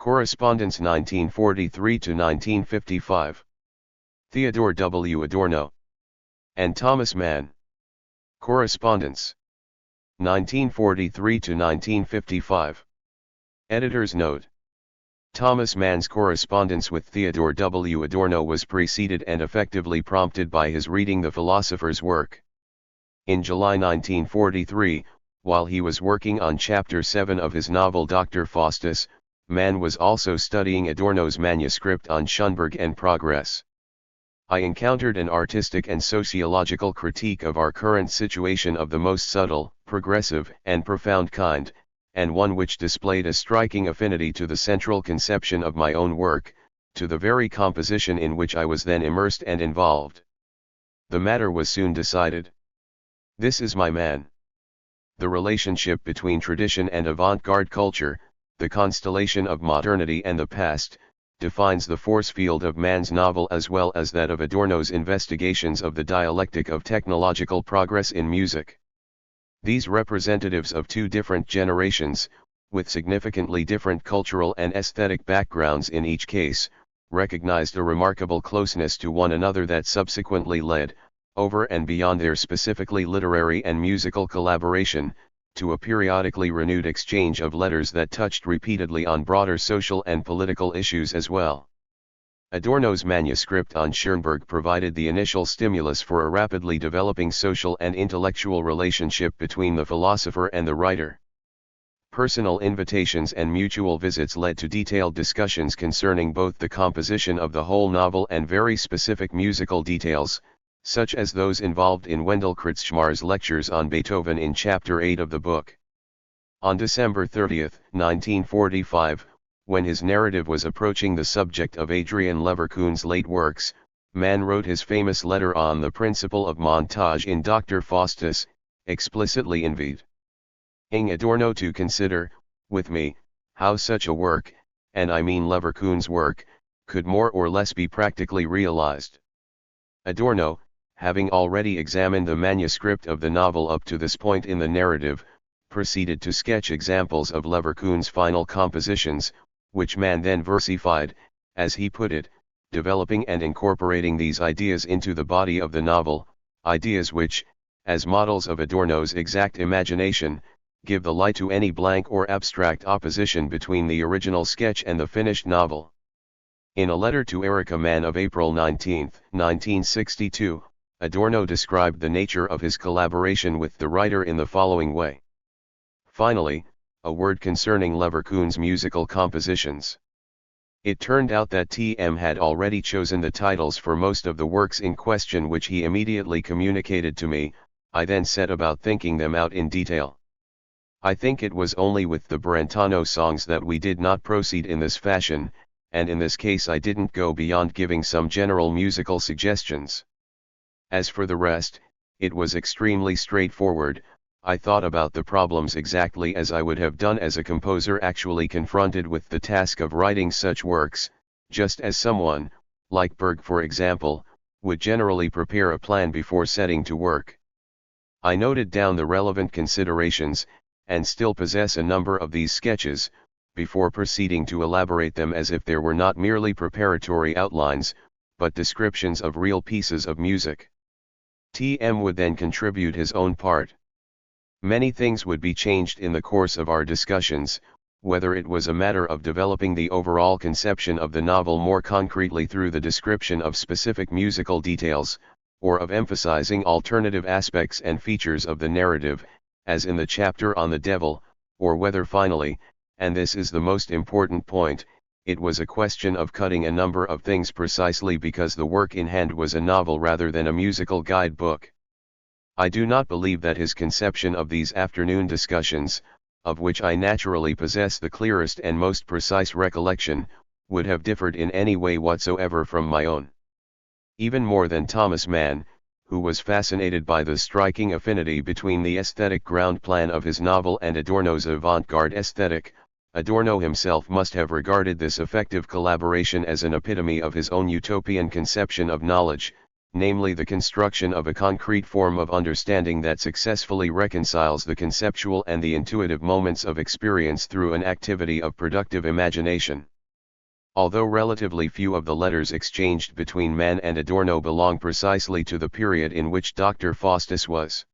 Correspondence 1943–1955. Theodor W. Adorno and Thomas Mann. Correspondence 1943–1955. Editor's note. Thomas Mann's correspondence with Theodor W. Adorno was preceded and effectively prompted by his reading the philosopher's work. In July 1943, while he was working on Chapter 7 of his novel Dr. Faustus, Mann was also studying Adorno's manuscript on Schönberg and progress. I encountered an artistic and sociological critique of our current situation of the most subtle, progressive, and profound kind, and one which displayed a striking affinity to the central conception of my own work, to the very composition in which I was then immersed and involved. The matter was soon decided. This is my man. The relationship between tradition and avant-garde culture, the constellation of modernity and the past, defines the force field of Mann's novel as well as that of Adorno's investigations of the dialectic of technological progress in music. These representatives of two different generations, with significantly different cultural and aesthetic backgrounds in each case, recognized a remarkable closeness to one another that subsequently led, over and beyond their specifically literary and musical collaboration, to a periodically renewed exchange of letters that touched repeatedly on broader social and political issues as well. Adorno's manuscript on Schönberg provided the initial stimulus for a rapidly developing social and intellectual relationship between the philosopher and the writer. Personal invitations and mutual visits led to detailed discussions concerning both the composition of the whole novel and very specific musical details, such as those involved in Wendell Kretschmar's lectures on Beethoven in Chapter 8 of the book. On December 30, 1945, when his narrative was approaching the subject of Adrian Leverkühn's late works, Mann wrote his famous letter on the principle of montage in Dr. Faustus, explicitly inviting Adorno to consider, with me, how such a work, and I mean Leverkühn's work, could more or less be practically realized. Adorno, having already examined the manuscript of the novel up to this point in the narrative, proceeded to sketch examples of Leverkühn's final compositions, which Mann then versified, as he put it, developing and incorporating these ideas into the body of the novel, ideas which, as models of Adorno's exact imagination, give the lie to any blank or abstract opposition between the original sketch and the finished novel. In a letter to Erika Mann of April 19, 1962, Adorno described the nature of his collaboration with the writer in the following way. Finally, a word concerning Leverkühn's musical compositions. It turned out that TM had already chosen the titles for most of the works in question, which he immediately communicated to me. I then set about thinking them out in detail. I think it was only with the Brentano songs that we did not proceed in this fashion, and in this case I didn't go beyond giving some general musical suggestions. As for the rest, it was extremely straightforward. I thought about the problems exactly as I would have done as a composer actually confronted with the task of writing such works, just as someone, like Berg for example, would generally prepare a plan before setting to work. I noted down the relevant considerations, and still possess a number of these sketches, before proceeding to elaborate them as if there were not merely preparatory outlines, but descriptions of real pieces of music. TM would then contribute his own part. Many things would be changed in the course of our discussions, whether it was a matter of developing the overall conception of the novel more concretely through the description of specific musical details, or of emphasizing alternative aspects and features of the narrative, as in the chapter on the devil, or whether finally, and this is the most important point, it was a question of cutting a number of things precisely because the work in hand was a novel rather than a musical guidebook. I do not believe that his conception of these afternoon discussions, of which I naturally possess the clearest and most precise recollection, would have differed in any way whatsoever from my own. Even more than Thomas Mann, who was fascinated by the striking affinity between the aesthetic ground plan of his novel and Adorno's avant-garde aesthetic, Adorno himself must have regarded this effective collaboration as an epitome of his own utopian conception of knowledge, namely the construction of a concrete form of understanding that successfully reconciles the conceptual and the intuitive moments of experience through an activity of productive imagination. Although relatively few of the letters exchanged between Mann and Adorno belong precisely to the period in which Dr. Faustus was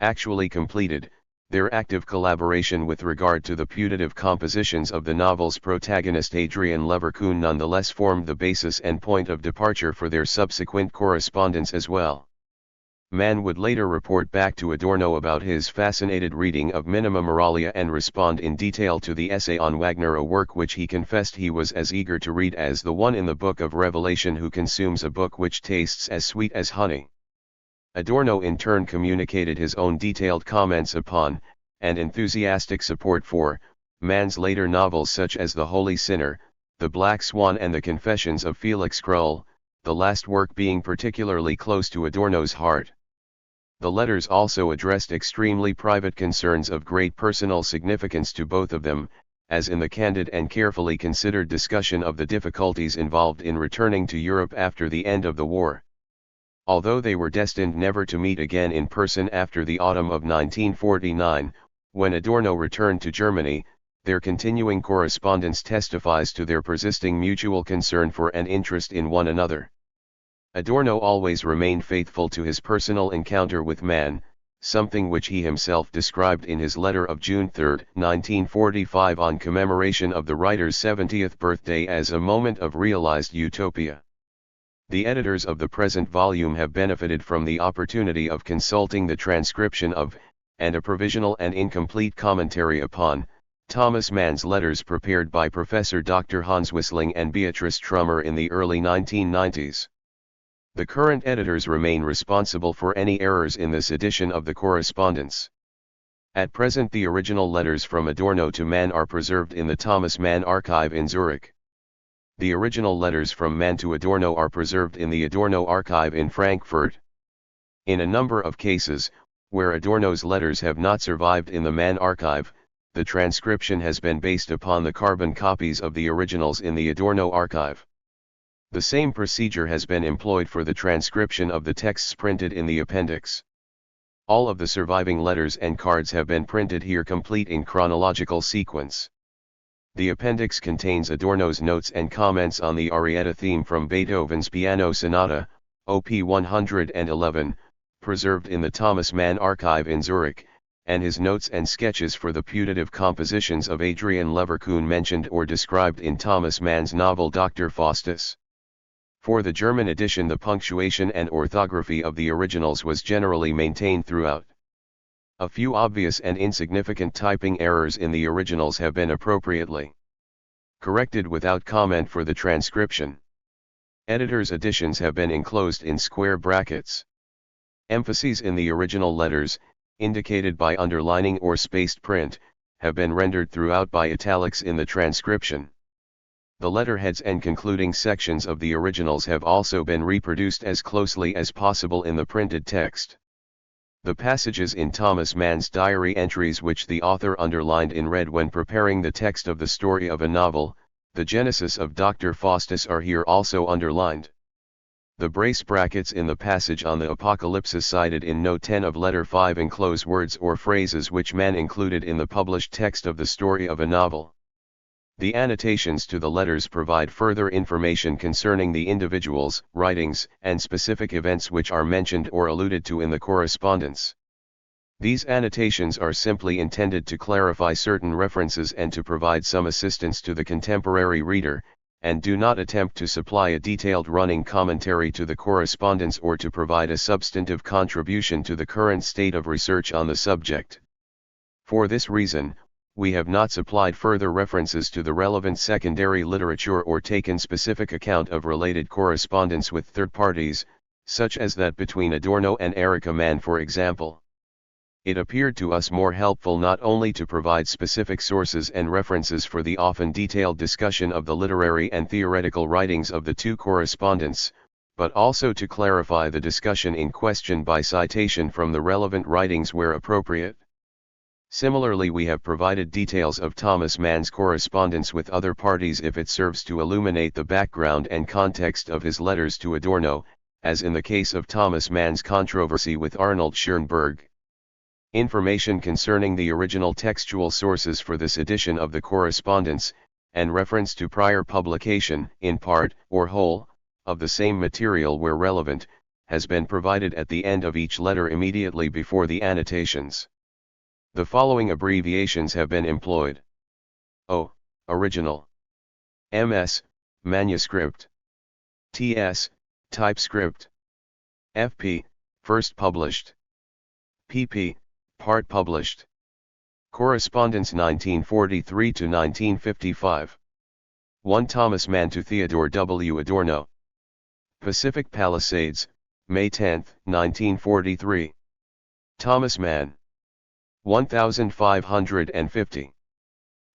actually completed, their active collaboration with regard to the putative compositions of the novel's protagonist Adrian Leverkuhn nonetheless formed the basis and point of departure for their subsequent correspondence as well. Mann would later report back to Adorno about his fascinated reading of Minima Moralia and respond in detail to the essay on Wagner, a work which he confessed he was as eager to read as the one in the Book of Revelation who consumes a book which tastes as sweet as honey. Adorno in turn communicated his own detailed comments upon, and enthusiastic support for, Mann's later novels such as The Holy Sinner, The Black Swan and The Confessions of Felix Krull, the last work being particularly close to Adorno's heart. The letters also addressed extremely private concerns of great personal significance to both of them, as in the candid and carefully considered discussion of the difficulties involved in returning to Europe after the end of the war. Although they were destined never to meet again in person after the autumn of 1949, when Adorno returned to Germany, their continuing correspondence testifies to their persisting mutual concern for and interest in one another. Adorno always remained faithful to his personal encounter with Mann, something which he himself described in his letter of June 3, 1945 on commemoration of the writer's 70th birthday as a moment of realized utopia. The editors of the present volume have benefited from the opportunity of consulting the transcription of, and a provisional and incomplete commentary upon, Thomas Mann's letters prepared by Professor Dr. Hans Wissling and Beatrice Trummer in the early 1990s. The current editors remain responsible for any errors in this edition of the correspondence. At present the original letters from Adorno to Mann are preserved in the Thomas Mann Archive in Zurich. The original letters from Mann to Adorno are preserved in the Adorno Archive in Frankfurt. In a number of cases, where Adorno's letters have not survived in the Mann Archive, the transcription has been based upon the carbon copies of the originals in the Adorno Archive. The same procedure has been employed for the transcription of the texts printed in the appendix. All of the surviving letters and cards have been printed here complete in chronological sequence. The appendix contains Adorno's notes and comments on the Arietta theme from Beethoven's Piano Sonata, Op. 111, preserved in the Thomas Mann Archive in Zurich, and his notes and sketches for the putative compositions of Adrian Leverkuhn mentioned or described in Thomas Mann's novel Dr. Faustus. For the German edition, the punctuation and orthography of the originals was generally maintained throughout. A few obvious and insignificant typing errors in the originals have been appropriately corrected without comment for the transcription. Editors' additions have been enclosed in square brackets. Emphases in the original letters, indicated by underlining or spaced print, have been rendered throughout by italics in the transcription. The letterheads and concluding sections of the originals have also been reproduced as closely as possible in the printed text. The passages in Thomas Mann's diary entries which the author underlined in red when preparing the text of the story of a novel, the genesis of Dr. Faustus, are here also underlined. The brace brackets in the passage on the Apocalypse cited in Note 10 of Letter 5 enclose words or phrases which Mann included in the published text of the story of a novel. The annotations to the letters provide further information concerning the individuals, writings, and specific events which are mentioned or alluded to in the correspondence. These annotations are simply intended to clarify certain references and to provide some assistance to the contemporary reader, and do not attempt to supply a detailed running commentary to the correspondence or to provide a substantive contribution to the current state of research on the subject. For this reason, we have not supplied further references to the relevant secondary literature or taken specific account of related correspondence with third parties, such as that between Adorno and Erika Mann, for example. It appeared to us more helpful not only to provide specific sources and references for the often detailed discussion of the literary and theoretical writings of the two correspondents, but also to clarify the discussion in question by citation from the relevant writings where appropriate. Similarly, we have provided details of Thomas Mann's correspondence with other parties if it serves to illuminate the background and context of his letters to Adorno, as in the case of Thomas Mann's controversy with Arnold Schoenberg. Information concerning the original textual sources for this edition of the Correspondence, and reference to prior publication, in part, or whole, of the same material where relevant, has been provided at the end of each letter immediately before the annotations. The following abbreviations have been employed. O. Original. MS. Manuscript. TS. Typescript. FP. First published. PP. Part published. Correspondence 1943 to 1955. 1 Thomas Mann to Theodor W. Adorno. Pacific Palisades, May 10, 1943. Thomas Mann. 1550.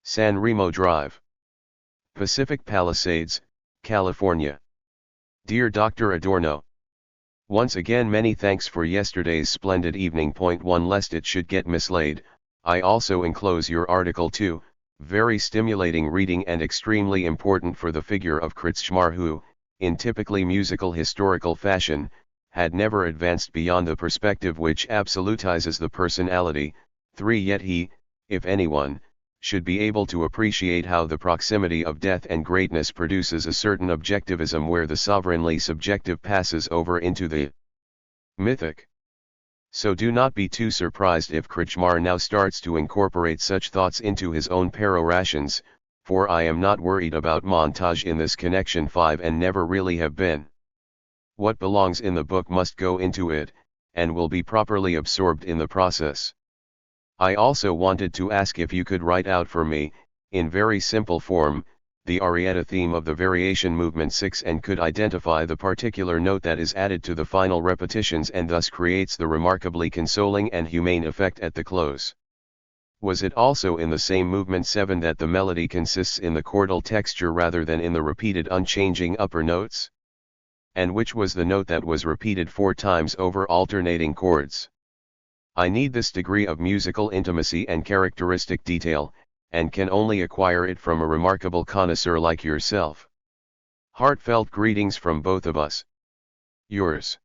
San Remo Drive. Pacific Palisades, California. Dear Dr. Adorno. Once again many thanks for yesterday's splendid evening. Point 1 Lest it should get mislaid, I also enclose your article 2, very stimulating reading and extremely important for the figure of Kretschmar who, in typically musical historical fashion, had never advanced beyond the perspective which absolutizes the personality. 3 Yet he, if anyone, should be able to appreciate how the proximity of death and greatness produces a certain objectivism where the sovereignly subjective passes over into the mythic. So do not be too surprised if Kretschmar now starts to incorporate such thoughts into his own perorations, for I am not worried about montage in this connection. 5 And never really have been. What belongs in the book must go into it, and will be properly absorbed in the process. I also wanted to ask if you could write out for me, in very simple form, the arietta theme of the variation movement 6 and could identify the particular note that is added to the final repetitions and thus creates the remarkably consoling and humane effect at the close. Was it also in the same movement 7 that the melody consists in the chordal texture rather than in the repeated unchanging upper notes? And which was the note that was repeated 4 times over alternating chords? I need this degree of musical intimacy and characteristic detail, and can only acquire it from a remarkable connoisseur like yourself. Heartfelt greetings from both of us. Yours.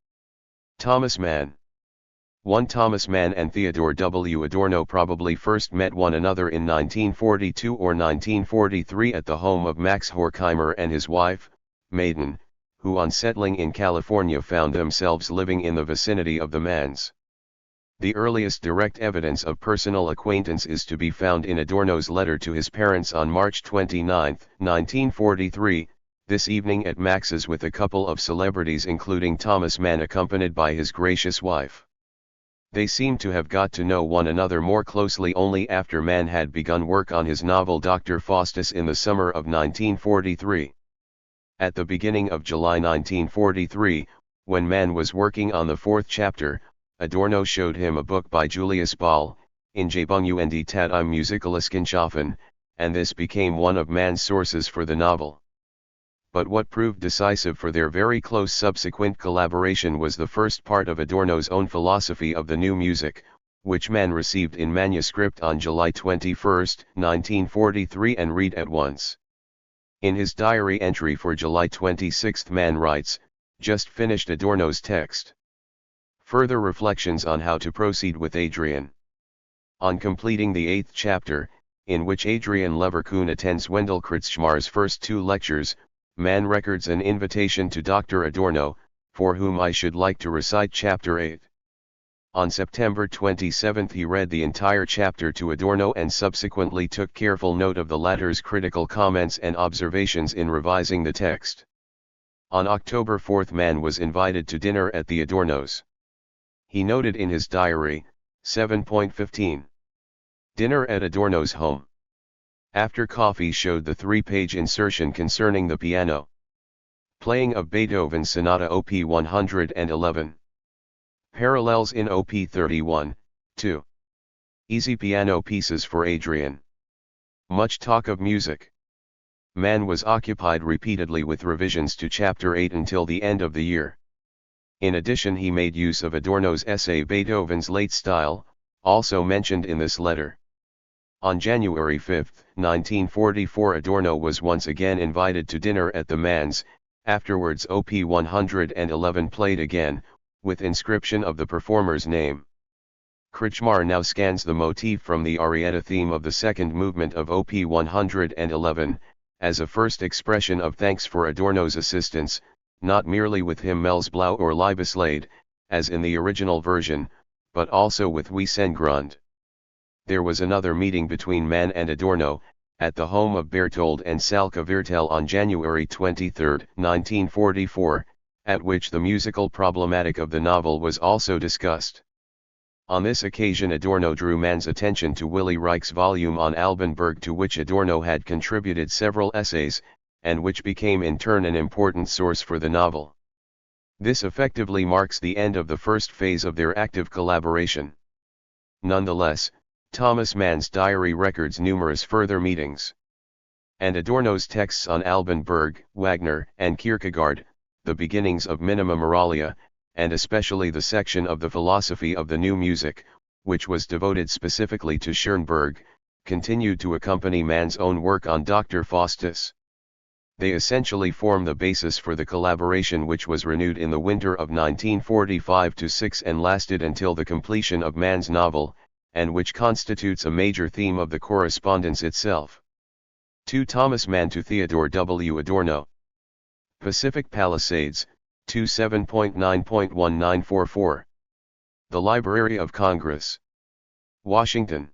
Thomas Mann. 1 Thomas Mann and Theodor W. Adorno probably first met one another in 1942 or 1943 at the home of Max Horkheimer and his wife, Maiden, who on settling in California found themselves living in the vicinity of the Manns. The earliest direct evidence of personal acquaintance is to be found in Adorno's letter to his parents on March 29, 1943, this evening at Max's with a couple of celebrities including Thomas Mann accompanied by his gracious wife. They seem to have got to know one another more closely only after Mann had begun work on his novel Dr. Faustus in the summer of 1943. At the beginning of July 1943, when Mann was working on the 4th chapter, Adorno showed him a book by Julius Ball, In Jabung und Tat im Musikalischen, and this became one of Mann's sources for the novel. But what proved decisive for their very close subsequent collaboration was the first part of Adorno's own philosophy of the new music, which Mann received in manuscript on July 21, 1943 and read at once. In his diary entry for July 26 Mann writes, "Just finished Adorno's text. Further reflections on how to proceed with Adrian." On completing the 8th chapter, in which Adrian Leverkuhn attends Wendell Kretschmar's first 2 lectures, Mann records an invitation to Dr. Adorno, for whom I should like to recite chapter 8. On September 27 he read the entire chapter to Adorno and subsequently took careful note of the latter's critical comments and observations in revising the text. On October 4 Mann was invited to dinner at the Adornos. He noted in his diary, 7.15. Dinner at Adorno's home. After coffee showed the 3-page insertion concerning the piano playing of Beethoven's Sonata Op. 111. Parallels in Op. 31, 2. Easy piano pieces for Adrian. Much talk of music. Mann was occupied repeatedly with revisions to chapter 8 until the end of the year. In addition he made use of Adorno's essay Beethoven's Late Style, also mentioned in this letter. On January 5, 1944 Adorno was once again invited to dinner at the Manns, Afterwards Op 111 played again, with inscription of the performer's name. Kretschmar now scans the motif from the arietta theme of the second movement of Op 111, as a first expression of thanks for Adorno's assistance, not merely with Himmelsblau or Liebeslade, as in the original version, but also with Wiesengrund. There was another meeting between Mann and Adorno, at the home of Berthold and Salka Virtel on January 23, 1944, at which the musical problematic of the novel was also discussed. On this occasion Adorno drew Mann's attention to Willy Reich's volume on Albanberg, to which Adorno had contributed several essays, and which became in turn an important source for the novel. This effectively marks the end of the first phase of their active collaboration. Nonetheless, Thomas Mann's diary records numerous further meetings. And Adorno's texts on Albanberg, Wagner, and Kierkegaard, the beginnings of Minima Moralia, and especially the section of the philosophy of the new music, which was devoted specifically to Schoenberg, continued to accompany Mann's own work on Dr. Faustus. They essentially form the basis for the collaboration, which was renewed in the winter of 1945-6 and lasted until the completion of Mann's novel, and which constitutes a major theme of the correspondence itself. To Thomas Mann to Theodor W. Adorno. Pacific Palisades, 27.9.1944. The Library of Congress. Washington.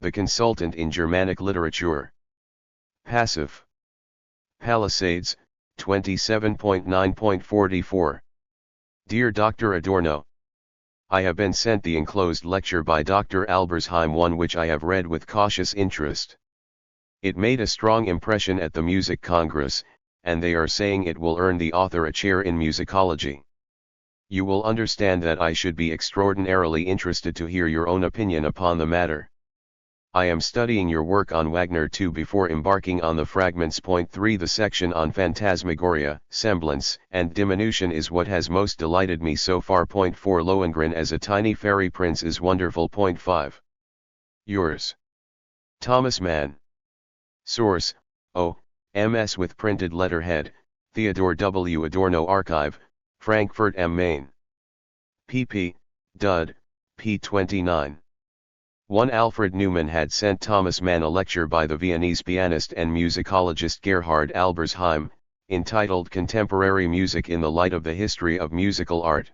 The Consultant in Germanic Literature. Passive. Palisades, 27.9.44. Dear Dr. Adorno, I have been sent the enclosed lecture by Dr. Albersheim, one which I have read with cautious interest. It made a strong impression at the Music Congress, and they are saying it will earn the author a chair in musicology. You will understand that I should be extraordinarily interested to hear your own opinion upon the matter. I am studying your work on Wagner too before embarking on the fragments. Point 3. The section on phantasmagoria, semblance, and diminution is what has most delighted me so far. Point 4. Lohengrin as a tiny fairy prince is wonderful. Point 5. Yours, Thomas Mann. Source: O.M.S. with printed letterhead, Theodor W. Adorno Archive, Frankfurt am Main. pp. Dud. p. 29. 1. Alfred Newman had sent Thomas Mann a lecture by the Viennese pianist and musicologist Gerhard Albersheim, entitled Contemporary Music in the Light of the History of Musical Art.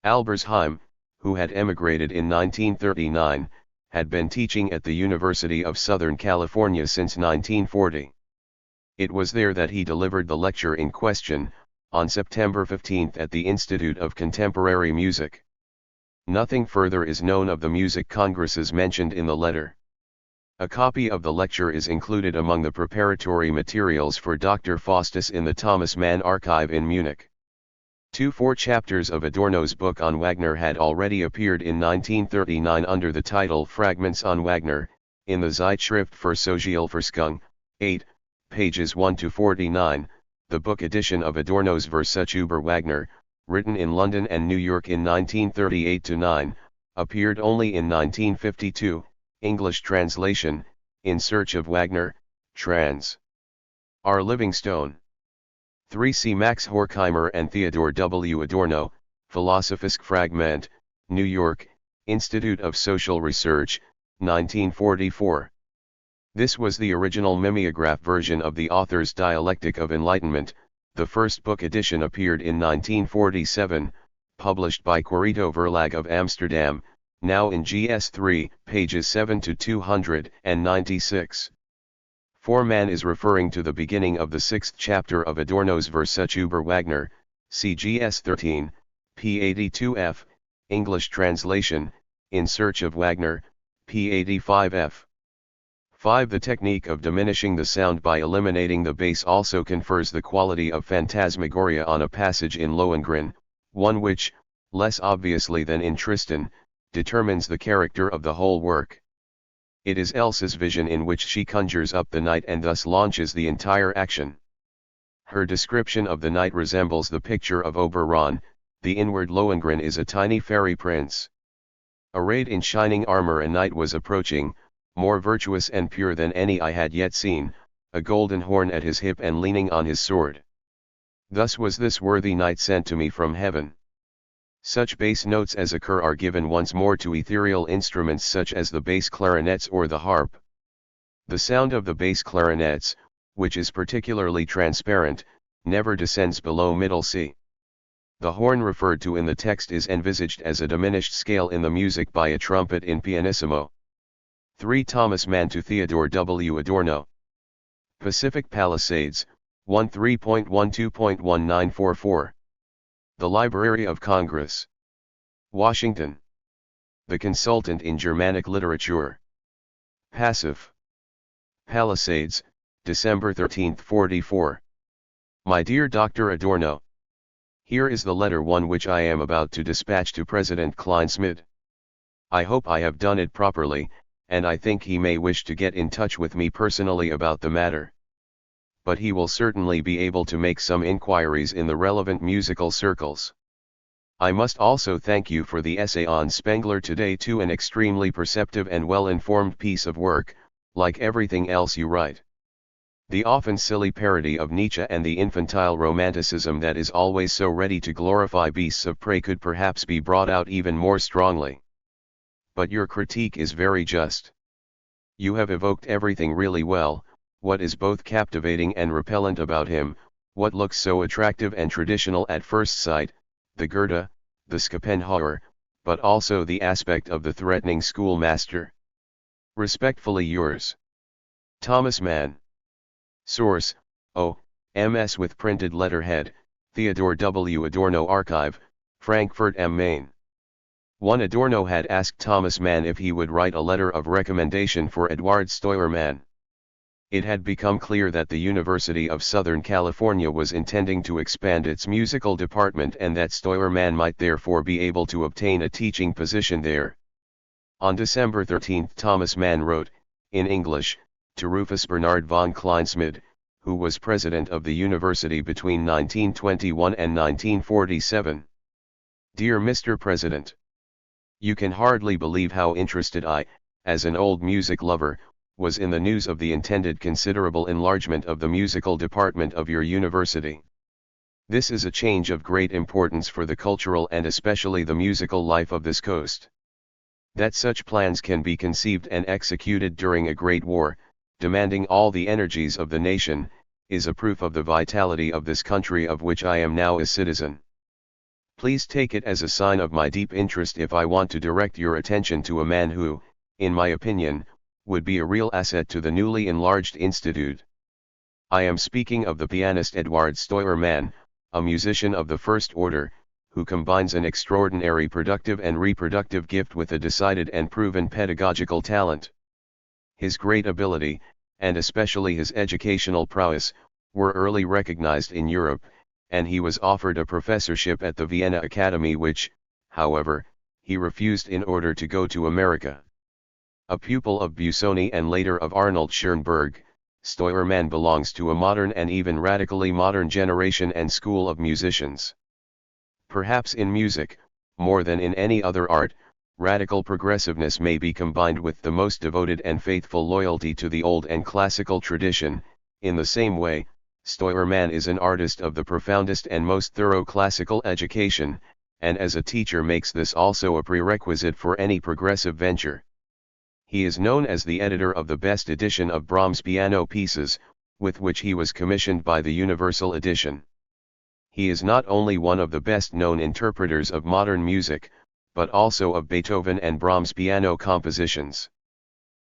Albersheim, who had emigrated in 1939, had been teaching at the University of Southern California since 1940. It was there that he delivered the lecture in question, on September 15 at the Institute of Contemporary Music. Nothing further is known of the music congresses mentioned in the letter. A copy of the lecture is included among the preparatory materials for Dr. Faustus in the Thomas Mann Archive in Munich. 4 chapters of Adorno's book on Wagner had already appeared in 1939 under the title Fragments on Wagner, in the Zeitschrift für Sozialforschung, 8, pages 1-49, the book edition of Adorno's Versuch über Wagner, written in London and New York in 1938-9, appeared only in 1952, English translation, In Search of Wagner, trans. R. Livingstone. 3. C. Max Horkheimer and Theodor W. Adorno, Philosophisch Fragment, New York, Institute of Social Research, 1944. This was the original mimeograph version of the author's Dialectic of Enlightenment. The first book edition appeared in 1947, published by Corito Verlag of Amsterdam, now in GS3, pages 7-296. 4. Mann is referring to the beginning of the 6th chapter of Adorno's Versuch über Wagner, see GS13, p82f, English translation, In Search of Wagner, p85f. 5. The technique of diminishing the sound by eliminating the bass also confers the quality of phantasmagoria on a passage in Lohengrin, one which, less obviously than in Tristan, determines the character of the whole work. It is Elsa's vision in which she conjures up the night and thus launches the entire action. Her description of the night resembles the picture of Oberon. The inward Lohengrin is a tiny fairy prince. Arrayed in shining armor, a knight was approaching, more virtuous and pure than any I had yet seen, a golden horn at his hip and leaning on his sword. Thus was this worthy knight sent to me from heaven. Such bass notes as occur are given once more to ethereal instruments such as the bass clarinets or the harp. The sound of the bass clarinets, which is particularly transparent, never descends below middle C. The horn referred to in the text is envisaged as a diminished scale in the music by a trumpet in pianissimo. 3 Thomas Mann to Theodor W. Adorno. Pacific Palisades, 13.12.1944. The Library of Congress. Washington. The Consultant in Germanic Literature. Passive. Palisades, December 13, 44. My dear Dr. Adorno. Here is the letter 1 which I am about to dispatch to President Kleinsmid. I hope I have done it properly, and I think he may wish to get in touch with me personally about the matter. But he will certainly be able to make some inquiries in the relevant musical circles. I must also thank you for the essay on Spengler today, too, an extremely perceptive and well-informed piece of work, like everything else you write. The often silly parody of Nietzsche and the infantile romanticism that is always so ready to glorify beasts of prey could perhaps be brought out even more strongly. But your critique is very just. You have evoked everything really well, what is both captivating and repellent about him, what looks so attractive and traditional at first sight, the Goethe, the Schopenhauer, but also the aspect of the threatening schoolmaster. Respectfully yours. Thomas Mann. Source, O.M.S. with printed letterhead, Theodor W. Adorno Archive, Frankfurt am Main. 1 Adorno had asked Thomas Mann if he would write a letter of recommendation for Eduard Steuermann. It had become clear that the University of Southern California was intending to expand its musical department and that Steuermann might therefore be able to obtain a teaching position there. On December 13 Thomas Mann wrote, in English, to Rufus Bernard von Kleinsmid, who was president of the university between 1921 and 1947. Dear Mr. President, you can hardly believe how interested I, as an old music lover, was in the news of the intended considerable enlargement of the musical department of your university. This is a change of great importance for the cultural and especially the musical life of this coast. That such plans can be conceived and executed during a great war, demanding all the energies of the nation, is a proof of the vitality of this country of which I am now a citizen. Please take it as a sign of my deep interest if I want to direct your attention to a man who, in my opinion, would be a real asset to the newly enlarged institute. I am speaking of the pianist Eduard Steuermann, a musician of the first order, who combines an extraordinary productive and reproductive gift with a decided and proven pedagogical talent. His great ability, and especially his educational prowess, were early recognized in Europe, and he was offered a professorship at the Vienna Academy which, however, he refused in order to go to America. A pupil of Busoni and later of Arnold Schoenberg, Steuermann belongs to a modern and even radically modern generation and school of musicians. Perhaps in music, more than in any other art, radical progressiveness may be combined with the most devoted and faithful loyalty to the old and classical tradition. In the same way, Steuermann is an artist of the profoundest and most thorough classical education, and as a teacher makes this also a prerequisite for any progressive venture. He is known as the editor of the best edition of Brahms' piano pieces, with which he was commissioned by the Universal Edition. He is not only one of the best-known interpreters of modern music, but also of Beethoven and Brahms' piano compositions.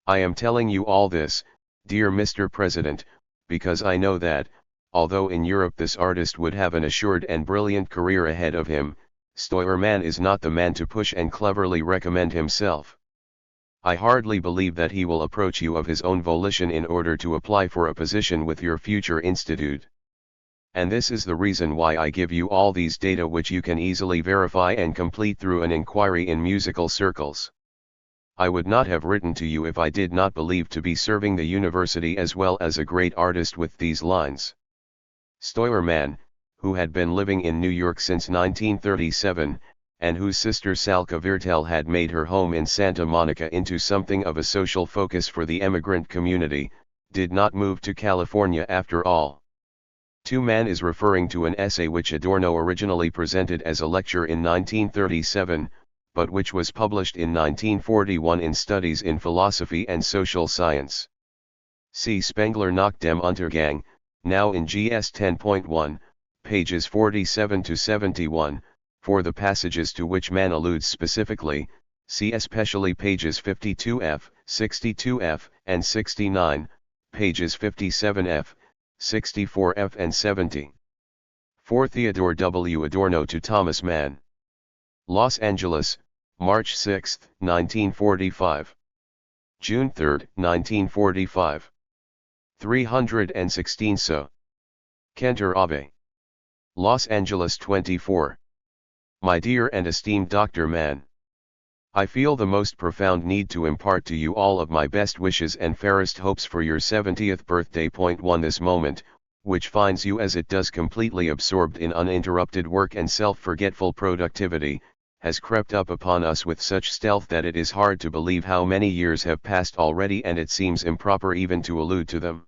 I am telling you all this, dear Mr. President, because I know that, although in Europe this artist would have an assured and brilliant career ahead of him, Steuermann is not the man to push and cleverly recommend himself. I hardly believe that he will approach you of his own volition in order to apply for a position with your future institute. And this is the reason why I give you all these data which you can easily verify and complete through an inquiry in musical circles. I would not have written to you if I did not believe to be serving the university as well as a great artist with these lines. Steuermann, who had been living in New York since 1937, and whose sister Salka Virtel had made her home in Santa Monica into something of a social focus for the emigrant community, did not move to California after all. 2. Mann is referring to an essay which Adorno originally presented as a lecture in 1937, but which was published in 1941 in Studies in Philosophy and Social Science. See Spengler nach dem Untergang, now in GS 10.1, pages 47 to 71, for the passages to which Mann alludes specifically. See especially pages 52f, 62f, and 69, pages 57f, 64f and 70. 4. Theodor W. Adorno to Thomas Mann. Los Angeles, March 6, 1945. June 3, 1945. 316 So. Kentor Abe. Los Angeles 24. My dear and esteemed Dr. Mann, I feel the most profound need to impart to you all of my best wishes and fairest hopes for your 70th birthday. 1. This moment, which finds you as it does completely absorbed in uninterrupted work and self-forgetful productivity, has crept up upon us with such stealth that it is hard to believe how many years have passed already, and it seems improper even to allude to them.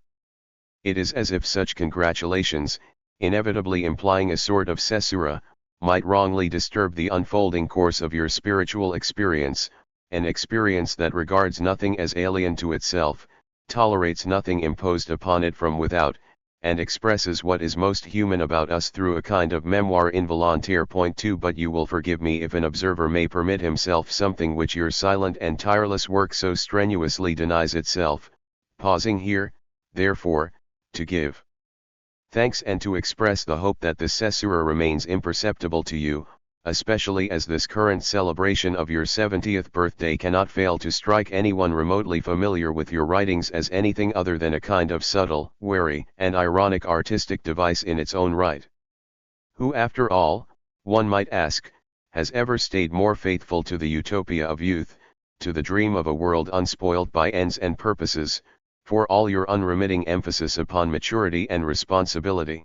It is as if such congratulations, inevitably implying a sort of caesura, might wrongly disturb the unfolding course of your spiritual experience, an experience that regards nothing as alien to itself, tolerates nothing imposed upon it from without, and expresses what is most human about us through a kind of memoir involontaire. 2. But you will forgive me if an observer may permit himself something which your silent and tireless work so strenuously denies itself, pausing here, therefore, to give thanks and to express the hope that the caesura remains imperceptible to you, especially as this current celebration of your 70th birthday cannot fail to strike anyone remotely familiar with your writings as anything other than a kind of subtle, wary, and ironic artistic device in its own right. Who, after all, one might ask, has ever stayed more faithful to the utopia of youth, to the dream of a world unspoiled by ends and purposes, for all your unremitting emphasis upon maturity and responsibility?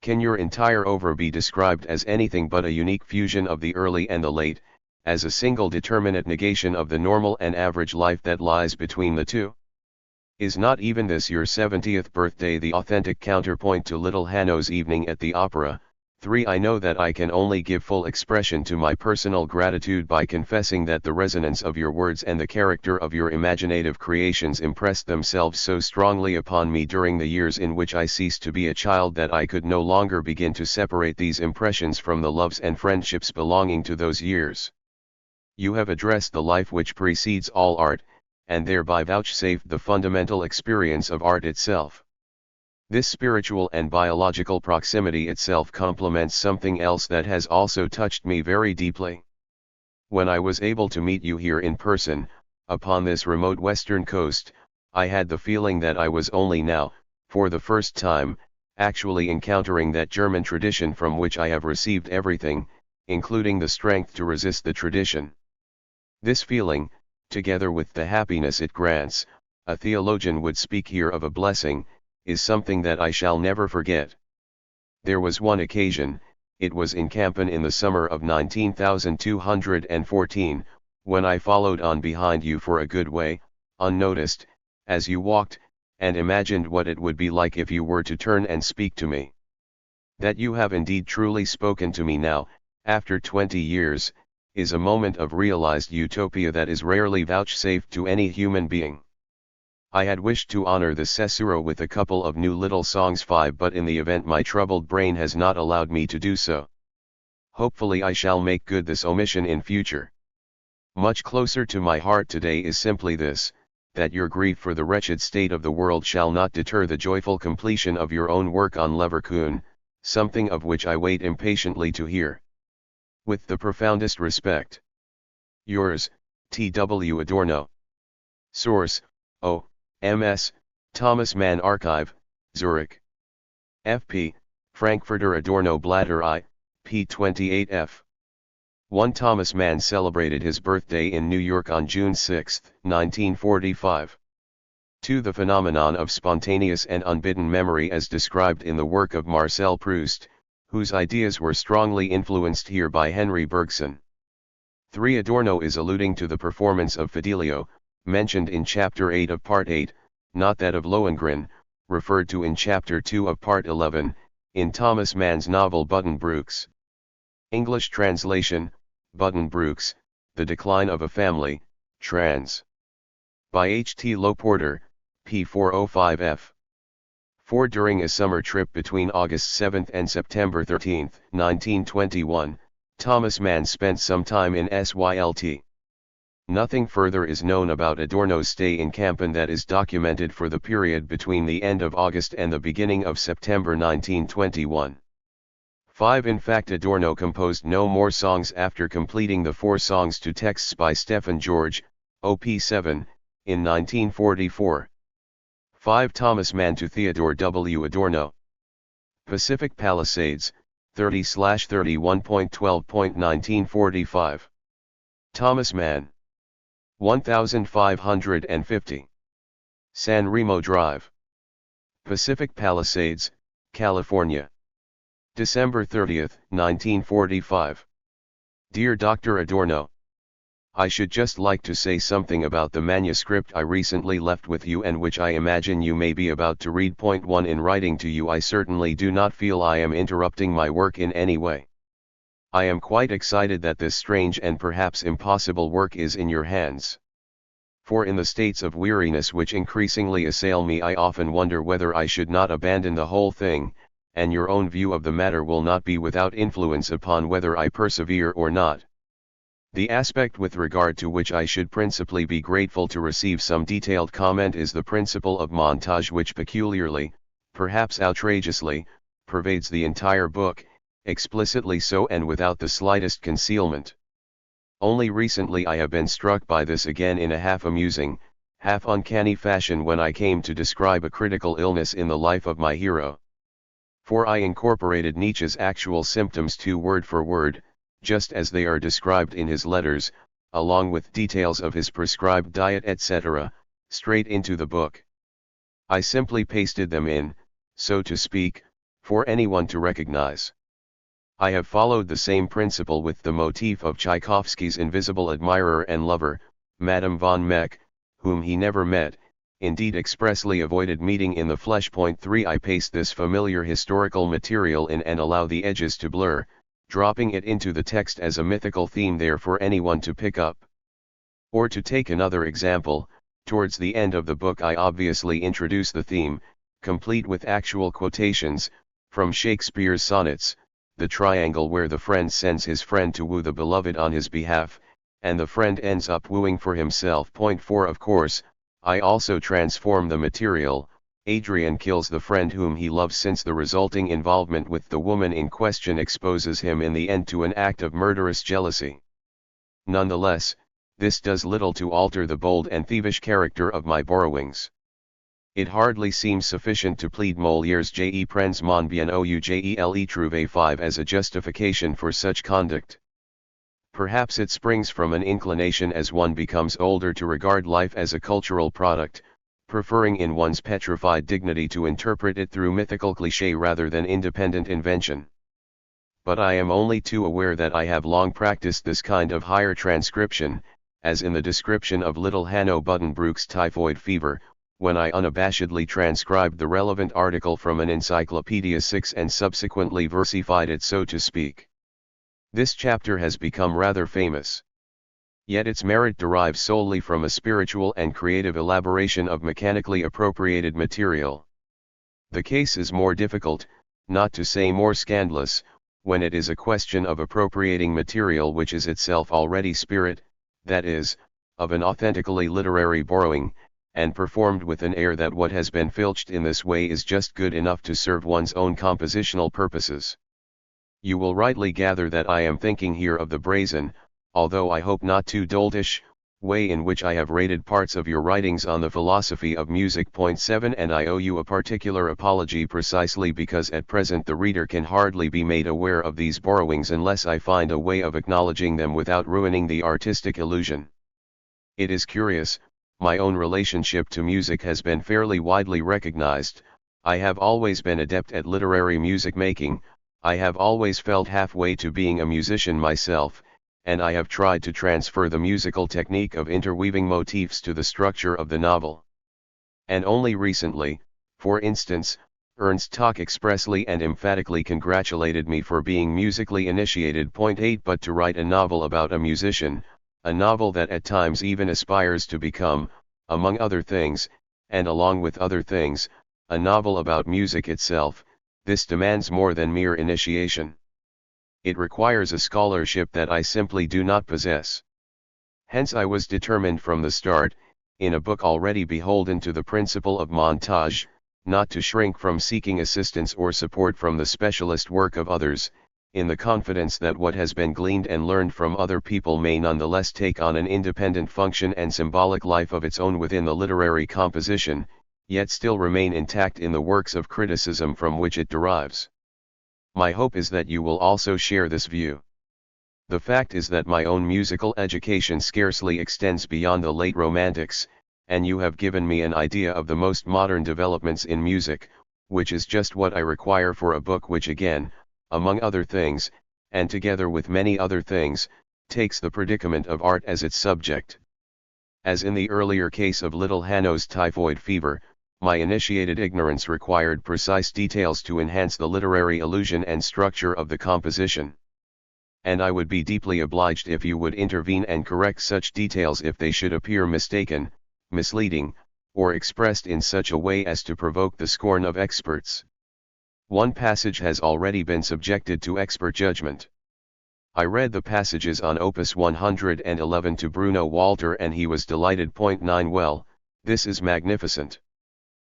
Can your entire oeuvre be described as anything but a unique fusion of the early and the late, as a single determinate negation of the normal and average life that lies between the two? Is not even this your 70th birthday the authentic counterpoint to Little Hanno's evening at the opera? 3. I know that I can only give full expression to my personal gratitude by confessing that the resonance of your words and the character of your imaginative creations impressed themselves so strongly upon me during the years in which I ceased to be a child that I could no longer begin to separate these impressions from the loves and friendships belonging to those years. You have addressed the life which precedes all art, and thereby vouchsafed the fundamental experience of art itself. This spiritual and biological proximity itself complements something else that has also touched me very deeply. When I was able to meet you here in person, upon this remote western coast, I had the feeling that I was only now, for the first time, actually encountering that German tradition from which I have received everything, including the strength to resist the tradition. This feeling, together with the happiness it grants, a theologian would speak here of a blessing, is something that I shall never forget. There was one occasion, it was in Kampen in the summer of 19,214, when I followed on behind you for a good way, unnoticed, as you walked, and imagined what it would be like if you were to turn and speak to me. That you have indeed truly spoken to me now, after 20 years, is a moment of realized utopia that is rarely vouchsafed to any human being. I had wished to honor the caesura with a couple of new little songs 5, but in the event my troubled brain has not allowed me to do so. Hopefully I shall make good this omission in future. Much closer to my heart today is simply this, that your grief for the wretched state of the world shall not deter the joyful completion of your own work on Leverkusen, something of which I wait impatiently to hear. With the profoundest respect. Yours, T.W. Adorno. Source, O. M.S., Thomas Mann Archive, Zurich. F.P., Frankfurter Adorno Blätter I, p. 28f. 1. Thomas Mann celebrated his birthday in New York on June 6, 1945. 2. The phenomenon of spontaneous and unbidden memory as described in the work of Marcel Proust, whose ideas were strongly influenced here by Henry Bergson. 3. Adorno is alluding to the performance of Fidelio, mentioned in Chapter 8 of Part 8, not that of Lohengrin, referred to in Chapter 2 of Part 11, in Thomas Mann's novel Buddenbrooks. English translation, Buddenbrooks, The Decline of a Family, trans. By H. T. Loporter, p. 405f. 4. During a summer trip between August 7 and September 13, 1921, Thomas Mann spent some time in Sylt. Nothing further is known about Adorno's stay in Kampen that is documented for the period between the end of August and the beginning of September 1921. 5. In fact, Adorno composed no more songs after completing the 4 songs to texts by Stefan George, Op. 7, in 1944. 5. Thomas Mann to Theodor W. Adorno. Pacific Palisades, 30/31.12.1945. Thomas Mann. 1550. San Remo Drive. Pacific Palisades, California. December 30, 1945. Dear Dr. Adorno, I should just like to say something about the manuscript I recently left with you and which I imagine you may be about to read. Point 1. In writing to you, I certainly do not feel I am interrupting my work in any way. I am quite excited that this strange and perhaps impossible work is in your hands. For in the states of weariness which increasingly assail me, I often wonder whether I should not abandon the whole thing, and your own view of the matter will not be without influence upon whether I persevere or not. The aspect with regard to which I should principally be grateful to receive some detailed comment is the principle of montage, which peculiarly, perhaps outrageously, pervades the entire book, explicitly so and without the slightest concealment. Only recently I have been struck by this again in a half-amusing, half-uncanny fashion when I came to describe a critical illness in the life of my hero. For I incorporated Nietzsche's actual symptoms to word for word, just as they are described in his letters, along with details of his prescribed diet etc., straight into the book. I simply pasted them in, so to speak, for anyone to recognize. I have followed the same principle with the motif of Tchaikovsky's invisible admirer and lover, Madame von Meck, whom he never met, indeed expressly avoided meeting in the flesh. Point 3. I paste this familiar historical material in and allow the edges to blur, dropping it into the text as a mythical theme there for anyone to pick up. Or to take another example, towards the end of the book I obviously introduce the theme, complete with actual quotations, from Shakespeare's sonnets, the triangle where the friend sends his friend to woo the beloved on his behalf, and the friend ends up wooing for himself. Point 4. Of course, I also transform the material. Adrian kills the friend whom he loves, since the resulting involvement with the woman in question exposes him in the end to an act of murderous jealousy. Nonetheless, this does little to alter the bold and thievish character of my borrowings. It hardly seems sufficient to plead Molière's Je prends mon bien au je trouve 5 as a justification for such conduct. Perhaps it springs from an inclination as one becomes older to regard life as a cultural product, preferring in one's petrified dignity to interpret it through mythical cliché rather than independent invention. But I am only too aware that I have long practiced this kind of higher transcription, as in the description of little Hanno Buddenbrook's typhoid fever, when I unabashedly transcribed the relevant article from an Encyclopedia 6 and subsequently versified it, so to speak. This chapter has become rather famous. Yet its merit derives solely from a spiritual and creative elaboration of mechanically appropriated material. The case is more difficult, not to say more scandalous, when it is a question of appropriating material which is itself already spirit, that is, of an authentically literary borrowing, and performed with an air that what has been filched in this way is just good enough to serve one's own compositional purposes. You will rightly gather that I am thinking here of the brazen, although I hope not too doltish, way in which I have rated parts of your writings on the philosophy of music. Point 7. And I owe you a particular apology precisely because at present the reader can hardly be made aware of these borrowings unless I find a way of acknowledging them without ruining the artistic illusion. It is curious, my own relationship to music has been fairly widely recognized. I have always been adept at literary music making, I have always felt halfway to being a musician myself, and I have tried to transfer the musical technique of interweaving motifs to the structure of the novel. And only recently, For instance, Ernst Toch expressly and emphatically congratulated me for being musically initiated. Point 8 But to write a novel about a musician, a novel that at times even aspires to become, among other things, and along with other things, a novel about music itself, this demands more than mere initiation. It requires a scholarship that I simply do not possess. Hence I was determined from the start, in a book already beholden to the principle of montage, not to shrink from seeking assistance or support from the specialist work of others, in the confidence that what has been gleaned and learned from other people may nonetheless take on an independent function and symbolic life of its own within the literary composition, yet still remain intact in the works of criticism from which it derives. My hope is that you will also share this view. The fact is that my own musical education scarcely extends beyond the late Romantics, and you have given me an idea of the most modern developments in music, which is just what I require for a book which again, among other things, and together with many other things, takes the predicament of art as its subject. As in the earlier case of little Hanno's typhoid fever, my initiated ignorance required precise details to enhance the literary illusion and structure of the composition. And I would be deeply obliged if you would intervene and correct such details if they should appear mistaken, misleading, or expressed in such a way as to provoke the scorn of experts. One passage has already been subjected to expert judgment. I read the passages on Opus 111 to Bruno Walter and he was delighted. 9 Well, this is magnificent.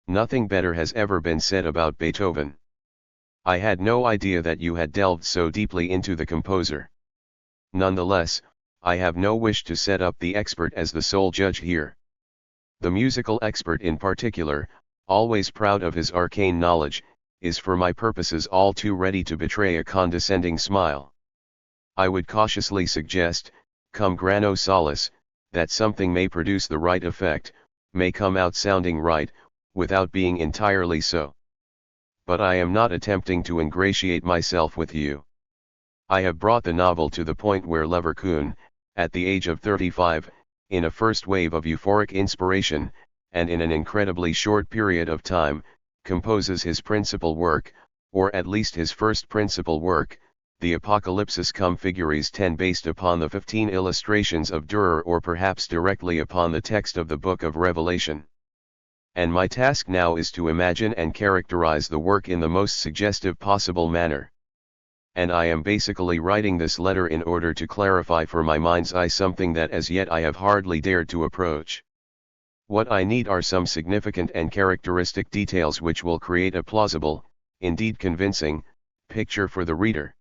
Nothing better has ever been said about Beethoven. I had no idea that you had delved so deeply into the composer. Nonetheless, I have no wish to set up the expert as the sole judge here. The musical expert in particular, always proud of his arcane knowledge, is for my purposes all too ready to betray a condescending smile. I would cautiously suggest, cum grano salis, that something may produce the right effect, may come out sounding right, without being entirely so. But I am not attempting to ingratiate myself with you. I have brought the novel to the point where Leverkusen, at the age of 35, in a first wave of euphoric inspiration, and in an incredibly short period of time, composes his principal work, or at least his first principal work, the Apocalypsis cum Figures 10 based upon the 15 illustrations of Dürer or perhaps directly upon the text of the Book of Revelation. And my task now is to imagine and characterize the work in the most suggestive possible manner. And I am basically writing this letter in order to clarify for my mind's eye something that as yet I have hardly dared to approach. What I need are some significant and characteristic details which will create a plausible, indeed convincing, picture for the reader.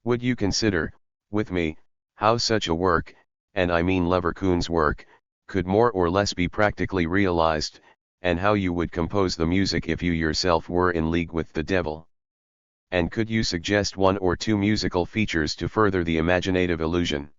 Would you consider, with me, how such a work, and I mean Leverkusen's work, could more or less be practically realized, and how you would compose the music if you yourself were in league with the devil? And could you suggest one or two musical features to further the imaginative illusion?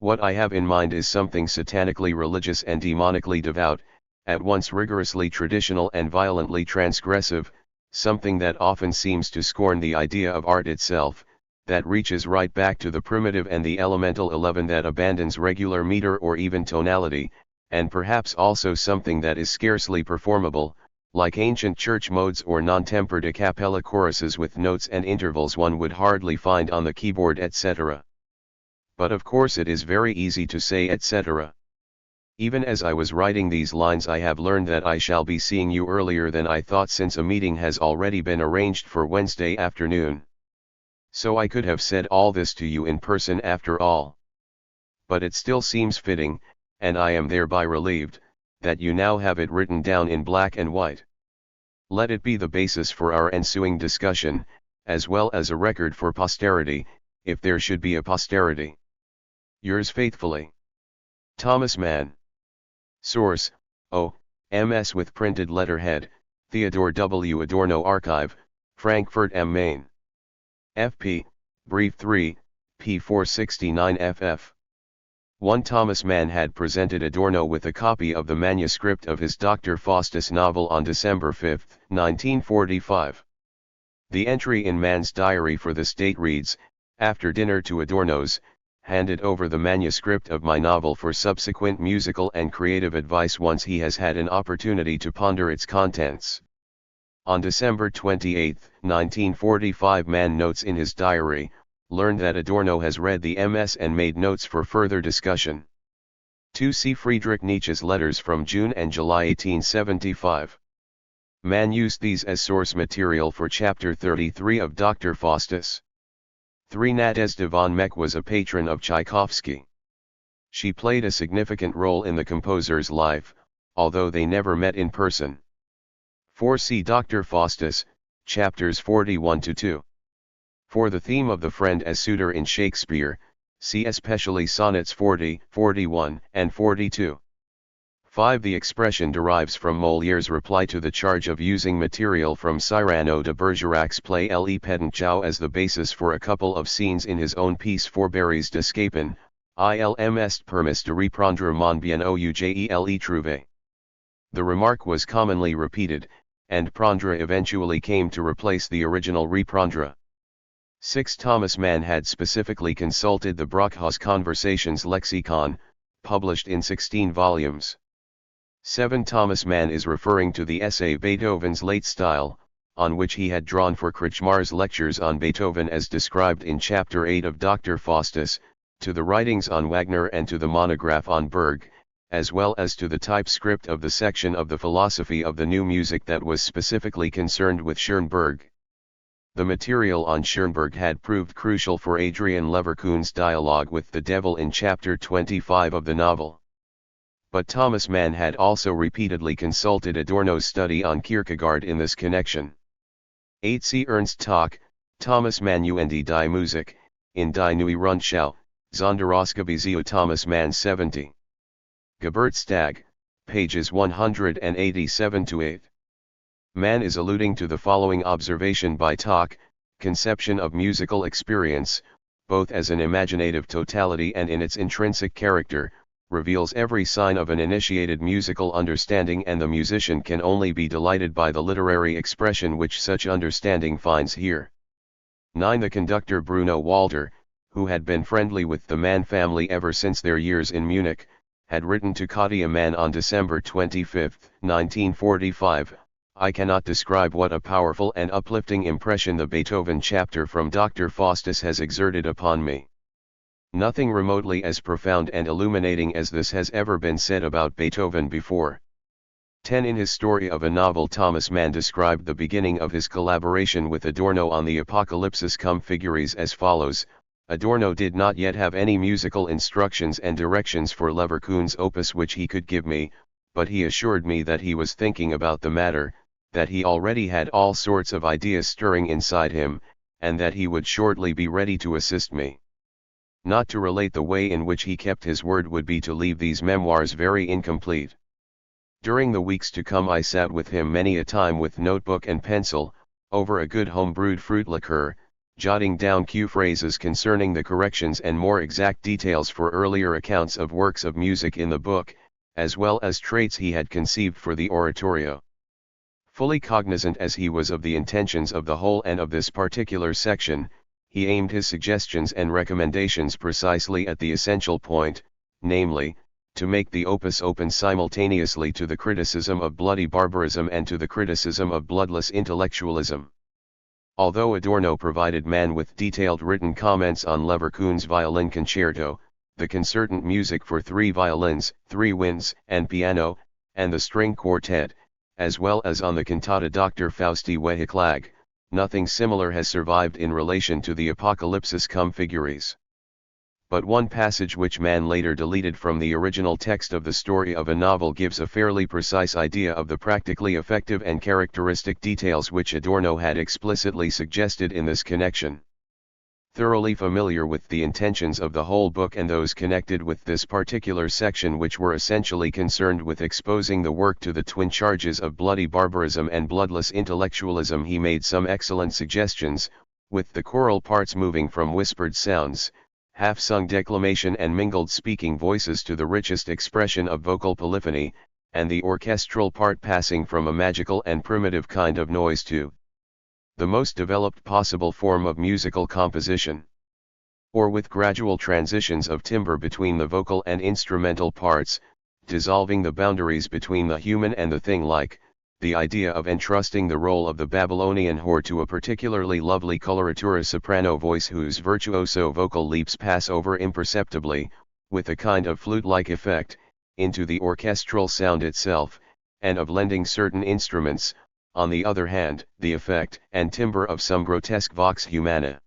What I have in mind is something satanically religious and demonically devout, at once rigorously traditional and violently transgressive, something that often seems to scorn the idea of art itself, that reaches right back to the primitive and the elemental 11 that abandons regular meter or even tonality, and perhaps also something that is scarcely performable, like ancient church modes or non-tempered a cappella choruses with notes and intervals one would hardly find on the keyboard, etc. But of course it is very easy to say etc. Even as I was writing these lines I have learned that I shall be seeing you earlier than I thought, since a meeting has already been arranged for Wednesday afternoon. So I could have said all this to you in person after all. But it still seems fitting, and I am thereby relieved, that you now have it written down in black and white. Let it be the basis for our ensuing discussion, as well as a record for posterity, if there should be a posterity. Yours faithfully, Thomas Mann. Source: O.M.S. with printed letterhead, Theodor W. Adorno Archive, Frankfurt am Main. F.P. Brief 3, p. 469 ff. 1 Thomas Mann had presented Adorno with a copy of the manuscript of his Dr. Faustus novel on December 5, 1945. The entry in Mann's diary for this date reads, "After dinner to Adorno's, handed over the manuscript of my novel for subsequent musical and creative advice once he has had an opportunity to ponder its contents." On December 28, 1945, Mann notes in his diary, learned that Adorno has read the MS and made notes for further discussion. 2. See Friedrich Nietzsche's letters from June and July 1875. Mann used these as source material for chapter 33 of Dr. Faustus. 3. Nadezhda von Meck was a patron of Tchaikovsky. She played a significant role in the composer's life, although they never met in person. 4. See Dr. Faustus, chapters 41-2. For the theme of the friend as suitor in Shakespeare, see especially sonnets 40, 41, and 42. 5. The expression derives from Molière's reply to the charge of using material from Cyrano de Bergerac's play Le Pedant as the basis for a couple of scenes in his own piece Forberies d'escapen, il m'est permis de reprendre mon bien au ugel trouvé. The remark was commonly repeated, and prendre eventually came to replace the original reprendre. 6. Thomas Mann had specifically consulted the Brockhaus Conversations lexicon, published in 16 volumes. 7. Thomas Mann is referring to the essay Beethoven's Late Style, on which he had drawn for Kretschmar's lectures on Beethoven as described in chapter 8 of Dr. Faustus, to the writings on Wagner and to the monograph on Berg, as well as to the typescript of the section of the philosophy of the new music that was specifically concerned with Schoenberg. The material on Schoenberg had proved crucial for Adrian Leverkuhn's dialogue with the devil in chapter 25 of the novel. But Thomas Mann had also repeatedly consulted Adorno's study on Kierkegaard in this connection. 8. See Ernst Tach, Thomas Mann und die Musik, in die Neue Rundschau, Sonderausgabe zu Thomas Mann 70. Geburtstag, pages 187-8. Mann is alluding to the following observation by Tach: conception of musical experience, both as an imaginative totality and in its intrinsic character, reveals every sign of an initiated musical understanding, and the musician can only be delighted by the literary expression which such understanding finds here. 9. The conductor Bruno Walter, who had been friendly with the Mann family ever since their years in Munich, had written to Katja Mann on December 25, 1945, "I cannot describe what a powerful and uplifting impression the Beethoven chapter from Dr. Faustus has exerted upon me. Nothing remotely as profound and illuminating as this has ever been said about Beethoven before." 10. In his story of a novel, Thomas Mann described the beginning of his collaboration with Adorno on the Apocalypsis cum Figuris as follows: "Adorno did not yet have any musical instructions and directions for Leverkuhn's opus which he could give me, but he assured me that he was thinking about the matter, that he already had all sorts of ideas stirring inside him, and that he would shortly be ready to assist me. Not to relate the way in which he kept his word would be to leave these memoirs very incomplete. During the weeks to come I sat with him many a time with notebook and pencil, over a good home-brewed fruit liqueur, jotting down cue phrases concerning the corrections and more exact details for earlier accounts of works of music in the book, as well as traits he had conceived for the oratorio. Fully cognizant as he was of the intentions of the whole and of this particular section, he aimed his suggestions and recommendations precisely at the essential point, namely, to make the opus open simultaneously to the criticism of bloody barbarism and to the criticism of bloodless intellectualism. Although Adorno provided Mann with detailed written comments on Leverkuhn's violin concerto, the concertant music for 3 violins, 3 winds, and piano, and the string quartet, as well as on the cantata Dr. Fausti Weheklag, nothing similar has survived in relation to the Apocalypsis cum Figuris. But one passage which Mann later deleted from the original text of the story of a novel gives a fairly precise idea of the practically effective and characteristic details which Adorno had explicitly suggested in this connection. Thoroughly familiar with the intentions of the whole book and those connected with this particular section which were essentially concerned with exposing the work to the twin charges of bloody barbarism and bloodless intellectualism, he made some excellent suggestions, with the choral parts moving from whispered sounds, half-sung declamation and mingled speaking voices to the richest expression of vocal polyphony, and the orchestral part passing from a magical and primitive kind of noise to the most developed possible form of musical composition, or with gradual transitions of timbre between the vocal and instrumental parts, dissolving the boundaries between the human and the thing-like, the idea of entrusting the role of the Babylonian whore to a particularly lovely coloratura soprano voice whose virtuoso vocal leaps pass over imperceptibly, with a kind of flute-like effect, into the orchestral sound itself, and of lending certain instruments, on the other hand, the effect and timbre of some grotesque vox humana.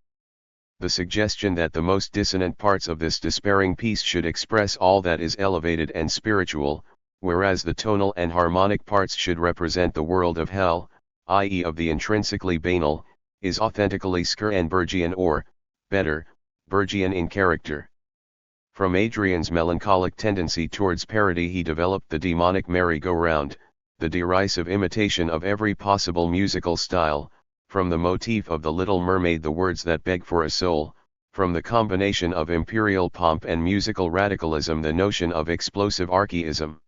The suggestion that the most dissonant parts of this despairing piece should express all that is elevated and spiritual, whereas the tonal and harmonic parts should represent the world of hell, i.e. of the intrinsically banal, is authentically Schurenbergian or, better, Bergian in character. From Adrian's melancholic tendency towards parody he developed the demonic merry-go-round, the derisive imitation of every possible musical style, from the motif of the Little Mermaid the words that beg for a soul, from the combination of imperial pomp and musical radicalism the notion of explosive archaism.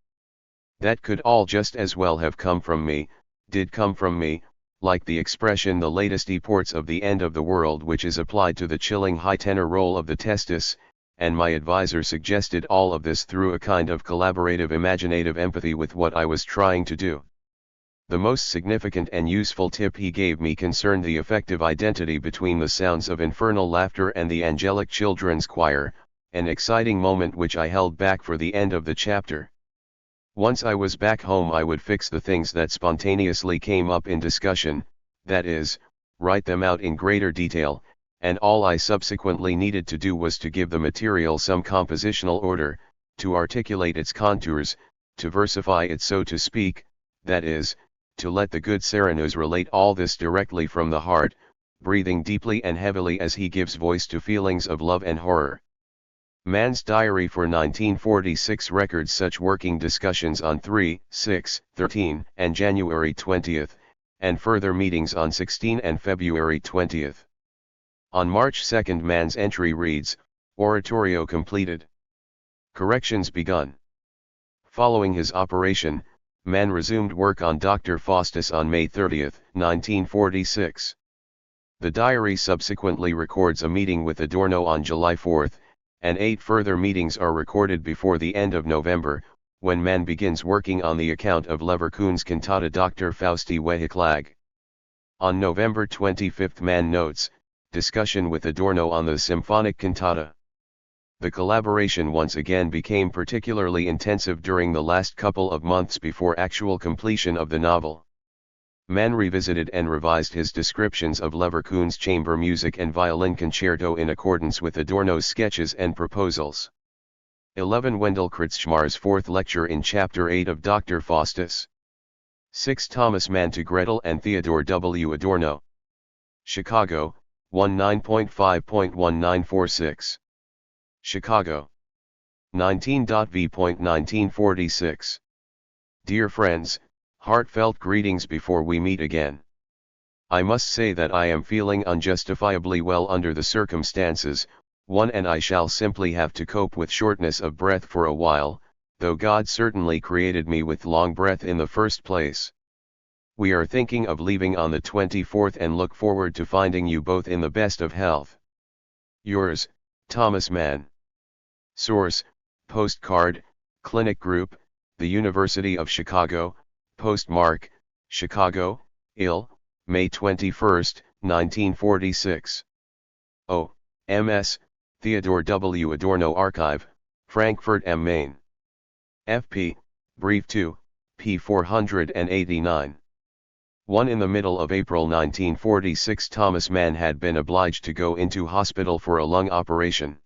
That could all just as well have come from me, did come from me, like the expression the latest reports of the end of the world which is applied to the chilling high tenor role of the testis, and my advisor suggested all of this through a kind of collaborative imaginative empathy with what I was trying to do. The most significant and useful tip he gave me concerned the effective identity between the sounds of infernal laughter and the angelic children's choir, an exciting moment which I held back for the end of the chapter. Once I was back home I would fix the things that spontaneously came up in discussion, that is, write them out in greater detail, and all I subsequently needed to do was to give the material some compositional order, to articulate its contours, to versify it so to speak, that is, to let the good Serenus relate all this directly from the heart, breathing deeply and heavily as he gives voice to feelings of love and horror. Mann's diary for 1946 records such working discussions on 3, 6, 13, and January 20, and further meetings on 16 and February 20. On March 2 Mann's entry reads, "Oratorio completed. Corrections begun." Following his operation, Mann resumed work on Dr. Faustus on May 30, 1946. The diary subsequently records a meeting with Adorno on July 4, and 8 further meetings are recorded before the end of November, when Mann begins working on the account of Leverkusen's cantata Dr. Fausti Weheklag. On November 25 Mann notes, discussion with Adorno on the symphonic cantata. The collaboration once again became particularly intensive during the last couple of months before actual completion of the novel. Mann revisited and revised his descriptions of Leverkusen's chamber music and violin concerto in accordance with Adorno's sketches and proposals. 11 Wendell Kretschmar's fourth lecture in Chapter 8 of Dr. Faustus. 6 Thomas Mann to Gretel and Theodor W. Adorno. Chicago, 19.5.1946. Chicago. 19.v.1946. Dear friends, heartfelt greetings before we meet again. I must say that I am feeling unjustifiably well under the circumstances, and I shall simply have to cope with shortness of breath for a while, though God certainly created me with long breath in the first place. We are thinking of leaving on the 24th and look forward to finding you both in the best of health. Yours, Thomas Mann. Source, Postcard, Clinic Group, The University of Chicago, Postmark, Chicago, Ill, May 21, 1946. O. M.S., Theodor W. Adorno Archive, Frankfurt am Main. F.P., Brief 2, p. 489. 1 In the middle of April 1946 Thomas Mann had been obliged to go into hospital for a lung operation.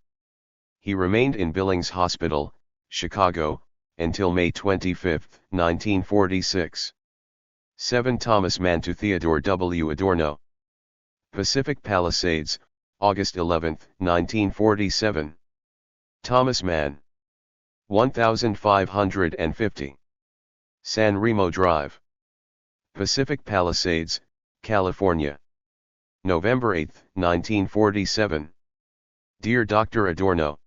He remained in Billings Hospital, Chicago, until May 25, 1946. 7 Thomas Mann to Theodor W. Adorno. Pacific Palisades, August 11, 1947. Thomas Mann. 1550. San Remo Drive. Pacific Palisades, California. November 8, 1947. Dear Dr. Adorno,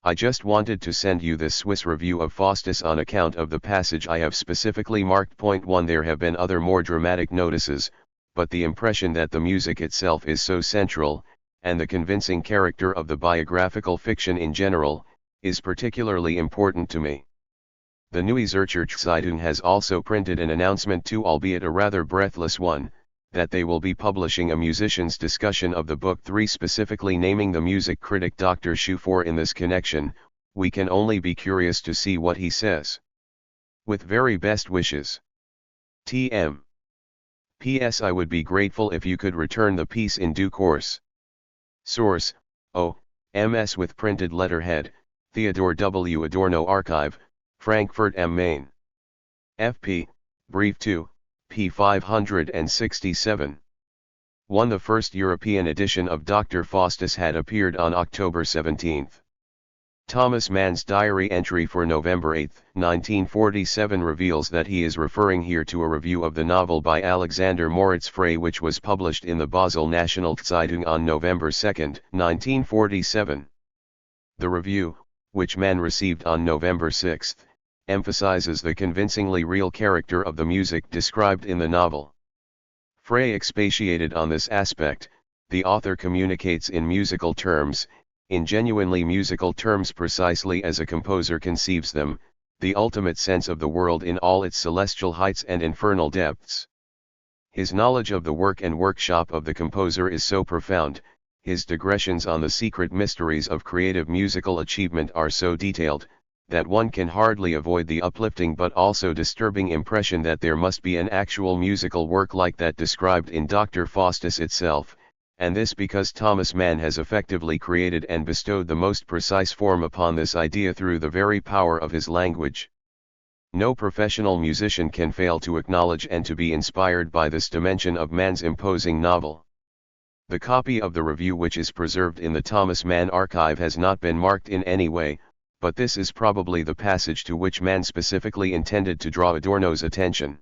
I just wanted to send you this Swiss review of Faustus on account of the passage I have specifically marked. Point 1 There have been other more dramatic notices, but the impression that the music itself is so central, and the convincing character of the biographical fiction in general, is particularly important to me. The Neue Zürcher has also printed an announcement too, albeit a rather breathless one, that they will be publishing a musician's discussion of the book 3, specifically naming the music critic Dr. Schuh for in this connection. We can only be curious to see what he says. With very best wishes. TM. P.S. I would be grateful if you could return the piece in due course. Source: MS with printed letterhead, Theodor W. Adorno Archive, Frankfurt am Main. FP, Brief 2, p. 567. 1. The first European edition of Dr. Faustus had appeared on October 17. Thomas Mann's diary entry for November 8, 1947 reveals that he is referring here to a review of the novel by Alexander Moritz Frey, which was published in the Basel Nationalzeitung on November 2, 1947. The review, which Mann received on November 6, emphasizes the convincingly real character of the music described in the novel. Frey expatiated on this aspect. The author communicates in musical terms, in genuinely musical terms, precisely as a composer conceives them, the ultimate sense of the world in all its celestial heights and infernal depths. His knowledge of the work and workshop of the composer is so profound, his digressions on the secret mysteries of creative musical achievement are so detailed, that one can hardly avoid the uplifting but also disturbing impression that there must be an actual musical work like that described in Dr. Faustus itself, and this because Thomas Mann has effectively created and bestowed the most precise form upon this idea through the very power of his language. No professional musician can fail to acknowledge and to be inspired by this dimension of Mann's imposing novel. The copy of the review which is preserved in the Thomas Mann archive has not been marked in any way, but this is probably the passage to which Mann specifically intended to draw Adorno's attention.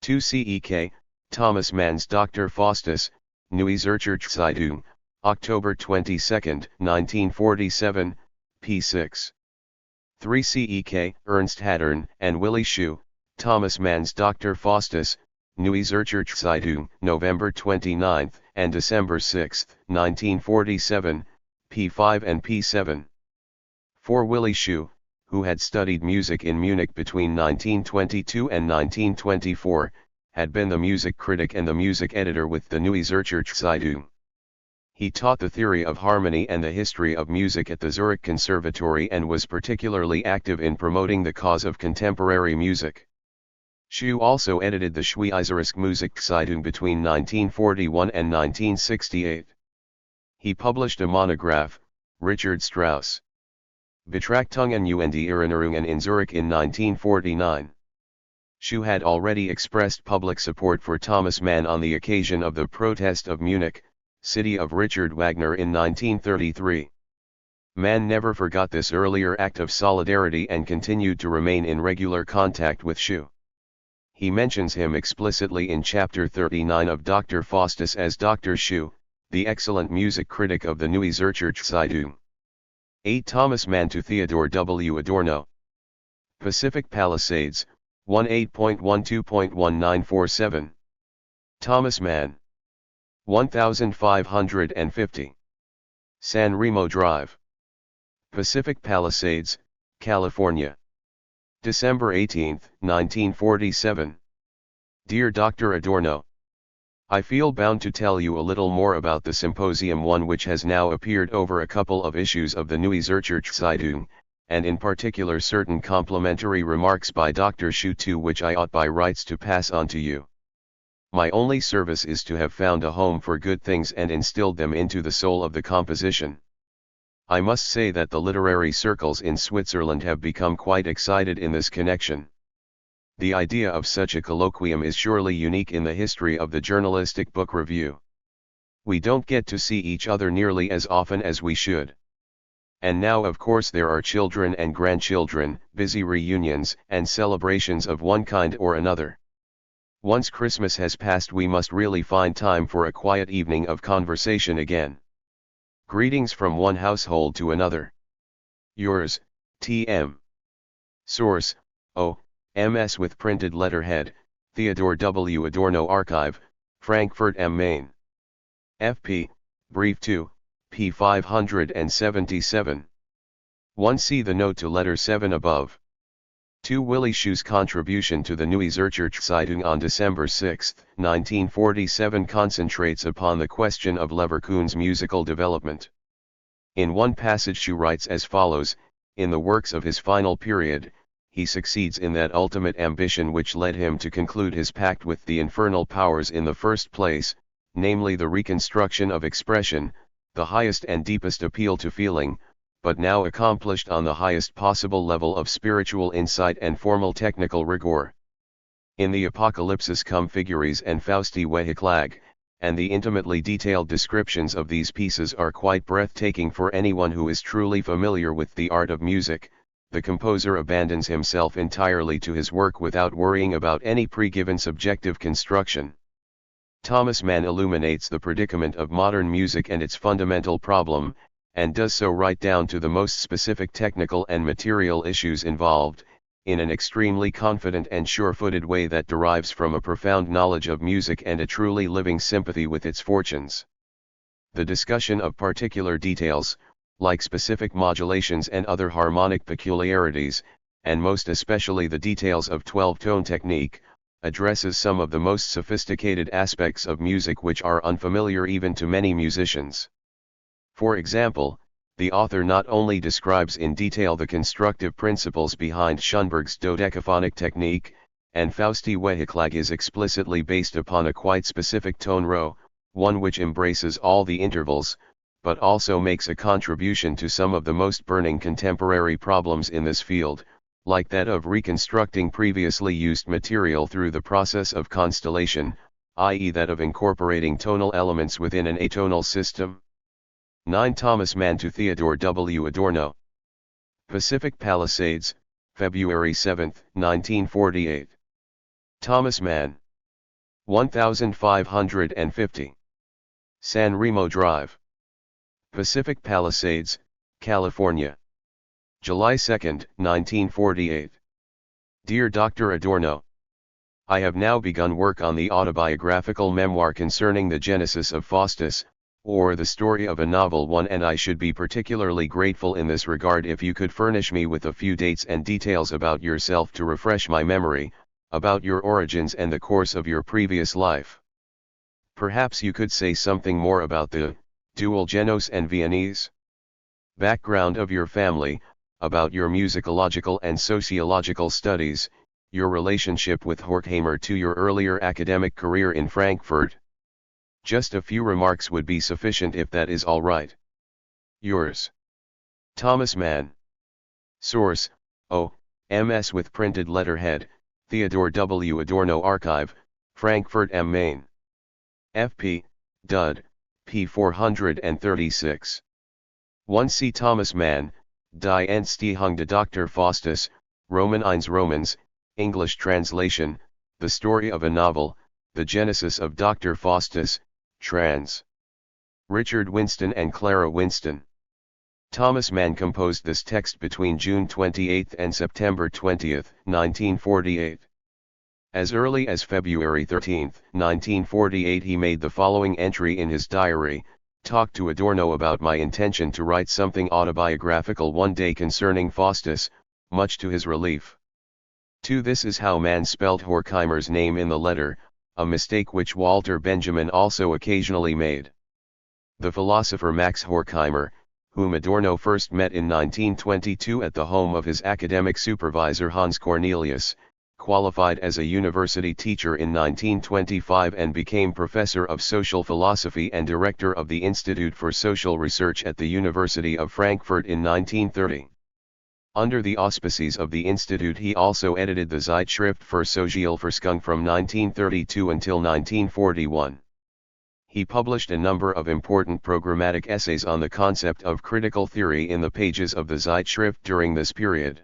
2 CEK, Thomas Mann's Dr. Faustus, Neue Zürcher Zeitung, October 22, 1947, p. 6. 3 CEK, Ernst Hattern and Willi Schuh, Thomas Mann's Dr. Faustus, Neue Zürcher Zeitung, November 29 and December 6, 1947, p. 5 and p. 7. 4 Willi Schuh, who had studied music in Munich between 1922 and 1924, had been the music critic and the music editor with the Neue Zürcher Zeitung. He taught the theory of harmony and the history of music at the Zurich Conservatory and was particularly active in promoting the cause of contemporary music. Schuh also edited the Schweizerische Musikzeitung between 1941 and 1968. He published a monograph, Richard Strauss. Betrachtungen und Erinnerungen in Zurich in 1949. Schuh had already expressed public support for Thomas Mann on the occasion of the Protest of Munich, city of Richard Wagner in 1933. Mann never forgot this earlier act of solidarity and continued to remain in regular contact with Schuh. He mentions him explicitly in chapter 39 of Dr. Faustus as Dr. Schuh, the excellent music critic of the Neue Zürcher Zeitung. 8 Thomas Mann to Theodor W. Adorno. Pacific Palisades, 18.12.1947. Thomas Mann. 1550. San Remo Drive. Pacific Palisades, California. December 18, 1947. Dear Dr. Adorno, I feel bound to tell you a little more about the Symposium 1 which has now appeared over a couple of issues of the Neue Zürcher Zeitung, and in particular certain complimentary remarks by Dr. Schuh 2 which I ought by rights to pass on to you. My only service is to have found a home for good things and instilled them into the soul of the composition. I must say that the literary circles in Switzerland have become quite excited in this connection. The idea of such a colloquium is surely unique in the history of the journalistic book review. We don't get to see each other nearly as often as we should. And now of course there are children and grandchildren, busy reunions and celebrations of one kind or another. Once Christmas has passed we must really find time for a quiet evening of conversation again. Greetings from one household to another. Yours, T.M. Source: MS with printed letterhead, Theodor W. Adorno Archive, Frankfurt am Main. FP, Brief 2, p. 577. 1. See the note to letter 7 above. 2. Willi Schuh's contribution to the Neue Zürcher Zeitung on December 6, 1947 concentrates upon the question of Leverkusen's musical development. In one passage Schuh writes as follows: in the works of his final period, he succeeds in that ultimate ambition which led him to conclude his pact with the infernal powers in the first place, namely the reconstruction of expression, the highest and deepest appeal to feeling, but now accomplished on the highest possible level of spiritual insight and formal technical rigor. In the Apocalypsis cum Figuris and Fausti Weheklag, and the intimately detailed descriptions of these pieces are quite breathtaking for anyone who is truly familiar with the art of music. The composer abandons himself entirely to his work without worrying about any pre-given subjective construction. Thomas Mann illuminates the predicament of modern music and its fundamental problem, and does so right down to the most specific technical and material issues involved, in an extremely confident and sure-footed way that derives from a profound knowledge of music and a truly living sympathy with its fortunes. The discussion of particular details, like specific modulations and other harmonic peculiarities, and most especially the details of 12-tone technique, addresses some of the most sophisticated aspects of music which are unfamiliar even to many musicians. For example, the author not only describes in detail the constructive principles behind Schoenberg's dodecaphonic technique, and Fausti Weheklag is explicitly based upon a quite specific tone row, one which embraces all the intervals, but also makes a contribution to some of the most burning contemporary problems in this field, like that of reconstructing previously used material through the process of constellation, i.e. that of incorporating tonal elements within an atonal system. 9. Thomas Mann to Theodor W. Adorno. Pacific Palisades, February 7, 1948. Thomas Mann. 1550. San Remo Drive. Pacific Palisades, California. July 2, 1948. Dear Dr. Adorno, I have now begun work on the autobiographical memoir concerning the genesis of Faustus, or the story of a novel one, and I should be particularly grateful in this regard if you could furnish me with a few dates and details about yourself to refresh my memory, about your origins and the course of your previous life. Perhaps you could say something more about the dual Genos and Viennese background of your family, about your musicological and sociological studies, your relationship with Horkheimer to your earlier academic career in Frankfurt. Just a few remarks would be sufficient if that is all right. Yours, Thomas Mann. Source: O.M.S. with printed letterhead, Theodor W. Adorno Archive, Frankfurt am Main. F.P. Dud. p. 436. 1. C. Thomas Mann, Die Entstehung de Dr. Faustus, Roman eins Romans, English translation, The Story of a Novel, The Genesis of Dr. Faustus, trans. Richard Winston and Clara Winston. Thomas Mann composed this text between June 28 and September 20, 1948. As early as February 13, 1948 he made the following entry in his diary: talked to Adorno about my intention to write something autobiographical one day concerning Faustus, much to his relief. 2. This is how Mann spelled Horkheimer's name in the letter, a mistake which Walter Benjamin also occasionally made. The philosopher Max Horkheimer, whom Adorno first met in 1922 at the home of his academic supervisor Hans Cornelius, qualified as a university teacher in 1925 and became professor of social philosophy and director of the Institute for Social Research at the University of Frankfurt in 1930. Under the auspices of the Institute he also edited the Zeitschrift für Sozialforschung from 1932 until 1941. He published a number of important programmatic essays on the concept of critical theory in the pages of the Zeitschrift during this period.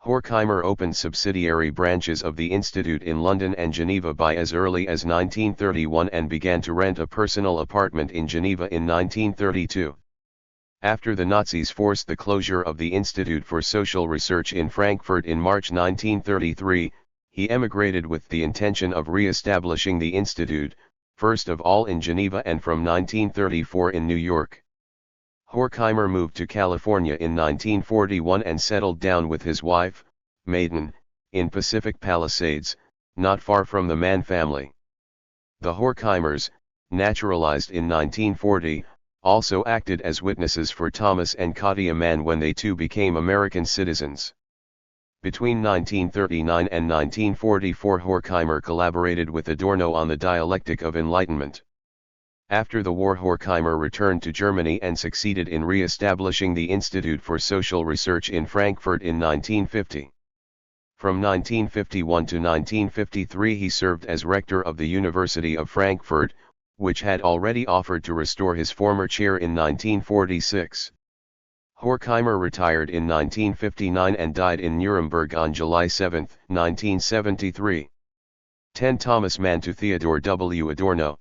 Horkheimer opened subsidiary branches of the Institute in London and Geneva by as early as 1931 and began to rent a personal apartment in Geneva in 1932. After the Nazis forced the closure of the Institute for Social Research in Frankfurt in March 1933, he emigrated with the intention of re-establishing the Institute, first of all in Geneva and from 1934 in New York. Horkheimer moved to California in 1941 and settled down with his wife, Maiden, in Pacific Palisades, not far from the Mann family. The Horkheimers, naturalized in 1940, also acted as witnesses for Thomas and Katia Mann when they too became American citizens. Between 1939 and 1944, Horkheimer collaborated with Adorno on the dialectic of enlightenment. After the war, Horkheimer returned to Germany and succeeded in re-establishing the Institute for Social Research in Frankfurt in 1950. From 1951 to 1953 he served as rector of the University of Frankfurt, which had already offered to restore his former chair in 1946. Horkheimer retired in 1959 and died in Nuremberg on July 7, 1973. 10 Thomas Mann to Theodor W. Adorno.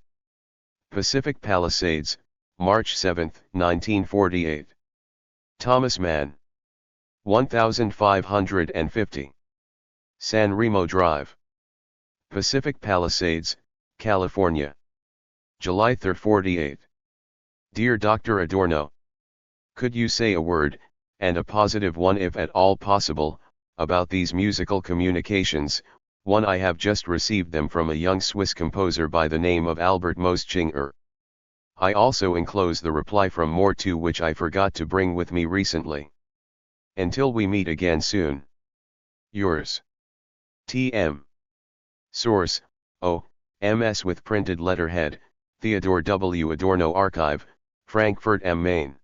Pacific Palisades, March 7, 1948. Thomas Mann. 1550. San Remo Drive. Pacific Palisades, California. July 3, 48. Dear Dr. Adorno, could you say a word, and a positive one if at all possible, about these musical communications? One, I have just received them from a young Swiss composer by the name of Albert Moschinger. I also enclose the reply from Moore too, which I forgot to bring with me recently. Until we meet again soon. Yours. T.M. Source, O.M.S. with printed letterhead, Theodor W. Adorno Archive, Frankfurt am Main.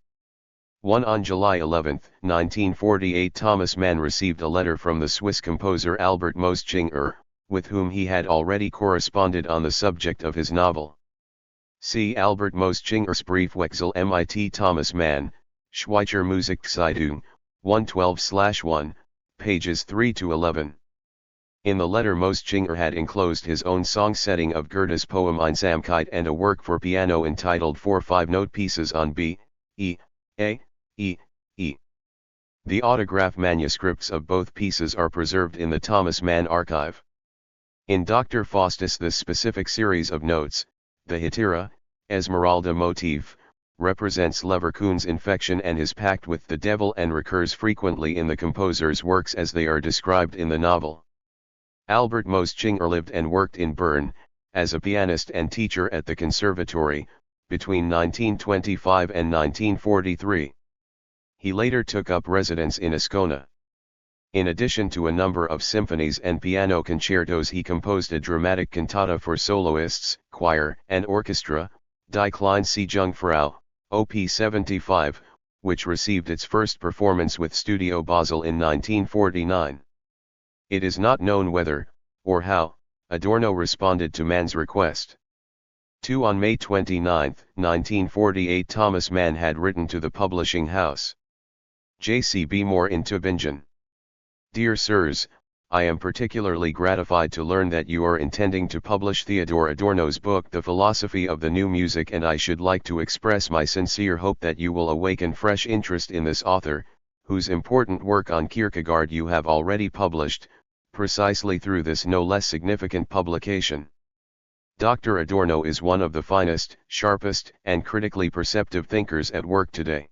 1 On July 11, 1948, Thomas Mann received a letter from the Swiss composer Albert Moschinger, with whom he had already corresponded on the subject of his novel. See Albert Moschinger's Briefwechsel mit Thomas Mann, Schweizer Musikzeitung, 112/1, pages 3 to 11. In the letter, Moschinger had enclosed his own song setting of Goethe's poem Einsamkeit and a work for piano entitled 4 5-note pieces on B, E, A, E, E. The autograph manuscripts of both pieces are preserved in the Thomas Mann archive. In Dr. Faustus, this specific series of notes, the Hetera, Esmeralda motif, represents Leverkusen's infection and his pact with the devil, and recurs frequently in the composer's works as they are described in the novel. Albert Moschinger lived and worked in Bern, as a pianist and teacher at the conservatory, between 1925 and 1943. He later took up residence in Ascona. In addition to a number of symphonies and piano concertos, he composed a dramatic cantata for soloists, choir, and orchestra, Die kleine Seejungfrau, Op. 75, which received its first performance with Studio Basel in 1949. It is not known whether, or how, Adorno responded to Mann's request. 2 On May 29, 1948, Thomas Mann had written to the publishing house J.C.B. Moore in Tübingen. Dear Sirs, I am particularly gratified to learn that you are intending to publish Theodor Adorno's book The Philosophy of the New Music, and I should like to express my sincere hope that you will awaken fresh interest in this author, whose important work on Kierkegaard you have already published, precisely through this no less significant publication. Dr. Adorno is one of the finest, sharpest, and critically perceptive thinkers at work today.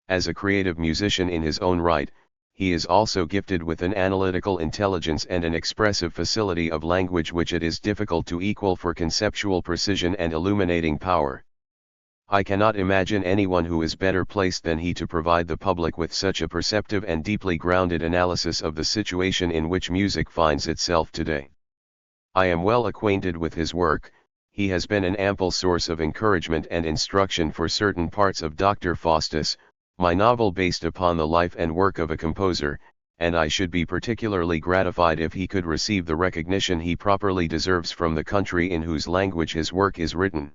As a creative musician in his own right, he is also gifted with an analytical intelligence and an expressive facility of language which it is difficult to equal for conceptual precision and illuminating power. I cannot imagine anyone who is better placed than he to provide the public with such a perceptive and deeply grounded analysis of the situation in which music finds itself today. I am well acquainted with his work. He has been an ample source of encouragement and instruction for certain parts of Dr. Faustus, my novel based upon the life and work of a composer, and I should be particularly gratified if he could receive the recognition he properly deserves from the country in whose language his work is written.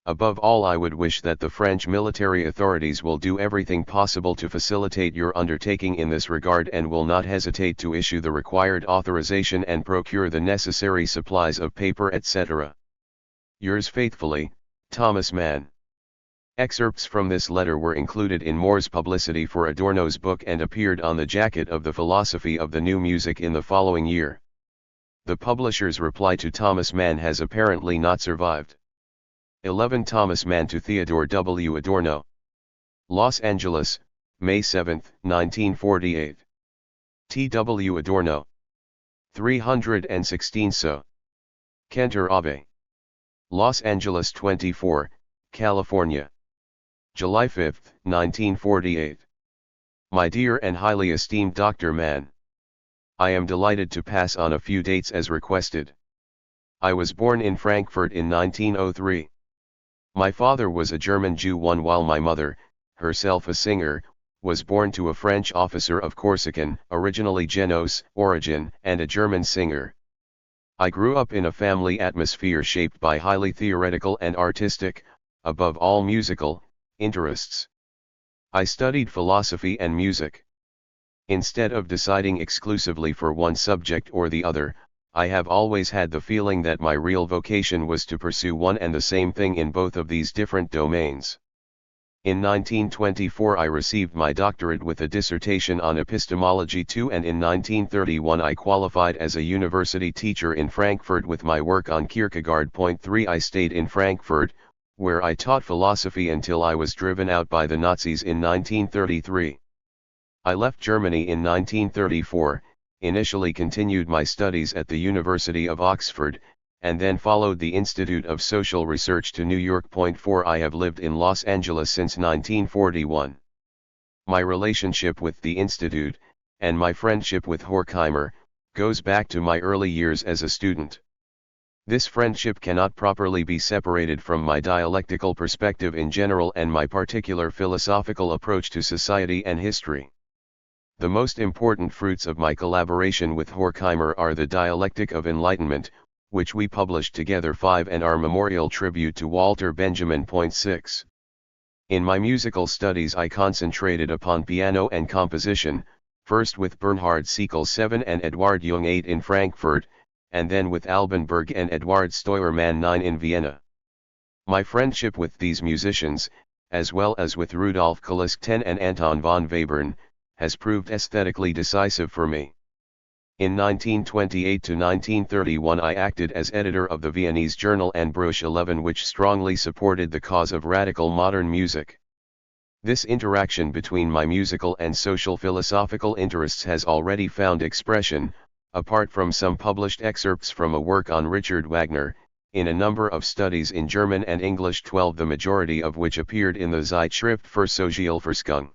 Above all, I would wish that the French military authorities will do everything possible to facilitate your undertaking in this regard, and will not hesitate to issue the required authorization and procure the necessary supplies of paper, etc. Yours faithfully, Thomas Mann. Excerpts from this letter were included in Moore's publicity for Adorno's book and appeared on the jacket of The Philosophy of the New Music in the following year. The publisher's reply to Thomas Mann has apparently not survived. 11 Thomas Mann to Theodor W. Adorno. Los Angeles, May 7, 1948. T.W. Adorno. 316 So. Cantor Ave. Los Angeles 24, California. July 5, 1948. My dear and highly esteemed Dr. Mann. I am delighted to pass on a few dates as requested. I was born in Frankfurt in 1903. My father was a German Jew while my mother, herself a singer, was born to a French officer of Corsican, originally Genoese, origin, and a German singer. I grew up in a family atmosphere shaped by highly theoretical and artistic, above all musical, interests. I studied philosophy and music. Instead of deciding exclusively for one subject or the other, I have always had the feeling that my real vocation was to pursue one and the same thing in both of these different domains. In 1924 I received my doctorate with a dissertation on epistemology too, and in 1931 I qualified as a university teacher in Frankfurt with my work on Kierkegaard. 3 I stayed in Frankfurt, where I taught philosophy until I was driven out by the Nazis in 1933. I left Germany in 1934, initially continued my studies at the University of Oxford, and then followed the Institute of Social Research to New York. 4 I have lived in Los Angeles since 1941. My relationship with the Institute, and my friendship with Horkheimer, goes back to my early years as a student. This friendship cannot properly be separated from my dialectical perspective in general and my particular philosophical approach to society and history. The most important fruits of my collaboration with Horkheimer are the Dialectic of Enlightenment, which we published together, 5, and our memorial tribute to Walter Benjamin. 6. In my musical studies I concentrated upon piano and composition, first with Bernhard Siekel 7 and Eduard Jung 8 in Frankfurt, and then with Alban Berg and Eduard Steuermann 9 in Vienna. My friendship with these musicians, as well as with Rudolf Kalisk 10 and Anton von Webern, has proved aesthetically decisive for me. In 1928 to 1931 I acted as editor of the Viennese journal Anbruch 11, which strongly supported the cause of radical modern music. This interaction between my musical and social philosophical interests has already found expression, apart from some published excerpts from a work on Richard Wagner, in a number of studies in German and English, 12, the majority of which appeared in the Zeitschrift für Sozialforschung.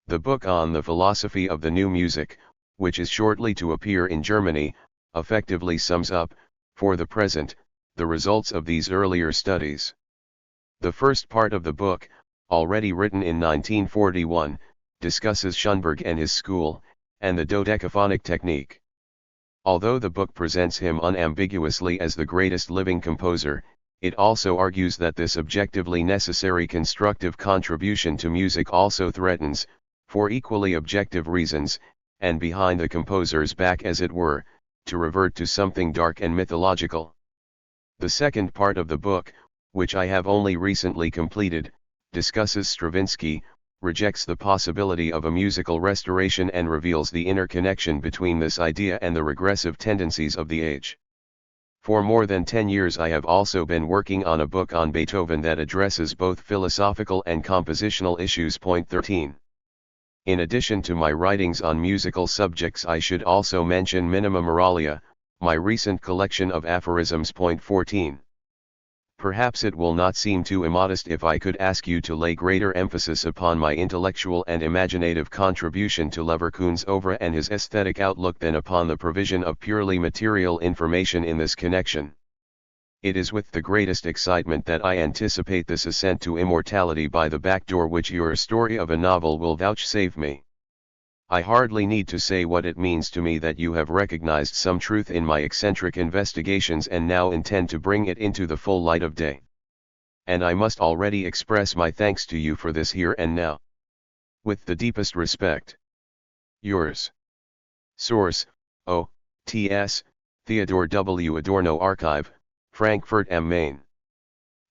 The book on the philosophy of the new music, which is shortly to appear in Germany, effectively sums up, for the present, the results of these earlier studies. The first part of the book, already written in 1941, discusses Schoenberg and his school, and the dodecaphonic technique. Although the book presents him unambiguously as the greatest living composer, it also argues that this objectively necessary constructive contribution to music also threatens, for equally objective reasons, and behind the composer's back as it were, to revert to something dark and mythological. The second part of the book, which I have only recently completed, discusses Stravinsky, rejects the possibility of a musical restoration and reveals the inner connection between this idea and the regressive tendencies of the age. For more than 10 years I have also been working on a book on Beethoven that addresses both philosophical and compositional issues. 13. In addition to my writings on musical subjects, I should also mention Minima Moralia, my recent collection of aphorisms. 14. Perhaps it will not seem too immodest if I could ask you to lay greater emphasis upon my intellectual and imaginative contribution to Leverkusen's oeuvre and his aesthetic outlook than upon the provision of purely material information in this connection. It is with the greatest excitement that I anticipate this ascent to immortality by the back door which your story of a novel will vouchsafe me. I hardly need to say what it means to me that you have recognized some truth in my eccentric investigations and now intend to bring it into the full light of day. And I must already express my thanks to you for this here and now. With the deepest respect. Yours. Source: O.T.S., Theodor W. Adorno Archive, Frankfurt am Main.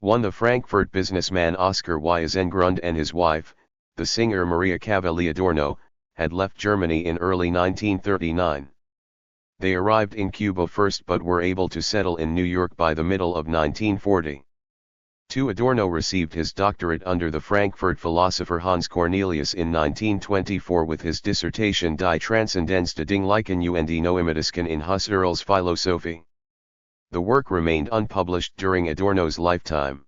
1. The Frankfurt businessman Oscar Wiesengrund and his wife, the singer Maria Cavalli Adorno, had left Germany in early 1939. They arrived in Cuba first but were able to settle in New York by the middle of 1940. 2. Adorno received his doctorate under the Frankfurt philosopher Hans Cornelius in 1924 with his dissertation Die Transzendenz des Dinglichen und die Noemetisken in Husserl's Philosophie. The work remained unpublished during Adorno's lifetime.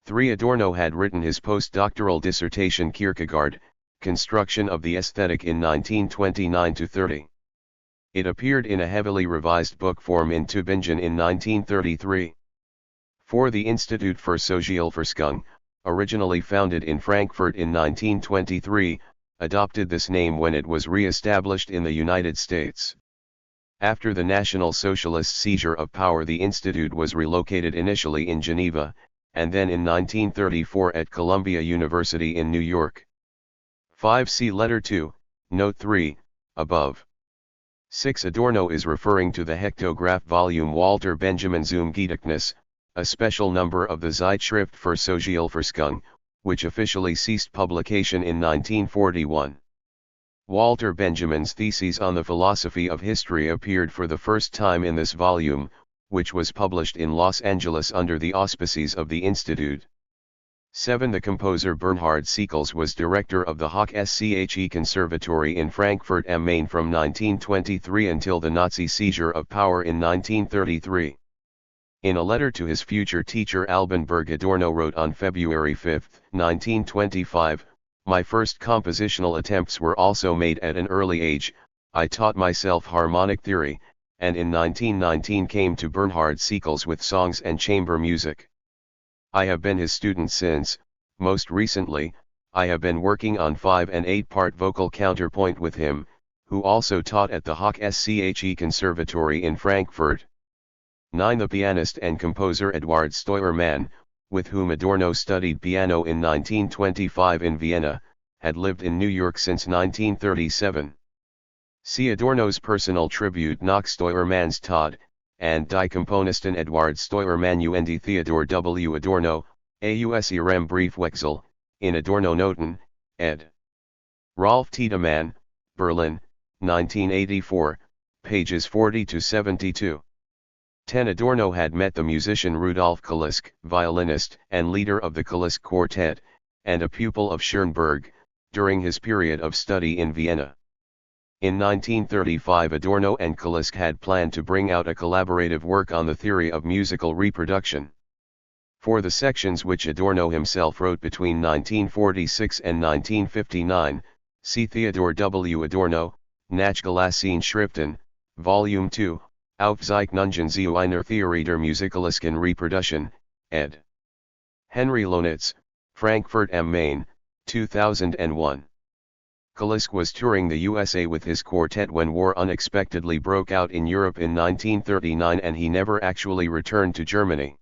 3. Adorno had written his postdoctoral dissertation Kierkegaard, Construction of the Aesthetic in 1929-30. It appeared in a heavily revised book form in Tübingen in 1933. 4. The Institut für Sozialforschung, originally founded in Frankfurt in 1923, adopted this name when it was re-established in the United States. After the National Socialist seizure of power, the institute was relocated initially in Geneva, and then in 1934 at Columbia University in New York. 5. See Letter 2, Note 3, above. 6. Adorno is referring to the Hektograph volume Walter Benjamin zum Gedächtnis, a special number of the Zeitschrift für Sozialforschung, which officially ceased publication in 1941. Walter Benjamin's theses on the philosophy of history appeared for the first time in this volume, which was published in Los Angeles under the auspices of the Institute. 7. The composer Bernhard Sickels was director of the Hochschule Conservatory in Frankfurt am Main from 1923 until the Nazi seizure of power in 1933. In a letter to his future teacher Albenberg, Adorno wrote on February 5, 1925, "My first compositional attempts were also made at an early age. I taught myself harmonic theory, and in 1919 came to Bernhard Sickels with songs and chamber music. I have been his student since. Most recently, I have been working on 5 and 8-part vocal counterpoint with him, who also taught at the Hochschule Conservatory in Frankfurt." 9. The pianist and composer Eduard Steuermann, with whom Adorno studied piano in 1925 in Vienna, had lived in New York since 1937. See Adorno's personal tribute nach Steuermanns Tod, and Die Komponisten Eduard Steuermann und Theodor W. Adorno, aus ihrem Briefwechsel, in Adorno Noten, ed. Rolf Tiedemann, Berlin, 1984, pages 40-72. 10. Adorno had met the musician Rudolf Kalisk, violinist and leader of the Kalisk Quartet, and a pupil of Schoenberg, during his period of study in Vienna. In 1935 Adorno and Kalisk had planned to bring out a collaborative work on the theory of musical reproduction. For the sections which Adorno himself wrote between 1946 and 1959, see Theodor W. Adorno, Nachgelassene Schriften, Volume 2, Aufzeichnungen zu einer Theorie der musikalischen Reproduction, ed. Henry Lonitz, Frankfurt am Main, 2001. Kalisk was touring the USA with his quartet when war unexpectedly broke out in Europe in 1939 and he never actually returned to Germany.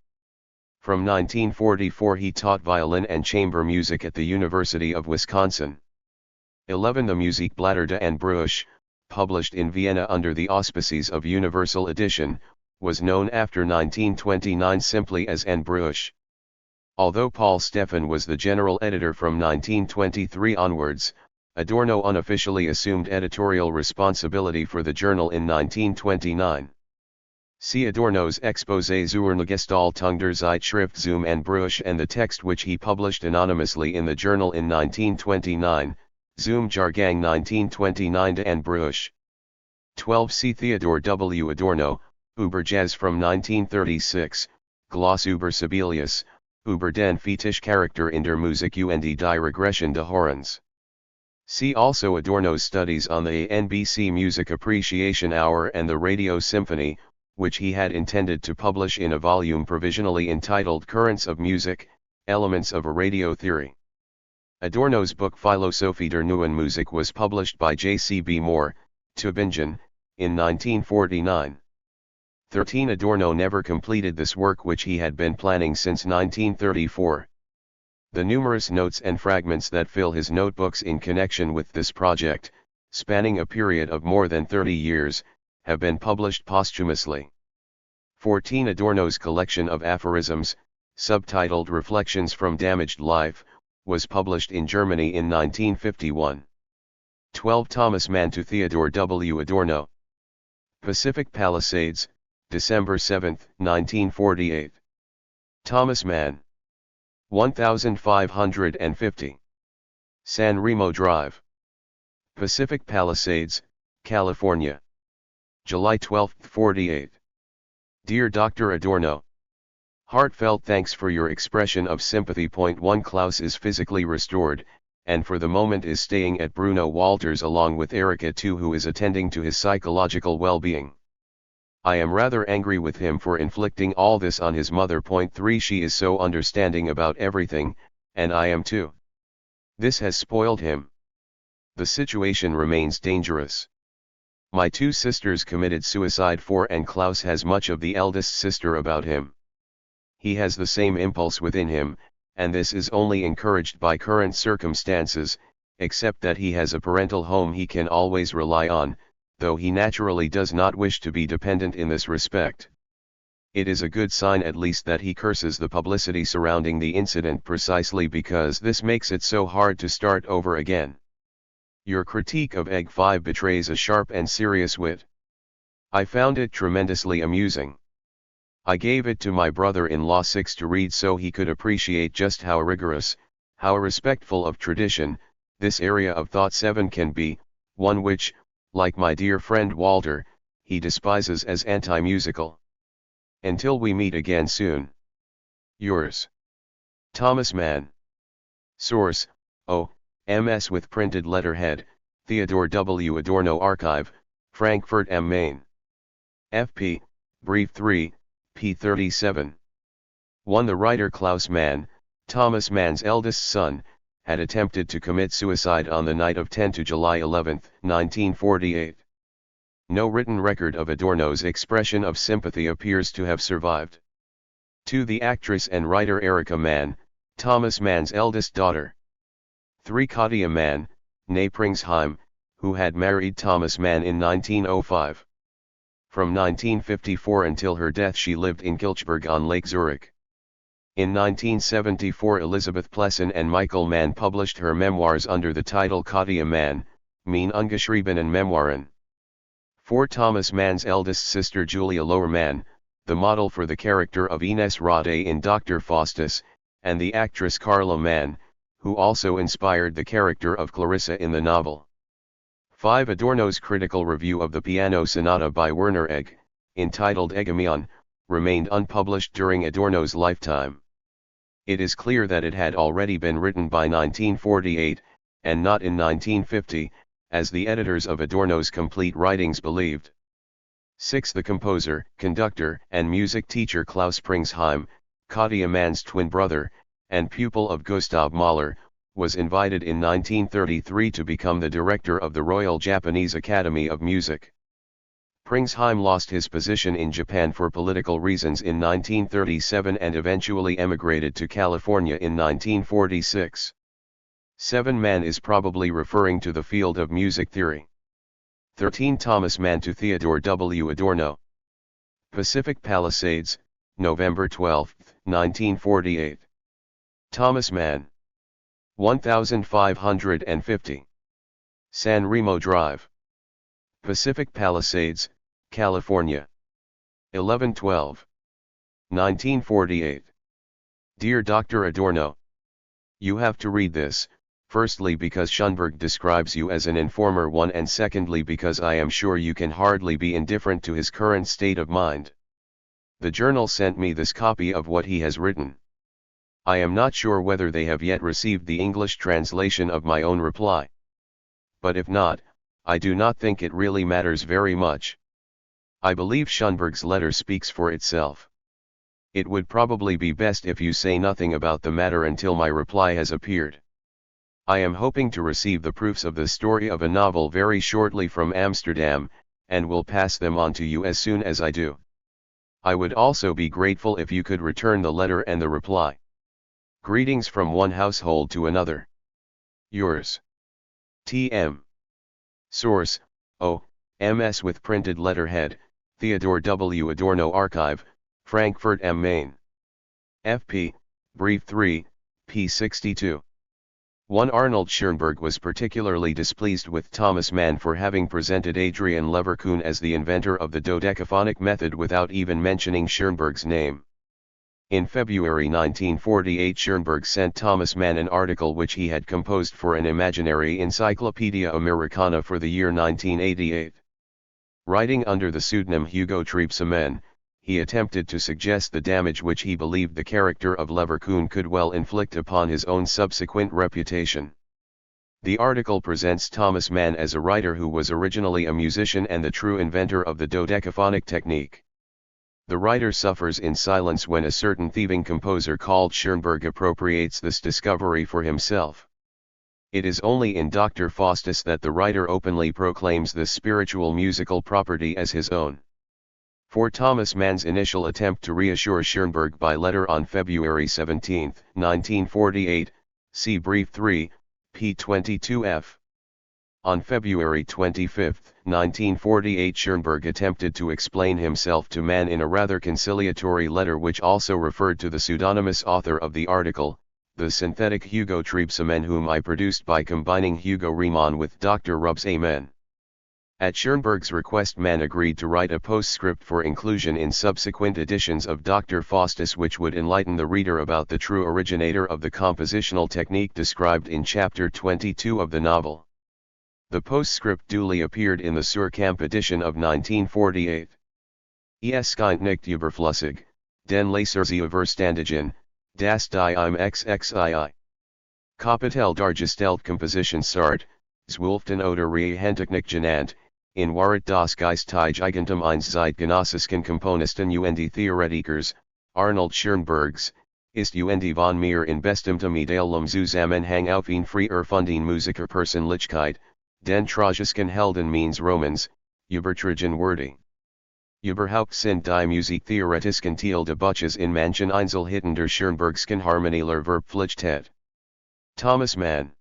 From 1944 he taught violin and chamber music at the University of Wisconsin. 11. The Musikblätter des Bruch, published in Vienna under the auspices of Universal Edition, was known after 1929 simply as N. Bruch. Although Paul Stephan was the general editor from 1923 onwards, Adorno unofficially assumed editorial responsibility for the journal in 1929. See Adorno's Exposé zur Gestaltung der Zeitschrift zum N. Bruch and the text which he published anonymously in the journal in 1929, Zum Jahrgang 1929 de N. Bruch. 12. See Theodor W. Adorno, Über Jazz from 1936, Gloss über Sibelius, Über den Fetischcharakter in der Musik und die Regression des Horns. See also Adorno's studies on the NBC Music Appreciation Hour and the Radio Symphony, which he had intended to publish in a volume provisionally entitled Currents of Music, Elements of a Radio Theory. Adorno's book Philosophie der Neuen Musik was published by J.C.B. Moore, Tübingen, in 1949. 13. Adorno never completed this work which he had been planning since 1934. The numerous notes and fragments that fill his notebooks in connection with this project, spanning a period of more than 30 years, have been published posthumously. 14. Adorno's collection of aphorisms, subtitled Reflections from Damaged Life, was published in Germany in 1951. 12. Thomas Mann to Theodor W. Adorno. Pacific Palisades, December 7, 1948. Thomas Mann. 1550. San Remo Drive, Pacific Palisades, California. July 12, 48. Dear Dr. Adorno, heartfelt thanks for your expression of sympathy. Point 1. Klaus is physically restored, and for the moment is staying at Bruno Walters along with Erica too, who is attending to his psychological well-being. I am rather angry with him for inflicting all this on his mother. Point 3. She is so understanding about everything, and I am too. This has spoiled him. The situation remains dangerous. My 2 sisters committed suicide. 4. And Klaus has much of the eldest sister about him. He has the same impulse within him, and this is only encouraged by current circumstances, except that he has a parental home he can always rely on, though he naturally does not wish to be dependent in this respect. It is a good sign at least that he curses the publicity surrounding the incident, precisely because this makes it so hard to start over again. Your critique of Egg 5 betrays a sharp and serious wit. I found it tremendously amusing. I gave it to my brother-in-law 6 to read so he could appreciate just how rigorous, how respectful of tradition, this area of thought 7 can be, one which, like my dear friend Walter, he despises as anti-musical. Until we meet again soon. Yours, Thomas Mann. Source: O.M.S. with printed letterhead, Theodor W. Adorno Archive, Frankfurt am Main. F.P. Brief 3, p. 37. 1. The writer Klaus Mann, Thomas Mann's eldest son, had attempted to commit suicide on the night of 10 to July 11, 1948. No written record of Adorno's expression of sympathy appears to have survived. 2. The actress and writer Erica Mann, Thomas Mann's eldest daughter. 3. Katja Mann, née Pringsheim, who had married Thomas Mann in 1905. From 1954 until her death she lived in Kilchberg on Lake Zurich. In 1974 Elisabeth Plessen and Michael Mann published her memoirs under the title Katja Mann, Mein ungeschriebenen Memoiren. 4. Thomas Mann's eldest sister Julia Lohr Mann, the model for the character of Ines Rade in Dr. Faustus, and the actress Carla Mann, who also inspired the character of Clarissa in the novel. 5. Adorno's critical review of the piano sonata by Werner Egg, entitled Egemion, remained unpublished during Adorno's lifetime. It is clear that it had already been written by 1948, and not in 1950, as the editors of Adorno's complete writings believed. 6. The composer, conductor, and music teacher Klaus Pringsheim, Katja Mann's twin brother, and pupil of Gustav Mahler, was invited in 1933 to become the director of the Royal Japanese Academy of Music. Pringsheim lost his position in Japan for political reasons in 1937 and eventually emigrated to California in 1946. 7. Mann is probably referring to the field of music theory. 13. Thomas Mann to Theodor W. Adorno. Pacific Palisades, November 12, 1948. Thomas Mann. 1550. San Remo Drive, Pacific Palisades, California. 11/12. 1948. Dear Dr. Adorno, you have to read this, firstly because Schönberg describes you as an informer, one, and secondly because I am sure you can hardly be indifferent to his current state of mind. The journal sent me this copy of what he has written. I am not sure whether they have yet received the English translation of my own reply. But if not, I do not think it really matters very much. I believe Schönberg's letter speaks for itself. It would probably be best if you say nothing about the matter until my reply has appeared. I am hoping to receive the proofs of the story of a novel very shortly from Amsterdam, and will pass them on to you as soon as I do. I would also be grateful if you could return the letter and the reply. Greetings from one household to another. Yours, T.M. Source: O.M.S. with printed letterhead, Theodor W. Adorno Archive, Frankfurt am Main. F.P. Brief 3, p. 62. 1. Arnold Schoenberg was particularly displeased with Thomas Mann for having presented Adrian Leverkuhn as the inventor of the dodecaphonic method without even mentioning Schoenberg's name. In February 1948 Schoenberg sent Thomas Mann an article which he had composed for an imaginary Encyclopedia Americana for the year 1988. Writing under the pseudonym Hugo Triebsemann, he attempted to suggest the damage which he believed the character of Leverkuhn could well inflict upon his own subsequent reputation. The article presents Thomas Mann as a writer who was originally a musician and the true inventor of the dodecaphonic technique. The writer suffers in silence when a certain thieving composer called Schoenberg appropriates this discovery for himself. It is only in Dr. Faustus that the writer openly proclaims this spiritual musical property as his own. For Thomas Mann's initial attempt to reassure Schoenberg by letter on February 17, 1948, see Brief 3, p. 22f. On February 25, 1948 Schoenberg attempted to explain himself to Mann in a rather conciliatory letter which also referred to the pseudonymous author of the article, the synthetic Hugo Triebsemann, whom I produced by combining Hugo Riemann with Dr. Rubs Amen. At Schoenberg's request Mann agreed to write a postscript for inclusion in subsequent editions of Dr. Faustus which would enlighten the reader about the true originator of the compositional technique described in chapter 22 of the novel. The postscript duly appeared in the Surkamp edition of 1948. Es scheint nicht überflüssig, den Leser zu verständigen, dass die im XXII. Kapitel dargestellt Kompositionssart, 12. oder Reihentechnik genannt, in Wahrheit das geistige Eigentum eines zeitgenössischen Komponisten und Theoretikers, Arnold Schoenbergs, ist und von mir in bestimmtem idealem Zusammenhang auf ihn frei erfunden Musikerpersönlichkeit, den tragischen Helden meines Romans, übertragen wurde. Überhaupt sind die Musiktheoretischen Teildebattes in manchen Einzelheiten der Schoenbergschen Harmonieler Verpflichtet. Thomas Mann.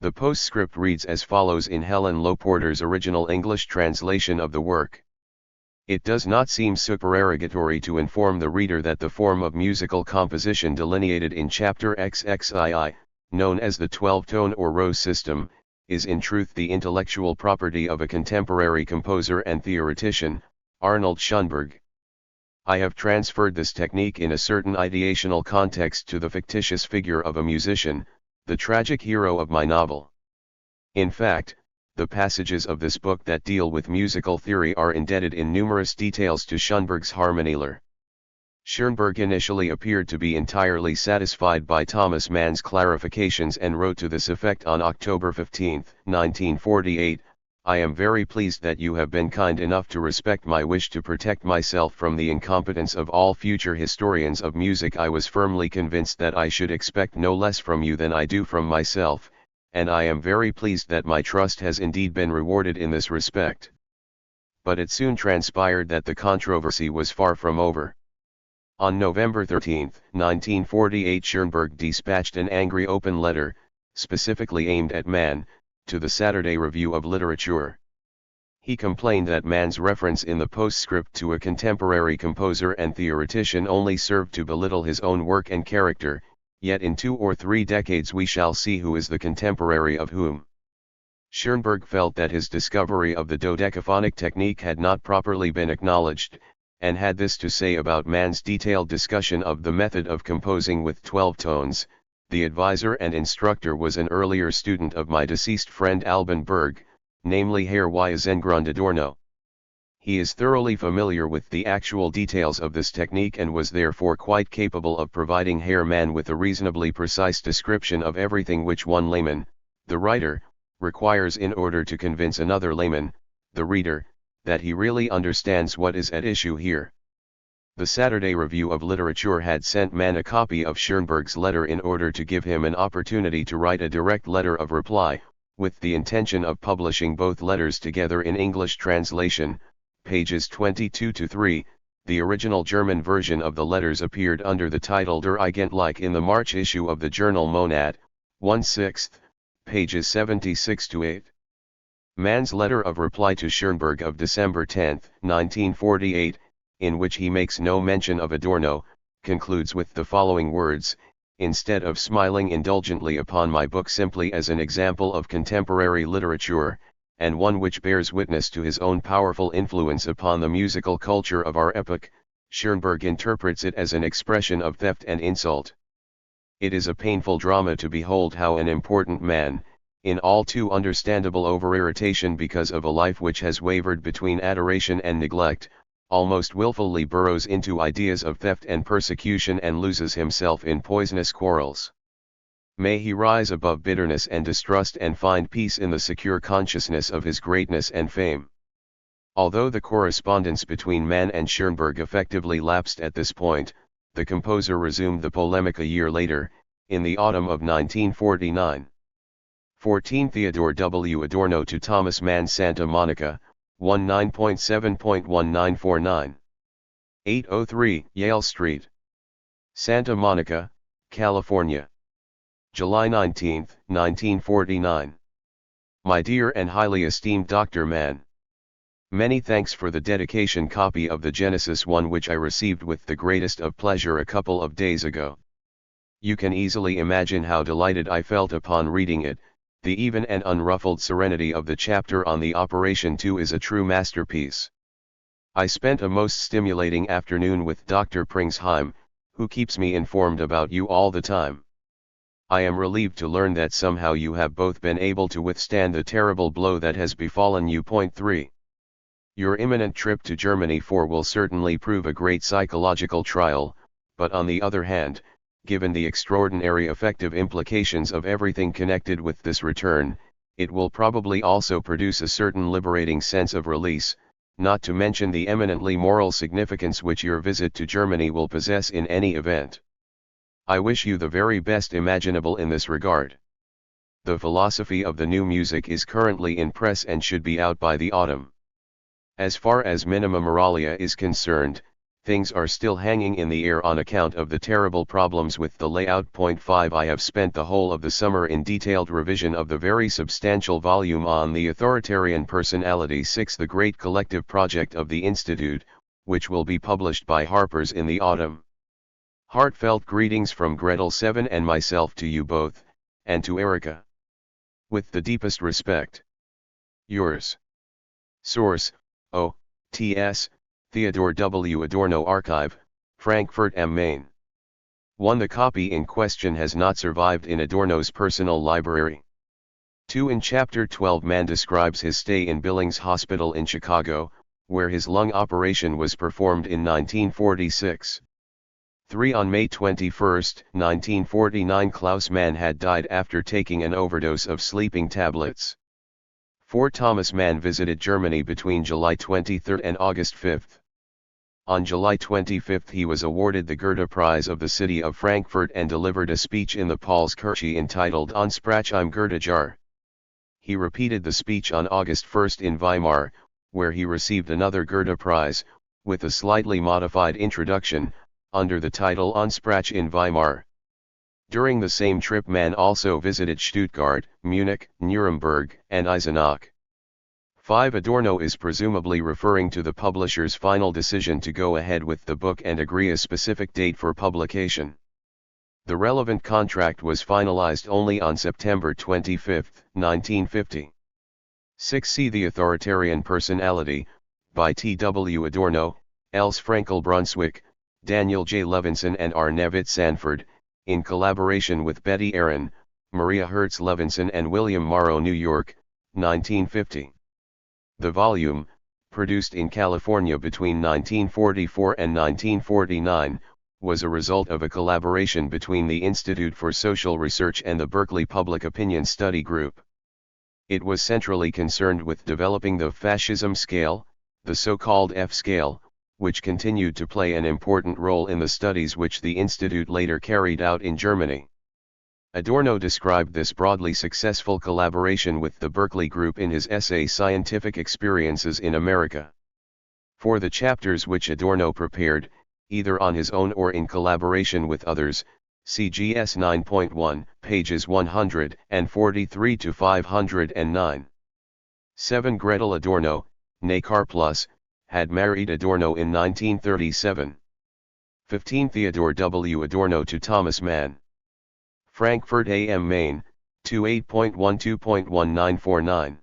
The postscript reads as follows in Helen Loporter's original English translation of the work. It does not seem supererogatory to inform the reader that the form of musical composition delineated in chapter XXII, known as the 12-tone or rose system, is in truth the intellectual property of a contemporary composer and theoretician, Arnold Schoenberg. I have transferred this technique in a certain ideational context to the fictitious figure of a musician, the tragic hero of my novel. In fact, the passages of this book that deal with musical theory are indebted in numerous details to Schoenberg's Harmonieler. Schoenberg initially appeared to be entirely satisfied by Thomas Mann's clarifications and wrote to this effect on October 15, 1948, I am very pleased that you have been kind enough to respect my wish to protect myself from the incompetence of all future historians of music. I was firmly convinced that I should expect no less from you than I do from myself, and I am very pleased that my trust has indeed been rewarded in this respect. But it soon transpired that the controversy was far from over. On November 13, 1948 Schoenberg dispatched an angry open letter, specifically aimed at Mann, to the Saturday Review of Literature. He complained that Mann's reference in the postscript to a contemporary composer and theoretician only served to belittle his own work and character, yet in 2 or 3 decades we shall see who is the contemporary of whom. Schoenberg felt that his discovery of the dodecaphonic technique had not properly been acknowledged, and had this to say about Mann's detailed discussion of the method of composing with 12 tones. The advisor and instructor was an earlier student of my deceased friend Alban Berg, namely Herr Wiesengrund Adorno. He is thoroughly familiar with the actual details of this technique and was therefore quite capable of providing Herr Mann with a reasonably precise description of everything which one layman, the writer, requires in order to convince another layman, the reader, that he really understands what is at issue here. The Saturday Review of Literature had sent Mann a copy of Schoenberg's letter in order to give him an opportunity to write a direct letter of reply, with the intention of publishing both letters together in English translation, pages 22-3. The original German version of the letters appeared under the title Der Eigentliche in the March issue of the journal Monat, 1/6, pages 76-8. Mann's letter of reply to Schoenberg of December 10, 1948, in which he makes no mention of Adorno, concludes with the following words, instead of smiling indulgently upon my book simply as an example of contemporary literature, and one which bears witness to his own powerful influence upon the musical culture of our epoch, Schoenberg interprets it as an expression of theft and insult. It is a painful drama to behold how an important man, in all too understandable over-irritation because of a life which has wavered between adoration and neglect, almost willfully burrows into ideas of theft and persecution and loses himself in poisonous quarrels. May he rise above bitterness and distrust and find peace in the secure consciousness of his greatness and fame. Although the correspondence between Mann and Schoenberg effectively lapsed at this point, the composer resumed the polemic a year later, in the autumn of 1949. 14 Theodor W. Adorno to Thomas Mann, Santa Monica, 19.7.1949. 803 Yale Street, Santa Monica, California. July 19, 1949. My dear and highly esteemed Dr. Mann, many thanks for the dedication copy of the Genesis 1 which I received with the greatest of pleasure a couple of days ago. You can easily imagine how delighted I felt upon reading it. The even and unruffled serenity of the chapter on the Operation 2 is a true masterpiece. I spent a most stimulating afternoon with Dr. Pringsheim, who keeps me informed about you all the time. I am relieved to learn that somehow you have both been able to withstand the terrible blow that has befallen you. 3. Your imminent trip to Germany will certainly prove a great psychological trial, but on the other hand, given the extraordinary effective implications of everything connected with this return, it will probably also produce a certain liberating sense of release, not to mention the eminently moral significance which your visit to Germany will possess in any event. I wish you the very best imaginable in this regard. The philosophy of the new music is currently in press and should be out by the autumn. As far as Minima Moralia is concerned, things are still hanging in the air on account of the terrible problems with the layout. 5 I have spent the whole of the summer in detailed revision of the very substantial volume on the authoritarian personality. 6 The great collective project of the Institute, which will be published by Harper's in the autumn. Heartfelt greetings from Gretel 7 and myself to you both, and to Erica. With the deepest respect. Yours. Source, O.T.S., Theodor W. Adorno Archive, Frankfurt am Main. 1 The copy in question has not survived in Adorno's personal library. 2 In Chapter 12 Mann describes his stay in Billings Hospital in Chicago, where his lung operation was performed in 1946. 3 On May 21, 1949 Klaus Mann had died after taking an overdose of sleeping tablets. 4 Thomas Mann visited Germany between July 23 and August 5. On July 25 he was awarded the Goethe Prize of the city of Frankfurt and delivered a speech in the Paulskirche entitled On Sprach im Goethe-Jahr. He repeated the speech on August 1 in Weimar, where he received another Goethe Prize, with a slightly modified introduction, under the title On Sprach in Weimar. During the same trip Mann also visited Stuttgart, Munich, Nuremberg, and Eisenach. 5 Adorno is presumably referring to the publisher's final decision to go ahead with the book and agree a specific date for publication. The relevant contract was finalized only on September 25, 1950. 6 See the Authoritarian Personality, by T.W. Adorno, Els Frankel Brunswick, Daniel J. Levinson and Arnevit Sanford, in collaboration with Betty Aaron, Maria Hertz Levinson and William Morrow, New York, 1950. The volume, produced in California between 1944 and 1949, was a result of a collaboration between the Institute for Social Research and the Berkeley Public Opinion Study Group. It was centrally concerned with developing the fascism scale, the so-called F scale, which continued to play an important role in the studies which the Institute later carried out in Germany. Adorno described this broadly successful collaboration with the Berkeley Group in his essay Scientific Experiences in America. For the chapters which Adorno prepared, either on his own or in collaboration with others, see GS 9.1, pages 143 to 509. 7 Gretel Adorno, née Karplus, had married Adorno in 1937. 15 Theodor W. Adorno to Thomas Mann. Frankfurt am Main, 28.12.1949.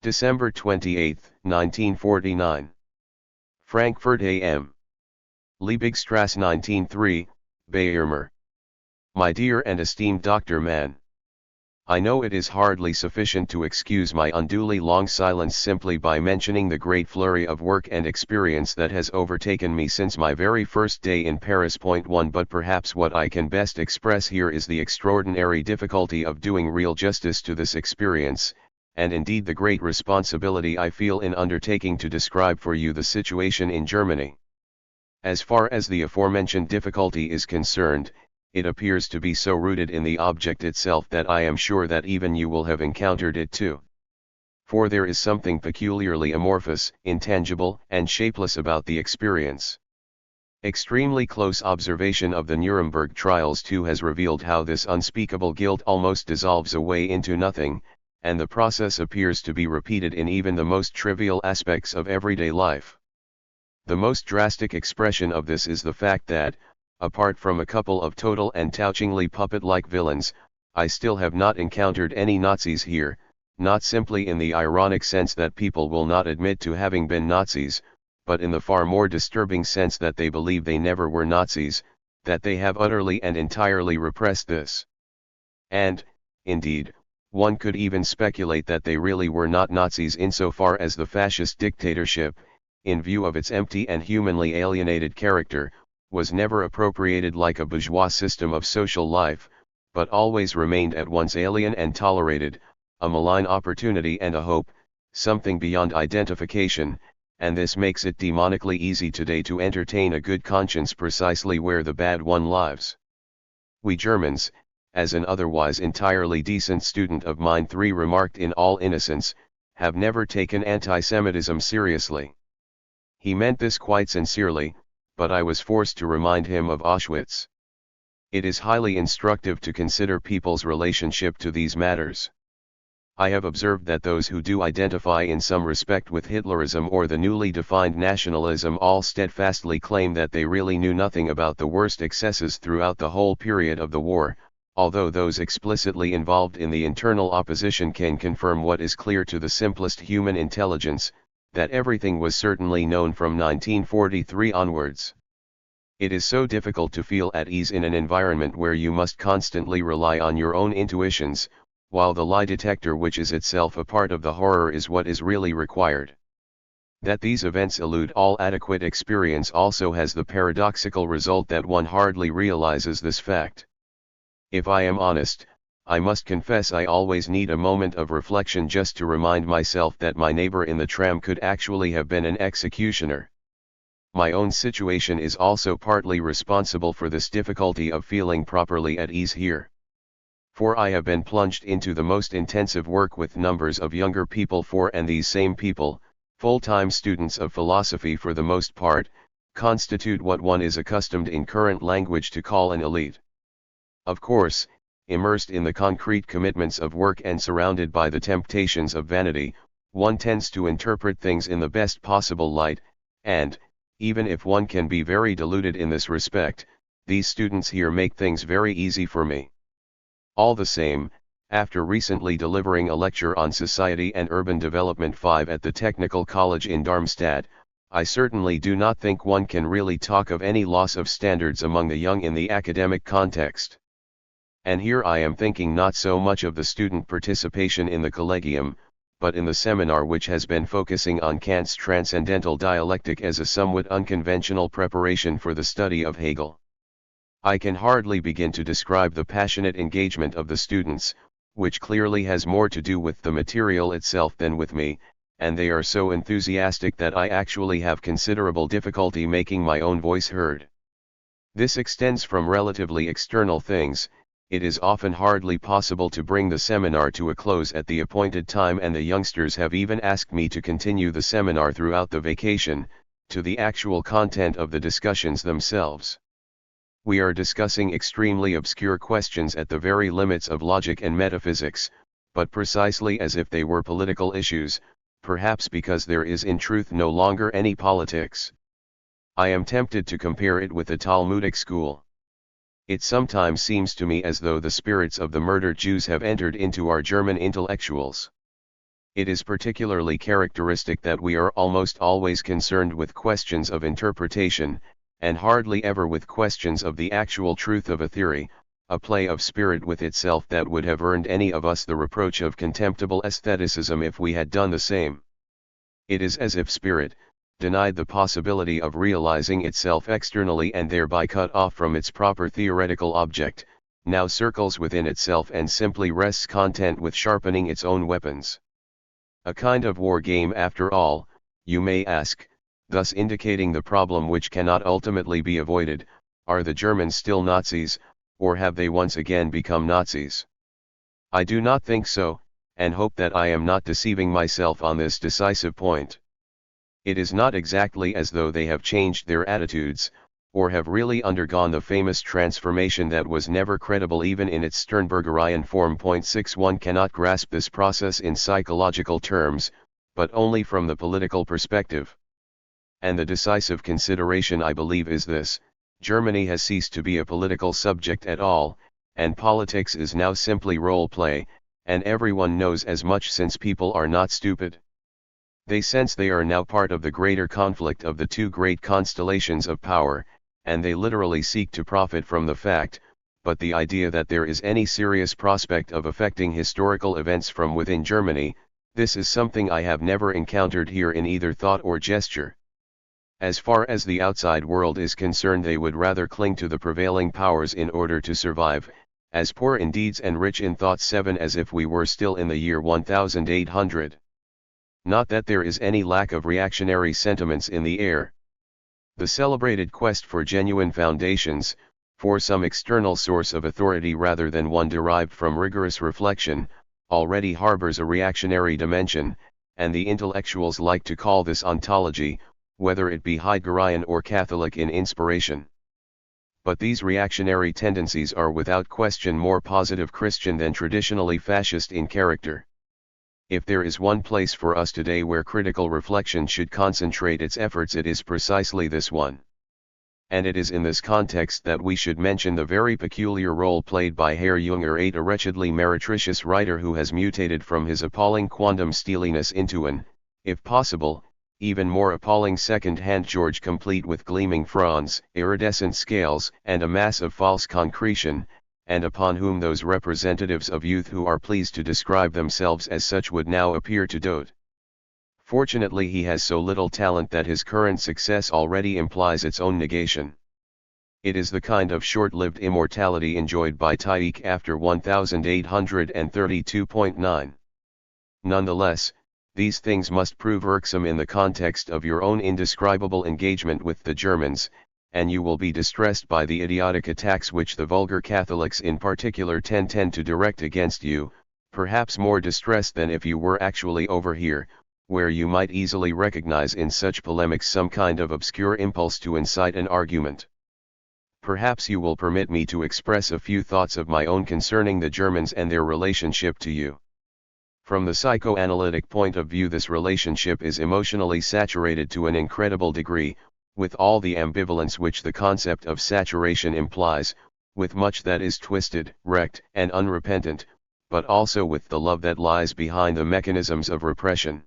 December 28, 1949. Frankfurt am. Liebigstrasse 19-3, Bayermer. My dear and esteemed Dr. Mann. I know it is hardly sufficient to excuse my unduly long silence simply by mentioning the great flurry of work and experience that has overtaken me since my very first day in Paris. Point 1. But perhaps what I can best express here is the extraordinary difficulty of doing real justice to this experience, and indeed the great responsibility I feel in undertaking to describe for you the situation in Germany. As far as the aforementioned difficulty is concerned, it appears to be so rooted in the object itself that I am sure that even you will have encountered it too. For there is something peculiarly amorphous, intangible, and shapeless about the experience. Extremely close observation of the Nuremberg trials too has revealed how this unspeakable guilt almost dissolves away into nothing, and the process appears to be repeated in even the most trivial aspects of everyday life. The most drastic expression of this is the fact that, apart from a couple of total and touchingly puppet-like villains, I still have not encountered any Nazis here, not simply in the ironic sense that people will not admit to having been Nazis, but in the far more disturbing sense that they believe they never were Nazis, that they have utterly and entirely repressed this. And, indeed, one could even speculate that they really were not Nazis insofar as the fascist dictatorship, in view of its empty and humanly alienated character, was never appropriated like a bourgeois system of social life, but always remained at once alien and tolerated, a malign opportunity and a hope, something beyond identification, and this makes it demonically easy today to entertain a good conscience precisely where the bad one lives. We Germans, as an otherwise entirely decent student of mine 3 remarked in all innocence, have never taken anti-Semitism seriously. He meant this quite sincerely, but I was forced to remind him of Auschwitz. It is highly instructive to consider people's relationship to these matters. I have observed that those who do identify in some respect with Hitlerism or the newly defined nationalism all steadfastly claim that they really knew nothing about the worst excesses throughout the whole period of the war, although those explicitly involved in the internal opposition can confirm what is clear to the simplest human intelligence, that everything was certainly known from 1943 onwards. It is so difficult to feel at ease in an environment where you must constantly rely on your own intuitions, while the lie detector which is itself a part of the horror is what is really required. That these events elude all adequate experience also has the paradoxical result that one hardly realizes this fact. If I am honest, I must confess I always need a moment of reflection just to remind myself that my neighbor in the tram could actually have been an executioner. My own situation is also partly responsible for this difficulty of feeling properly at ease here. For I have been plunged into the most intensive work with numbers of younger people and these same people, full-time students of philosophy for the most part, constitute what one is accustomed in current language to call an elite. Of course, immersed in the concrete commitments of work and surrounded by the temptations of vanity, one tends to interpret things in the best possible light, and, even if one can be very deluded in this respect, these students here make things very easy for me. All the same, after recently delivering a lecture on Society and Urban Development 5 at the Technical College in Darmstadt, I certainly do not think one can really talk of any loss of standards among the young in the academic context. And here I am thinking not so much of the student participation in the collegium, but in the seminar which has been focusing on Kant's transcendental dialectic as a somewhat unconventional preparation for the study of Hegel. I can hardly begin to describe the passionate engagement of the students, which clearly has more to do with the material itself than with me, and they are so enthusiastic that I actually have considerable difficulty making my own voice heard. This extends from relatively external things. It is often hardly possible to bring the seminar to a close at the appointed time, and the youngsters have even asked me to continue the seminar throughout the vacation, to the actual content of the discussions themselves. We are discussing extremely obscure questions at the very limits of logic and metaphysics, but precisely as if they were political issues, perhaps because there is in truth no longer any politics. I am tempted to compare it with the Talmudic school. It sometimes seems to me as though the spirits of the murdered Jews have entered into our German intellectuals. It is particularly characteristic that we are almost always concerned with questions of interpretation, and hardly ever with questions of the actual truth of a theory, a play of spirit with itself that would have earned any of us the reproach of contemptible aestheticism if we had done the same. It is as if spirit, denied the possibility of realizing itself externally and thereby cut off from its proper theoretical object, now circles within itself and simply rests content with sharpening its own weapons. A kind of war game after all, you may ask, thus indicating the problem which cannot ultimately be avoided: are the Germans still Nazis, or have they once again become Nazis? I do not think so, and hope that I am not deceiving myself on this decisive point. It is not exactly as though they have changed their attitudes, or have really undergone the famous transformation that was never credible even in its Sternbergerian form. 6 One cannot grasp this process in psychological terms, but only from the political perspective. And the decisive consideration, I believe, is this: Germany has ceased to be a political subject at all, and politics is now simply role play, and everyone knows as much since people are not stupid. They sense they are now part of the greater conflict of the two great constellations of power, and they literally seek to profit from the fact, but the idea that there is any serious prospect of affecting historical events from within Germany, this is something I have never encountered here in either thought or gesture. As far as the outside world is concerned, they would rather cling to the prevailing powers in order to survive, as poor in deeds and rich in thought, 7 as if we were still in the year 1800. Not that there is any lack of reactionary sentiments in the air. The celebrated quest for genuine foundations, for some external source of authority rather than one derived from rigorous reflection, already harbors a reactionary dimension, and the intellectuals like to call this ontology, whether it be Heideggerian or Catholic in inspiration. But these reactionary tendencies are without question more positive Christian than traditionally fascist in character. If there is one place for us today where critical reflection should concentrate its efforts, it is precisely this one. And it is in this context that we should mention the very peculiar role played by Herr Junger, a wretchedly meretricious writer who has mutated from his appalling quondam steeliness into an, if possible, even more appalling second-hand George, complete with gleaming fronds, iridescent scales, and a mass of false concretion, and upon whom those representatives of youth who are pleased to describe themselves as such would now appear to dote. Fortunately, he has so little talent that his current success already implies its own negation. It is the kind of short-lived immortality enjoyed by Tieck after 1832.9. Nonetheless, these things must prove irksome in the context of your own indescribable engagement with the Germans, and you will be distressed by the idiotic attacks which the vulgar Catholics in particular tend to direct against you, perhaps more distressed than if you were actually over here, where you might easily recognize in such polemics some kind of obscure impulse to incite an argument. Perhaps you will permit me to express a few thoughts of my own concerning the Germans and their relationship to you. From the psychoanalytic point of view, this relationship is emotionally saturated to an incredible degree, with all the ambivalence which the concept of saturation implies, with much that is twisted, wrecked, and unrepentant, but also with the love that lies behind the mechanisms of repression.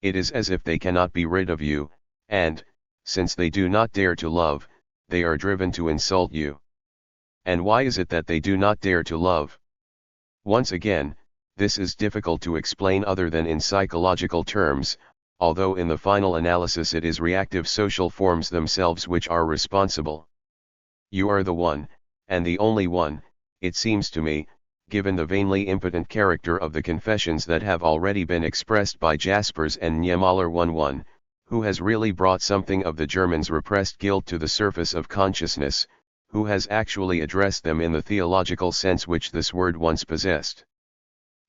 It is as if they cannot be rid of you, and, since they do not dare to love, they are driven to insult you. And why is it that they do not dare to love? Once again, this is difficult to explain other than in psychological terms, although in the final analysis it is reactive social forms themselves which are responsible. You are the one, and the only one, it seems to me, given the vainly impotent character of the confessions that have already been expressed by Jaspers and Niemöller 1-1, who has really brought something of the Germans' repressed guilt to the surface of consciousness, who has actually addressed them in the theological sense which this word once possessed.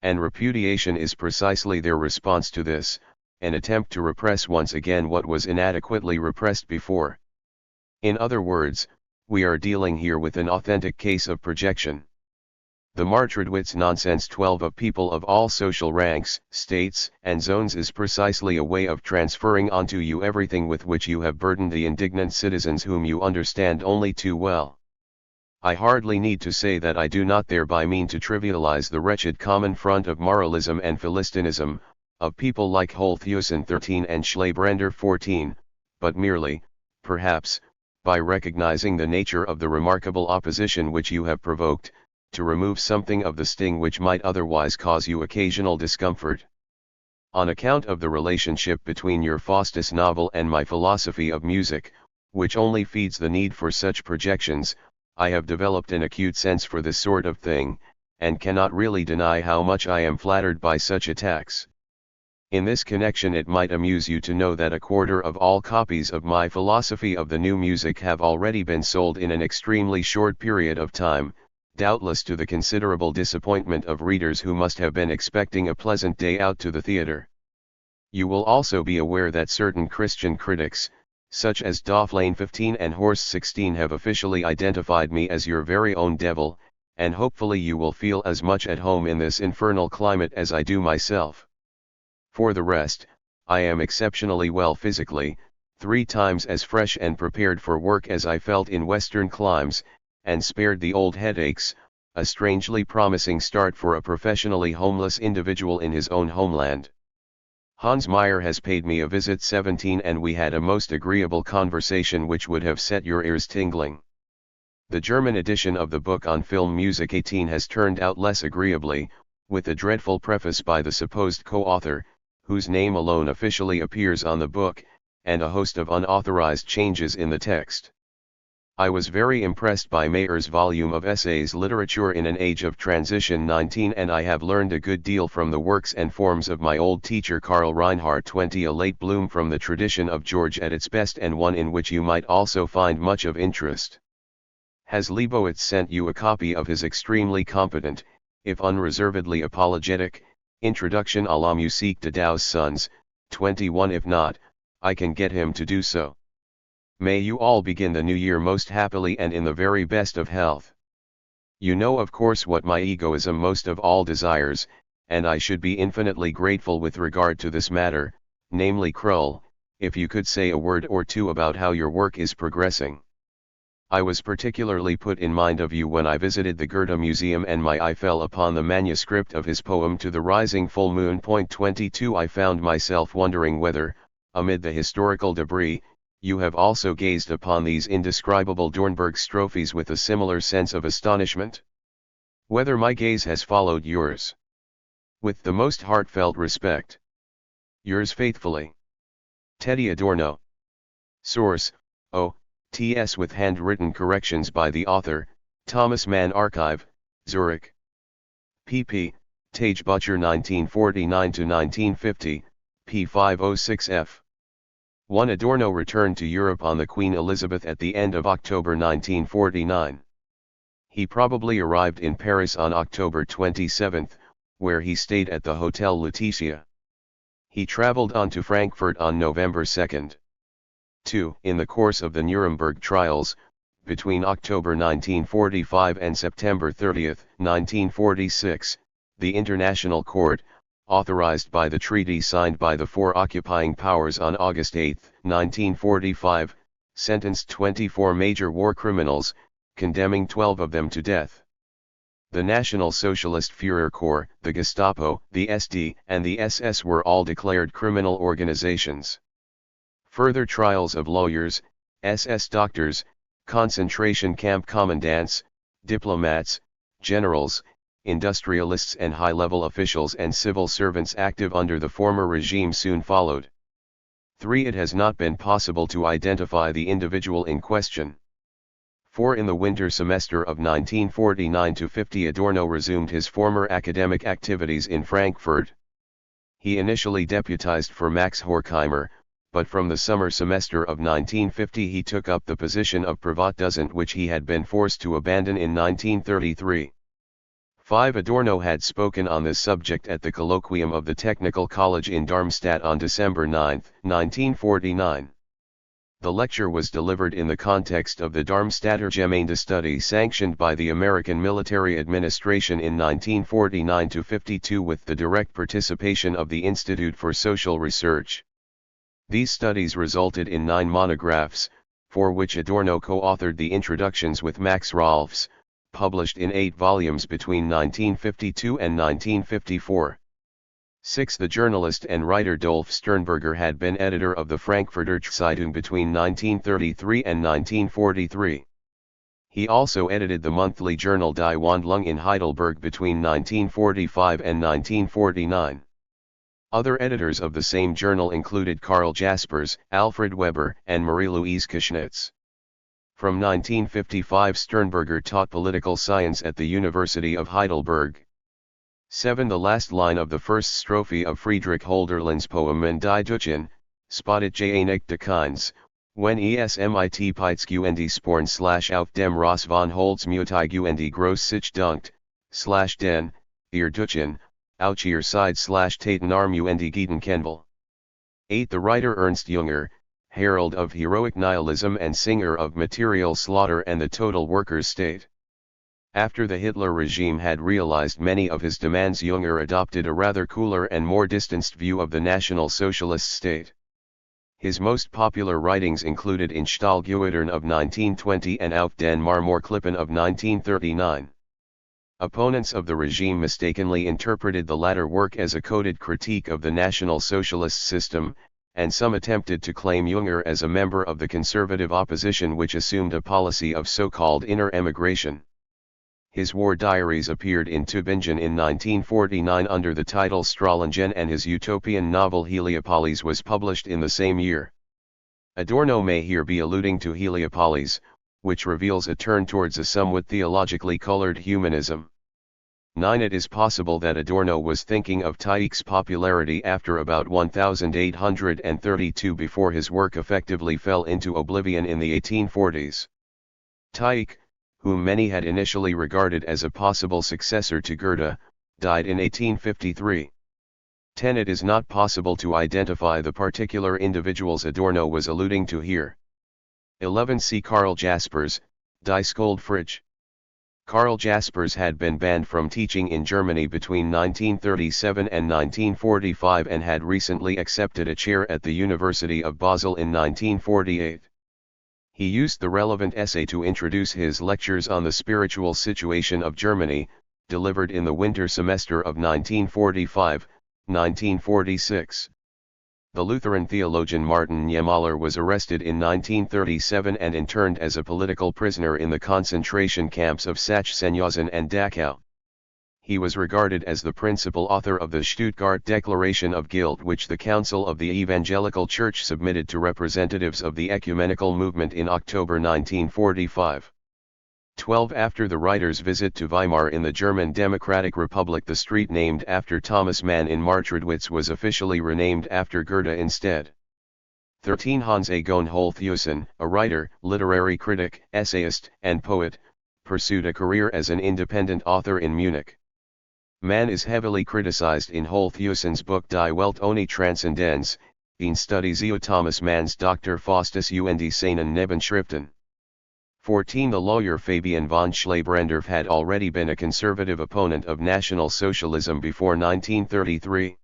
And repudiation is precisely their response to this, an attempt to repress once again what was inadequately repressed before. In other words, we are dealing here with an authentic case of projection. The Martridwitz nonsense 12 of people of all social ranks, states, and zones is precisely a way of transferring onto you everything with which you have burdened the indignant citizens whom you understand only too well. I hardly need to say that I do not thereby mean to trivialize the wretched common front of moralism and philistinism, of people like Holthusen 13 and Schlebrander 14, but merely, perhaps, by recognizing the nature of the remarkable opposition which you have provoked, to remove something of the sting which might otherwise cause you occasional discomfort. On account of the relationship between your Faustus novel and my philosophy of music, which only feeds the need for such projections, I have developed an acute sense for this sort of thing, and cannot really deny how much I am flattered by such attacks. In this connection it might amuse you to know that 1/4 of all copies of my philosophy of the new music have already been sold in an extremely short period of time, doubtless to the considerable disappointment of readers who must have been expecting a pleasant day out to the theatre. You will also be aware that certain Christian critics, such as Dofflane 15 and Horst 16, have officially identified me as your very own devil, and hopefully you will feel as much at home in this infernal climate as I do myself. For the rest, I am exceptionally well physically, 3 times as fresh and prepared for work as I felt in Western climes, and spared the old headaches, a strangely promising start for a professionally homeless individual in his own homeland. Hans Meyer has paid me a visit 17 and we had a most agreeable conversation which would have set your ears tingling. The German edition of the book on film music 18 has turned out less agreeably, with a dreadful preface by the supposed co-author, whose name alone officially appears on the book, and a host of unauthorized changes in the text. I was very impressed by Mayer's volume of essays Literature in an Age of Transition 19, and I have learned a good deal from the works and forms of my old teacher Karl Reinhardt 20, a late bloom from the tradition of George at its best, and one in which you might also find much of interest. Has Leibowitz sent you a copy of his extremely competent, if unreservedly apologetic, Introduction à la musique de Douze Sons, 21? If not, I can get him to do so. May you all begin the new year most happily and in the very best of health. You know of course what my egoism most of all desires, and I should be infinitely grateful with regard to this matter, namely Krull, if you could say a word or two about how your work is progressing. I was particularly put in mind of you when I visited the Goethe Museum and my eye fell upon the manuscript of his poem To the Rising Full Moon. 22 I found myself wondering whether, amid the historical debris, you have also gazed upon these indescribable Dornberg strophes with a similar sense of astonishment? Whether my gaze has followed yours? With the most heartfelt respect. Yours faithfully, Teddy Adorno. Source: O.T.S. with handwritten corrections by the author, Thomas Mann Archive, Zurich. pp. Tage Butcher 1949-1950, p. 506f. 1. Adorno returned to Europe on the Queen Elizabeth at the end of October 1949. He probably arrived in Paris on October 27, where he stayed at the Hotel Lutetia. He traveled on to Frankfurt on November 2. 2. In the course of the Nuremberg trials, between October 1945 and September 30, 1946, the International Court, authorized by the treaty signed by the 4 occupying powers on August 8, 1945, sentenced 24 major war criminals, condemning 12 of them to death. The National Socialist Führer Corps, the Gestapo, the SD, and the SS were all declared criminal organizations. Further trials of lawyers, SS doctors, concentration camp commandants, diplomats, generals, industrialists and high-level officials and civil servants active under the former regime soon followed. 3. It has not been possible to identify the individual in question. 4. In the winter semester of 1949-50 Adorno resumed his former academic activities in Frankfurt. He initially deputized for Max Horkheimer, but from the summer semester of 1950 he took up the position of Privatdozent, which he had been forced to abandon in 1933. 5. Adorno had spoken on this subject at the colloquium of the Technical College in Darmstadt on December 9, 1949. The lecture was delivered in the context of the Darmstadter Gemeindestudy sanctioned by the American military administration in 1949-52 with the direct participation of the Institute for Social Research. These studies resulted in 9 monographs, for which Adorno co-authored the introductions with Max Rolfs, published in 8 volumes between 1952 and 1954. 6. The journalist and writer Dolf Sternberger had been editor of the Frankfurter Zeitung between 1933 and 1943. He also edited the monthly journal Die Wandlung in Heidelberg between 1945 and 1949. Other editors of the same journal included Karl Jaspers, Alfred Weber, and Marie-Louise Kaschnitz. From 1955 Sternberger taught political science at the University of Heidelberg. 7. The last line of the first strophe of Friedrich Hölderlin's poem Mann die Deutschen, spottet Janik de Kines, when esmit Peitzgund sporn / auf dem Ross von Holzmutig gross sich dunkt, / den, ihr Deutschen, auf ihr Side / Taten und Gieden Kenvel. 8. The writer Ernst Jünger, herald of heroic nihilism and singer of material slaughter and the total workers' state. After the Hitler regime had realized many of his demands, Jünger adopted a rather cooler and more distanced view of the National Socialist state. His most popular writings included In Stahlgewittern of 1920 and Auf den Marmorklippen of 1939. Opponents of the regime mistakenly interpreted the latter work as a coded critique of the National Socialist system, and some attempted to claim Jünger as a member of the conservative opposition which assumed a policy of so-called inner emigration. His war diaries appeared in Tübingen in 1949 under the title Strahlengen, and his utopian novel Heliopolis was published in the same year. Adorno may here be alluding to Heliopolis, which reveals a turn towards a somewhat theologically colored humanism. 9. It is possible that Adorno was thinking of Tieck's popularity after about 1832 before his work effectively fell into oblivion in the 1840s. Tieck, whom many had initially regarded as a possible successor to Goethe, died in 1853. 10. It is not possible to identify the particular individuals Adorno was alluding to here. 11. See Karl Jaspers, Die Skoldfrage. Karl Jaspers had been banned from teaching in Germany between 1937 and 1945 and had recently accepted a chair at the University of Basel in 1948. He used the relevant essay to introduce his lectures on the spiritual situation of Germany, delivered in the winter semester of 1945-1946. The Lutheran theologian Martin Niemöller was arrested in 1937 and interned as a political prisoner in the concentration camps of Sachsenhausen and Dachau. He was regarded as the principal author of the Stuttgart Declaration of Guilt, which the Council of the Evangelical Church submitted to representatives of the ecumenical movement in October 1945. 12. After the writer's visit to Weimar in the German Democratic Republic, the street named after Thomas Mann in Marktredwitz was officially renamed after Goethe instead. 13. Hans Egon Holthusen, a writer, literary critic, essayist, and poet, pursued a career as an independent author in Munich. Mann is heavily criticized in Holthusen's book Die Welt ohne Transzendenz, in Studie zu Thomas Manns Dr. Faustus und seinen Nebenschriften. 14. The lawyer Fabian von Schleybrandorf had already been a conservative opponent of National Socialism before 1933.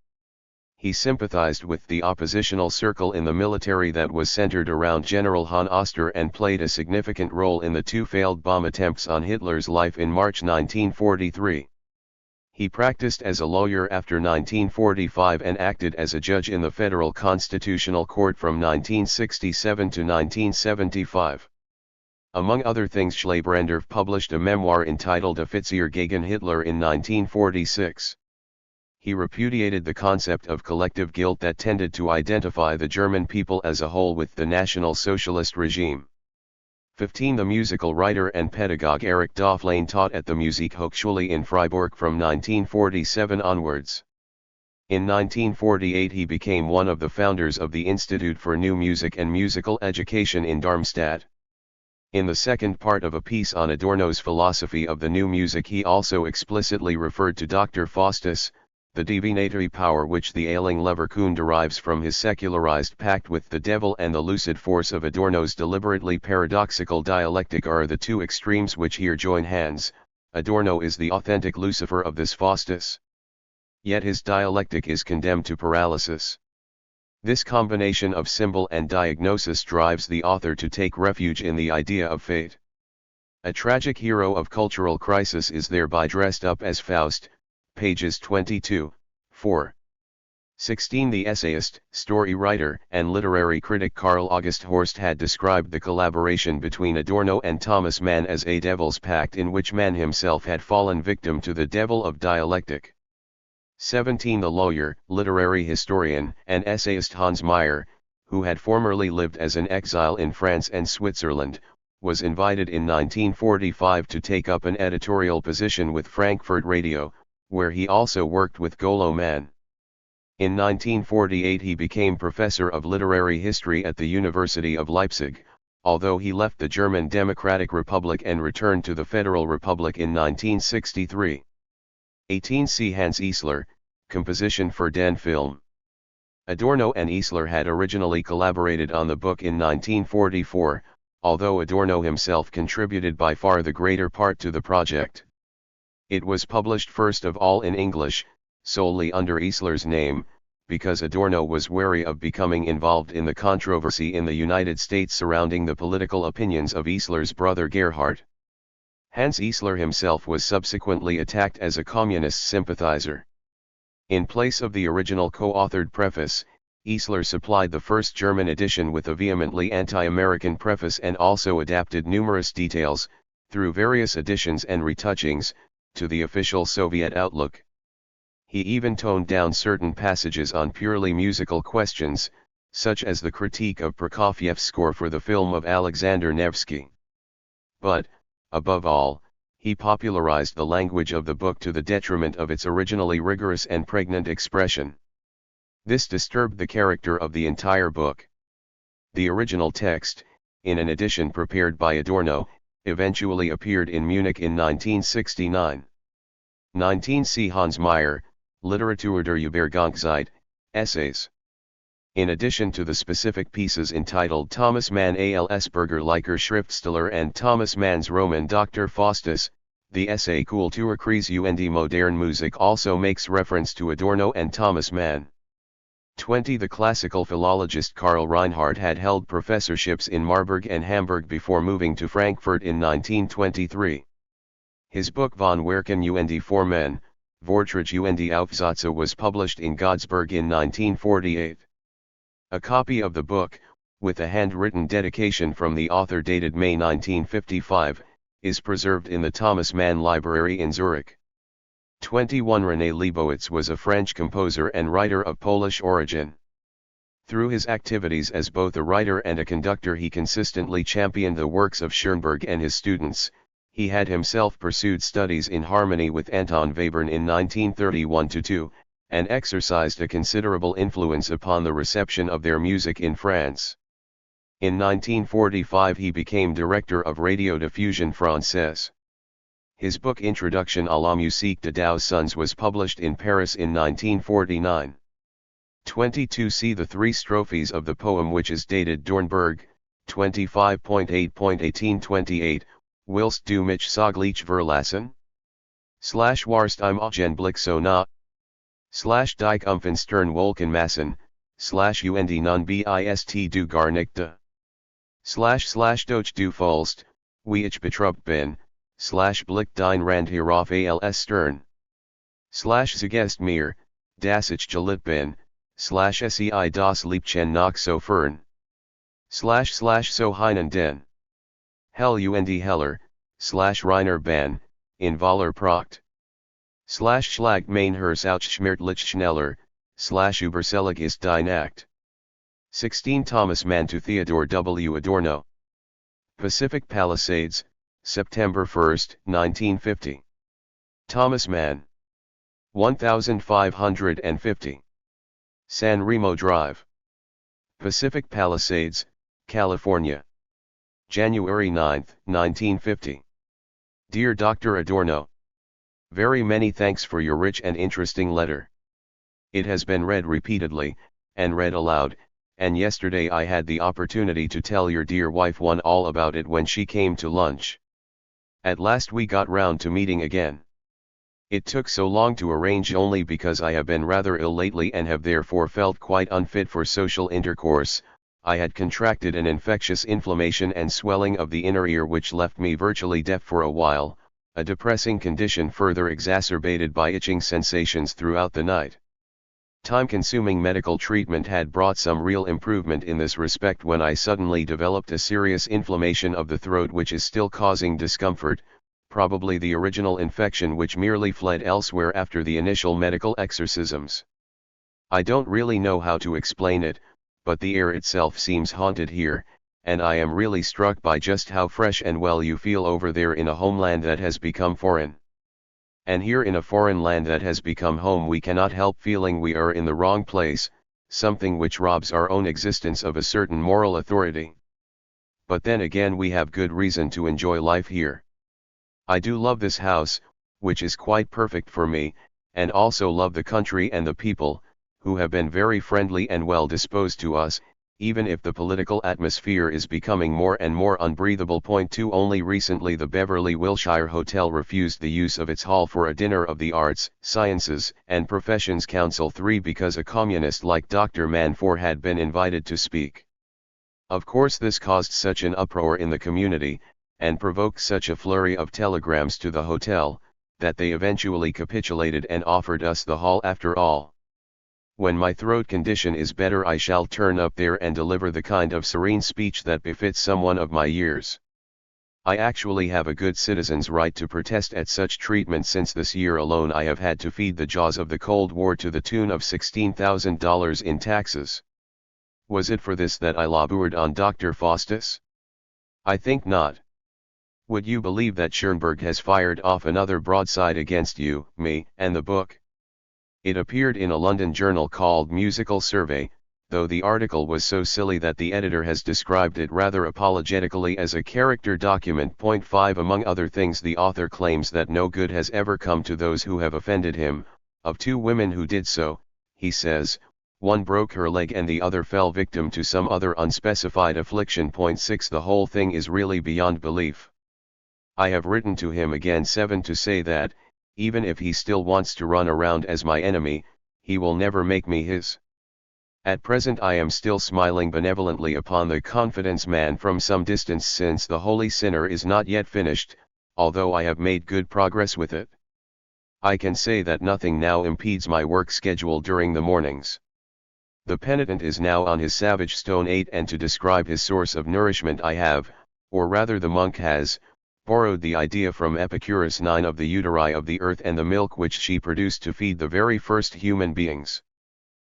He sympathized with the oppositional circle in the military that was centered around General von Oster and played a significant role in the two failed bomb attempts on Hitler's life in March 1943. He practiced as a lawyer after 1945 and acted as a judge in the Federal Constitutional Court from 1967 to 1975. Among other things, Schleybrandorf published a memoir entitled Offizier gegen Hitler in 1946. He repudiated the concept of collective guilt that tended to identify the German people as a whole with the National Socialist regime. 15. The musical writer and pedagogue Erich Döflein taught at the Musikhochschule in Freiburg from 1947 onwards. In 1948 he became one of the founders of the Institute for New Music and Musical Education in Darmstadt. In the second part of a piece on Adorno's philosophy of the new music, he also explicitly referred to Dr. Faustus, the divinatory power which the ailing Leverkuhn derives from his secularized pact with the devil, and the lucid force of Adorno's deliberately paradoxical dialectic are the two extremes which here join hands. Adorno is the authentic Lucifer of this Faustus. Yet his dialectic is condemned to paralysis. This combination of symbol and diagnosis drives the author to take refuge in the idea of fate. A tragic hero of cultural crisis is thereby dressed up as Faust, pages 22, 4. 16. The essayist, story writer, and literary critic Karl August Horst had described the collaboration between Adorno and Thomas Mann as a devil's pact in which Mann himself had fallen victim to the devil of dialectic. 17. The lawyer, literary historian, and essayist Hans Meyer, who had formerly lived as an exile in France and Switzerland, was invited in 1945 to take up an editorial position with Frankfurt Radio, where he also worked with Golo Mann. In 1948 he became professor of literary history at the University of Leipzig, although he left the German Democratic Republic and returned to the Federal Republic in 1963. 18. C. Hans Eisler, composition for Den Film. Adorno and Eisler had originally collaborated on the book in 1944, although Adorno himself contributed by far the greater part to the project. It was published first of all in English, solely under Eisler's name, because Adorno was wary of becoming involved in the controversy in the United States surrounding the political opinions of Eisler's brother Gerhard. Hans Eisler himself was subsequently attacked as a communist sympathizer. In place of the original co-authored preface, Eisler supplied the first German edition with a vehemently anti-American preface and also adapted numerous details, through various editions and retouchings, to the official Soviet outlook. He even toned down certain passages on purely musical questions, such as the critique of Prokofiev's score for the film of Alexander Nevsky. But, above all, he popularized the language of the book to the detriment of its originally rigorous and pregnant expression. This disturbed the character of the entire book. The original text, in an edition prepared by Adorno, eventually appeared in Munich in 1969. 19. C. Hans Meyer, Literatur der Übergangszeit, Essays. In addition to the specific pieces entitled Thomas Mann als Bürgerlicher Schriftsteller and Thomas Mann's Roman Dr. Faustus, the essay Kulturkreis und moderne Musik also makes reference to Adorno and Thomas Mann. 20. The classical philologist Karl Reinhardt had held professorships in Marburg and Hamburg before moving to Frankfurt in 1923. His book Von Werken und Formen, Vorträge und Aufsätze was published in Godesberg in 1948. A copy of the book, with a handwritten dedication from the author dated May 1955, is preserved in the Thomas Mann Library in Zurich. 21. René Leibowitz was a French composer and writer of Polish origin. Through his activities as both a writer and a conductor he consistently championed the works of Schoenberg and his students. He had himself pursued studies in harmony with Anton Webern in 1931-2, and exercised a considerable influence upon the reception of their music in France. In 1945 he became director of Radio Diffusion Française. His book Introduction à la musique de Douze Sons was published in Paris in 1949. 22. See the three strophes of the poem which is dated Dornberg, 25.8.1828, Willst du mich sogleich verlassen? / warst im Augenblick so nah? / dich um finstern Wolkenmassen, / und nun bist du gar nicht da? / doch du fühlst, wie ich betrübt bin, / blick dein Rand hierauf als Stern. / sagest mir, dass ich geliebt bin, / sei das Liebchen noch so fern. / so heinen den Hell und heller, / reiner Bahn, in Waller Pracht. / schlagt mein Herz auch schmerzlich schneller, / überselig ist die Nacht. 16. Thomas Mann to Theodor W. Adorno. Pacific Palisades, September 1, 1950. Thomas Mann. 1550. San Remo Drive. Pacific Palisades, California. January 9, 1950. Dear Dr. Adorno. Very many thanks for your rich and interesting letter. It has been read repeatedly, and read aloud, and yesterday I had the opportunity to tell your dear wife one all about it when she came to lunch. At last we got round to meeting again. It took so long to arrange only because I have been rather ill lately and have therefore felt quite unfit for social intercourse. I had contracted an infectious inflammation and swelling of the inner ear which left me virtually deaf for a while, a depressing condition further exacerbated by itching sensations throughout the night. Time-consuming medical treatment had brought some real improvement in this respect when I suddenly developed a serious inflammation of the throat which is still causing discomfort, probably the original infection which merely fled elsewhere after the initial medical exorcisms. I don't really know how to explain it, but the air itself seems haunted here, and I am really struck by just how fresh and well you feel over there in a homeland that has become foreign. And here in a foreign land that has become home we cannot help feeling we are in the wrong place, something which robs our own existence of a certain moral authority. But then again we have good reason to enjoy life here. I do love this house, which is quite perfect for me, and also love the country and the people, who have been very friendly and well disposed to us, even if the political atmosphere is becoming more and more unbreathable. Point 2. Only recently the Beverly Wilshire Hotel refused the use of its hall for a dinner of the Arts, Sciences, and Professions Council 3 because a communist like Dr. Mann 4 had been invited to speak. Of course this caused such an uproar in the community, and provoked such a flurry of telegrams to the hotel, that they eventually capitulated and offered us the hall after all. When my throat condition is better I shall turn up there and deliver the kind of serene speech that befits someone of my years. I actually have a good citizen's right to protest at such treatment, since this year alone I have had to feed the jaws of the Cold War to the tune of $16,000 in taxes. Was it for this that I labored on Dr. Faustus? I think not. Would you believe that Schoenberg has fired off another broadside against you, me, and the book? It appeared in a London journal called Musical Survey, though the article was so silly that the editor has described it rather apologetically as a character document. Point 5. Among other things, the author claims that no good has ever come to those who have offended him. Of 2 women who did so, he says, one broke her leg and the other fell victim to some other unspecified affliction. Point 6. The whole thing is really beyond belief. I have written to him again 7 to say that, even if he still wants to run around as my enemy, he will never make me his. At present I am still smiling benevolently upon the confidence man from some distance, since the holy sinner is not yet finished, although I have made good progress with it. I can say that nothing now impedes my work schedule during the mornings. The penitent is now on his savage stone 8, and to describe his source of nourishment I have, or rather the monk has, borrowed the idea from Epicurus 9 of the uteri of the earth and the milk which she produced to feed the very first human beings.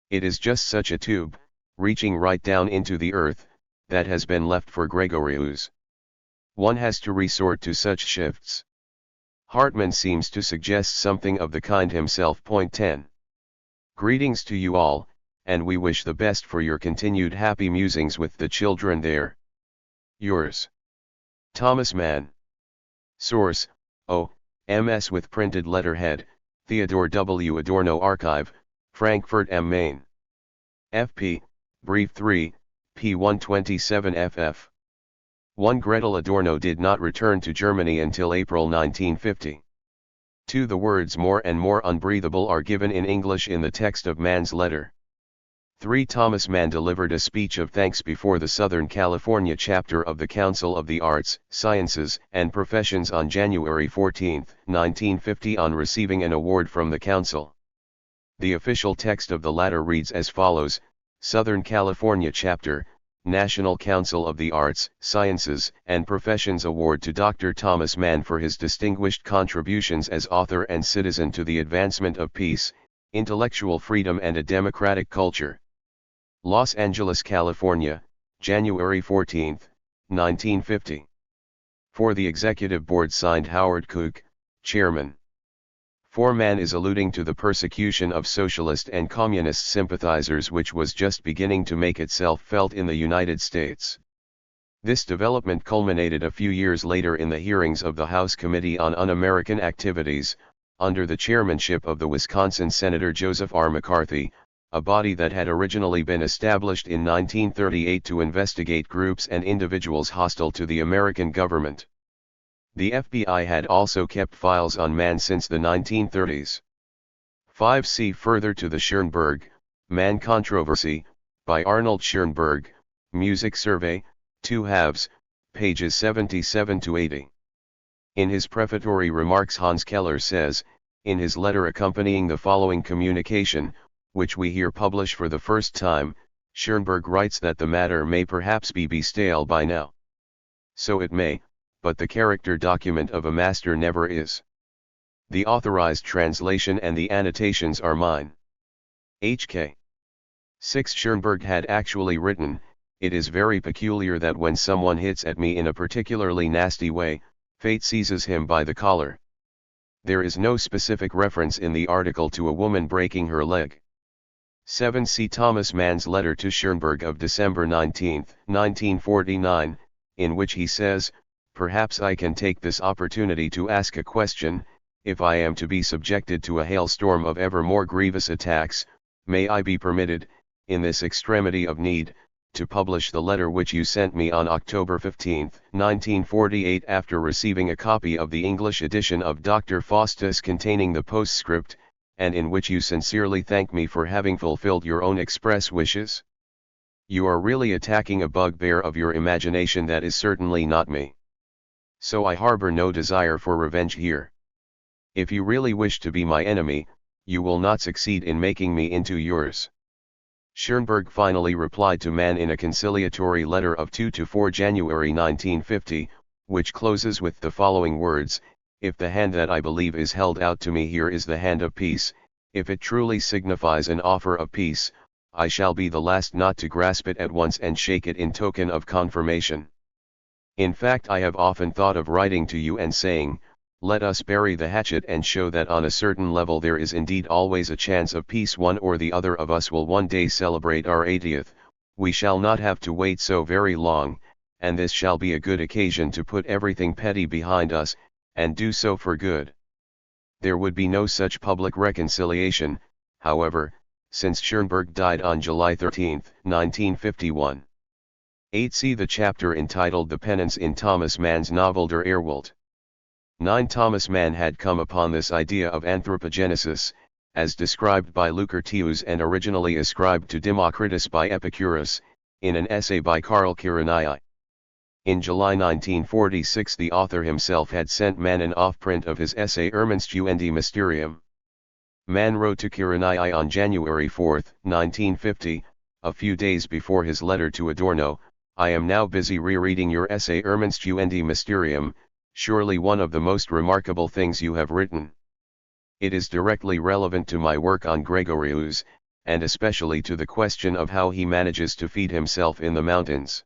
It is just such a tube, reaching right down into the earth, that has been left for Gregorius. One has to resort to such shifts. Hartmann seems to suggest something of the kind himself. Point 10. Greetings to you all, and we wish the best for your continued happy musings with the children there. Yours, Thomas Mann. Source: O.M.S. with printed letterhead, Theodor W. Adorno Archive, Frankfurt am Main. Fp. Brief 3, p. 127 ff. 1. Gretel Adorno did not return to Germany until April 1950. 2. The words more and more unbreathable are given in English in the text of Mann's letter. 3. Thomas Mann delivered a speech of thanks before the Southern California chapter of the Council of the Arts, Sciences, and Professions on January 14, 1950, on receiving an award from the Council. The official text of the latter reads as follows: Southern California Chapter, National Council of the Arts, Sciences, and Professions Award to Dr. Thomas Mann for his distinguished contributions as author and citizen to the advancement of peace, intellectual freedom and a democratic culture. Los Angeles, California, January 14, 1950. For the Executive Board, signed Howard Cook, Chairman. 4. Mann is alluding to the persecution of socialist and communist sympathizers which was just beginning to make itself felt in the United States. This development culminated a few years later in the hearings of the House Committee on Un-American Activities, under the chairmanship of the Wisconsin Senator Joseph R. McCarthy, a body that had originally been established in 1938 to investigate groups and individuals hostile to the American government. The FBI had also kept files on Mann since the 1930s. 5. See further to the Schoenberg, Mann controversy, by Arnold Schoenberg, Music Survey, 2 halves, pages 77 to 80. In his prefatory remarks, Hans Keller says, in his letter accompanying the following communication, which we here publish for the first time, Schoenberg writes that the matter may perhaps be stale by now. So it may, but the character document of a master never is. The authorized translation and the annotations are mine. H.K. 6. Schoenberg had actually written, "It is very peculiar that when someone hits at me in a particularly nasty way, fate seizes him by the collar." There is no specific reference in the article to a woman breaking her leg. 7. See Thomas Mann's letter to Schoenberg of December 19, 1949, in which he says, "Perhaps I can take this opportunity to ask a question. If I am to be subjected to a hailstorm of ever more grievous attacks, may I be permitted, in this extremity of need, to publish the letter which you sent me on October 15, 1948, after receiving a copy of the English edition of Dr. Faustus containing the postscript, and in which you sincerely thank me for having fulfilled your own express wishes? You are really attacking a bugbear of your imagination that is certainly not me. So I harbor no desire for revenge here. If you really wish to be my enemy, you will not succeed in making me into yours." Schoenberg finally replied to Mann in a conciliatory letter of 2–4 January 1950, which closes with the following words: "If the hand that I believe is held out to me here is the hand of peace, if it truly signifies an offer of peace, I shall be the last not to grasp it at once and shake it in token of confirmation. In fact, I have often thought of writing to you and saying, let us bury the hatchet and show that on a certain level there is indeed always a chance of peace. One or the other of us will one day celebrate our 80th, we shall not have to wait so very long, and this shall be a good occasion to put everything petty behind us, and do so for good." There would be no such public reconciliation, however, since Schoenberg died on July 13, 1951. 8. See the chapter entitled The Penance in Thomas Mann's novel Der Erwalt. 9. Thomas Mann had come upon this idea of anthropogenesis, as described by Lucretius and originally ascribed to Democritus by Epicurus, in an essay by Karl Kirchner. In July 1946 the author himself had sent Mann an off-print of his essay Ermenstuendi Mysterium. Mann wrote to Kirchner on January 4, 1950, a few days before his letter to Adorno, "I am now busy rereading your essay Ermenstuendi Mysterium, surely one of the most remarkable things you have written. It is directly relevant to my work on Gregorius, and especially to the question of how he manages to feed himself in the mountains."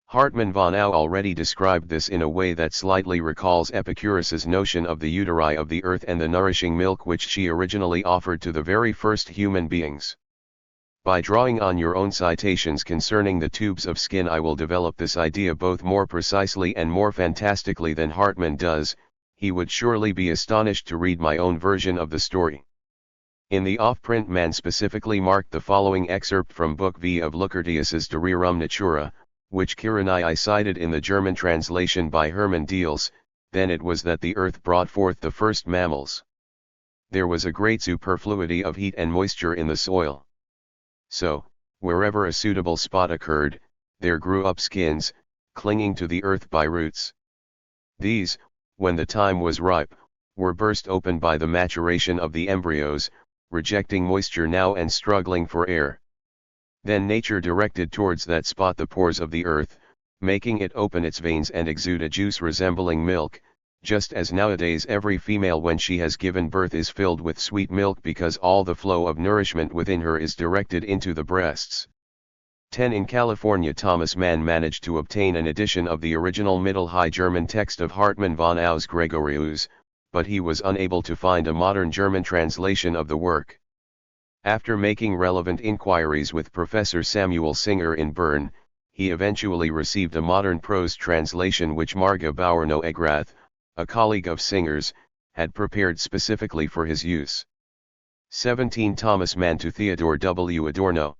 Hartmann von Au already described this in a way that slightly recalls Epicurus's notion of the uteri of the earth and the nourishing milk which she originally offered to the very first human beings. By drawing on your own citations concerning the tubes of skin, I will develop this idea both more precisely and more fantastically than Hartmann does. He would surely be astonished to read my own version of the story. In the off-print, Mann specifically marked the following excerpt from Book V of Lucretius's De Rerum Natura, which Kirchner cited in the German translation by Hermann Diels. "Then it was that the earth brought forth the first mammals. There was a great superfluity of heat and moisture in the soil. So, wherever a suitable spot occurred, there grew up skins, clinging to the earth by roots. These, when the time was ripe, were burst open by the maturation of the embryos, rejecting moisture now and struggling for air. Then nature directed towards that spot the pores of the earth, making it open its veins and exude a juice resembling milk, just as nowadays every female when she has given birth is filled with sweet milk because all the flow of nourishment within her is directed into the breasts." 10. In California, Thomas Mann managed to obtain an edition of the original Middle High German text of Hartmann von Au's Gregorius, but he was unable to find a modern German translation of the work. After making relevant inquiries with Professor Samuel Singer in Bern, he eventually received a modern prose translation which Marga Bauer-Noegrath, a colleague of Singer's, had prepared specifically for his use. 17. Thomas Mann to Theodor W. Adorno.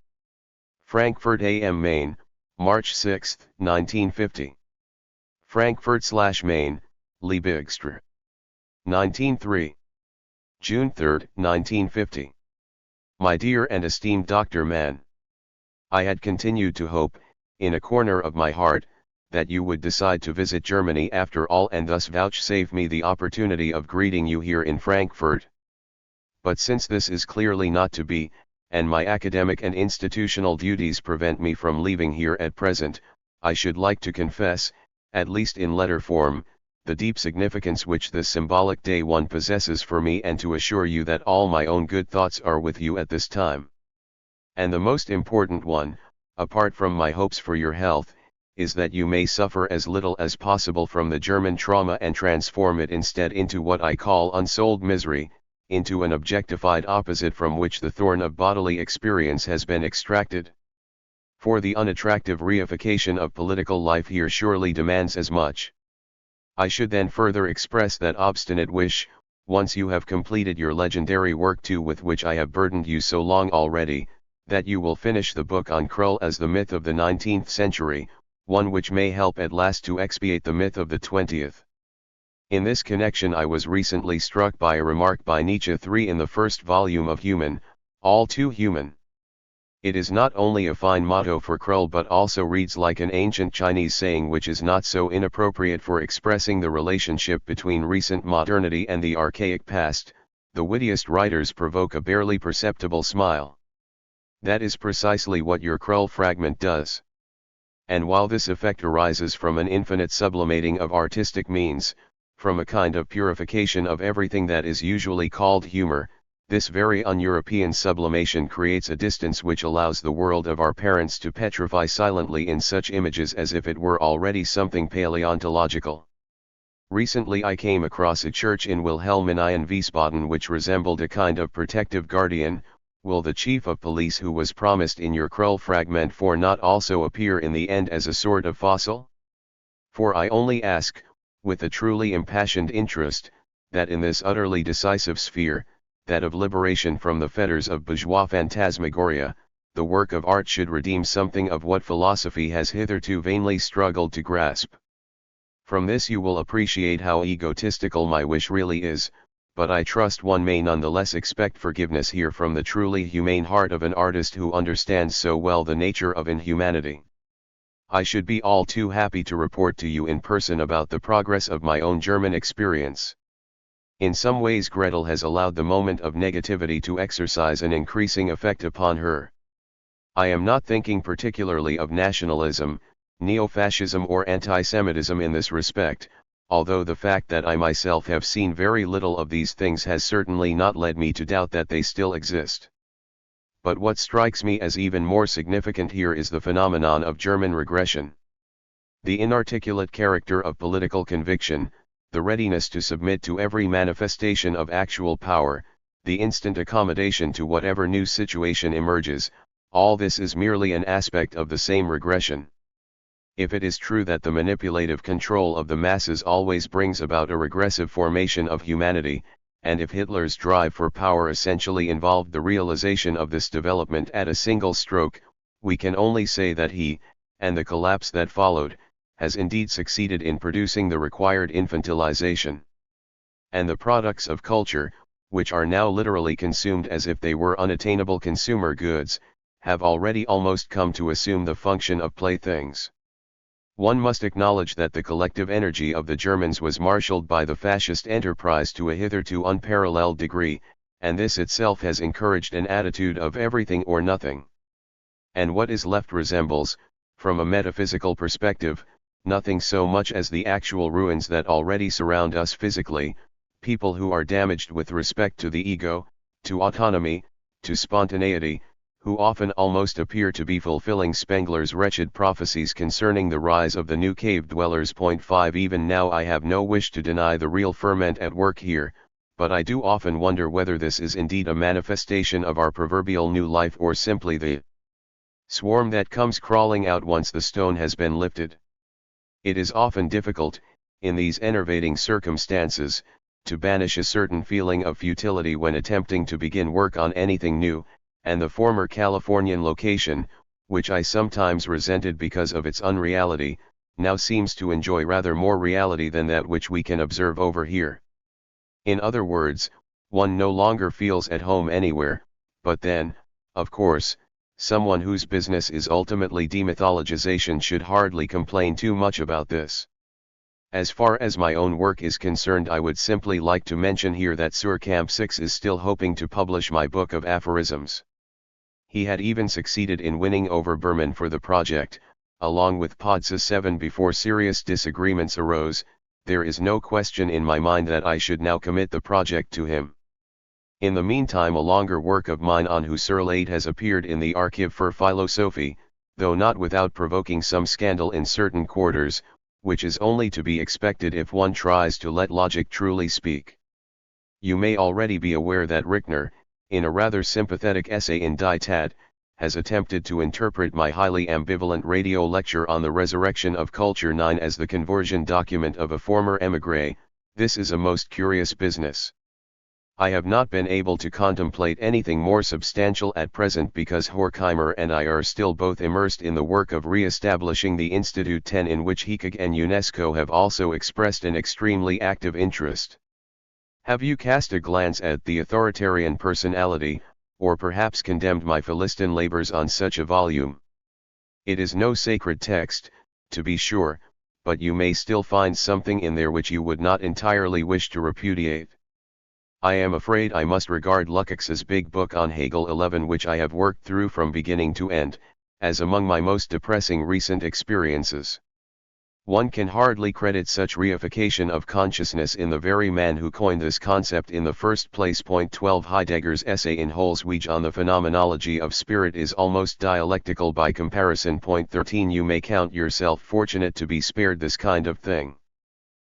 Frankfurt am Main, March 6, 1950. Frankfurt/Main, Liebeextra. 1903. June 3, 1950. My dear and esteemed Dr. Mann, I had continued to hope, in a corner of my heart, that you would decide to visit Germany after all and thus vouchsafe me the opportunity of greeting you here in Frankfurt. But since this is clearly not to be, and my academic and institutional duties prevent me from leaving here at present, I should like to confess, at least in letter form, the deep significance which this symbolic day one possesses for me, and to assure you that all my own good thoughts are with you at this time. And the most important one, apart from my hopes for your health, is that you may suffer as little as possible from the German trauma and transform it instead into what I call unsouled misery, into an objectified opposite from which the thorn of bodily experience has been extracted. For the unattractive reification of political life here surely demands as much. I should then further express that obstinate wish, once you have completed your legendary work too with which I have burdened you so long already, that you will finish the book on Krull as the myth of the 19th century, one which may help at last to expiate the myth of the 20th. In this connection I was recently struck by a remark by Nietzsche III in the first volume of Human, All Too Human. It is not only a fine motto for Krull but also reads like an ancient Chinese saying which is not so inappropriate for expressing the relationship between recent modernity and the archaic past. The wittiest writers provoke a barely perceptible smile. That is precisely what your Krull fragment does. And while this effect arises from an infinite sublimating of artistic means, from a kind of purification of everything that is usually called humor, this very un-European sublimation creates a distance which allows the world of our parents to petrify silently in such images as if it were already something paleontological. Recently I came across a church in Wilhelminian Wiesbaden which resembled a kind of protective guardian. Will the chief of police who was promised in your Krull fragment for not also appear in the end as a sort of fossil? For I only ask, with a truly impassioned interest, that in this utterly decisive sphere, that of liberation from the fetters of bourgeois phantasmagoria, the work of art should redeem something of what philosophy has hitherto vainly struggled to grasp. From this you will appreciate how egotistical my wish really is, but I trust one may nonetheless expect forgiveness here from the truly humane heart of an artist who understands so well the nature of inhumanity. I should be all too happy to report to you in person about the progress of my own German experience. In some ways Gretel has allowed the moment of negativity to exercise an increasing effect upon her. I am not thinking particularly of nationalism, neo-fascism or anti-Semitism in this respect, although the fact that I myself have seen very little of these things has certainly not led me to doubt that they still exist. But what strikes me as even more significant here is the phenomenon of German regression. The inarticulate character of political conviction, the readiness to submit to every manifestation of actual power, the instant accommodation to whatever new situation emerges, all this is merely an aspect of the same regression. If it is true that the manipulative control of the masses always brings about a regressive formation of humanity, and if Hitler's drive for power essentially involved the realization of this development at a single stroke, we can only say that he, and the collapse that followed, has indeed succeeded in producing the required infantilization. And the products of culture, which are now literally consumed as if they were unattainable consumer goods, have already almost come to assume the function of playthings. One must acknowledge that the collective energy of the Germans was marshaled by the fascist enterprise to a hitherto unparalleled degree, and this itself has encouraged an attitude of everything or nothing. And what is left resembles, from a metaphysical perspective, nothing so much as the actual ruins that already surround us physically, people who are damaged with respect to the ego, to autonomy, to spontaneity, who often almost appear to be fulfilling Spengler's wretched prophecies concerning the rise of the new cave dwellers. 5 Even now I have no wish to deny the real ferment at work here, but I do often wonder whether this is indeed a manifestation of our proverbial new life or simply the swarm that comes crawling out once the stone has been lifted. It is often difficult, in these enervating circumstances, to banish a certain feeling of futility when attempting to begin work on anything new, and the former Californian location, which I sometimes resented because of its unreality, now seems to enjoy rather more reality than that which we can observe over here. In other words, one no longer feels at home anywhere, but then, of course, someone whose business is ultimately demythologization should hardly complain too much about this. As far as my own work is concerned, I would simply like to mention here that Camp 6 is still hoping to publish my book of aphorisms. He had even succeeded in winning over Berman for the project, along with Podsa 7 before serious disagreements arose. There is no question in my mind that I should now commit the project to him. In the meantime, a longer work of mine on Husserl 8 has appeared in the Archive für Philosophie, though not without provoking some scandal in certain quarters, which is only to be expected if one tries to let logic truly speak. You may already be aware that Richner, in a rather sympathetic essay in Die Tat, has attempted to interpret my highly ambivalent radio lecture on the resurrection of Culture 9 as the conversion document of a former émigré. This is a most curious business. I have not been able to contemplate anything more substantial at present because Horkheimer and I are still both immersed in the work of re-establishing the Institute 10, in which HICAG and UNESCO have also expressed an extremely active interest. Have you cast a glance at the authoritarian personality, or perhaps condemned my Philistine labors on such a volume? It is no sacred text, to be sure, but you may still find something in there which you would not entirely wish to repudiate. I am afraid I must regard Lukács's big book on Hegel 11, which I have worked through from beginning to end, as among my most depressing recent experiences. One can hardly credit such reification of consciousness in the very man who coined this concept in the first place. Point 12 Heidegger's essay in Holzwege on the phenomenology of spirit is almost dialectical by comparison. Point 13 You may count yourself fortunate to be spared this kind of thing.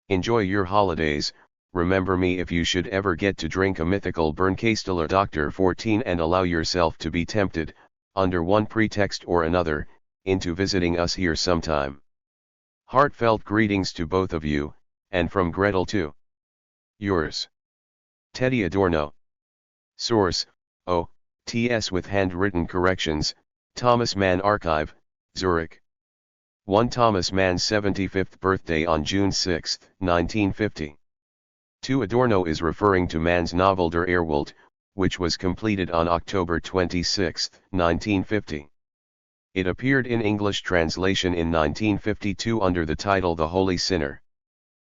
Enjoy your holidays. Remember me if you should ever get to drink a mythical Bernkasteler Dr. 14 and allow yourself to be tempted, under one pretext or another, into visiting us here sometime. Heartfelt greetings to both of you, and from Gretel too. Yours, Teddy Adorno. Source: O.T.S. with handwritten corrections, Thomas Mann Archive, Zurich. 1 Thomas Mann's 75th birthday on June 6, 1950. 2 Adorno is referring to Mann's novel Der Erwalt, which was completed on October 26, 1950. It appeared in English translation in 1952 under the title The Holy Sinner.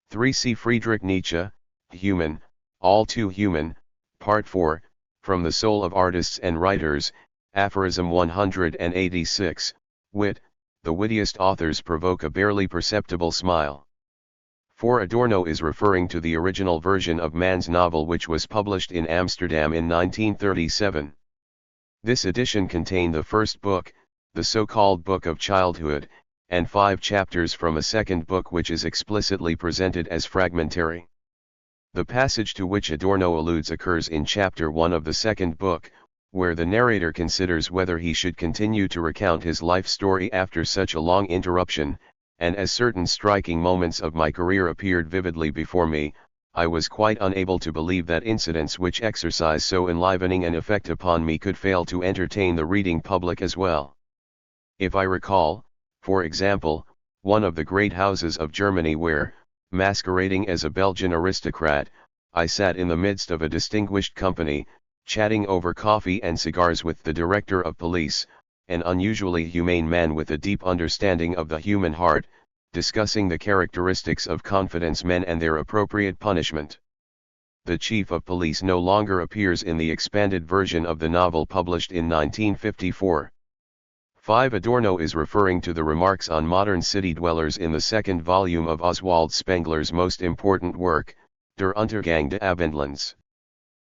3 See Friedrich Nietzsche, Human, All Too Human, Part 4, From the Soul of Artists and Writers, Aphorism 186, Wit, the wittiest authors provoke a barely perceptible smile. 4 Adorno is referring to the original version of Mann's novel, which was published in Amsterdam in 1937. This edition contained the first book, the so-called Book of Childhood, and 5 chapters from a second book which is explicitly presented as fragmentary. The passage to which Adorno alludes occurs in chapter 1 of the second book, where the narrator considers whether he should continue to recount his life story after such a long interruption, and as certain striking moments of my career appeared vividly before me, I was quite unable to believe that incidents which exercise so enlivening an effect upon me could fail to entertain the reading public as well. If I recall, for example, one of the great houses of Germany where, masquerading as a Belgian aristocrat, I sat in the midst of a distinguished company, chatting over coffee and cigars with the director of police, an unusually humane man with a deep understanding of the human heart, discussing the characteristics of confidence men and their appropriate punishment. The chief of police no longer appears in the expanded version of the novel published in 1954. 5 Adorno is referring to the remarks on modern city dwellers in the second volume of Oswald Spengler's most important work, Der Untergang des Abendlands.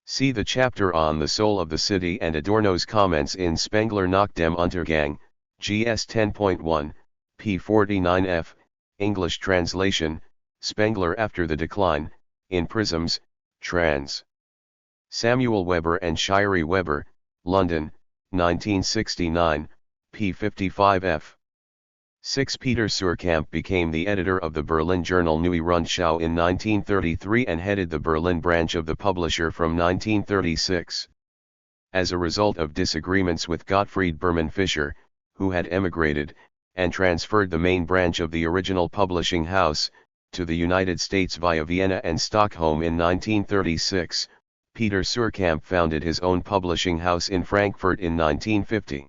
See the chapter on the soul of the city and Adorno's comments in Spengler nach dem Untergang, GS 10.1, p. 49f, English translation, Spengler after the decline, in Prisms, trans. Samuel Weber and Shirey Weber, London, 1969, p. 55f. 6 Peter Suhrkamp became the editor of the Berlin journal Neue Rundschau in 1933 and headed the Berlin branch of the publisher from 1936. As a result of disagreements with Gottfried Berman Fischer, who had emigrated, and transferred the main branch of the original publishing house, to the United States via Vienna and Stockholm in 1936, Peter Suhrkamp founded his own publishing house in Frankfurt in 1950.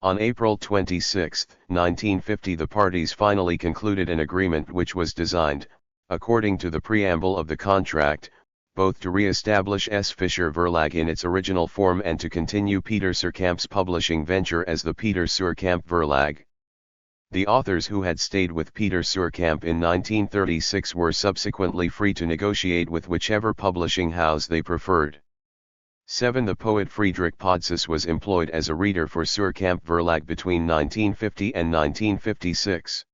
On April 26, 1950, the parties finally concluded an agreement which was designed, according to the preamble of the contract, both to re-establish S. Fischer Verlag in its original form and to continue Peter Suhrkamp's publishing venture as the Peter Suhrkamp Verlag. The authors who had stayed with Peter Suhrkamp in 1936 were subsequently free to negotiate with whichever publishing house they preferred. 7. The poet Friedrich Podsus was employed as a reader for Suhrkamp Verlag between 1950 and 1956.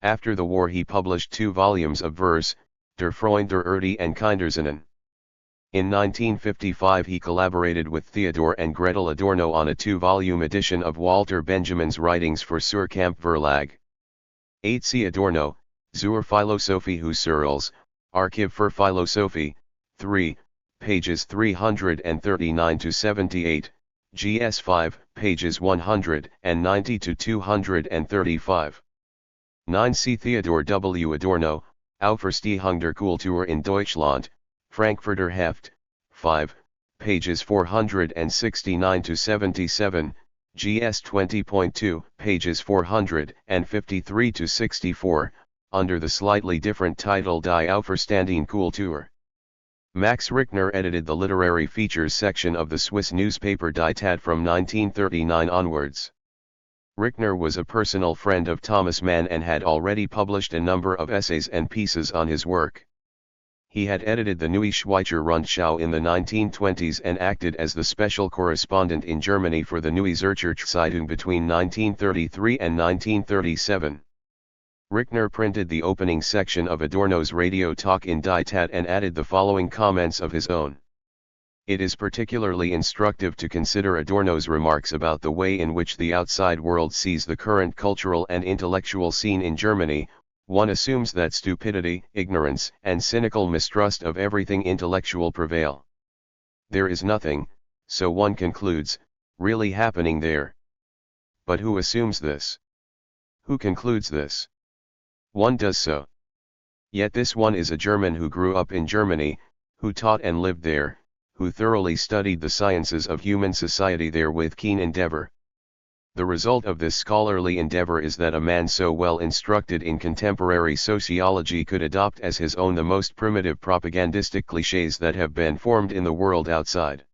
After the war he published 2 volumes of verse, Der Freund der Erde and Kindersinnen. In 1955 he collaborated with Theodor and Gretel Adorno on a 2-volume edition of Walter Benjamin's writings for Suhrkamp Verlag. 8. C. Adorno, Zur Philosophie Husserls, Archiv für Philosophie, 3, pages 339-78, GS 5, pages 190 to 235. 9. C. Theodor W. Adorno, Auferstehung der Kultur in Deutschland, Frankfurter Heft, 5, pages 469 to 77, GS 20.2, pages 453 to 64, under the slightly different title Die Auferstehende Kultur. Max Richner edited the literary features section of the Swiss newspaper Die Tat from 1939 onwards. Richner was a personal friend of Thomas Mann and had already published a number of essays and pieces on his work. He had edited the Neue Schweizer Rundschau in the 1920s and acted as the special correspondent in Germany for the Neue Zürcher Zeitung between 1933 and 1937. Richner printed the opening section of Adorno's radio talk in Die Tat and added the following comments of his own. It is particularly instructive to consider Adorno's remarks about the way in which the outside world sees the current cultural and intellectual scene in Germany. One assumes that stupidity, ignorance, and cynical mistrust of everything intellectual prevail. There is nothing, so one concludes, really happening there. But who assumes this? Who concludes this? One does so. Yet this one is a German who grew up in Germany, who taught and lived there, who thoroughly studied the sciences of human society there with keen endeavor. The result of this scholarly endeavor is that a man so well instructed in contemporary sociology could adopt as his own the most primitive propagandistic clichés that have been formed in the world outside.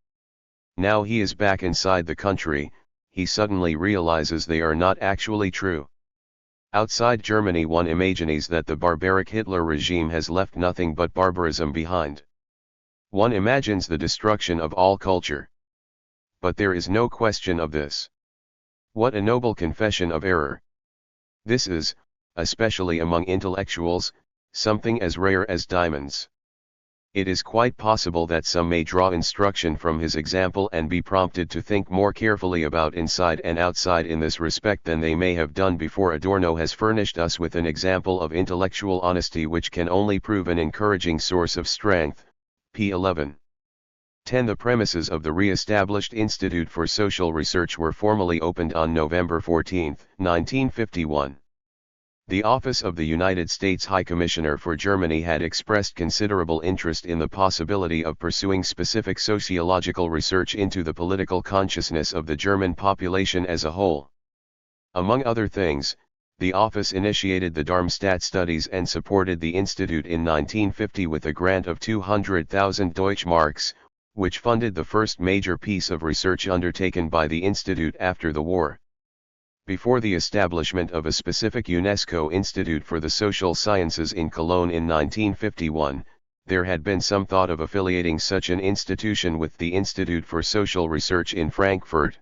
Now he is back inside the country, he suddenly realizes they are not actually true. Outside Germany one imagines that the barbaric Hitler regime has left nothing but barbarism behind. One imagines the destruction of all culture. But there is no question of this. What a noble confession of error. This is, especially among intellectuals, something as rare as diamonds. It is quite possible that some may draw instruction from his example and be prompted to think more carefully about inside and outside in this respect than they may have done before. Adorno has furnished us with an example of intellectual honesty which can only prove an encouraging source of strength. p. 11. 10. The premises of the re-established Institute for Social Research were formally opened on November 14, 1951. The Office of the United States High Commissioner for Germany had expressed considerable interest in the possibility of pursuing specific sociological research into the political consciousness of the German population as a whole. Among other things, the office initiated the Darmstadt studies and supported the institute in 1950 with a grant of 200,000 Deutschmarks, which funded the first major piece of research undertaken by the institute after the war. Before the establishment of a specific UNESCO Institute for the Social Sciences in Cologne in 1951, there had been some thought of affiliating such an institution with the Institute for Social Research in Frankfurt.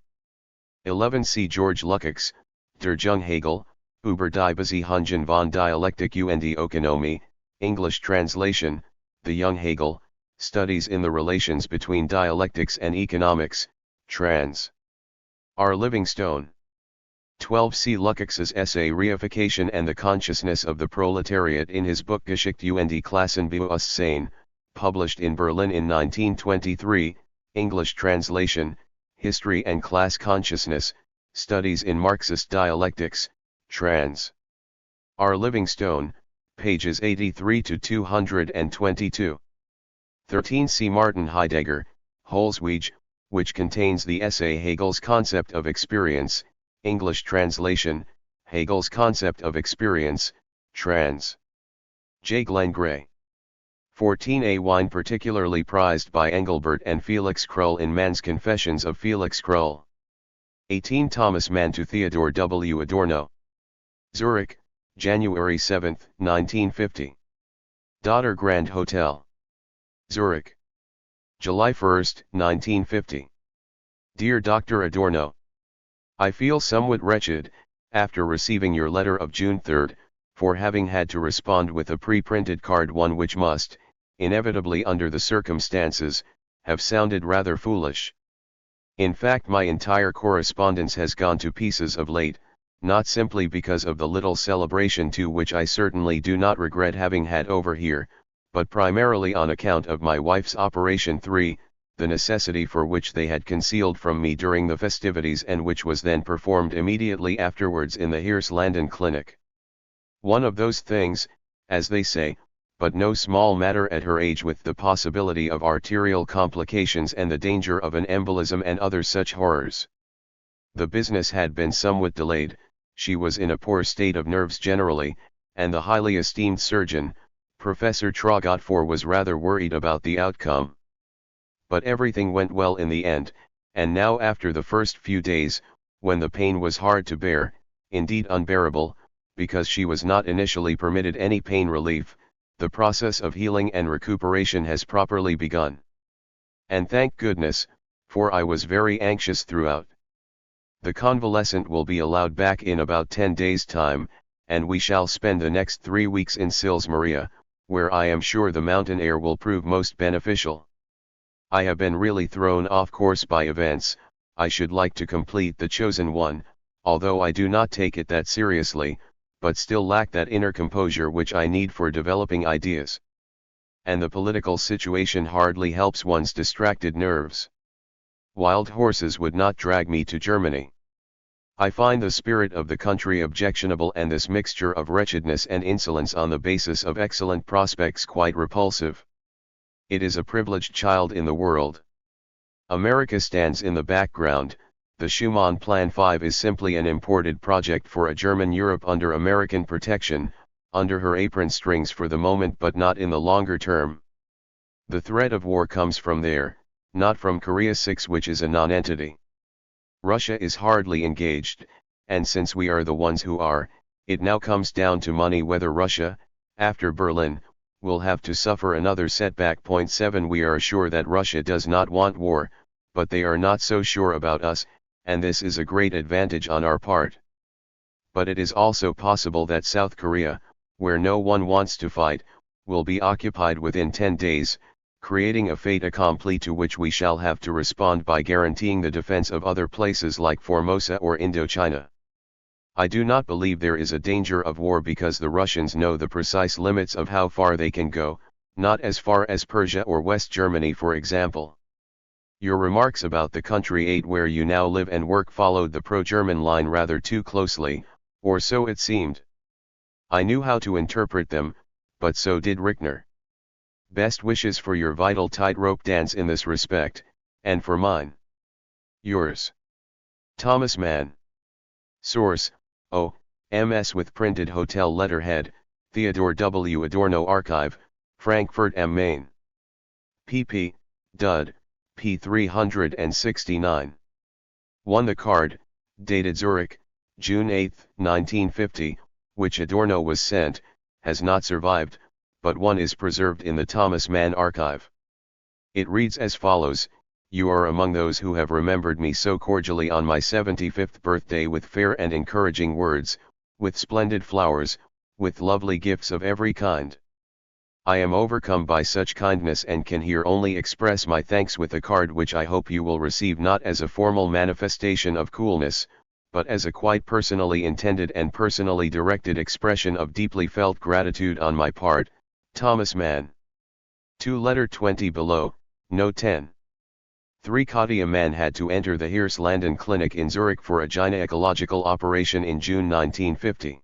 11. C. George Lukács, Der Junghegel, über die Beziehungen von Dialektik und Ökonomie, English translation, The Young Hegel, Studies in the Relations Between Dialectics and Economics, trans. R. Livingstone. 12. C. Lukács's essay Reification and the Consciousness of the Proletariat in his book Geschichte und Klassenbewusstsein, published in Berlin in 1923, English translation, History and Class Consciousness, Studies in Marxist Dialectics, trans. R. Livingstone, pages 83 to 222. 13. C. Martin Heidegger, Holzwege, which contains the essay Hegel's Concept of Experience, English translation, Hegel's Concept of Experience, trans. J. Glenn Gray. 14. A wine particularly prized by Engelbert and Felix Krull in Mann's Confessions of Felix Krull. 18. Thomas Mann to Theodor W. Adorno. Zurich, January 7, 1950. Daughter Grand Hotel. Zurich. July 1, 1950. Dear Dr. Adorno, I feel somewhat wretched, after receiving your letter of June 3, for having had to respond with a pre-printed card, one which must, inevitably under the circumstances, have sounded rather foolish. In fact, my entire correspondence has gone to pieces of late, not simply because of the little celebration to which I certainly do not regret having had over here, but primarily on account of my wife's Operation 3, the necessity for which they had concealed from me during the festivities and which was then performed immediately afterwards in the Hirslanden Clinic. One of those things, as they say, but no small matter at her age, with the possibility of arterial complications and the danger of an embolism and other such horrors. The business had been somewhat delayed, she was in a poor state of nerves generally, and the highly esteemed surgeon, Professor Traugott, was rather worried about the outcome. But everything went well in the end, and now after the first few days, when the pain was hard to bear, indeed unbearable, because she was not initially permitted any pain relief, the process of healing and recuperation has properly begun. And thank goodness, for I was very anxious throughout. The convalescent will be allowed back in about 10 days' time, and we shall spend the next 3 weeks in Sils Maria, where I am sure the mountain air will prove most beneficial. I have been really thrown off course by events. I should like to complete the chosen one, although I do not take it that seriously, but still lack that inner composure which I need for developing ideas. And the political situation hardly helps one's distracted nerves. Wild horses would not drag me to Germany. I find the spirit of the country objectionable, and this mixture of wretchedness and insolence on the basis of excellent prospects quite repulsive. It is a privileged child in the world. America stands in the background. The Schumann Plan 5 is simply an imported project for a German Europe under American protection, under her apron strings for the moment, but not in the longer term. The threat of war comes from there, not from Korea 6, which is a non-entity. Russia is hardly engaged, and since we are the ones who are, it now comes down to money whether Russia, after Berlin, will have to suffer another setback. 7 We are sure that Russia does not want war, but they are not so sure about us, and this is a great advantage on our part. But it is also possible that South Korea, where no one wants to fight, will be occupied within 10 days, creating a fait accompli to which we shall have to respond by guaranteeing the defense of other places like Formosa or Indochina. I do not believe there is a danger of war because the Russians know the precise limits of how far they can go, not as far as Persia or West Germany, for example. Your remarks about the country 8 where you now live and work followed the pro-German line rather too closely, or so it seemed. I knew how to interpret them, but so did Rickner. Best wishes for your vital tightrope dance in this respect, and for mine. Yours, Thomas Mann. Source: O.M.S. with printed hotel letterhead, Theodor W. Adorno Archive, Frankfurt am Main. pp. Dud. p. 369. 1. The card, dated Zurich, June 8, 1950, which Adorno was sent, has not survived, but one is preserved in the Thomas Mann archive. It reads as follows: You are among those who have remembered me so cordially on my 75th birthday with fair and encouraging words, with splendid flowers, with lovely gifts of every kind. I am overcome by such kindness and can here only express my thanks with a card which I hope you will receive not as a formal manifestation of coolness, but as a quite personally intended and personally directed expression of deeply felt gratitude on my part, Thomas Mann. To letter 20 below, note 10. 3. Katja Mann had to enter the Hirslanden Clinic in Zurich for a gynecological operation in June 1950.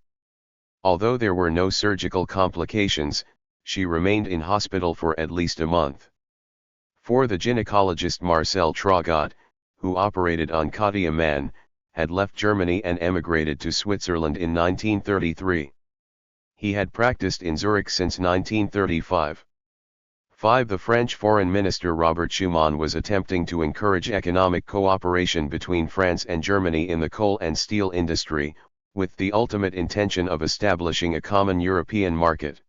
Although there were no surgical complications, she remained in hospital for at least a month. 4. The gynecologist Marcel Traugott, who operated on Katja Mann, had left Germany and emigrated to Switzerland in 1933. He had practiced in Zurich since 1935. 5. The French Foreign Minister Robert Schuman was attempting to encourage economic cooperation between France and Germany in the coal and steel industry, with the ultimate intention of establishing a common European market.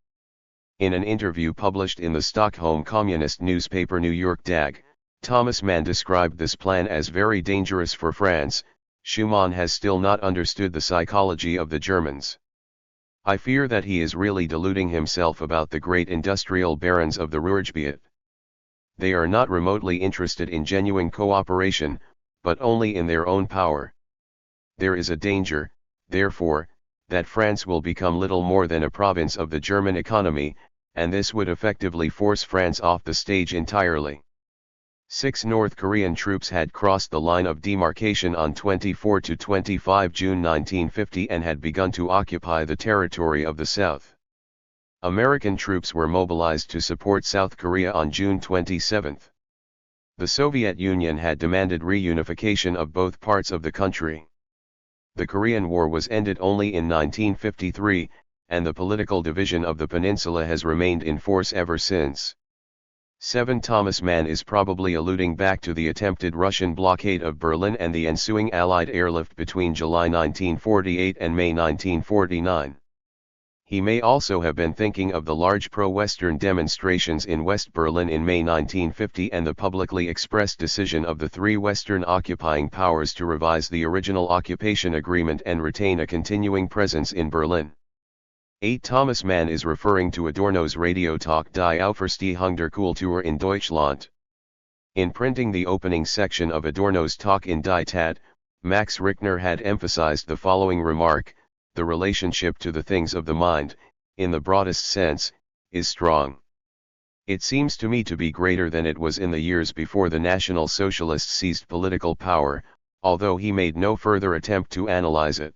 In an interview published in the Stockholm communist newspaper New York DAG, Thomas Mann described this plan as very dangerous for France. Schuman has still not understood the psychology of the Germans. I fear that he is really deluding himself about the great industrial barons of the Ruhrgebiet. They are not remotely interested in genuine cooperation, but only in their own power. There is a danger, therefore, that France will become little more than a province of the German economy, and this would effectively force France off the stage entirely. 6. North Korean troops had crossed the line of demarcation on 24 to 25 June 1950 and had begun to occupy the territory of the South. American troops were mobilized to support South Korea on June 27. The Soviet Union had demanded reunification of both parts of the country. The Korean War was ended only in 1953, and the political division of the peninsula has remained in force ever since. 7. Thomas Mann is probably alluding back to the attempted Russian blockade of Berlin and the ensuing Allied airlift between July 1948 and May 1949. He may also have been thinking of the large pro-Western demonstrations in West Berlin in May 1950 and the publicly expressed decision of the three Western occupying powers to revise the original occupation agreement and retain a continuing presence in Berlin. 8. Thomas Mann is referring to Adorno's Radio Talk Die Aufverstehung Hungerkultur in Deutschland. In printing the opening section of Adorno's talk in Die Tat, Max Richtner had emphasized the following remark: the relationship to the things of the mind, in the broadest sense, is strong. It seems to me to be greater than it was in the years before the National Socialists seized political power, although he made no further attempt to analyze it.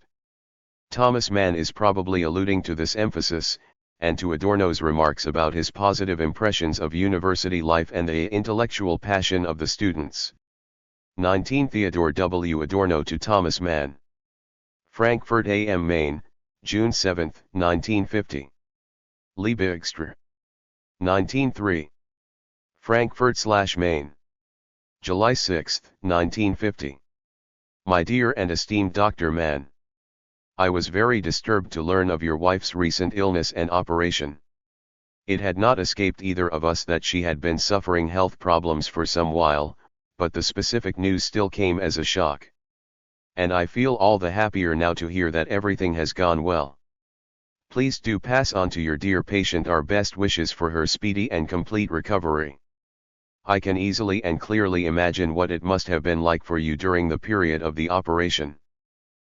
Thomas Mann is probably alluding to this emphasis, and to Adorno's remarks about his positive impressions of university life and the intellectual passion of the students. 19. Theodor W. Adorno to Thomas Mann. Frankfurt am Main, June 7, 1950. Liebe Extra. 19.3. Frankfurt/Main. July 6, 1950. My dear and esteemed Dr. Mann, I was very disturbed to learn of your wife's recent illness and operation. It had not escaped either of us that she had been suffering health problems for some while, but the specific news still came as a shock. And I feel all the happier now to hear that everything has gone well. Please do pass on to your dear patient our best wishes for her speedy and complete recovery. I can easily and clearly imagine what it must have been like for you during the period of the operation.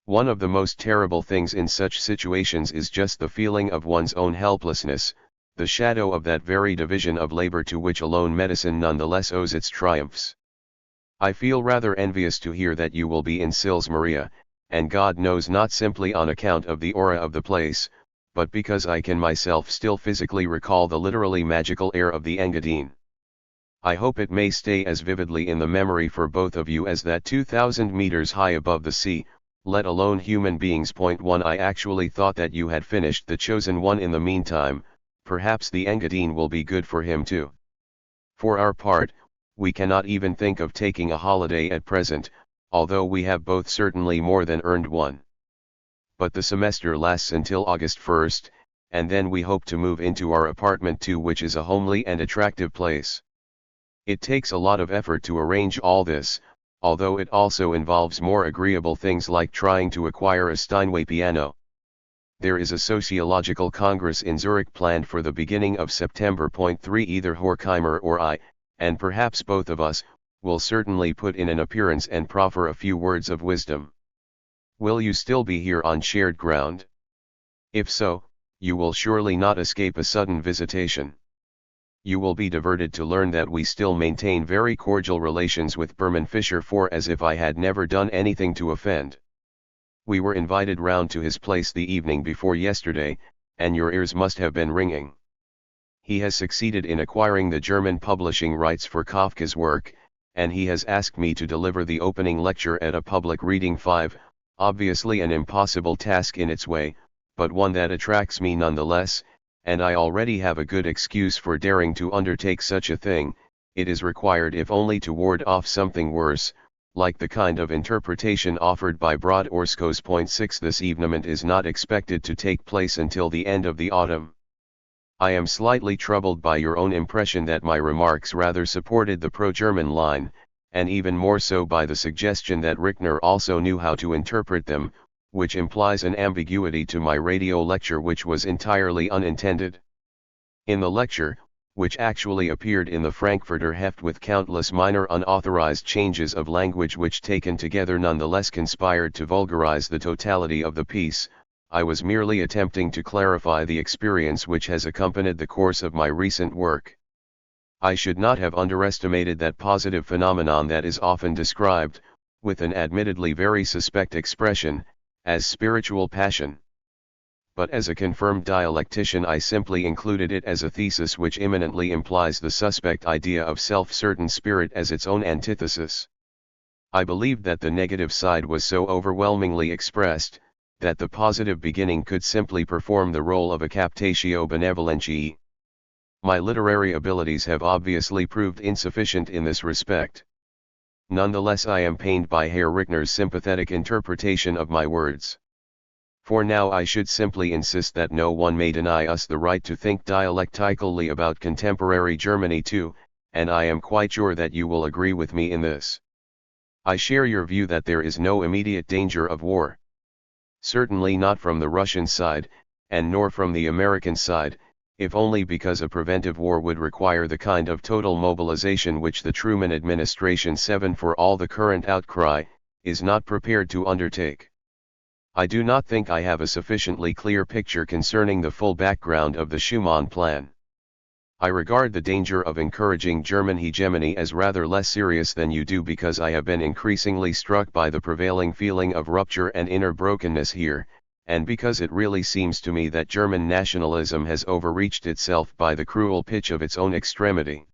One of the most terrible things in such situations is just the feeling of one's own helplessness, the shadow of that very division of labor to which alone medicine nonetheless owes its triumphs. I feel rather envious to hear that you will be in Sils Maria, and God knows not simply on account of the aura of the place, but because I can myself still physically recall the literally magical air of the Engadine. I hope it may stay as vividly in the memory for both of you as that 2,000 meters high above the sea, let alone human beings. 1. I actually thought that you had finished the chosen one in the meantime, perhaps the Engadine will be good for him too. For our part, we cannot even think of taking a holiday at present, although we have both certainly more than earned one. But the semester lasts until August 1st, and then we hope to move into our apartment too, which is a homely and attractive place. It takes a lot of effort to arrange all this, although it also involves more agreeable things like trying to acquire a Steinway piano. There is a sociological congress in Zurich planned for the beginning of September. 3. Either Horkheimer or I, and perhaps both of us, will certainly put in an appearance and proffer a few words of wisdom. Will you still be here on shared ground? If so, you will surely not escape a sudden visitation. You will be diverted to learn that we still maintain very cordial relations with Berman Fischer, for as if I had never done anything to offend. We were invited round to his place the evening before yesterday, and your ears must have been ringing. He has succeeded in acquiring the German publishing rights for Kafka's work, and he has asked me to deliver the opening lecture at a public reading. 5. Obviously an impossible task in its way, but one that attracts me nonetheless, and I already have a good excuse for daring to undertake such a thing. It is required if only to ward off something worse, like the kind of interpretation offered by Broad Orskos. Point 6. This evenement is not expected to take place until the end of the autumn. I am slightly troubled by your own impression that my remarks rather supported the pro-German line, and even more so by the suggestion that Rickner also knew how to interpret them, which implies an ambiguity to my radio lecture which was entirely unintended. In the lecture, which actually appeared in the Frankfurter Heft with countless minor unauthorized changes of language which taken together nonetheless conspired to vulgarize the totality of the piece, I was merely attempting to clarify the experience which has accompanied the course of my recent work. I should not have underestimated that positive phenomenon that is often described, with an admittedly very suspect expression, as spiritual passion. But as a confirmed dialectician I simply included it as a thesis which imminently implies the suspect idea of self-certain spirit as its own antithesis. I believed that the negative side was so overwhelmingly expressed, that the positive beginning could simply perform the role of a captatio benevolentiae. My literary abilities have obviously proved insufficient in this respect. Nonetheless I am pained by Herr Rickner's sympathetic interpretation of my words. For now I should simply insist that no one may deny us the right to think dialectically about contemporary Germany too, and I am quite sure that you will agree with me in this. I share your view that there is no immediate danger of war. Certainly not from the Russian side, and nor from the American side, if only because a preventive war would require the kind of total mobilization which the Truman administration, for all the current outcry, is not prepared to undertake. I do not think I have a sufficiently clear picture concerning the full background of the Schumann Plan. I regard the danger of encouraging German hegemony as rather less serious than you do because I have been increasingly struck by the prevailing feeling of rupture and inner brokenness here, and because it really seems to me that German nationalism has overreached itself by the cruel pitch of its own extremity.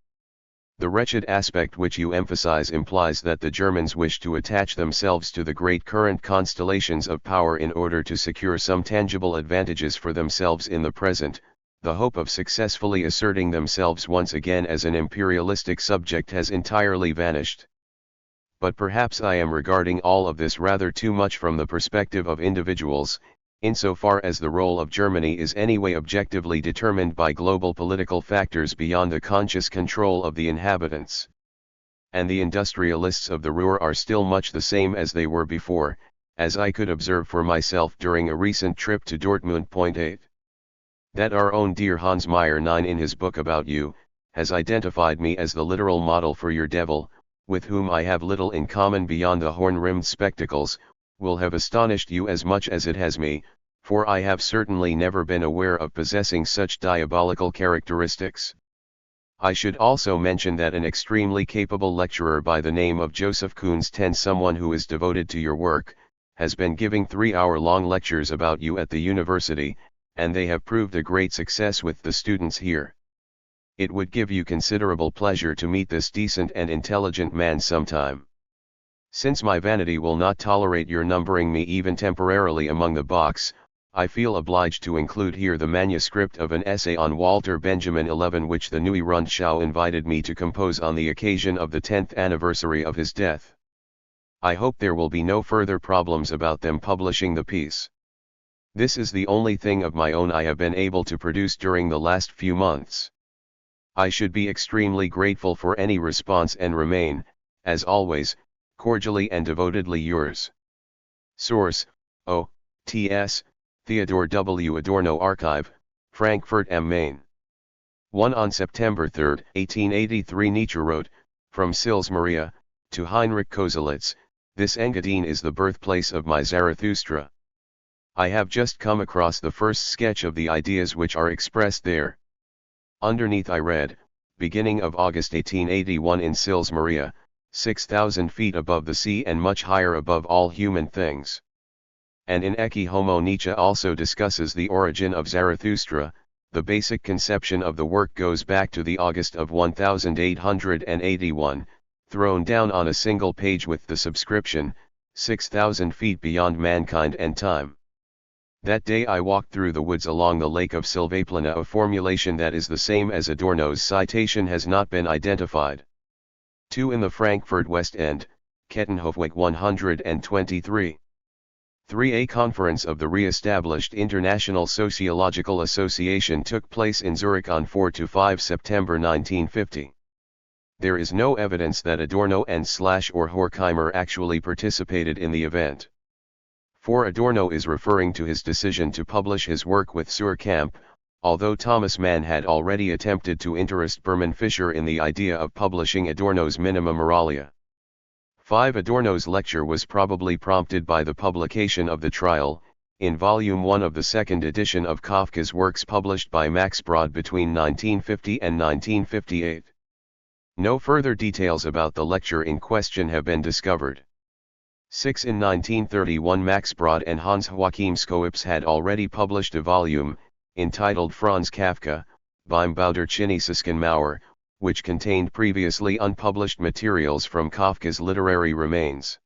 The wretched aspect which you emphasize implies that the Germans wish to attach themselves to the great current constellations of power in order to secure some tangible advantages for themselves in the present. The hope of successfully asserting themselves once again as an imperialistic subject has entirely vanished. But perhaps I am regarding all of this rather too much from the perspective of individuals, insofar as the role of Germany is anyway objectively determined by global political factors beyond the conscious control of the inhabitants. And the industrialists of the Ruhr are still much the same as they were before, as I could observe for myself during a recent trip to Dortmund. Point 8. That our own dear Hans Meyer 9 in his book about you, has identified me as the literal model for your devil, with whom I have little in common beyond the horn-rimmed spectacles, will have astonished you as much as it has me, for I have certainly never been aware of possessing such diabolical characteristics. I should also mention that an extremely capable lecturer by the name of Joseph Kuhn's 10, someone who is devoted to your work, has been giving 3-hour-long lectures about you at the university, and they have proved a great success with the students here. It would give you considerable pleasure to meet this decent and intelligent man sometime. Since my vanity will not tolerate your numbering me even temporarily among the box, I feel obliged to include here the manuscript of an essay on Walter Benjamin 11 which the Neue Rundschau invited me to compose on the occasion of the 10th anniversary of his death. I hope there will be no further problems about them publishing the piece. This is the only thing of my own I have been able to produce during the last few months. I should be extremely grateful for any response and remain, as always, cordially and devotedly yours. Source: O.T.S. Theodor W. Adorno Archive, Frankfurt am Main. 1 on September 3, 1883 Nietzsche wrote, from Sils Maria, to Heinrich Koselitz, this Engadine is the birthplace of my Zarathustra. I have just come across the first sketch of the ideas which are expressed there. Underneath I read, beginning of August 1881 in Sils Maria, 6,000 feet above the sea and much higher above all human things. And in Ecce Homo Nietzsche also discusses the origin of Zarathustra. The basic conception of the work goes back to the August of 1881, thrown down on a single page with the subscription, 6,000 feet beyond mankind and time. That day I walked through the woods along the lake of Silvaplana. A formulation that is the same as Adorno's citation has not been identified. 2. In the Frankfurt West End, Kettenhofweg 123. 3. A conference of the re-established International Sociological Association took place in Zurich on 4–5 September 1950. There is no evidence that Adorno and or Horkheimer actually participated in the event. 4. Adorno is referring to his decision to publish his work with Suhrkamp, although Thomas Mann had already attempted to interest Berman Fischer in the idea of publishing Adorno's Minima Moralia. 5. Adorno's lecture was probably prompted by the publication of The Trial, in Volume 1 of the second edition of Kafka's works published by Max Brod between 1950 and 1958. No further details about the lecture in question have been discovered. 6. In 1931 Max Brod and Hans Joachim Schoeps had already published a volume, entitled Franz Kafka, beim Bau der chinesischen Mauer, which contained previously unpublished materials from Kafka's literary remains.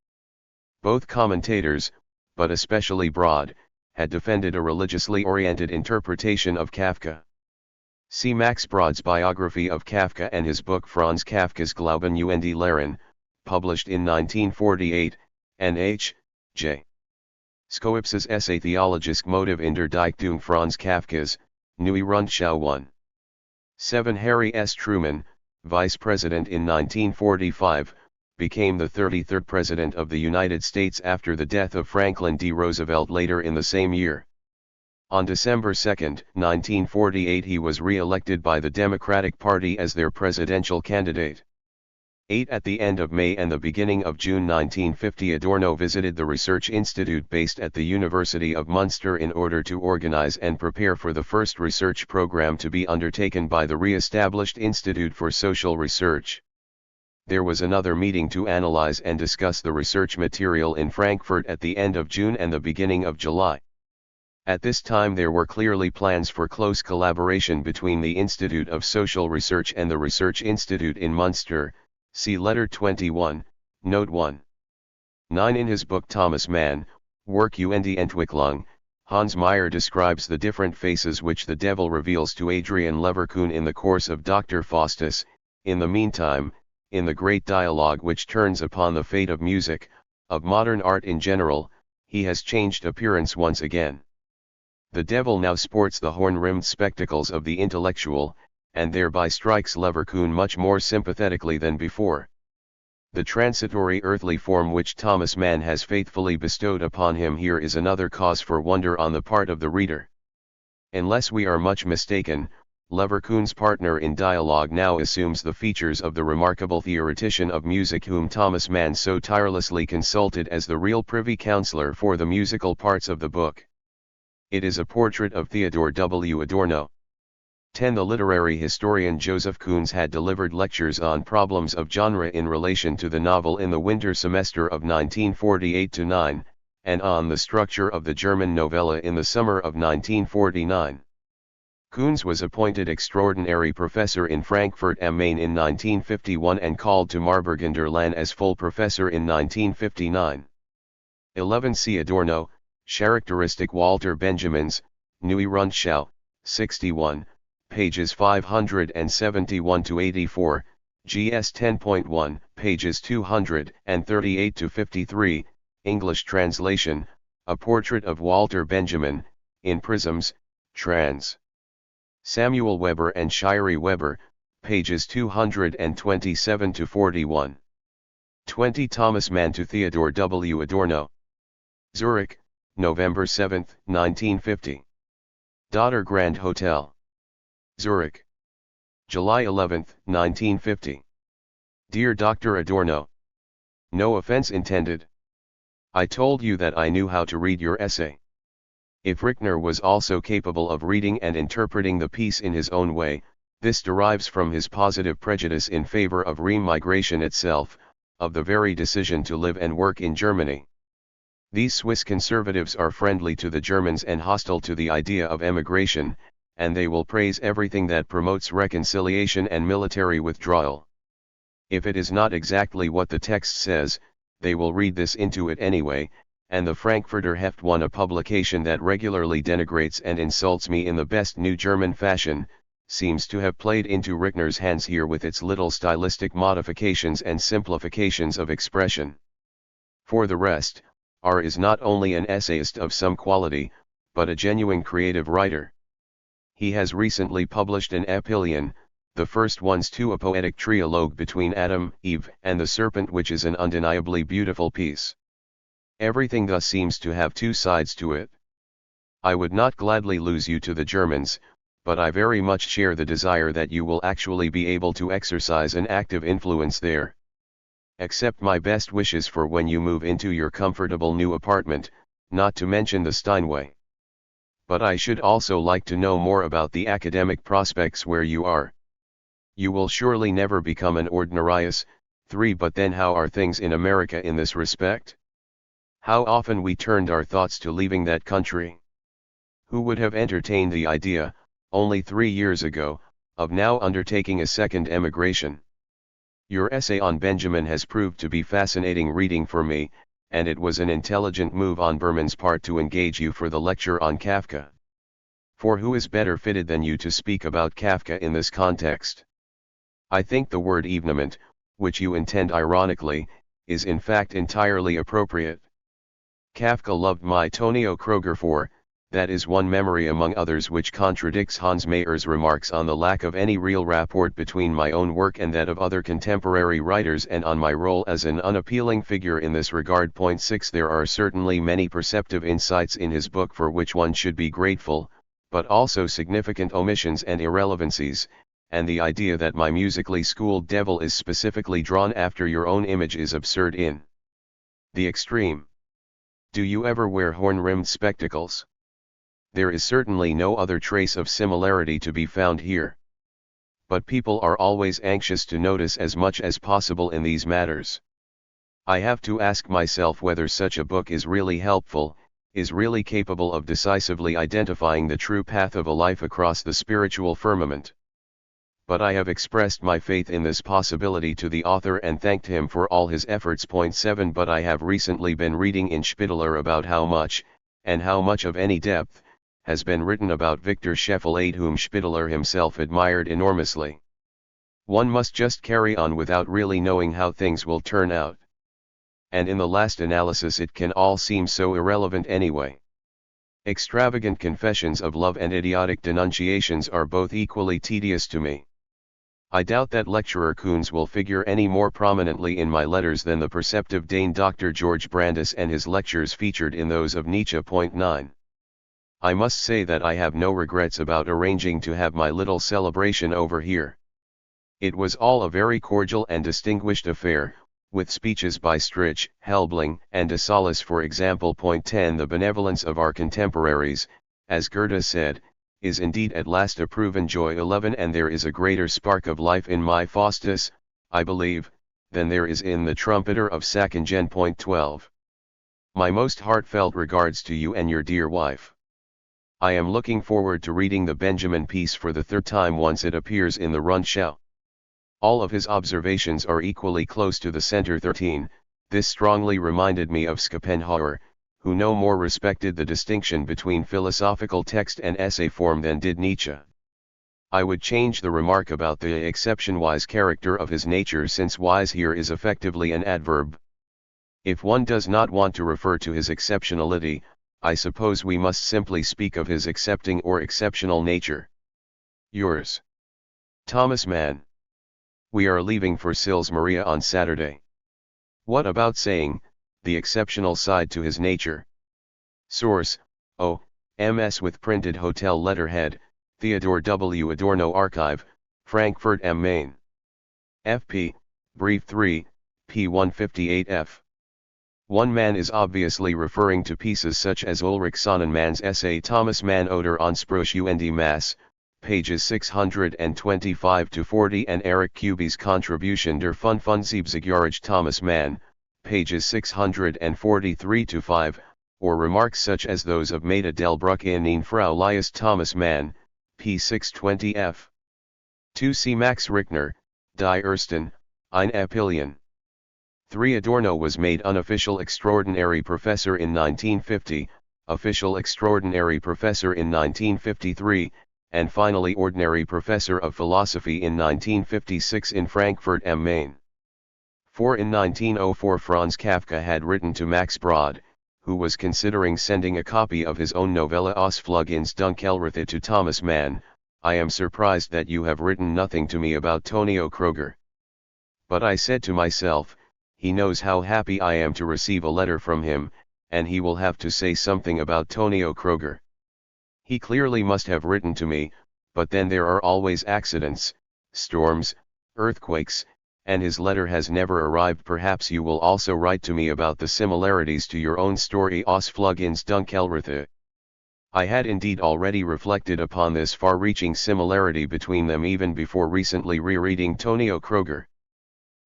Both commentators, but especially Brod, had defended a religiously oriented interpretation of Kafka. See Max Brod's biography of Kafka and his book Franz Kafka's Glauben und Lehren, published in 1948, N.H. J. Schoeps's essay Theologische Motive in der Dichtung Franz Kafkas, Neue Rundschau 1. 7. Harry S. Truman, Vice President in 1945, became the 33rd President of the United States after the death of Franklin D. Roosevelt later in the same year. On December 2, 1948 he was re-elected by the Democratic Party as their presidential candidate. 8. At the end of May and the beginning of June 1950 Adorno visited the Research Institute based at the University of Munster in order to organize and prepare for the first research program to be undertaken by the re-established Institute for Social Research. There was another meeting to analyze and discuss the research material in Frankfurt at the end of June and the beginning of July. At this time there were clearly plans for close collaboration between the Institute of Social Research and the Research Institute in Munster. See Letter 21, Note 1. 9. In his book Thomas Mann, Werk und Entwicklung, Hans Meyer describes the different faces which the devil reveals to Adrian Leverkühn in the course of Dr. Faustus. In the meantime, in the great dialogue which turns upon the fate of music, of modern art in general, he has changed appearance once again. The devil now sports the horn-rimmed spectacles of the intellectual, and thereby strikes Leverkühn much more sympathetically than before. The transitory earthly form which Thomas Mann has faithfully bestowed upon him here is another cause for wonder on the part of the reader. Unless we are much mistaken, Leverkühn's partner in dialogue now assumes the features of the remarkable theoretician of music whom Thomas Mann so tirelessly consulted as the real privy councillor for the musical parts of the book. It is a portrait of Theodor W. Adorno. 10. The literary historian Joseph Koons had delivered lectures on problems of genre in relation to the novel in the winter semester of 1948–9, and on the structure of the German novella in the summer of 1949. Koons was appointed extraordinary professor in Frankfurt am Main in 1951 and called to Marburgunder Land as full professor in 1959. 11. See Adorno, Charakteristik Walter Benjamins, Neue Rundschau, 61, pages 571–84, GS 10.1, pages 238–53, English translation, A Portrait of Walter Benjamin, in Prisms, trans. Samuel Weber and Shirey Weber, pages 227–41. 20. Thomas Mann to Theodor W. Adorno. Zurich, November 7, 1950. Daughter Grand Hotel. Zurich. July 11, 1950. Dear Dr. Adorno. No offense intended. I told you that I knew how to read your essay. If Rickner was also capable of reading and interpreting the piece in his own way, this derives from his positive prejudice in favor of remigration itself, of the very decision to live and work in Germany. These Swiss conservatives are friendly to the Germans and hostile to the idea of emigration, and they will praise everything that promotes reconciliation and military withdrawal. If it is not exactly what the text says, they will read this into it anyway, and the Frankfurter Heft, one a publication that regularly denigrates and insults me in the best new German fashion, seems to have played into Richner's hands here with its little stylistic modifications and simplifications of expression. For the rest, R is not only an essayist of some quality, but a genuine creative writer. He has recently published an Epyllion, the first ones to a poetic trialogue between Adam, Eve, and the Serpent, which is an undeniably beautiful piece. Everything thus seems to have two sides to it. I would not gladly lose you to the Germans, but I very much share the desire that you will actually be able to exercise an active influence there. Accept my best wishes for when you move into your comfortable new apartment, not to mention the Steinway. But I should also like to know more about the academic prospects where you are. You will surely never become an ordinarius. 3. But then how are things in America in this respect? How often we turned our thoughts to leaving that country. Who would have entertained the idea, only 3 years ago, of now undertaking a second emigration? Your essay on Benjamin has proved to be fascinating reading for me, and it was an intelligent move on Berman's part to engage you for the lecture on Kafka. For who is better fitted than you to speak about Kafka in this context? I think the word evenement, which you intend ironically, is in fact entirely appropriate. Kafka loved my Tonio Kroger for, that is one memory among others which contradicts Hans Mayer's remarks on the lack of any real rapport between my own work and that of other contemporary writers and on my role as an unappealing figure in this regard. 6. There are certainly many perceptive insights in his book for which one should be grateful, but also significant omissions and irrelevancies, and the idea that my musically schooled devil is specifically drawn after your own image is absurd in the extreme. Do you ever wear horn-rimmed spectacles? There is certainly no other trace of similarity to be found here. But people are always anxious to notice as much as possible in these matters. I have to ask myself whether such a book is really helpful, is really capable of decisively identifying the true path of a life across the spiritual firmament. But I have expressed my faith in this possibility to the author and thanked him for all his efforts. 7. But I have recently been reading in Spitaler about how much, and how much of any depth, has been written about Victor Scheffel, whom Spitaler himself admired enormously. One must just carry on without really knowing how things will turn out. And in the last analysis it can all seem so irrelevant anyway. Extravagant confessions of love and idiotic denunciations are both equally tedious to me. I doubt that lecturer Kuhns will figure any more prominently in my letters than the perceptive Dane Dr. George Brandes and his lectures featured in those of Nietzsche. 9. I must say that I have no regrets about arranging to have my little celebration over here. It was all a very cordial and distinguished affair, with speeches by Strich, Helbling, and de Salis. For example. 10. The benevolence of our contemporaries, as Goethe said, is indeed at last a proven joy. 11. And there is a greater spark of life in my Faustus, I believe, than there is in the Trumpeter of Sackingen. 12. My most heartfelt regards to you and your dear wife. I am looking forward to reading the Benjamin piece for the third time once it appears in the Rundschau. All of his observations are equally close to the center. 13. This strongly reminded me of Schopenhauer, who no more respected the distinction between philosophical text and essay form than did Nietzsche. I would change the remark about the exception-wise character of his nature, since wise here is effectively an adverb. If one does not want to refer to his exceptionality, I suppose we must simply speak of his excepting or exceptional nature. Yours, Thomas Mann. We are leaving for Sils Maria on Saturday. What about saying, the exceptional side to his nature? Source, O.M.S. with printed hotel letterhead, Theodor W. Adorno Archive, Frankfurt am Main. FP, Brief 3, p. 158f. One man is obviously referring to pieces such as Ulrich Sonnenmann's essay Thomas Mann oder Anspruch und die Masse, pages 625-40, and Erich Kube's contribution der 75-jährige Thomas Mann, pages 643-5, or remarks such as those of Maida Delbruck in Ihn Fraulius Thomas Mann, p. 620f. 2. C. Max Richner, Die Ersten, ein Epyllion. 3. Adorno was made unofficial extraordinary professor in 1950, official extraordinary professor in 1953, and finally ordinary professor of philosophy in 1956 in Frankfurt am Main. 4. In 1904 Franz Kafka had written to Max Brod, who was considering sending a copy of his own novella Ausflug ins Dunkelreich to Thomas Mann, "I am surprised that you have written nothing to me about Tonio Kroger. But I said to myself, he knows how happy I am to receive a letter from him, and he will have to say something about Tonio Kroger. He clearly must have written to me, but then there are always accidents, storms, earthquakes, and his letter has never arrived. Perhaps you will also write to me about the similarities to your own story Ausflug ins Dunkelreich." I had indeed already reflected upon this far-reaching similarity between them even before recently rereading Tonio Kroger.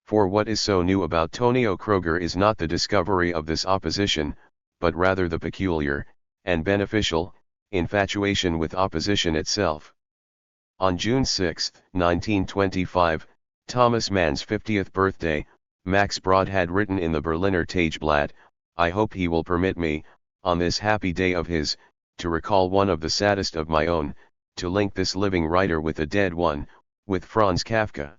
For what is so new about Tonio Kroger is not the discovery of this opposition, but rather the peculiar, and beneficial, infatuation with opposition itself. On June 6, 1925, Thomas Mann's 50th birthday, Max Brod had written in the Berliner Tageblatt, "I hope he will permit me, on this happy day of his, to recall one of the saddest of my own, to link this living writer with a dead one, with Franz Kafka.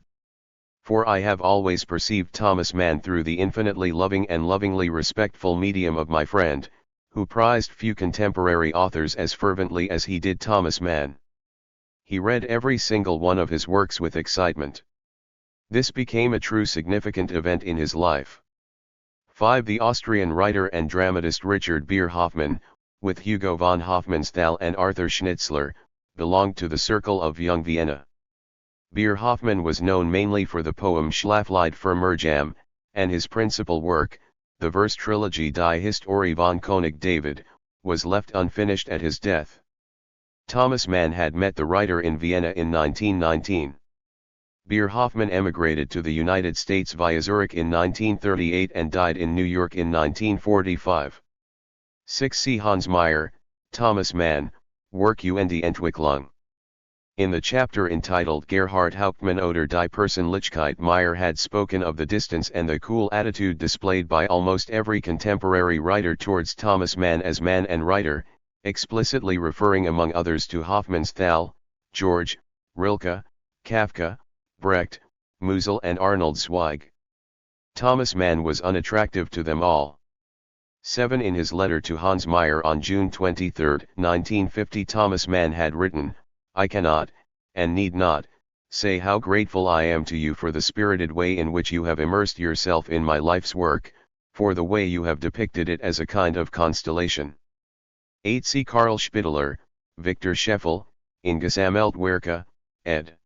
For I have always perceived Thomas Mann through the infinitely loving and lovingly respectful medium of my friend, who prized few contemporary authors as fervently as he did Thomas Mann. He read every single one of his works with excitement. This became a true significant event in his life." 5. The Austrian writer and dramatist Richard Beer Hoffmann, with Hugo von Hofmannsthal and Arthur Schnitzler, belonged to the circle of Young Vienna. Beer Hoffmann was known mainly for the poem Schlaflied für Mirjam, and his principal work, the verse trilogy Die Historie von König David, was left unfinished at his death. Thomas Mann had met the writer in Vienna in 1919. Beer Hoffmann emigrated to the United States via Zurich in 1938 and died in New York in 1945. 6. C. Hans Meyer, Thomas Mann, Werk und die Entwicklung. In the chapter entitled Gerhard Hauptmann oder die Persönlichkeit, Meyer had spoken of the distance and the cool attitude displayed by almost every contemporary writer towards Thomas Mann as man and writer, explicitly referring among others to Hofmannsthal, George, Rilke, Kafka, Brecht, Musil and Arnold Zweig. Thomas Mann was unattractive to them all. 7. In his letter to Hans Meyer on June 23, 1950, Thomas Mann had written, "I cannot, and need not, say how grateful I am to you for the spirited way in which you have immersed yourself in my life's work, for the way you have depicted it as a kind of constellation." 8. C. Karl Spitteler, Victor Scheffel, in Gesammeltwerke, ed.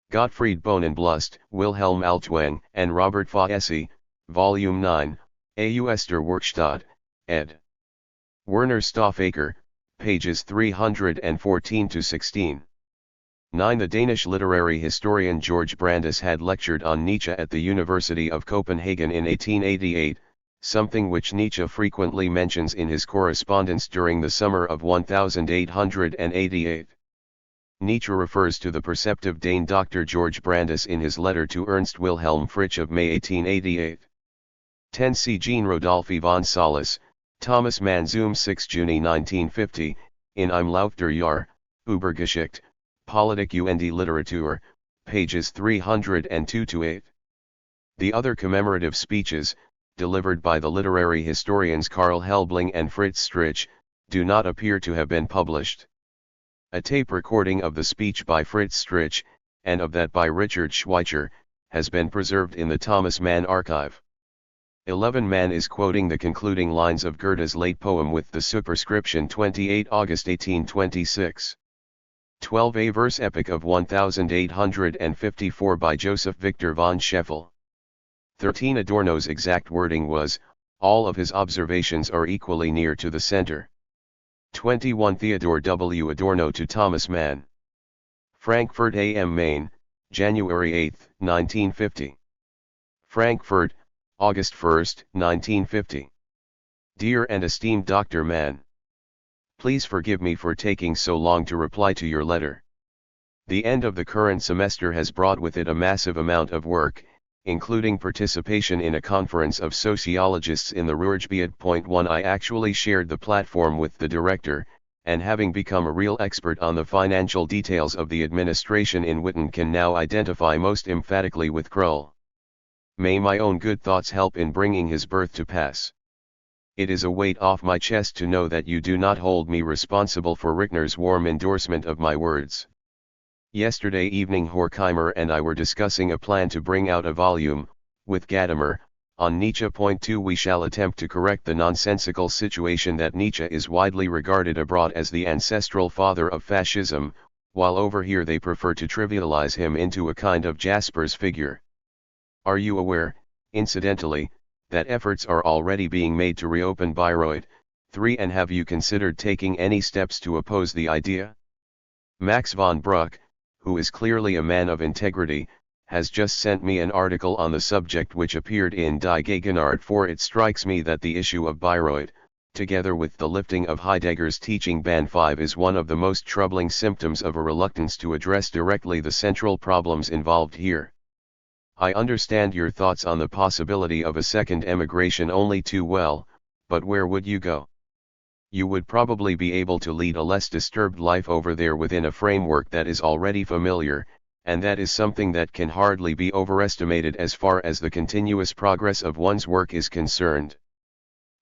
Gottfried Bohnenblust, Wilhelm Altweng, and Robert Faesi, Volume 9, AUS der Werkstatt, ed. Werner Stoffaker, pages 314-16. 9. The Danish literary historian George Brandes had lectured on Nietzsche at the University of Copenhagen in 1888, something which Nietzsche frequently mentions in his correspondence during the summer of 1888. Nietzsche refers to the perceptive Dane Dr. George Brandes in his letter to Ernst Wilhelm Fritsch of May 1888. 10. C. Jean Rodolphe von Salis, Thomas Mann zum 6. Juni 1950, in Im Laufe Jahr, Übergeschichte, Politik und Literatur, pages 302-8. The other commemorative speeches, delivered by the literary historians Karl Helbling and Fritz Stritch, do not appear to have been published. A tape recording of the speech by Fritz Stritch, and of that by Richard Schweitzer, has been preserved in the Thomas Mann archive. 11. Mann is quoting the concluding lines of Goethe's late poem with the superscription 28 August 1826. 12. A verse epic of 1854 by Joseph Victor von Scheffel. 13. Adorno's exact wording was, "All of his observations are equally near to the center." 21. Theodor W. Adorno to Thomas Mann. Frankfurt am Main, January 8, 1950. Frankfurt, August 1, 1950. Dear and esteemed Dr. Mann, please forgive me for taking so long to reply to your letter. The end of the current semester has brought with it a massive amount of work, including participation in a conference of sociologists in the Ruhrgebiet. 1 I actually shared the platform with the director, and having become a real expert on the financial details of the administration in Witten can now identify most emphatically with Krull. May my own good thoughts help in bringing his birth to pass. It is a weight off my chest to know that you do not hold me responsible for Richner's warm endorsement of my words. Yesterday evening Horkheimer and I were discussing a plan to bring out a volume, with Gadamer, on Nietzsche. 2 We shall attempt to correct the nonsensical situation that Nietzsche is widely regarded abroad as the ancestral father of fascism, while over here they prefer to trivialize him into a kind of Jasper's figure. Are you aware, incidentally, that efforts are already being made to reopen Bayreuth? 3 And have you considered taking any steps to oppose the idea? Max von Bruck, who is clearly a man of integrity, has just sent me an article on the subject which appeared in Die Gegenwart. For it strikes me that the issue of Bayreuth, together with the lifting of Heidegger's teaching ban 5, is one of the most troubling symptoms of a reluctance to address directly the central problems involved here. I understand your thoughts on the possibility of a second emigration only too well, but where would you go? You would probably be able to lead a less disturbed life over there within a framework that is already familiar, and that is something that can hardly be overestimated as far as the continuous progress of one's work is concerned.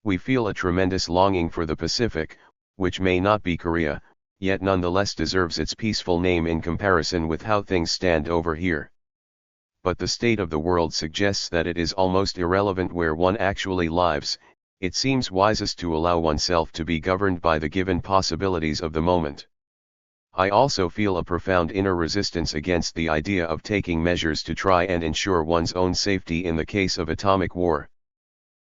We feel a tremendous longing for the Pacific, which may not be Korea, yet nonetheless deserves its peaceful name in comparison with how things stand over here. But the state of the world suggests that it is almost irrelevant where one actually lives. It seems wisest to allow oneself to be governed by the given possibilities of the moment. I also feel a profound inner resistance against the idea of taking measures to try and ensure one's own safety in the case of atomic war.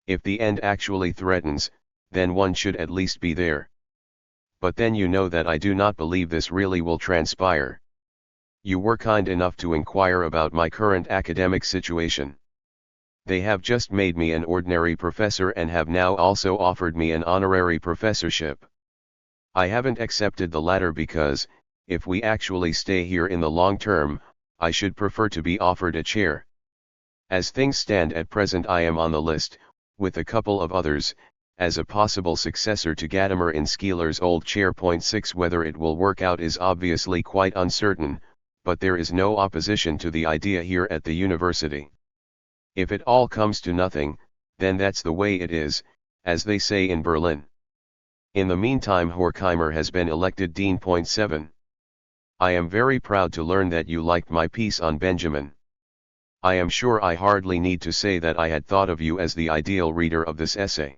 If the end actually threatens, then one should at least be there. But then you know that I do not believe this really will transpire. You were kind enough to inquire about my current academic situation. They have just made me an ordinary professor and have now also offered me an honorary professorship. I haven't accepted the latter because, if we actually stay here in the long term, I should prefer to be offered a chair. As things stand at present, I am on the list, with a couple of others, as a possible successor to Gadamer in Skeeler's old chair. 6 Whether it will work out is obviously quite uncertain, but there is no opposition to the idea here at the university. If it all comes to nothing, then that's the way it is, as they say in Berlin. In the meantime, Horkheimer has been elected Dean. 7 I am very proud to learn that you liked my piece on Benjamin. I am sure I hardly need to say that I had thought of you as the ideal reader of this essay.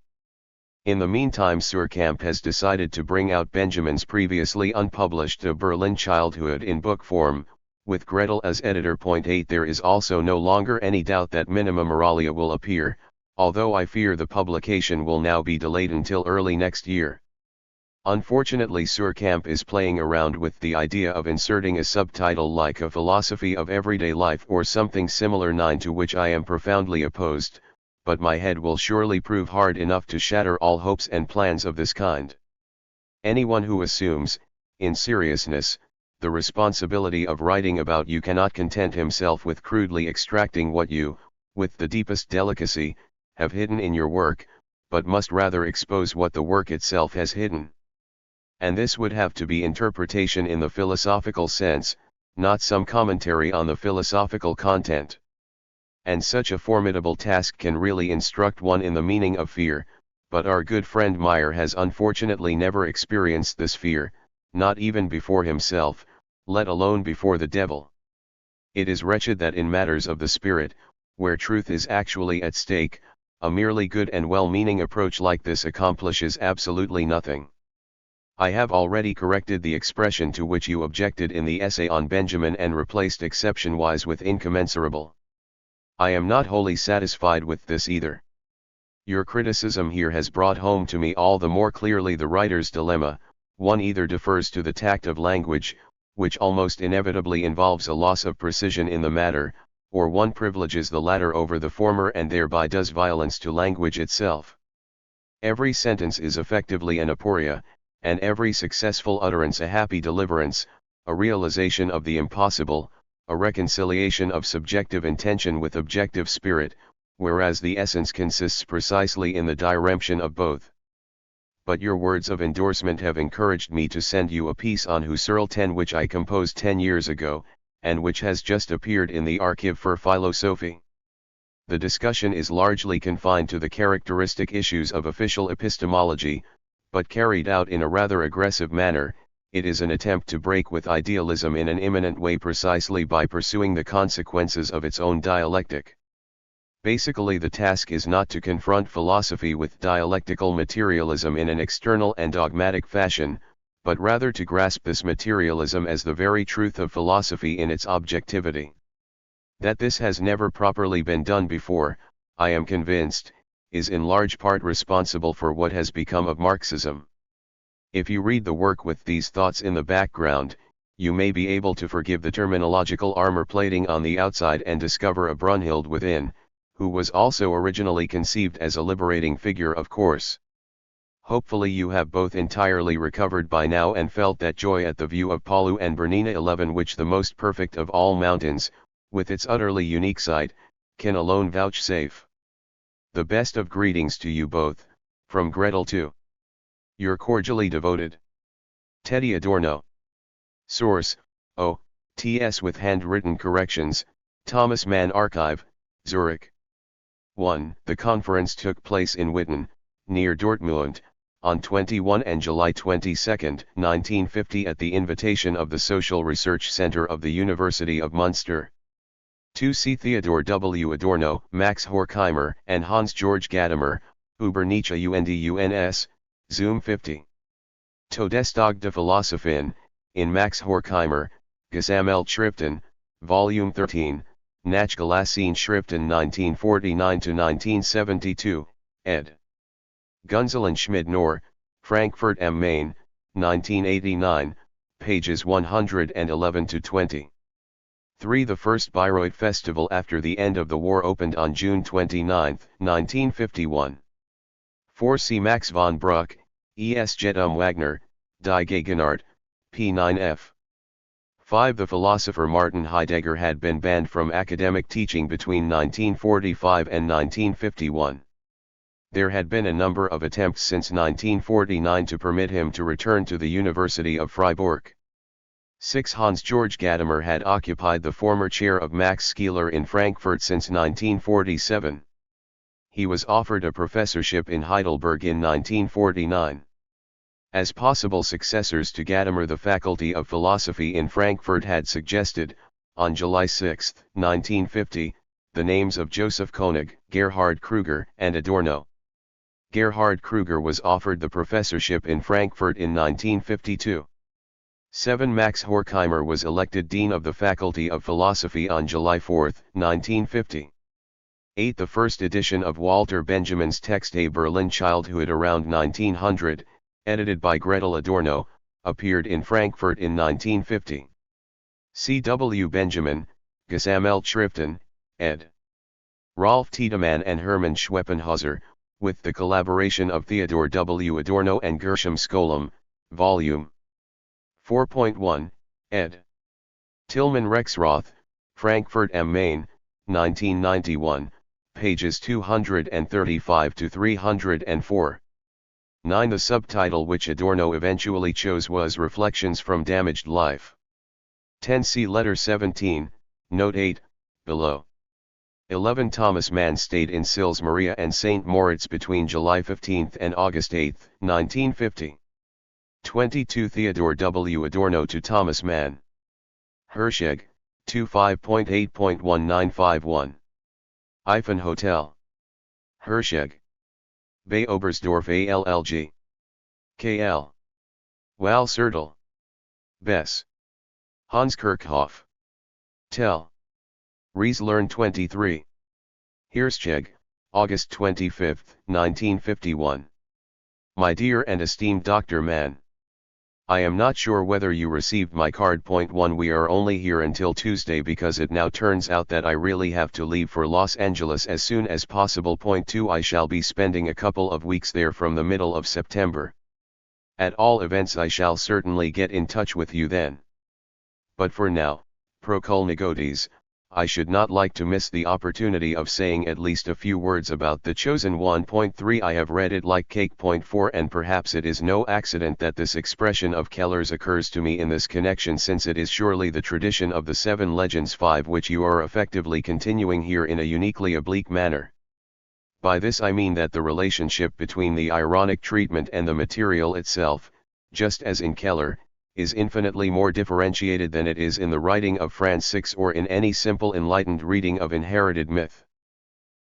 In the meantime, Surkamp has decided to bring out Benjamin's previously unpublished A Berlin Childhood in book form, with Gretel as editor. 8 There is also no longer any doubt that Minima Moralia will appear, although I fear the publication will now be delayed until early next year. Unfortunately, Surkamp is playing around with the idea of inserting a subtitle like A Philosophy of Everyday Life or something similar, 9 to which I am profoundly opposed, but my head will surely prove hard enough to shatter all hopes and plans of this kind. Anyone who assumes, in seriousness, the responsibility of writing about you cannot content himself with crudely extracting what you, with the deepest delicacy, have hidden in your work, but must rather expose what the work itself has hidden. And this would have to be interpretation in the philosophical sense, not some commentary on the philosophical content. And such a formidable task can really instruct one in the meaning of fear, but our good friend Meyer has unfortunately never experienced this fear, not even before himself, let alone before the devil. It is wretched that in matters of the spirit, where truth is actually at stake, a merely good and well-meaning approach like this accomplishes absolutely nothing. I have already corrected the expression to which you objected in the essay on Benjamin and replaced exception-wise with incommensurable. I am not wholly satisfied with this either. Your criticism here has brought home to me all the more clearly the writer's dilemma. One either defers to the tact of language, which almost inevitably involves a loss of precision in the matter, or one privileges the latter over the former and thereby does violence to language itself. Every sentence is effectively an aporia, and every successful utterance a happy deliverance, a realization of the impossible, a reconciliation of subjective intention with objective spirit, whereas the essence consists precisely in the diremption of both. But your words of endorsement have encouraged me to send you a piece on Husserl 10 which I composed 10 years ago, and which has just appeared in the Archive für Philosophie. The discussion is largely confined to the characteristic issues of official epistemology, but carried out in a rather aggressive manner. It is an attempt to break with idealism in an imminent way precisely by pursuing the consequences of its own dialectic. Basically, the task is not to confront philosophy with dialectical materialism in an external and dogmatic fashion, but rather to grasp this materialism as the very truth of philosophy in its objectivity. That this has never properly been done before, I am convinced, is in large part responsible for what has become of Marxism. If you read the work with these thoughts in the background, you may be able to forgive the terminological armor plating on the outside and discover a Brunhild within, who was also originally conceived as a liberating figure, of course. Hopefully you have both entirely recovered by now and felt that joy at the view of Palu and Bernina 11 which the most perfect of all mountains, with its utterly unique sight, can alone vouchsafe. The best of greetings to you both, from Gretel to your cordially devoted Teddy Adorno. Source: O.T.S. with handwritten corrections, Thomas Mann Archive, Zurich. 1. The conference took place in Witten, near Dortmund, on 21 and July 22, 1950 at the invitation of the Social Research Center of the University of Munster. 2. See Theodor W. Adorno, Max Horkheimer, and Hans-Georg Gadamer, Über Nietzsche und UNS, Zoom 50. Todestag der Philosophien, in Max Horkheimer, Gesammeltschriften, Volume 13, Nachgelassene Schriften 1949-1972, ed. Gunzel and Schmid Nor, Frankfurt am Main, 1989, pages 111-20. 3. The first Bayreuth Festival after the end of the war opened on June 29, 1951. 4. See Max von Bruck, Es geht Wagner, Die Gegenwart, p9f. 5. The philosopher Martin Heidegger had been banned from academic teaching between 1945 and 1951. There had been a number of attempts since 1949 to permit him to return to the University of Freiburg. 6. Hans-Georg Gadamer had occupied the former chair of Max Scheler in Frankfurt since 1947. He was offered a professorship in Heidelberg in 1949. As possible successors to Gadamer, the Faculty of Philosophy in Frankfurt had suggested, on July 6, 1950, the names of Joseph Koenig, Gerhard Krüger, and Adorno. Gerhard Krüger was offered the professorship in Frankfurt in 1952. 7. Max Horkheimer was elected Dean of the Faculty of Philosophy on July 4, 1950. 8. The first edition of Walter Benjamin's text A Berlin Childhood around 1900, edited by Gretel Adorno, appeared in Frankfurt in 1950. C. W. Benjamin, Gesammeltschriften, ed. Rolf Tiedemann and Hermann Schweppenhauser, with the collaboration of Theodor W. Adorno and Gershom Scholem, Vol. 4.1, ed. Tillman Rexroth, Frankfurt am Main, 1991, pages 235-304. 9. The subtitle which Adorno eventually chose was Reflections from Damaged Life. 10. See Letter 17, Note 8, below. 11. Thomas Mann stayed in Sils Maria and St. Moritz between July 15 and August 8, 1950. 22. Theodor W. Adorno to Thomas Mann. Hirschegg, 25.8.1951. Eifen Hotel. Hirschegg. Bay Oberstdorf ALLG. KL. Wal-Sertel. Bess. Hanskirchhof. Tel. Rieslern 23. Hirschegg, August 25, 1951. My dear and esteemed Dr. Mann, I am not sure whether you received my card. Point 1. We are only here until Tuesday because it now turns out that I really have to leave for Los Angeles as soon as possible. Point 2. I shall be spending a couple of weeks there from the middle of September. At all events I shall certainly get in touch with you then. But for now, Proculnigotes, I should not like to miss the opportunity of saying at least a few words about the chosen 1.3. I have read it like cake. 4 And perhaps it is no accident that this expression of Keller's occurs to me in this connection, since it is surely the tradition of the 7 legends 5 which you are effectively continuing here in a uniquely oblique manner. By this I mean that the relationship between the ironic treatment and the material itself, just as in Keller, is infinitely more differentiated than it is in the writing of Franz Six or in any simple enlightened reading of inherited myth.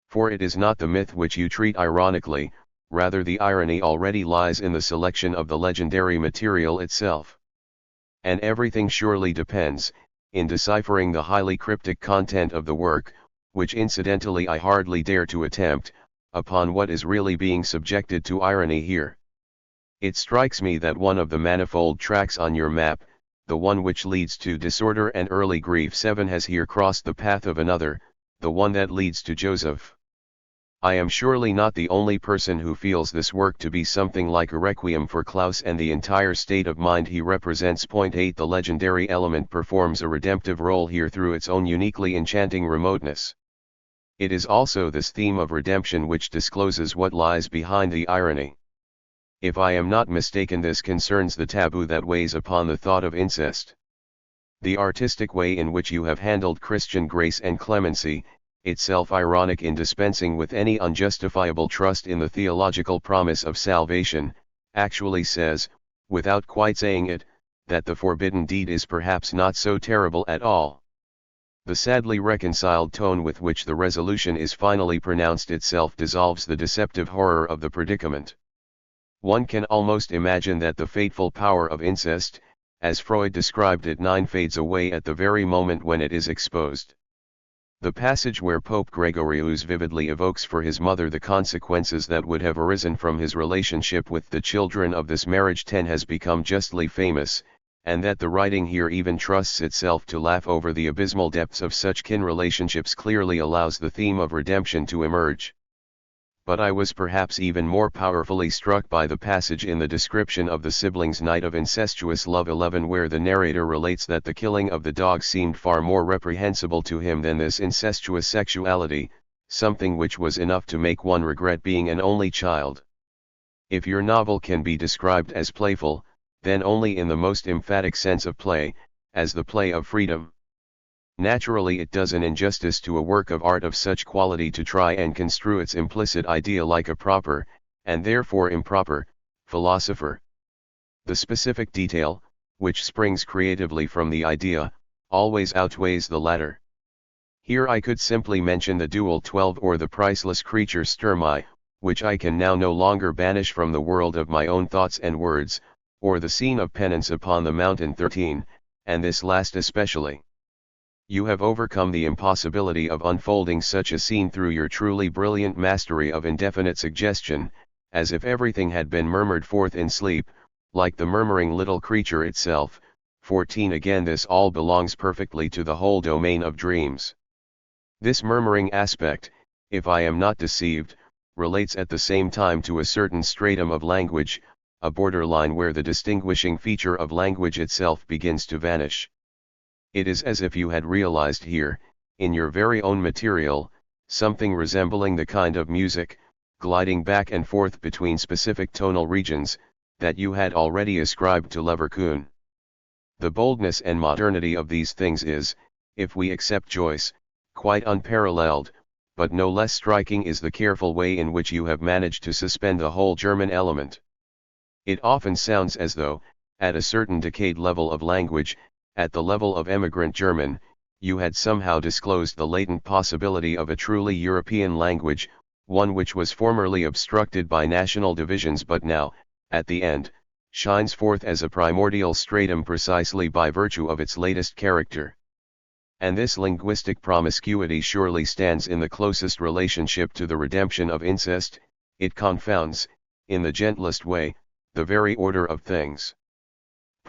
For it is not the myth which you treat ironically, rather the irony already lies in the selection of the legendary material itself. And everything surely depends, in deciphering the highly cryptic content of the work, which incidentally I hardly dare to attempt, upon what is really being subjected to irony here. It strikes me that one of the manifold tracks on your map, the one which leads to disorder and early grief 7 has here crossed the path of another, the one that leads to Joseph. I am surely not the only person who feels this work to be something like a requiem for Klaus and the entire state of mind he represents. 8 The legendary element performs a redemptive role here through its own uniquely enchanting remoteness. It is also this theme of redemption which discloses what lies behind the irony. If I am not mistaken, this concerns the taboo that weighs upon the thought of incest. The artistic way in which you have handled Christian grace and clemency, itself ironic in dispensing with any unjustifiable trust in the theological promise of salvation, actually says, without quite saying it, that the forbidden deed is perhaps not so terrible at all. The sadly reconciled tone with which the resolution is finally pronounced itself dissolves the deceptive horror of the predicament. One can almost imagine that the fateful power of incest, as Freud described it, 9 fades away at the very moment when it is exposed. The passage where Pope Gregorius vividly evokes for his mother the consequences that would have arisen from his relationship with the children of this marriage 10 has become justly famous, and that the writing here even trusts itself to laugh over the abysmal depths of such kin relationships clearly allows the theme of redemption to emerge. But I was perhaps even more powerfully struck by the passage in the description of the siblings' night of incestuous love 11, where the narrator relates that the killing of the dog seemed far more reprehensible to him than this incestuous sexuality, something which was enough to make one regret being an only child. If your novel can be described as playful, then only in the most emphatic sense of play, as the play of freedom. Naturally it does an injustice to a work of art of such quality to try and construe its implicit idea like a proper, and therefore improper, philosopher. The specific detail, which springs creatively from the idea, always outweighs the latter. Here I could simply mention the duel 12 or the priceless creature Sturmei, which I can now no longer banish from the world of my own thoughts and words, or the scene of penance upon the mountain 13, and this last especially. You have overcome the impossibility of unfolding such a scene through your truly brilliant mastery of indefinite suggestion, as if everything had been murmured forth in sleep, like the murmuring little creature itself. 14 Again, this all belongs perfectly to the whole domain of dreams. This murmuring aspect, if I am not deceived, relates at the same time to a certain stratum of language, a borderline where the distinguishing feature of language itself begins to vanish. It is as if you had realized here, in your very own material, something resembling the kind of music, gliding back and forth between specific tonal regions, that you had already ascribed to Leverkusen. The boldness and modernity of these things is, if we accept Joyce, quite unparalleled, but no less striking is the careful way in which you have managed to suspend the whole German element. It often sounds as though, at a certain decayed level of language, at the level of emigrant German, you had somehow disclosed the latent possibility of a truly European language, one which was formerly obstructed by national divisions but now, at the end, shines forth as a primordial stratum precisely by virtue of its latest character. And this linguistic promiscuity surely stands in the closest relationship to the redemption of incest. It confounds, in the gentlest way, the very order of things.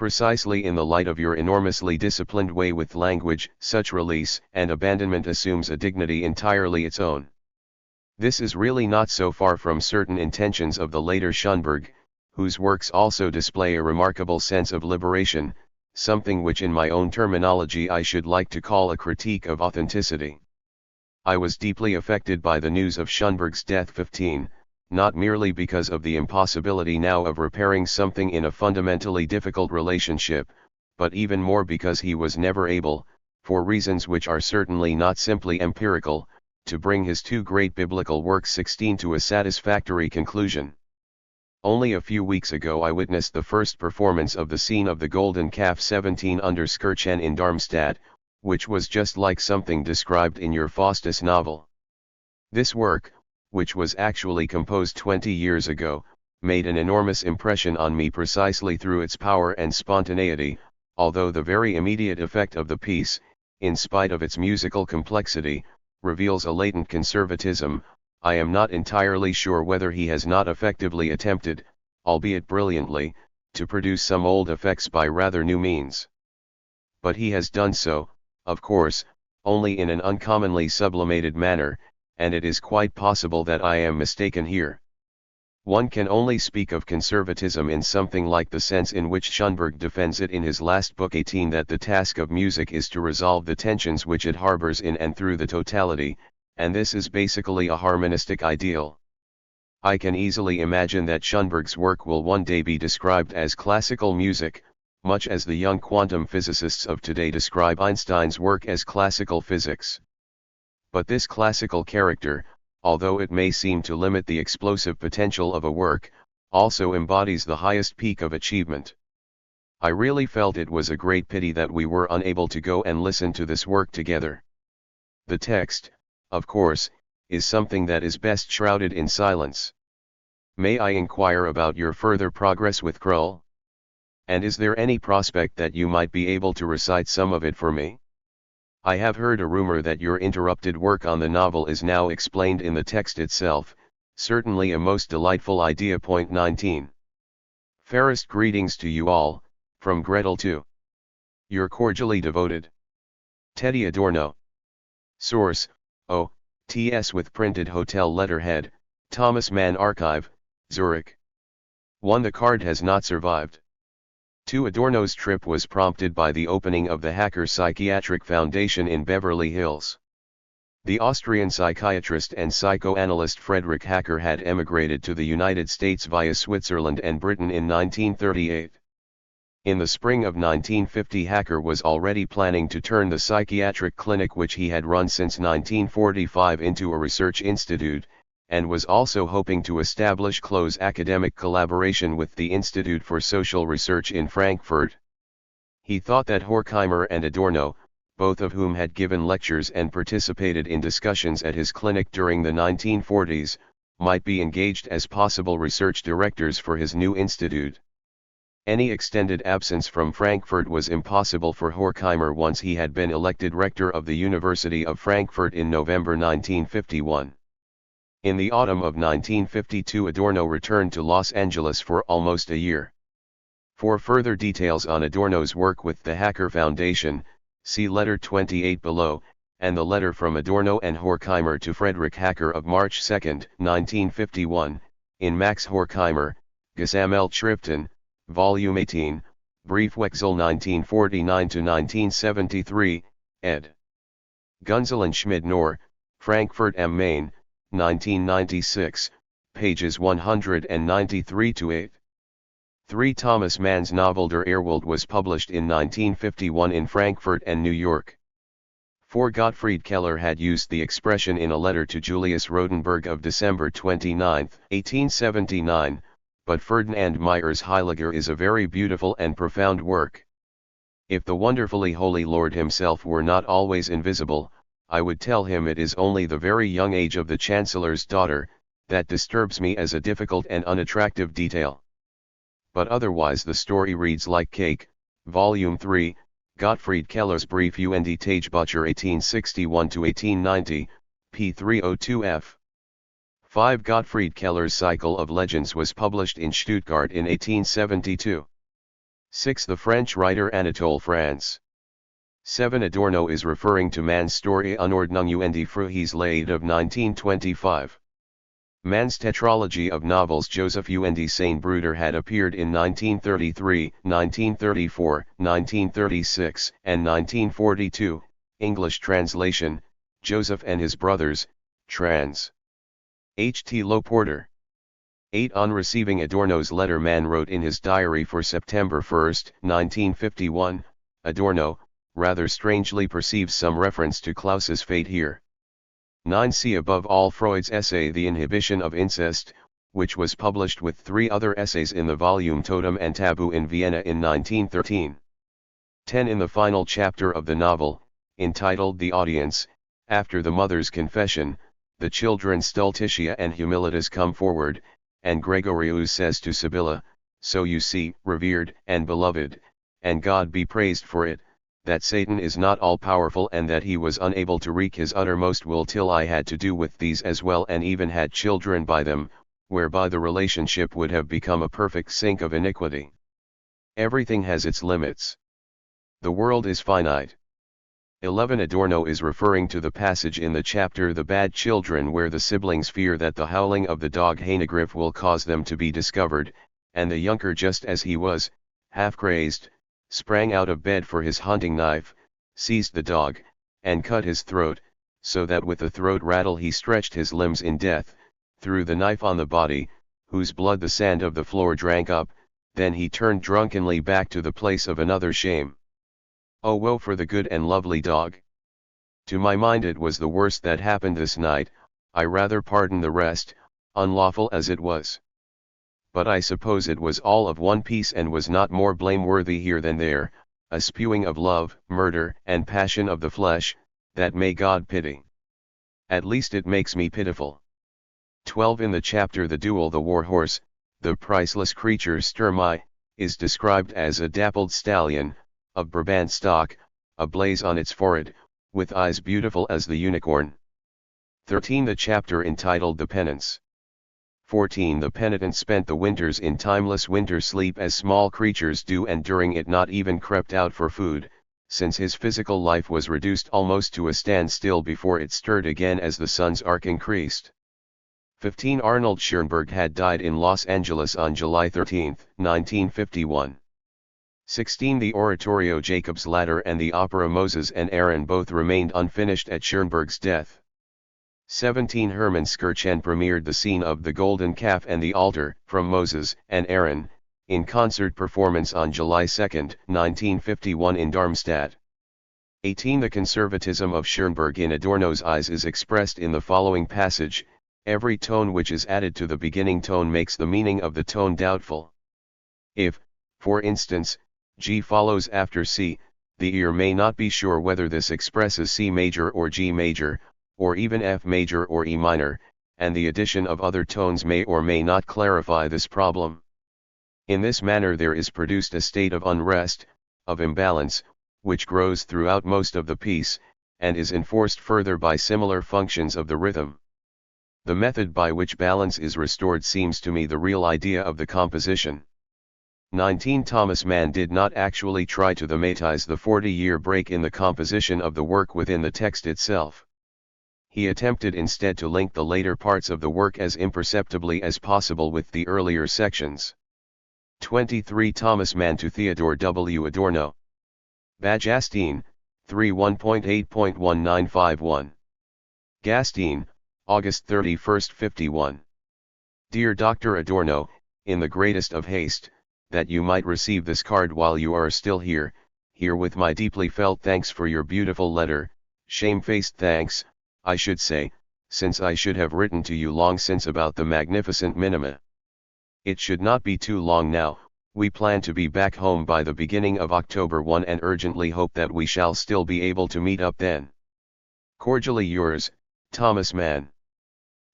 Precisely in the light of your enormously disciplined way with language, such release and abandonment assumes a dignity entirely its own. This is really not so far from certain intentions of the later Schönberg, whose works also display a remarkable sense of liberation, something which in my own terminology I should like to call a critique of authenticity. I was deeply affected by the news of Schönberg's death 15, not merely because of the impossibility now of repairing something in a fundamentally difficult relationship, but even more because he was never able, for reasons which are certainly not simply empirical, to bring his two great biblical works 16 to a satisfactory conclusion. Only a few weeks ago I witnessed the first performance of the scene of the Golden Calf 17 under Skirchen in Darmstadt, which was just like something described in your Faustus novel. This work, which was actually composed 20 years ago, made an enormous impression on me precisely through its power and spontaneity, although the very immediate effect of the piece, in spite of its musical complexity, reveals a latent conservatism. I am not entirely sure whether he has not effectively attempted, albeit brilliantly, to produce some old effects by rather new means. But he has done so, of course, only in an uncommonly sublimated manner, and it is quite possible that I am mistaken here. One can only speak of conservatism in something like the sense in which Schönberg defends it in his last book 18, that the task of music is to resolve the tensions which it harbors in and through the totality, and this is basically a harmonistic ideal. I can easily imagine that Schönberg's work will one day be described as classical music, much as the young quantum physicists of today describe Einstein's work as classical physics. But this classical character, although it may seem to limit the explosive potential of a work, also embodies the highest peak of achievement. I really felt it was a great pity that we were unable to go and listen to this work together. The text, of course, is something that is best shrouded in silence. May I inquire about your further progress with Krull? And is there any prospect that you might be able to recite some of it for me? I have heard a rumor that your interrupted work on the novel is now explained in the text itself, certainly a most delightful idea. Point 19. Fairest greetings to you all, from Gretel to your cordially devoted Teddy Adorno. Source, O.T.S. with printed hotel letterhead, Thomas Mann Archive, Zurich. 1. The card has not survived. 2. Adorno's trip was prompted by the opening of the Hacker Psychiatric Foundation in Beverly Hills. The Austrian psychiatrist and psychoanalyst Friedrich Hacker had emigrated to the United States via Switzerland and Britain in 1938. In the spring of 1950, Hacker was already planning to turn the psychiatric clinic which he had run since 1945 into a research institute, and was also hoping to establish close academic collaboration with the Institute for Social Research in Frankfurt. He thought that Horkheimer and Adorno, both of whom had given lectures and participated in discussions at his clinic during the 1940s, might be engaged as possible research directors for his new institute. Any extended absence from Frankfurt was impossible for Horkheimer once he had been elected rector of the University of Frankfurt in November 1951. In the autumn of 1952, Adorno returned to Los Angeles for almost a year. For further details on Adorno's work with the Hacker Foundation, see letter 28 below, and the letter from Adorno and Horkheimer to Friedrich Hacker of March 2, 1951, in Max Horkheimer, Gesammeltschriften, Volume 18, Briefwechsel 1949-1973, ed. Gunzel and Schmid Nor, Frankfurt am Main, 1996, pages 193-8. 3. Thomas Mann's novel Der Irrwald was published in 1951 in Frankfurt and New York. 4. Gottfried Keller had used the expression in a letter to Julius Rodenberg of December 29, 1879, but Ferdinand Meyer's Heiliger is a very beautiful and profound work. If the wonderfully holy Lord himself were not always invisible, I would tell him it is only the very young age of the Chancellor's daughter that disturbs me as a difficult and unattractive detail. But otherwise the story reads like cake. Volume 3, Gottfried Keller's Brief und Tagebücher 1861-1890, p. 302f. 5. Gottfried Keller's Cycle of Legends was published in Stuttgart in 1872. 6. The French writer Anatole France. 7. Adorno is referring to Mann's story Unordnung und Freiheitsleid of 1925. Mann's tetralogy of novels Joseph und seine Brüder had appeared in 1933, 1934, 1936, and 1942, English translation, Joseph and His Brothers, trans. H. T. Low Porter. 8. On receiving Adorno's letter, Mann wrote in his diary for September 1, 1951, Adorno, rather strangely perceives some reference to Klaus's fate here. 9. See above all Freud's essay The Inhibition of Incest, which was published with 3 other essays in the volume Totem and Taboo in Vienna in 1913. 10. In the final chapter of the novel, entitled The Audience, after the mother's confession, the children Stultitia and Humilitas come forward, and Gregorius says to Sibylla, "So you see, revered and beloved, and God be praised for it, that Satan is not all-powerful and that he was unable to wreak his uttermost will till I had to do with these as well and even had children by them, whereby the relationship would have become a perfect sink of iniquity. Everything has its limits. The world is finite." 11. Adorno is referring to the passage in the chapter The Bad Children where the siblings fear that the howling of the dog Hainegriff will cause them to be discovered, and the Junker, just as he was, half crazed, sprang out of bed for his hunting knife, seized the dog, and cut his throat, so that with the throat rattle he stretched his limbs in death, threw the knife on the body, whose blood the sand of the floor drank up, then he turned drunkenly back to the place of another shame. Oh, woe for the good and lovely dog! To my mind it was the worst that happened this night, I rather pardon the rest, unlawful as it was. But I suppose it was all of one piece and was not more blameworthy here than there, a spewing of love, murder, and passion of the flesh, that may God pity. At least it makes me pitiful. 12. In the chapter The Duel, the war horse, the priceless creature Sturmei, is described as a dappled stallion, of Brabant stock, ablaze on its forehead, with eyes beautiful as the unicorn. 13. The chapter entitled The Penance. 14. The penitent spent the winters in timeless winter sleep as small creatures do, and during it not even crept out for food, since his physical life was reduced almost to a standstill before it stirred again as the sun's arc increased. 15. Arnold Schoenberg had died in Los Angeles on July 13, 1951. 16. The oratorio Jacob's Ladder and the opera Moses and Aaron both remained unfinished at Schoenberg's death. 17. Hermann Skirchen premiered the scene of the Golden Calf and the altar, from Moses and Aaron, in concert performance on July 2, 1951 in Darmstadt. 18. The conservatism of Schoenberg in Adorno's eyes is expressed in the following passage: every tone which is added to the beginning tone makes the meaning of the tone doubtful. If, for instance, G follows after C, the ear may not be sure whether this expresses C major or G major, or even F major or E minor, and the addition of other tones may or may not clarify this problem. In this manner there is produced a state of unrest, of imbalance, which grows throughout most of the piece, and is enforced further by similar functions of the rhythm. The method by which balance is restored seems to me the real idea of the composition. 19. Thomas Mann did not actually try to thematize the 40-year break in the composition of the work within the text itself. He attempted instead to link the later parts of the work as imperceptibly as possible with the earlier sections. 23. Thomas Mann to Theodor W. Adorno. Bajastine, 3:1.8.1951. Gastine, August 31, 51. Dear Dr. Adorno, in the greatest of haste, that you might receive this card while you are still here, with my deeply felt thanks for your beautiful letter, shamefaced thanks, I should say, since I should have written to you long since about the magnificent minima. It should not be too long now. We plan to be back home by the beginning of October 1 and urgently hope that we shall still be able to meet up then. Cordially yours, Thomas Mann.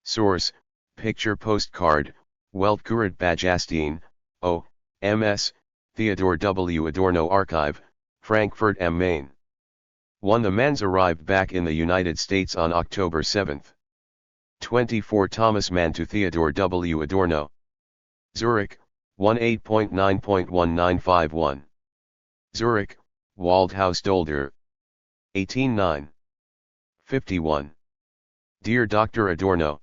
Source: Picture Postcard, Weltkurat Bajastine, O. M.S., Theodor W. Adorno Archive, Frankfurt am Main. 1. The Manns arrived back in the United States on October 7. 24. Thomas Mann to Theodor W. Adorno. Zurich, 18.9.1951. Zurich, Waldhaus Dolder. 18.9. 51. Dear Dr. Adorno.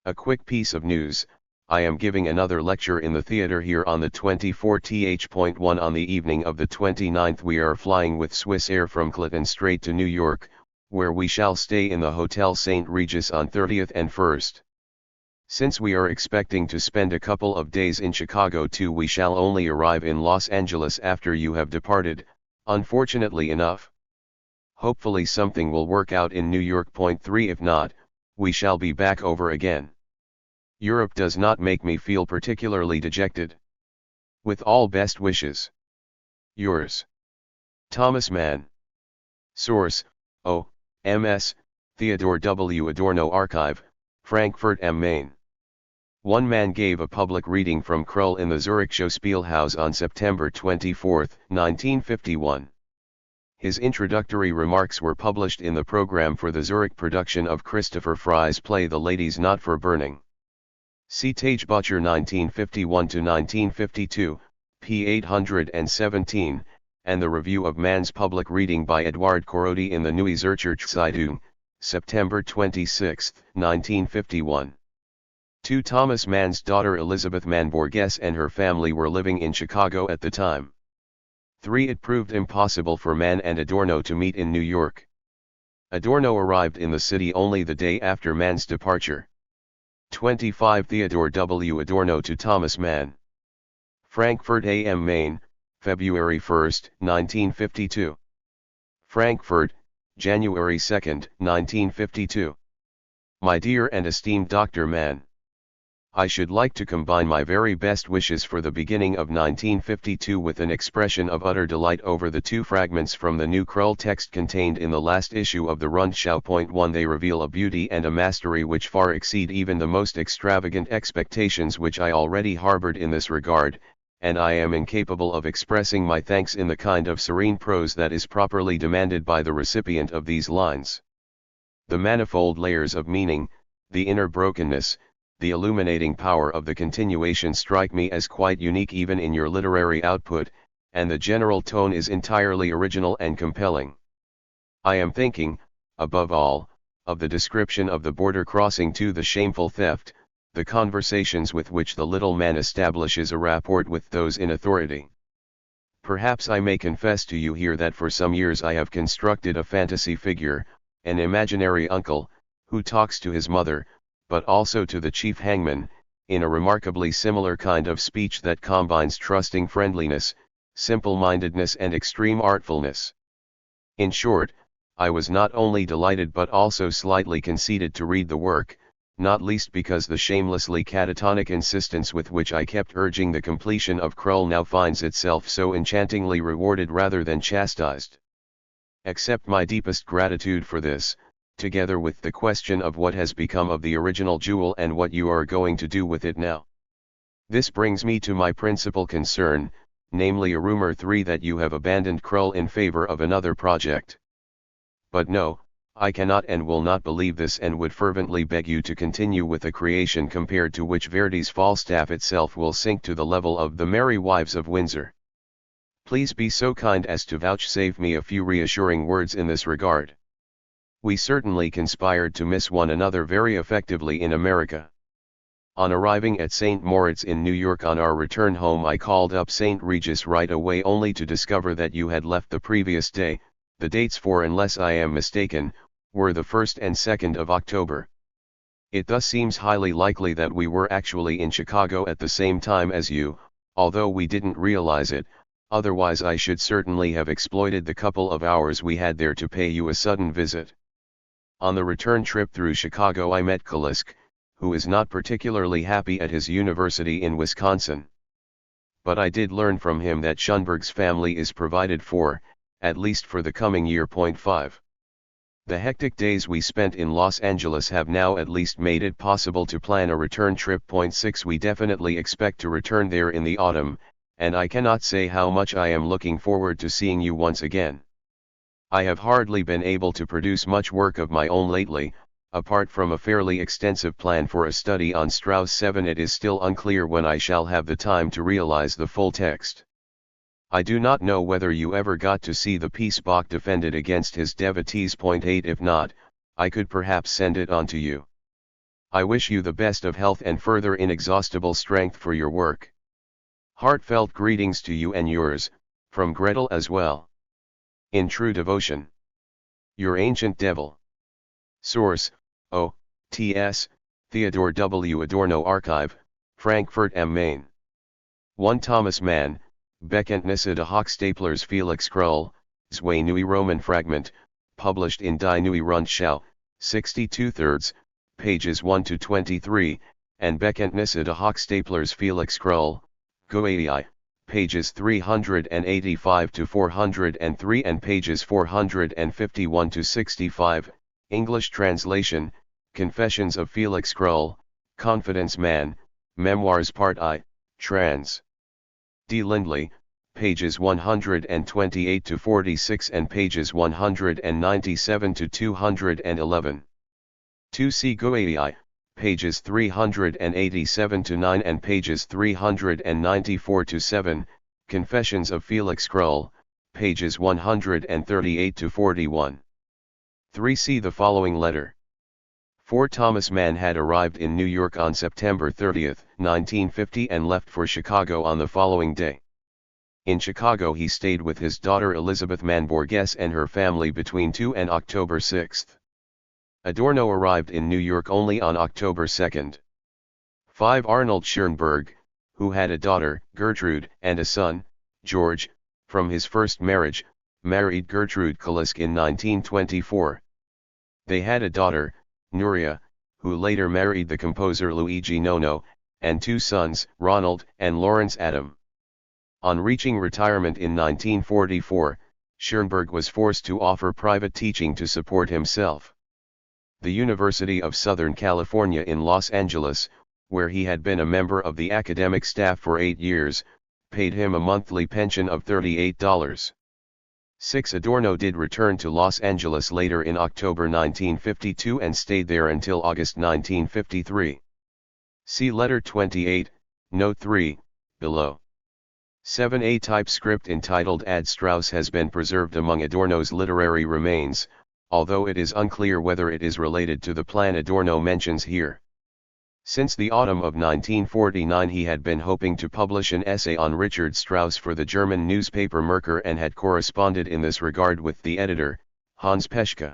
A quick piece of news, I am giving another lecture in the theater here on the 24th. On the evening of the 29th we are flying with Swiss Air from Clinton straight to New York, where we shall stay in the Hotel St. Regis on 30th and 1st. Since we are expecting to spend a couple of days in Chicago too, we shall only arrive in Los Angeles after you have departed, unfortunately enough. Hopefully something will work out in New York. 3 If not, we shall be back over again. Europe does not make me feel particularly dejected. With all best wishes. Yours. Thomas Mann. Source, O.M.S., Theodor W. Adorno Archive, Frankfurt am Main. One man gave a public reading from Krull in the Zurich Schauspielhaus on September 24, 1951. His introductory remarks were published in the program for the Zurich production of Christopher Fry's play The Ladies Not for Burning. See Tagebücher 1951-1952, p. 817, and the review of Mann's public reading by Eduard Corrodi in the Neue Zürcher Zeitung, September 26, 1951. 2. Thomas Mann's daughter Elizabeth Mann Borges and her family were living in Chicago at the time. 3. It proved impossible for Mann and Adorno to meet in New York. Adorno arrived in the city only the day after Mann's departure. 25. Theodor W. Adorno to Thomas Mann. Frankfurt am Main, February 1, 1952. Frankfurt, January 2, 1952. My dear and esteemed Dr. Mann, I should like to combine my very best wishes for the beginning of 1952 with an expression of utter delight over the two fragments from the new Krull text contained in the last issue of the Rundschau. 1. They reveal a beauty and a mastery which far exceed even the most extravagant expectations which I already harbored in this regard, and I am incapable of expressing my thanks in the kind of serene prose that is properly demanded by the recipient of these lines. The manifold layers of meaning, the inner brokenness, the illuminating power of the continuation strike me as quite unique even in your literary output, and the general tone is entirely original and compelling. I am thinking, above all, of the description of the border crossing to the shameful theft, the conversations with which the little man establishes a rapport with those in authority. Perhaps I may confess to you here that for some years I have constructed a fantasy figure, an imaginary uncle, who talks to his mother, but also to the chief hangman, in a remarkably similar kind of speech that combines trusting friendliness, simple-mindedness and extreme artfulness. In short, I was not only delighted but also slightly conceited to read the work, not least because the shamelessly catatonic insistence with which I kept urging the completion of Krull now finds itself so enchantingly rewarded rather than chastised. Accept my deepest gratitude for this, together with the question of what has become of the original jewel and what you are going to do with it now. This brings me to my principal concern, namely a rumor 3 that you have abandoned Krull in favor of another project. But no, I cannot and will not believe this and would fervently beg you to continue with a creation compared to which Verdi's Falstaff itself will sink to the level of The Merry Wives of Windsor. Please be so kind as to vouchsafe me a few reassuring words in this regard. We certainly conspired to miss one another very effectively in America. On arriving at St. Moritz in New York on our return home I called up St. Regis right away only to discover that you had left the previous day. The dates for, unless I am mistaken, were the 1st and 2nd of October. It thus seems highly likely that we were actually in Chicago at the same time as you, although we didn't realize it, otherwise I should certainly have exploited the couple of hours we had there to pay you a sudden visit. On the return trip through Chicago I met Kalisk, who is not particularly happy at his university in Wisconsin. But I did learn from him that Schunberg's family is provided for, at least for the coming year. 5. The hectic days we spent in Los Angeles have now at least made it possible to plan a return trip. 6. We definitely expect to return there in the autumn, and I cannot say how much I am looking forward to seeing you once again. I have hardly been able to produce much work of my own lately, apart from a fairly extensive plan for a study on Strauss 7. It is still unclear when I shall have the time to realize the full text. I do not know whether you ever got to see the piece Bach defended against his devotees. 8. If not, I could perhaps send it on to you. I wish you the best of health and further inexhaustible strength for your work. Heartfelt greetings to you and yours, from Gretel as well. In true devotion. Your ancient devil. Source, O.T.S., Theodor W. Adorno Archive, Frankfurt am Main. 1 Thomas Mann, Bekenntnisse des Hochstaplers Felix Krull, Zwei Neue Roman Fragment, published in Die Neue Rundschau, 62 thirds, pages 1 to 23, and Bekenntnisse des Hochstaplers Felix Krull, Goei, pages 385 to 403 and pages 451 to 65, English translation, Confessions of Felix Krull, Confidence Man, Memoirs Part I, trans. D. Lindley, pages 128 to 46 and pages 197 to 211. 2 C. Goei, pages 387 to 9 and pages 394 to 7, Confessions of Felix Krull, pages 138 to 41. 3 See the following letter. 4 Thomas Mann had arrived in New York on September 30, 1950 and left for Chicago on the following day. In Chicago he stayed with his daughter Elizabeth Mann Borges and her family between 2 and October 6. Adorno arrived in New York only on October 2. 5 Arnold Schoenberg, who had a daughter, Gertrude, and a son, George, from his first marriage, married Gertrude Kalisk in 1924. They had a daughter, Nuria, who later married the composer Luigi Nono, and 2 sons, Ronald and Lawrence Adam. On reaching retirement in 1944, Schoenberg was forced to offer private teaching to support himself. The University of Southern California in Los Angeles, where he had been a member of the academic staff for 8 years, paid him a monthly pension of $38. 6 Adorno did return to Los Angeles later in October 1952 and stayed there until August 1953. See Letter 28, Note 3, below. 7 A typescript entitled Ad Strauss has been preserved among Adorno's literary remains, although it is unclear whether it is related to the plan Adorno mentions here. Since the autumn of 1949 he had been hoping to publish an essay on Richard Strauss for the German newspaper Merkur and had corresponded in this regard with the editor, Hans Peschke.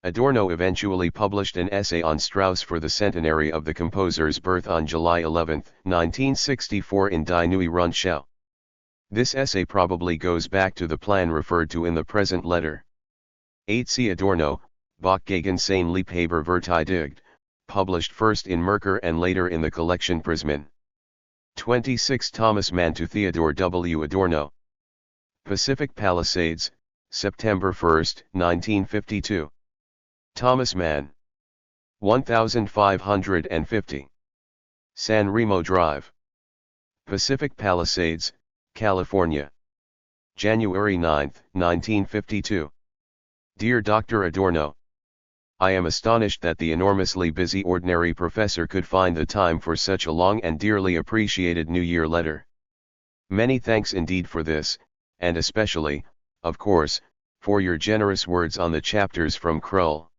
Adorno eventually published an essay on Strauss for the centenary of the composer's birth on July 11, 1964 in Die Neue Rundschau. This essay probably goes back to the plan referred to in the present letter. 8 C. Adorno, Bach gegen seine Liebhaber verteidigt, published first in Merkur and later in the collection Prismen. 26 Thomas Mann to Theodor W. Adorno. Pacific Palisades, September 1, 1952. Thomas Mann. 1550. San Remo Drive. Pacific Palisades, California. January 9, 1952. Dear Dr. Adorno, I am astonished that the enormously busy ordinary professor could find the time for such a long and dearly appreciated New Year letter. Many thanks indeed for this, and especially, of course, for your generous words on the chapters from Krull.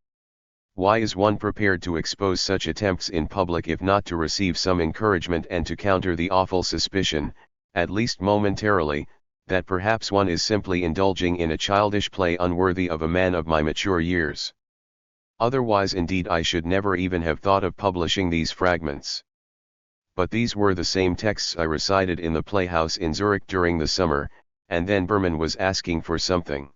Why is one prepared to expose such attempts in public if not to receive some encouragement and to counter the awful suspicion, at least momentarily, that perhaps one is simply indulging in a childish play unworthy of a man of my mature years? Otherwise indeed I should never even have thought of publishing these fragments. But these were the same texts I recited in the playhouse in Zurich during the summer, and then Berman was asking for something.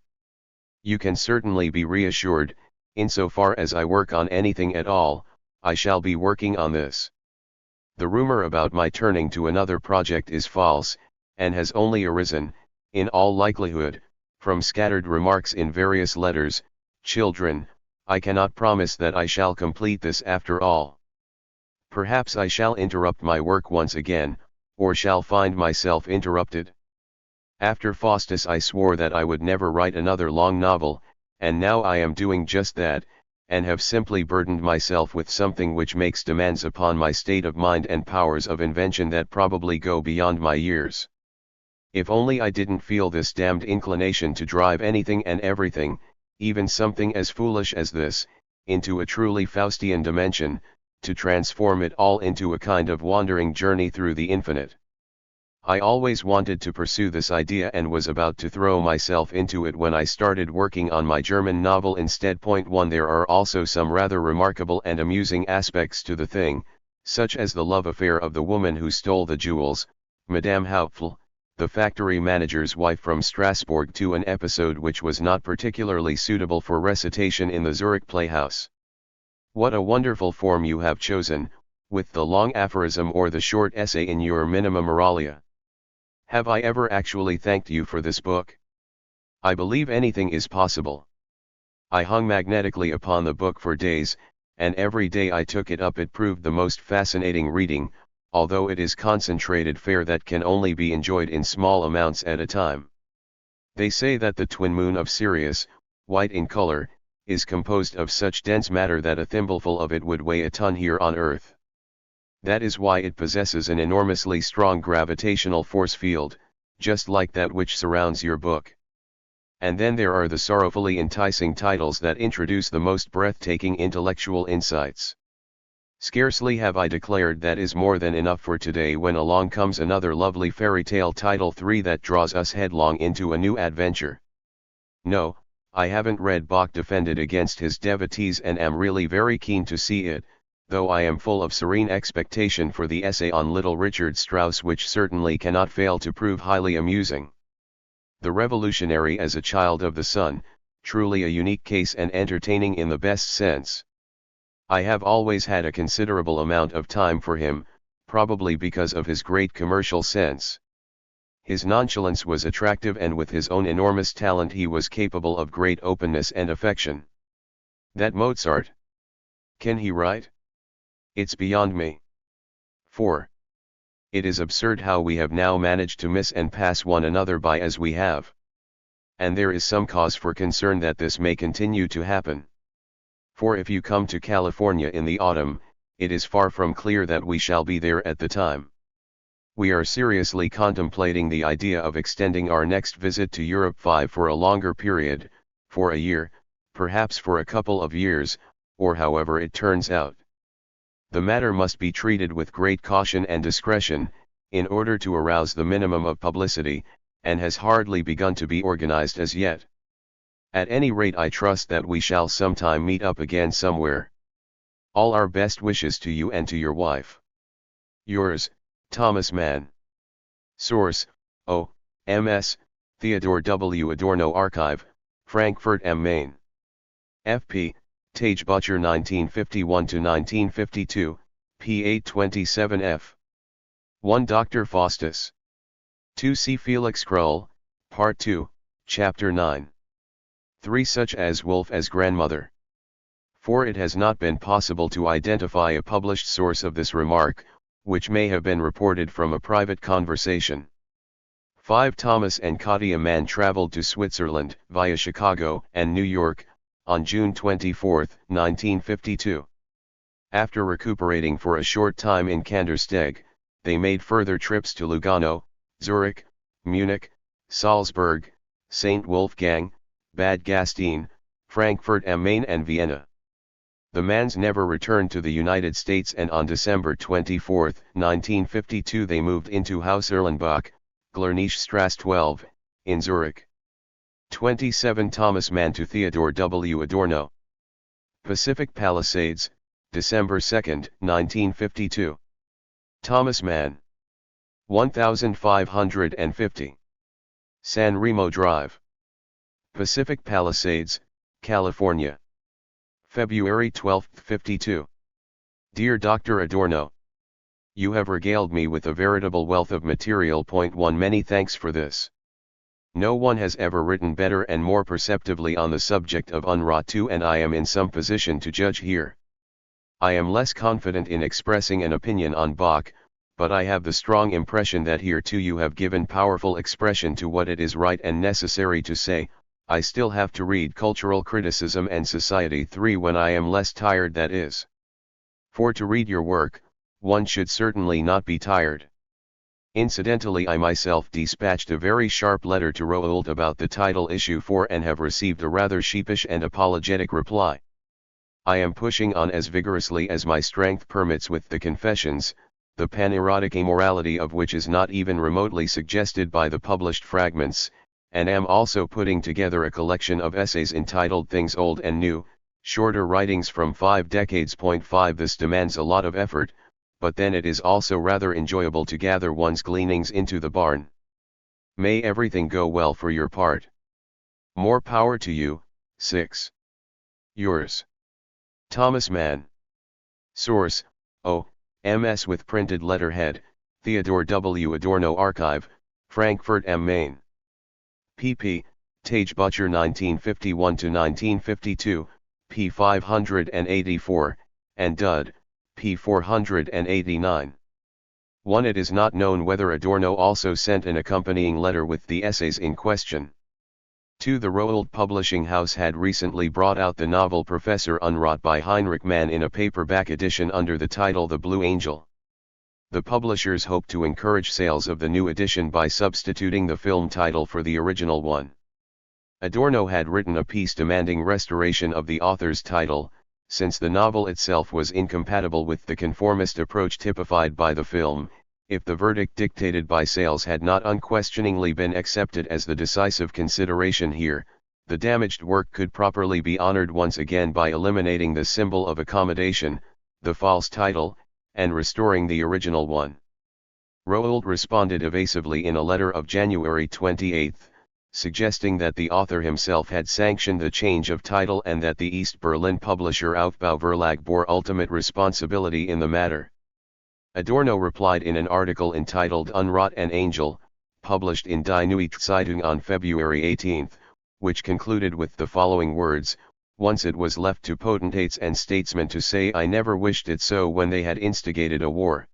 You can certainly be reassured, insofar as I work on anything at all, I shall be working on this. The rumor about my turning to another project is false, and has only arisen, in all likelihood, from scattered remarks in various letters. Children, I cannot promise that I shall complete this after all. Perhaps I shall interrupt my work once again, or shall find myself interrupted. After Faustus I swore that I would never write another long novel, and now I am doing just that, and have simply burdened myself with something which makes demands upon my state of mind and powers of invention that probably go beyond my years. If only I didn't feel this damned inclination to drive anything and everything, even something as foolish as this, into a truly Faustian dimension, to transform it all into a kind of wandering journey through the infinite. I always wanted to pursue this idea and was about to throw myself into it when I started working on my German novel instead. Point 1 There are also some rather remarkable and amusing aspects to the thing, such as the love affair of the woman who stole the jewels, Madame Hauptfl, the factory manager's wife from Strasbourg, to an episode which was not particularly suitable for recitation in the Zurich Playhouse. What a wonderful form you have chosen, with the long aphorism or the short essay in your Minima Moralia. Have I ever actually thanked you for this book? I believe anything is possible. I hung magnetically upon the book for days, and every day I took it up it proved the most fascinating reading, although it is concentrated fare that can only be enjoyed in small amounts at a time. They say that the twin moon of Sirius, white in color, is composed of such dense matter that a thimbleful of it would weigh a ton here on Earth. That is why it possesses an enormously strong gravitational force field, just like that which surrounds your book. And then there are the sorrowfully enticing titles that introduce the most breathtaking intellectual insights. Scarcely have I declared that is more than enough for today when along comes another lovely fairy tale title 3 that draws us headlong into a new adventure. No, I haven't read Bach defended against his devotees and am really very keen to see it, though I am full of serene expectation for the essay on Little Richard Strauss, which certainly cannot fail to prove highly amusing. The revolutionary as a child of the sun, truly a unique case and entertaining in the best sense. I have always had a considerable amount of time for him, probably because of his great commercial sense. His nonchalance was attractive, and with his own enormous talent he was capable of great openness and affection. That Mozart. Can he write? It's beyond me. 4. It is absurd how we have now managed to miss and pass one another by as we have. And there is some cause for concern that this may continue to happen. For if you come to California in the autumn, it is far from clear that we shall be there at the time. We are seriously contemplating the idea of extending our next visit to Europe 5 for a longer period, for a year, perhaps for a couple of years, or however it turns out. The matter must be treated with great caution and discretion, in order to arouse the minimum of publicity, and has hardly begun to be organized as yet. At any rate, I trust that we shall sometime meet up again somewhere. All our best wishes to you and to your wife. Yours, Thomas Mann. Source: O.M.S., Theodor W. Adorno Archive, Frankfurt am Main. F.P. Tage Butcher 1951-1952, p. 827 f. 1 Dr. Faustus. 2 See Felix Krull, Part 2, Chapter 9. 3 Such as Wolf as grandmother. 4 It has not been possible to identify a published source of this remark, which may have been reported from a private conversation. 5 Thomas and Katia Mann traveled to Switzerland, via Chicago and New York, on June 24, 1952. After recuperating for a short time in Kandersteg, they made further trips to Lugano, Zurich, Munich, Salzburg, St. Wolfgang, Bad Gastein, Frankfurt am Main and Vienna. The Manns never returned to the United States, and on December 24, 1952 they moved into Haus Erlenbach, Glerneiche Strasse 12, in Zurich. 27 Thomas Mann to Theodor W. Adorno. Pacific Palisades, December 2, 1952. Thomas Mann. 1550. San Remo Drive. Pacific Palisades, California. February 12, 52. Dear Dr. Adorno, you have regaled me with a veritable wealth of material. 1 Many thanks for this. No one has ever written better and more perceptively on the subject of Unrat, and I am in some position to judge here. I am less confident in expressing an opinion on Bach, but I have the strong impression that here too you have given powerful expression to what it is right and necessary to say. I still have to read Cultural Criticism and Society 3 when I am less tired, that is. For to read your work, one should certainly not be tired. Incidentally, I myself dispatched a very sharp letter to Roald about the title issue 4 and have received a rather sheepish and apologetic reply. I am pushing on as vigorously as my strength permits with the Confessions, the panerotic immorality of which is not even remotely suggested by the published fragments, and am also putting together a collection of essays entitled Things Old and New, shorter writings from 5 decades. 5 This demands a lot of effort, but then it is also rather enjoyable to gather one's gleanings into the barn. May everything go well for your part. More power to you. 6. Yours, Thomas Mann. Source: O.M.S. with printed letterhead, Theodor W. Adorno Archive, Frankfurt am Main. pp. Tage Butcher 1951-1952, p. 584, and Dud, p. 489. 1. It is not known whether Adorno also sent an accompanying letter with the essays in question. 2. The Rowohlt Publishing House had recently brought out the novel Professor Unrat by Heinrich Mann in a paperback edition under the title The Blue Angel. The publishers hope to encourage sales of the new edition by substituting the film title for the original one. Adorno had written a piece demanding restoration of the author's title, since the novel itself was incompatible with the conformist approach typified by the film. If the verdict dictated by sales had not unquestioningly been accepted as the decisive consideration here, the damaged work could properly be honored once again by eliminating the symbol of accommodation, the false title, and restoring the original one. Rowohlt responded evasively in a letter of January 28, suggesting that the author himself had sanctioned the change of title and that the East Berlin publisher Aufbau Verlag bore ultimate responsibility in the matter. Adorno replied in an article entitled Unrat and Angel, published in Die Neue Zeitung on February 18, which concluded with the following words: "Once it was left to potentates and statesmen to say I never wished it so when they had instigated a war.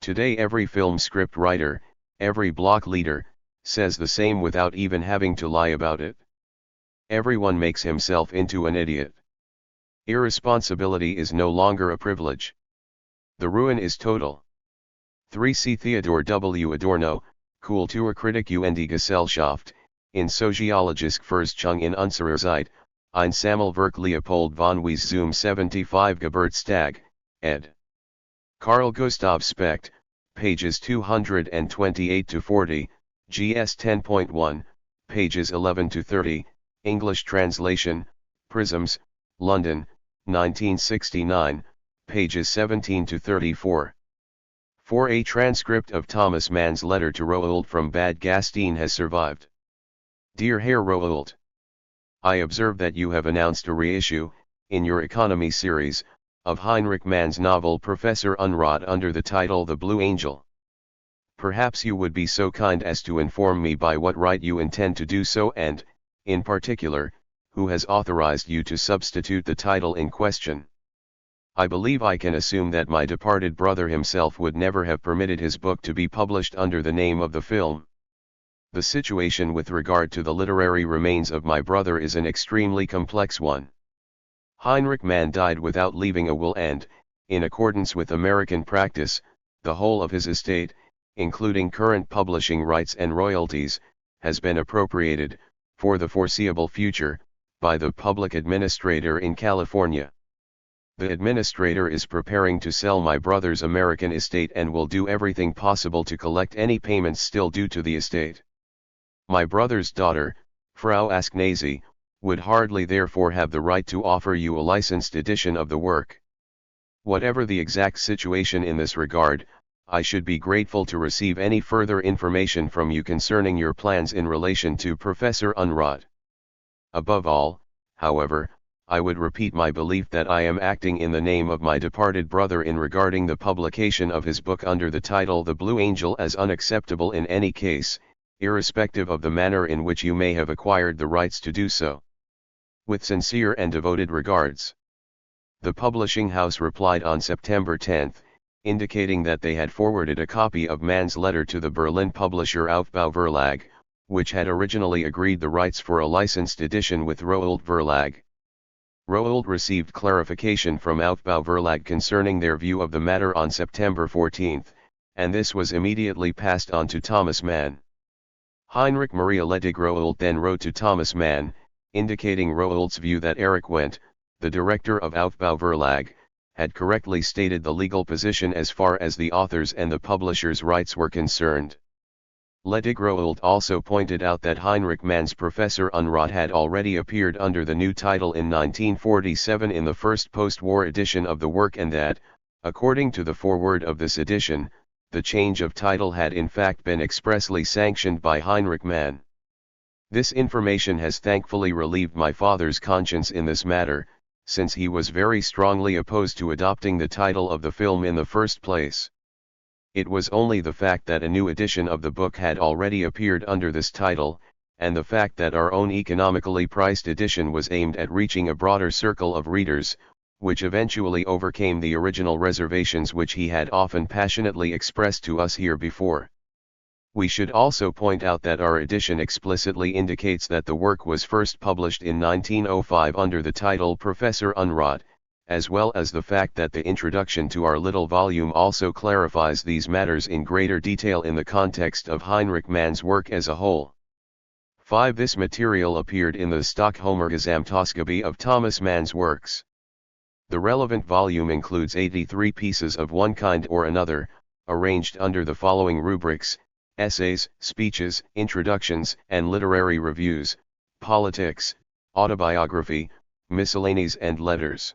Today every film script writer, every block leader, says the same without even having to lie about it. Everyone makes himself into an idiot. Irresponsibility is no longer a privilege. The ruin is total." 3. See Theodor W. Adorno, Kulturkritik und Gesellschaft, in Soziologische Forschung in unserer Zeit, ein Sammelwerk Leopold von Wies zum 75 Geburtstag, ed. Carl Gustav Specht, pages 228-40, GS 10.1, pages 11-30, English translation, Prisms, London, 1969, pages 17-34. 4. A transcript of Thomas Mann's letter to Rowohlt from Bad Gastein has survived. Dear Herr Rowohlt, I observe that you have announced a reissue, in your economy series, of Heinrich Mann's novel Professor Unrat under the title The Blue Angel. Perhaps you would be so kind as to inform me by what right you intend to do so and, in particular, who has authorized you to substitute the title in question. I believe I can assume that my departed brother himself would never have permitted his book to be published under the name of the film. The situation with regard to the literary remains of my brother is an extremely complex one. Heinrich Mann died without leaving a will and, in accordance with American practice, the whole of his estate, including current publishing rights and royalties, has been appropriated, for the foreseeable future, by the public administrator in California. The administrator is preparing to sell my brother's American estate and will do everything possible to collect any payments still due to the estate. My brother's daughter, Frau Asknazy, would hardly therefore have the right to offer you a licensed edition of the work. Whatever the exact situation in this regard, I should be grateful to receive any further information from you concerning your plans in relation to Professor Unrat. Above all, however, I would repeat my belief that I am acting in the name of my departed brother in regarding the publication of his book under the title The Blue Angel as unacceptable in any case, irrespective of the manner in which you may have acquired the rights to do so. With sincere and devoted regards. The publishing house replied on September 10, indicating that they had forwarded a copy of Mann's letter to the Berlin publisher Aufbau Verlag, which had originally agreed the rights for a licensed edition with Rowohlt Verlag. Rowohlt received clarification from Aufbau Verlag concerning their view of the matter on September 14, and this was immediately passed on to Thomas Mann. Heinrich Maria Ledig Rowohlt then wrote to Thomas Mann, indicating Rowohlt's view that Erich Wendt, the director of Aufbauverlag, had correctly stated the legal position as far as the author's and the publisher's rights were concerned. Ledigrold also pointed out that Heinrich Mann's Professor Unrat had already appeared under the new title in 1947 in the first post-war edition of the work, and that, according to the foreword of this edition, the change of title had in fact been expressly sanctioned by Heinrich Mann. This information has thankfully relieved my father's conscience in this matter, since he was very strongly opposed to adopting the title of the film in the first place. It was only the fact that a new edition of the book had already appeared under this title, and the fact that our own economically priced edition was aimed at reaching a broader circle of readers, which eventually overcame the original reservations which he had often passionately expressed to us here before. We should also point out that our edition explicitly indicates that the work was first published in 1905 under the title Professor Unrat, as well as the fact that the introduction to our little volume also clarifies these matters in greater detail in the context of Heinrich Mann's work as a whole. 5. This material appeared in the Stockholmer Gesamtausgabe of Thomas Mann's works. The relevant volume includes 83 pieces of one kind or another, arranged under the following rubrics: essays, speeches, introductions and literary reviews, politics, autobiography, miscellanies and letters.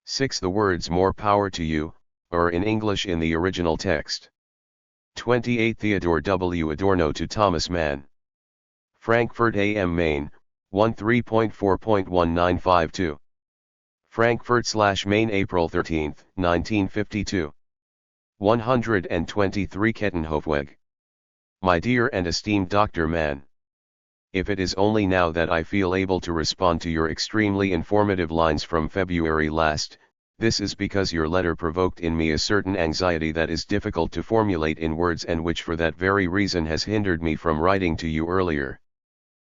6. The words "more power to you" are in English in the original text. 28. Theodor W. Adorno to Thomas Mann. Frankfurt am Main, 13.4.1952. Frankfurt/Main, April 13, 1952. 123 Kettenhofweg. My dear and esteemed Dr. Mann, if it is only now that I feel able to respond to your extremely informative lines from February last, this is because your letter provoked in me a certain anxiety that is difficult to formulate in words and which for that very reason has hindered me from writing to you earlier.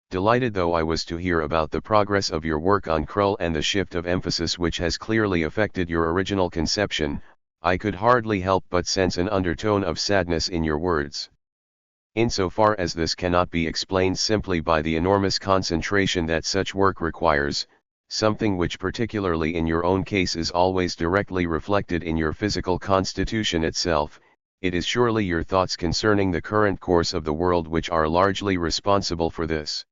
Delighted though I was to hear about the progress of your work on Krull and the shift of emphasis which has clearly affected your original conception, I could hardly help but sense an undertone of sadness in your words. Insofar as this cannot be explained simply by the enormous concentration that such work requires, something which particularly in your own case is always directly reflected in your physical constitution itself, it is surely your thoughts concerning the current course of the world which are largely responsible for this.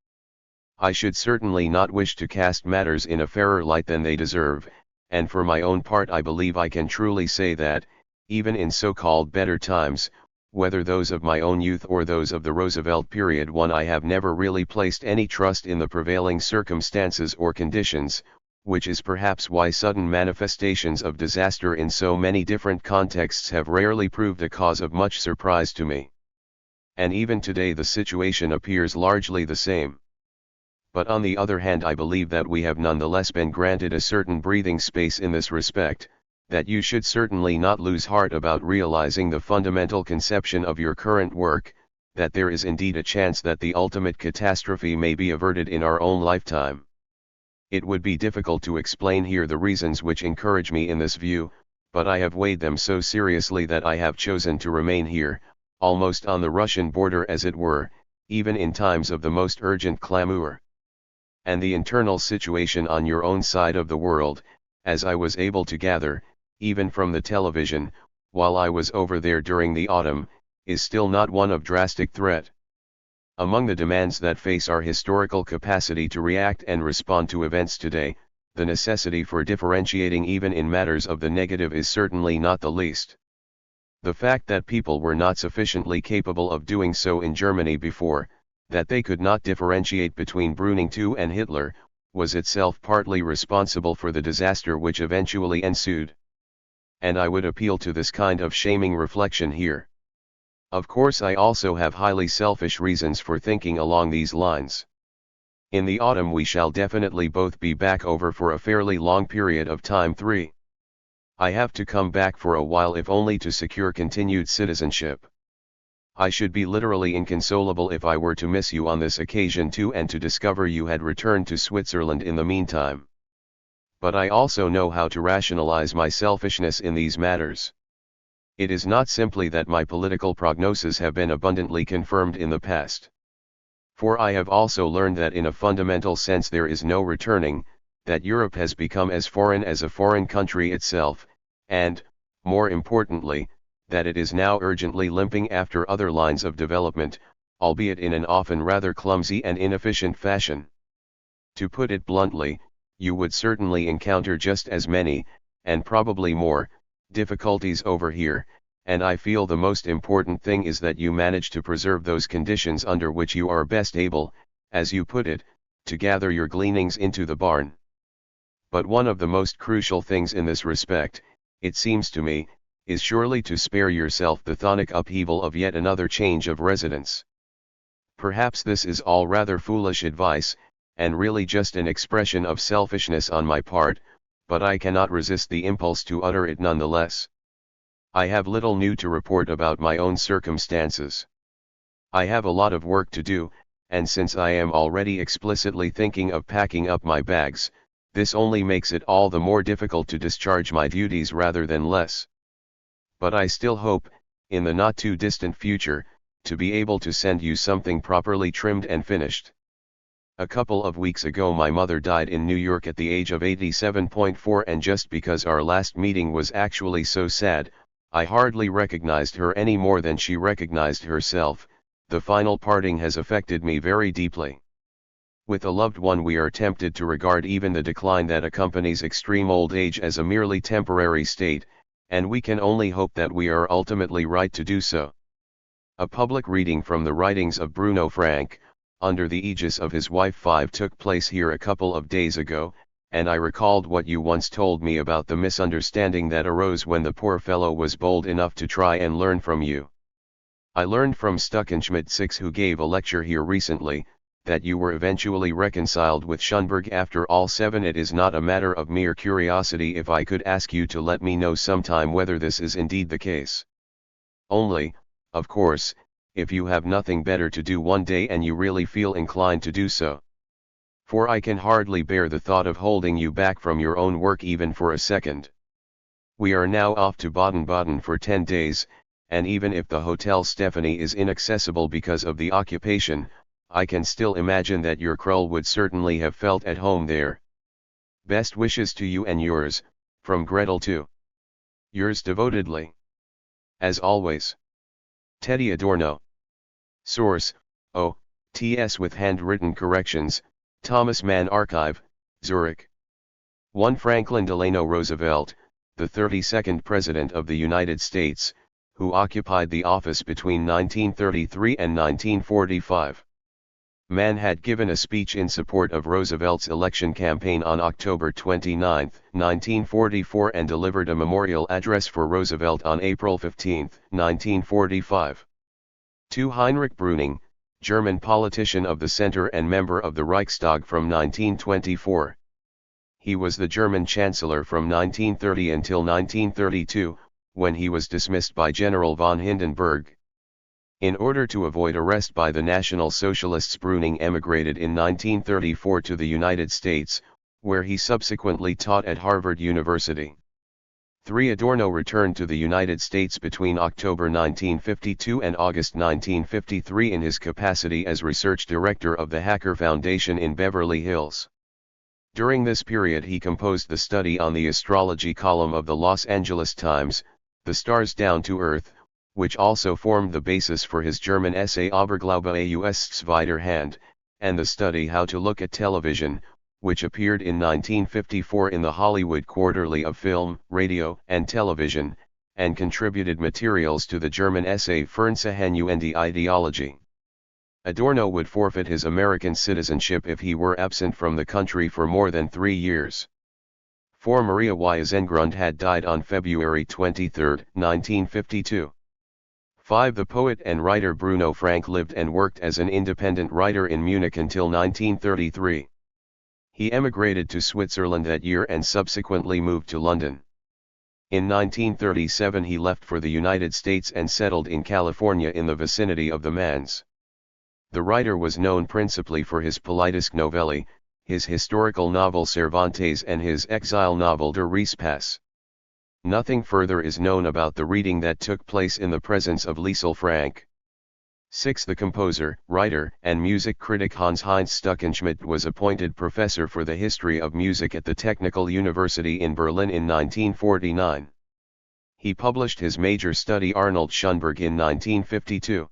I should certainly not wish to cast matters in a fairer light than they deserve, and for my own part I believe I can truly say that, even in so-called better times, whether those of my own youth or those of the Roosevelt period, I have never really placed any trust in the prevailing circumstances or conditions, which is perhaps why sudden manifestations of disaster in so many different contexts have rarely proved a cause of much surprise to me. And even today the situation appears largely the same. But on the other hand I believe that we have nonetheless been granted a certain breathing space in this respect, that you should certainly not lose heart about realizing the fundamental conception of your current work, that there is indeed a chance that the ultimate catastrophe may be averted in our own lifetime. It would be difficult to explain here the reasons which encourage me in this view, but I have weighed them so seriously that I have chosen to remain here, almost on the Russian border as it were, even in times of the most urgent clamor. And the internal situation on your own side of the world, as I was able to gather, even from the television, while I was over there during the autumn, is still not one of drastic threat. Among the demands that face our historical capacity to react and respond to events today, the necessity for differentiating even in matters of the negative is certainly not the least. The fact that people were not sufficiently capable of doing so in Germany before, that they could not differentiate between Brüning II and Hitler, was itself partly responsible for the disaster which eventually ensued. And I would appeal to this kind of shaming reflection here. Of course I also have highly selfish reasons for thinking along these lines. In the autumn we shall definitely both be back over for a fairly long period of time. 3. I have to come back for a while if only to secure continued citizenship. I should be literally inconsolable if I were to miss you on this occasion too and to discover you had returned to Switzerland in the meantime. But I also know how to rationalize my selfishness in these matters. It is not simply that my political prognoses have been abundantly confirmed in the past. For I have also learned that in a fundamental sense there is no returning, that Europe has become as foreign as a foreign country itself, and, more importantly, that it is now urgently limping after other lines of development, albeit in an often rather clumsy and inefficient fashion. To put it bluntly, you would certainly encounter just as many, and probably more, difficulties over here, and I feel the most important thing is that you manage to preserve those conditions under which you are best able, as you put it, to gather your gleanings into the barn. But one of the most crucial things in this respect, it seems to me, is surely to spare yourself the chthonic upheaval of yet another change of residence. Perhaps this is all rather foolish advice, and really just an expression of selfishness on my part, but I cannot resist the impulse to utter it nonetheless. I have little new to report about my own circumstances. I have a lot of work to do, and since I am already explicitly thinking of packing up my bags, this only makes it all the more difficult to discharge my duties rather than less. But I still hope, in the not too distant future, to be able to send you something properly trimmed and finished. A couple of weeks ago my mother died in New York at the age of 87.4, and just because our last meeting was actually so sad, I hardly recognized her any more than she recognized herself. The final parting has affected me very deeply. With a loved one we are tempted to regard even the decline that accompanies extreme old age as a merely temporary state, and we can only hope that we are ultimately right to do so. A public reading from the writings of Bruno Frank, under the aegis of his wife 5, took place here a couple of days ago, and I recalled what you once told me about the misunderstanding that arose when the poor fellow was bold enough to try and learn from you. I learned from Stuckenschmidt 6, who gave a lecture here recently, that you were eventually reconciled with Schönberg after all 7. It is not a matter of mere curiosity if I could ask you to let me know sometime whether this is indeed the case. Only, of course, if you have nothing better to do one day and you really feel inclined to do so. For I can hardly bear the thought of holding you back from your own work even for a second. We are now off to Baden-Baden for 10 days, and even if the Hotel Stephanie is inaccessible because of the occupation, I can still imagine that your Krull would certainly have felt at home there. Best wishes to you and yours, from Gretel too. Yours devotedly. As always. Teddy Adorno. Source, O.T.S. with handwritten corrections, Thomas Mann Archive, Zurich. 1 Franklin Delano Roosevelt, the 32nd President of the United States, who occupied the office between 1933 and 1945. Mann had given a speech in support of Roosevelt's election campaign on October 29, 1944, and delivered a memorial address for Roosevelt on April 15, 1945. 2 Heinrich Brüning, German politician of the Center and member of the Reichstag from 1924. He was the German Chancellor from 1930 until 1932, when he was dismissed by General von Hindenburg. In order to avoid arrest by the National Socialists, Brüning emigrated in 1934 to the United States, where he subsequently taught at Harvard University. 3 Adorno returned to the United States between October 1952 and August 1953 in his capacity as research director of the Hacker Foundation in Beverly Hills. During this period he composed the study on the astrology column of the Los Angeles Times, The Stars Down to Earth, which also formed the basis for his German essay Oberglaube aus zweiter Hand, and the study How to Look at Television, which appeared in 1954 in the Hollywood Quarterly of Film, Radio, and Television, and contributed materials to the German essay Fernsehen und die Ideologie. Adorno would forfeit his American citizenship if he were absent from the country for more than 3 years. 4 Maria Wiesengrund had died on February 23, 1952. 5 The poet and writer Bruno Frank lived and worked as an independent writer in Munich until 1933. He emigrated to Switzerland that year and subsequently moved to London. In 1937 he left for the United States and settled in California in the vicinity of the Manns. The writer was known principally for his Politische Novelle, his historical novel Cervantes, and his exile novel Der Respass. Nothing further is known about the reading that took place in the presence of Liesl Frank. 6. The composer, writer, and music critic Hans-Heinz Stuckenschmidt was appointed professor for the history of music at the Technical University in Berlin in 1949. He published his major study Arnold Schoenberg in 1952.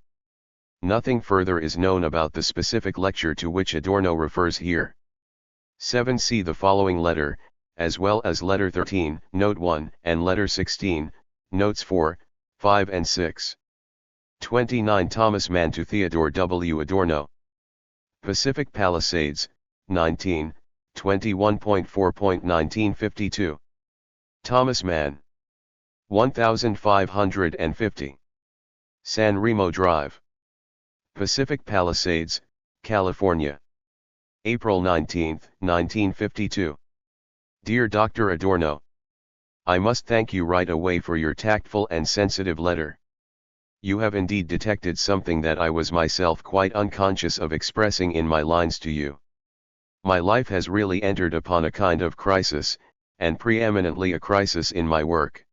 Nothing further is known about the specific lecture to which Adorno refers here. 7. See the following letter, as well as letter 13, note 1, and letter 16, notes 4, 5 and 6. 29. Thomas Mann to Theodor W. Adorno. Pacific Palisades, 19, 21.4.1952. Thomas Mann. 1550. San Remo Drive. Pacific Palisades, California. April 19, 1952. Dear Dr. Adorno, I must thank you right away for your tactful and sensitive letter. You have indeed detected something that I was myself quite unconscious of expressing in my lines to you. My life has really entered upon a kind of crisis, and preeminently a crisis in my work.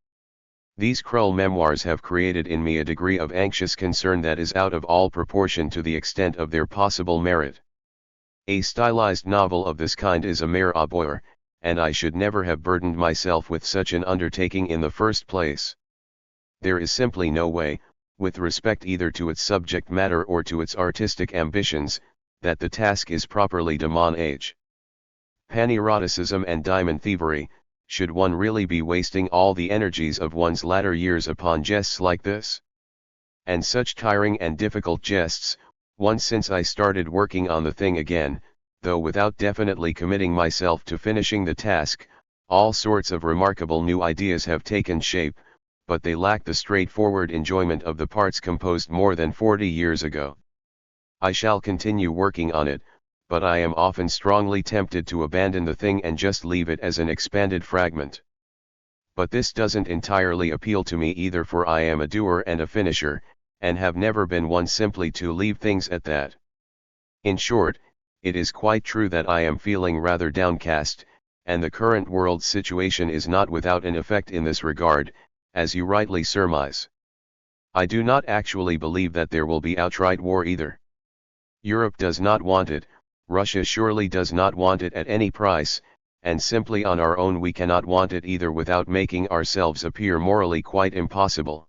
These Krull memoirs have created in me a degree of anxious concern that is out of all proportion to the extent of their possible merit. A stylized novel of this kind is a mere abhor, and I should never have burdened myself with such an undertaking in the first place. There is simply no way, with respect either to its subject matter or to its artistic ambitions, that the task is properly de mon age. Paneroticism and diamond thievery, should one really be wasting all the energies of one's latter years upon jests like this? And such tiring and difficult jests, once since I started working on the thing again, though without definitely committing myself to finishing the task, all sorts of remarkable new ideas have taken shape, but they lack the straightforward enjoyment of the parts composed more than 40 years ago. I shall continue working on it, but I am often strongly tempted to abandon the thing and just leave it as an expanded fragment. But this doesn't entirely appeal to me either, for I am a doer and a finisher, and have never been one simply to leave things at that. In short, it is quite true that I am feeling rather downcast, and the current world situation is not without an effect in this regard, as you rightly surmise. I do not actually believe that there will be outright war either. Europe does not want it, Russia surely does not want it at any price, and simply on our own we cannot want it either without making ourselves appear morally quite impossible.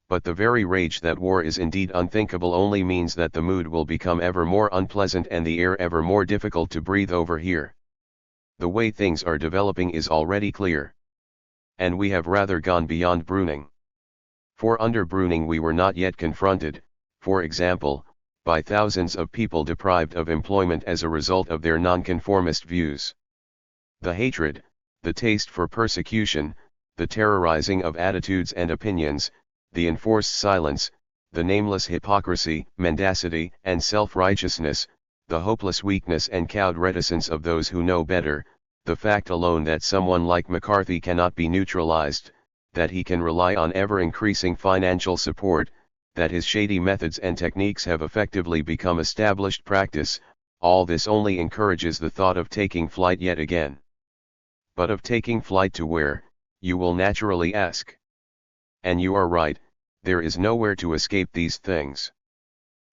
But the very rage that war is indeed unthinkable only means that the mood will become ever more unpleasant and the air ever more difficult to breathe over here. The way things are developing is already clear. And we have rather gone beyond Bruning. For under Bruning we were not yet confronted, for example, by thousands of people deprived of employment as a result of their nonconformist views. The hatred, the taste for persecution, the terrorizing of attitudes and opinions, the enforced silence, the nameless hypocrisy, mendacity, and self-righteousness, the hopeless weakness and cowed reticence of those who know better, the fact alone that someone like McCarthy cannot be neutralized, that he can rely on ever-increasing financial support, that his shady methods and techniques have effectively become established practice, all this only encourages the thought of taking flight yet again. But of taking flight to where, you will naturally ask. And you are right, there is nowhere to escape these things.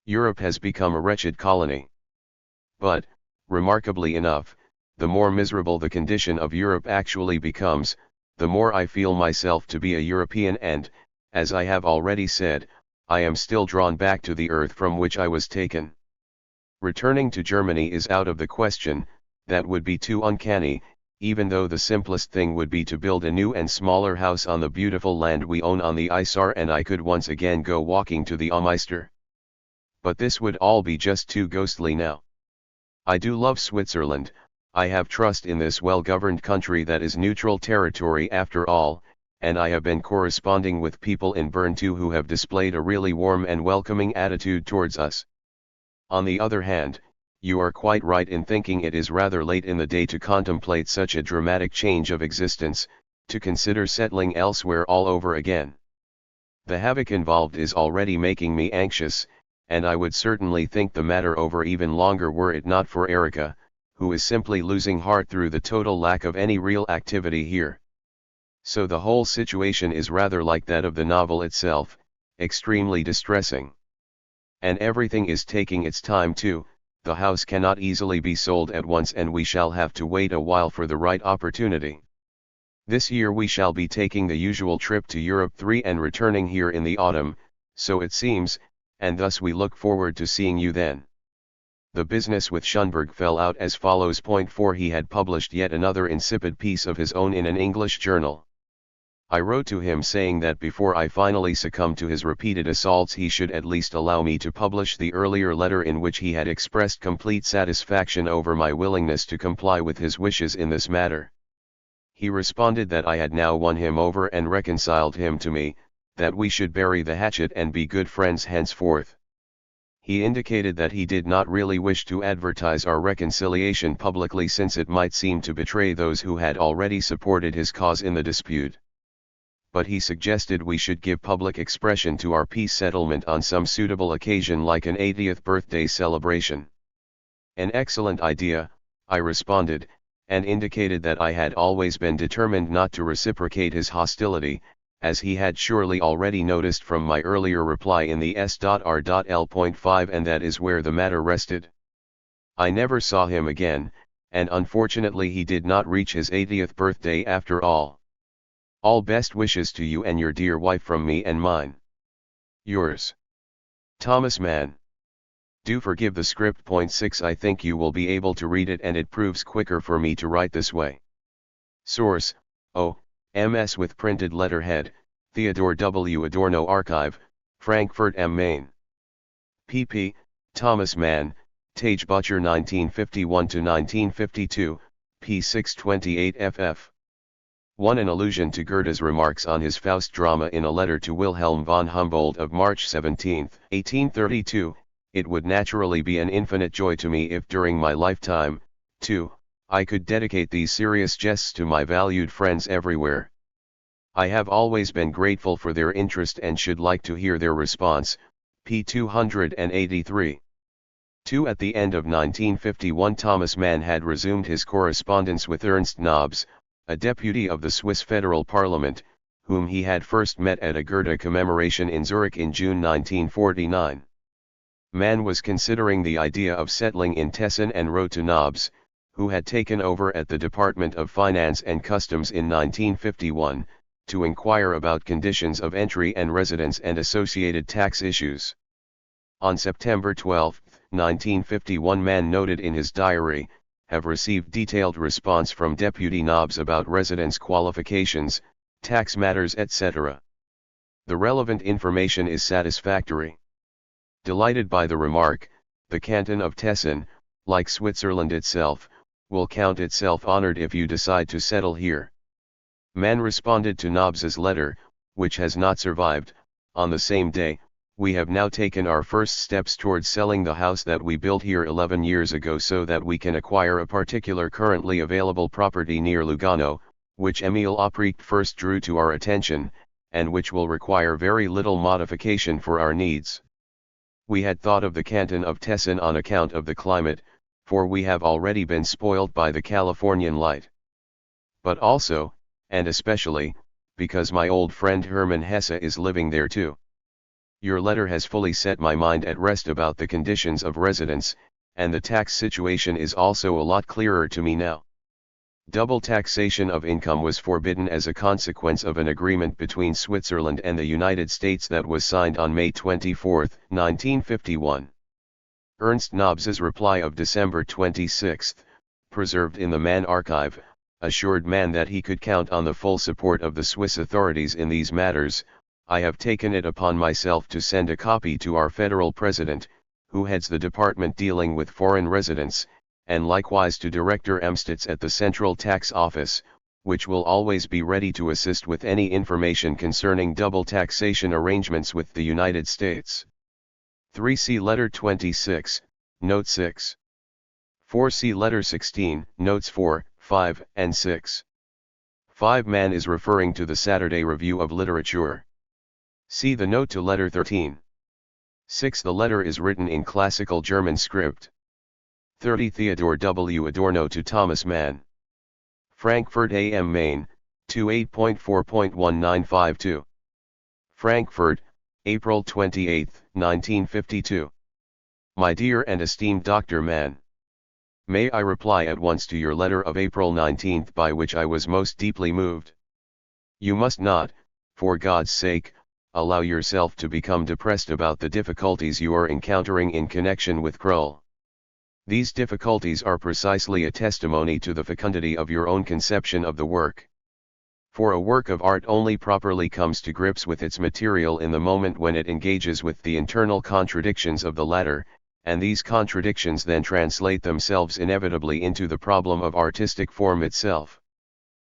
Europe has become a wretched colony. But, remarkably enough, the more miserable the condition of Europe actually becomes, the more I feel myself to be a European and, as I have already said, I am still drawn back to the earth from which I was taken. Returning to Germany is out of the question, that would be too uncanny, even though the simplest thing would be to build a new and smaller house on the beautiful land we own on the Isar and I could once again go walking to the Aumeister. But this would all be just too ghostly now. I do love Switzerland, I have trust in this well-governed country that is neutral territory after all, and I have been corresponding with people in Bern too who have displayed a really warm and welcoming attitude towards us. On the other hand, you are quite right in thinking it is rather late in the day to contemplate such a dramatic change of existence, to consider settling elsewhere all over again. The havoc involved is already making me anxious, and I would certainly think the matter over even longer were it not for Erica, who is simply losing heart through the total lack of any real activity here. So the whole situation is rather like that of the novel itself, extremely distressing. And everything is taking its time too. The house cannot easily be sold at once and we shall have to wait a while for the right opportunity. This year we shall be taking the usual trip to Europe 3 and returning here in the autumn, so it seems, and thus we look forward to seeing you then. The business with Schönberg fell out as follows. Point 4. He had published yet another insipid piece of his own in an English journal. I wrote to him saying that before I finally succumbed to his repeated assaults he should at least allow me to publish the earlier letter in which he had expressed complete satisfaction over my willingness to comply with his wishes in this matter. He responded that I had now won him over and reconciled him to me, that we should bury the hatchet and be good friends henceforth. He indicated that he did not really wish to advertise our reconciliation publicly since it might seem to betray those who had already supported his cause in the dispute. But he suggested we should give public expression to our peace settlement on some suitable occasion like an 80th birthday celebration. An excellent idea, I responded, and indicated that I had always been determined not to reciprocate his hostility, as he had surely already noticed from my earlier reply in the S.R.L.5, and that is where the matter rested. I never saw him again, and unfortunately he did not reach his 80th birthday after all. All best wishes to you and your dear wife from me and mine. Yours, Thomas Mann. Do forgive the script. Point 6. I think you will be able to read it and it proves quicker for me to write this way. Source: O.M.S. with printed letterhead, Theodor W. Adorno Archive, Frankfurt am Main. pp. Thomas Mann, Tage Butcher 1951-1952, p. 628 ff. 1. An allusion to Goethe's remarks on his Faust drama in a letter to Wilhelm von Humboldt of March 17, 1832, it would naturally be an infinite joy to me if during my lifetime, 2, I could dedicate these serious jests to my valued friends everywhere. I have always been grateful for their interest and should like to hear their response, p. 283. 2. At the end of 1951 Thomas Mann had resumed his correspondence with Ernst Nobs, a deputy of the Swiss Federal Parliament, whom he had first met at a Goethe commemoration in Zurich in June 1949. Mann was considering the idea of settling in Tessen and wrote to Nobs, who had taken over at the Department of Finance and Customs in 1951, to inquire about conditions of entry and residence and associated tax issues. On September 12, 1951 Mann noted in his diary, have received detailed response from Deputy Nobs about residence qualifications, tax matters etc. The relevant information is satisfactory. Delighted by the remark, the canton of Tessen, like Switzerland itself, will count itself honored if you decide to settle here. Mann responded to Nobs's letter, which has not survived. On the same day, we have now taken our first steps towards selling the house that we built here 11 years ago so that we can acquire a particular currently available property near Lugano, which Emil Oprecht first drew to our attention, and which will require very little modification for our needs. We had thought of the canton of Tessen on account of the climate, for we have already been spoiled by the Californian light. But also, and especially, because my old friend Hermann Hesse is living there too. Your letter has fully set my mind at rest about the conditions of residence, and the tax situation is also a lot clearer to me now. Double taxation of income was forbidden as a consequence of an agreement between Switzerland and the United States that was signed on May 24, 1951. Ernst Nobs's reply of December 26, preserved in the Mann archive, assured Mann that he could count on the full support of the Swiss authorities in these matters. I have taken it upon myself to send a copy to our federal president, who heads the department dealing with foreign residents, and likewise to Director Emstitz at the Central Tax Office, which will always be ready to assist with any information concerning double taxation arrangements with the United States. 3. See Letter 26, Note 6. 4. See Letter 16, Notes 4, 5, and 6. 5. Mann is referring to the Saturday Review of Literature. See the note to Letter 13. 6. The letter is written in classical German script. 30. Theodor W. Adorno to Thomas Mann. Frankfurt am Main, 28.4.1952. Frankfurt, April 28, 1952. My dear and esteemed Dr. Mann. May I reply at once to your letter of April 19 by which I was most deeply moved. You must not, for God's sake, allow yourself to become depressed about the difficulties you are encountering in connection with Krull. These difficulties are precisely a testimony to the fecundity of your own conception of the work. For a work of art only properly comes to grips with its material in the moment when it engages with the internal contradictions of the latter, and these contradictions then translate themselves inevitably into the problem of artistic form itself.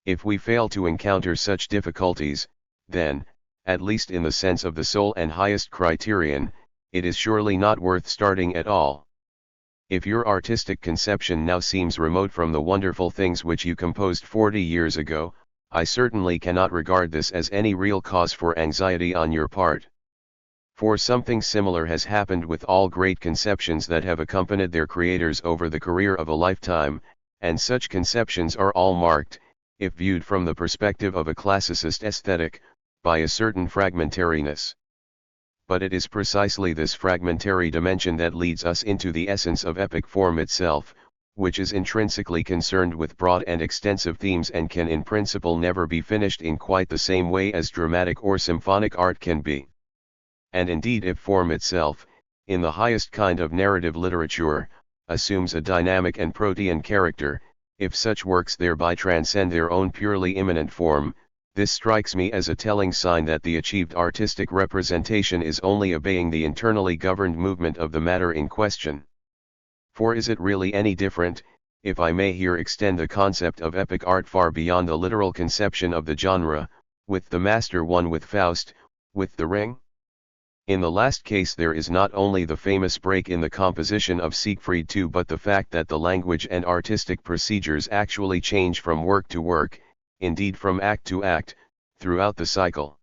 If we fail to encounter such difficulties, then, at least in the sense of the sole and highest criterion, it is surely not worth starting at all. If your artistic conception now seems remote from the wonderful things which you composed 40 years ago, I certainly cannot regard this as any real cause for anxiety on your part. For something similar has happened with all great conceptions that have accompanied their creators over the career of a lifetime, and such conceptions are all marked, if viewed from the perspective of a classicist aesthetic, by a certain fragmentariness. But it is precisely this fragmentary dimension that leads us into the essence of epic form itself, which is intrinsically concerned with broad and extensive themes and can in principle never be finished in quite the same way as dramatic or symphonic art can be. And indeed, if form itself, in the highest kind of narrative literature, assumes a dynamic and protean character, if such works thereby transcend their own purely immanent form, this strikes me as a telling sign that the achieved artistic representation is only obeying the internally governed movement of the matter in question. For is it really any different, if I may here extend the concept of epic art far beyond the literal conception of the genre, with the Master one with Faust, with the Ring? In the last case there is not only the famous break in the composition of Siegfried II but the fact that the language and artistic procedures actually change from work to work, indeed from act to act, throughout the cycle.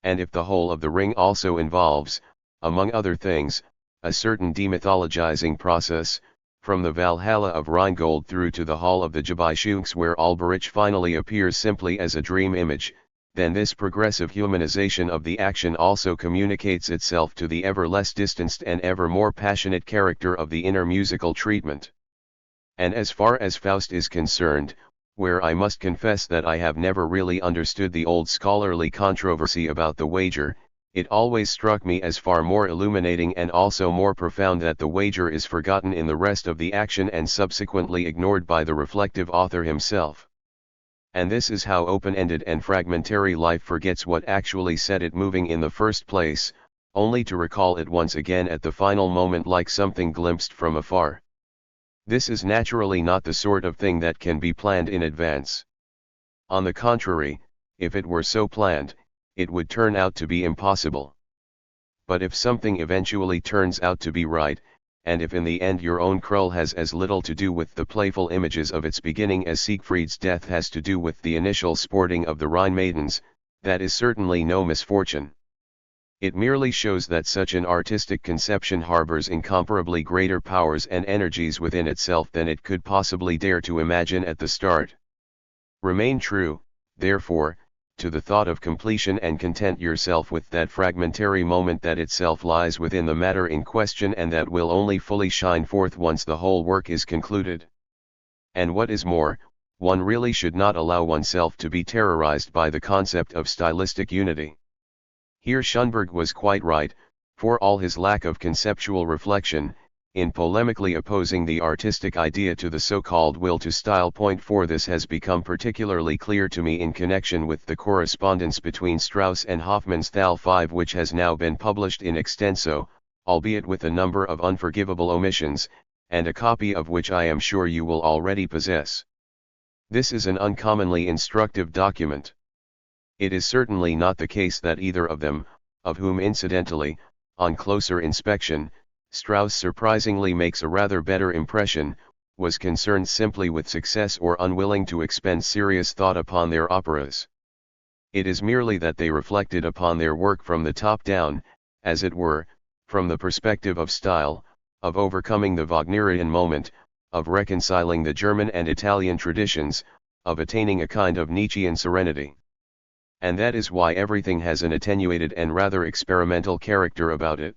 And if the whole of the Ring also involves, among other things, a certain demythologizing process, from the Valhalla of Rheingold through to the Hall of the Gebeischungs where Alberich finally appears simply as a dream image, then this progressive humanization of the action also communicates itself to the ever less distanced and ever more passionate character of the inner musical treatment. And as far as Faust is concerned, where I must confess that I have never really understood the old scholarly controversy about the wager, it always struck me as far more illuminating and also more profound that the wager is forgotten in the rest of the action and subsequently ignored by the reflective author himself. And this is how open-ended and fragmentary life forgets what actually set it moving in the first place, only to recall it once again at the final moment like something glimpsed from afar. This is naturally not the sort of thing that can be planned in advance. On the contrary, if it were so planned, it would turn out to be impossible. But if something eventually turns out to be right, and if in the end your own Krull has as little to do with the playful images of its beginning as Siegfried's death has to do with the initial sporting of the Rhine maidens, that is certainly no misfortune. It merely shows that such an artistic conception harbors incomparably greater powers and energies within itself than it could possibly dare to imagine at the start. Remain true, therefore, to the thought of completion and content yourself with that fragmentary moment that itself lies within the matter in question and that will only fully shine forth once the whole work is concluded. And what is more, one really should not allow oneself to be terrorized by the concept of stylistic unity. Here Schönberg was quite right, for all his lack of conceptual reflection, in polemically opposing the artistic idea to the so-called will to style. For this has become particularly clear to me in connection with the correspondence between Strauss and Hoffmann's Thal 5, which has now been published in extenso, albeit with a number of unforgivable omissions, and a copy of which I am sure you will already possess. This is an uncommonly instructive document. It is certainly not the case that either of them, of whom incidentally, on closer inspection, Strauss surprisingly makes a rather better impression, was concerned simply with success or unwilling to expend serious thought upon their operas. It is merely that they reflected upon their work from the top down, as it were, from the perspective of style, of overcoming the Wagnerian moment, of reconciling the German and Italian traditions, of attaining a kind of Nietzschean serenity. and that is why everything has an attenuated and rather experimental character about it.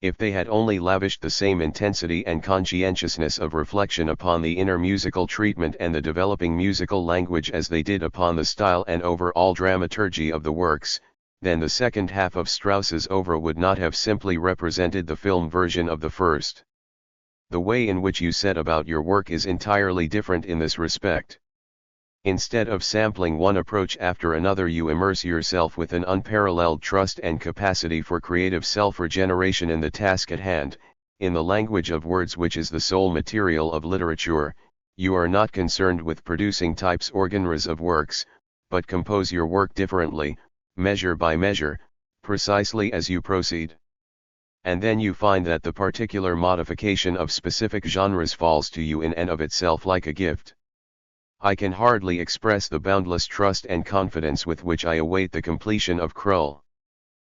If they had only lavished the same intensity and conscientiousness of reflection upon the inner musical treatment and the developing musical language as they did upon the style and overall dramaturgy of the works, then the second half of Strauss's oeuvre would not have simply represented the film version of the first. The way in which you set about your work is entirely different in this respect. Instead of sampling one approach after another, you immerse yourself with an unparalleled trust and capacity for creative self-regeneration in the task at hand. In the language of words, which is the sole material of literature, you are not concerned with producing types or genres of works, but compose your work differently, measure by measure, precisely as you proceed. And then you find that the particular modification of specific genres falls to you in and of itself like a gift. I can hardly express the boundless trust and confidence with which I await the completion of Krull.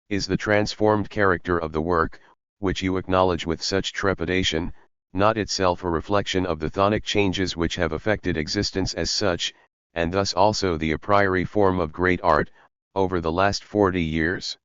Is the transformed character of the work, which you acknowledge with such trepidation, not itself a reflection of the chthonic changes which have affected existence as such, and thus also the a priori form of great art, over the last 40 years?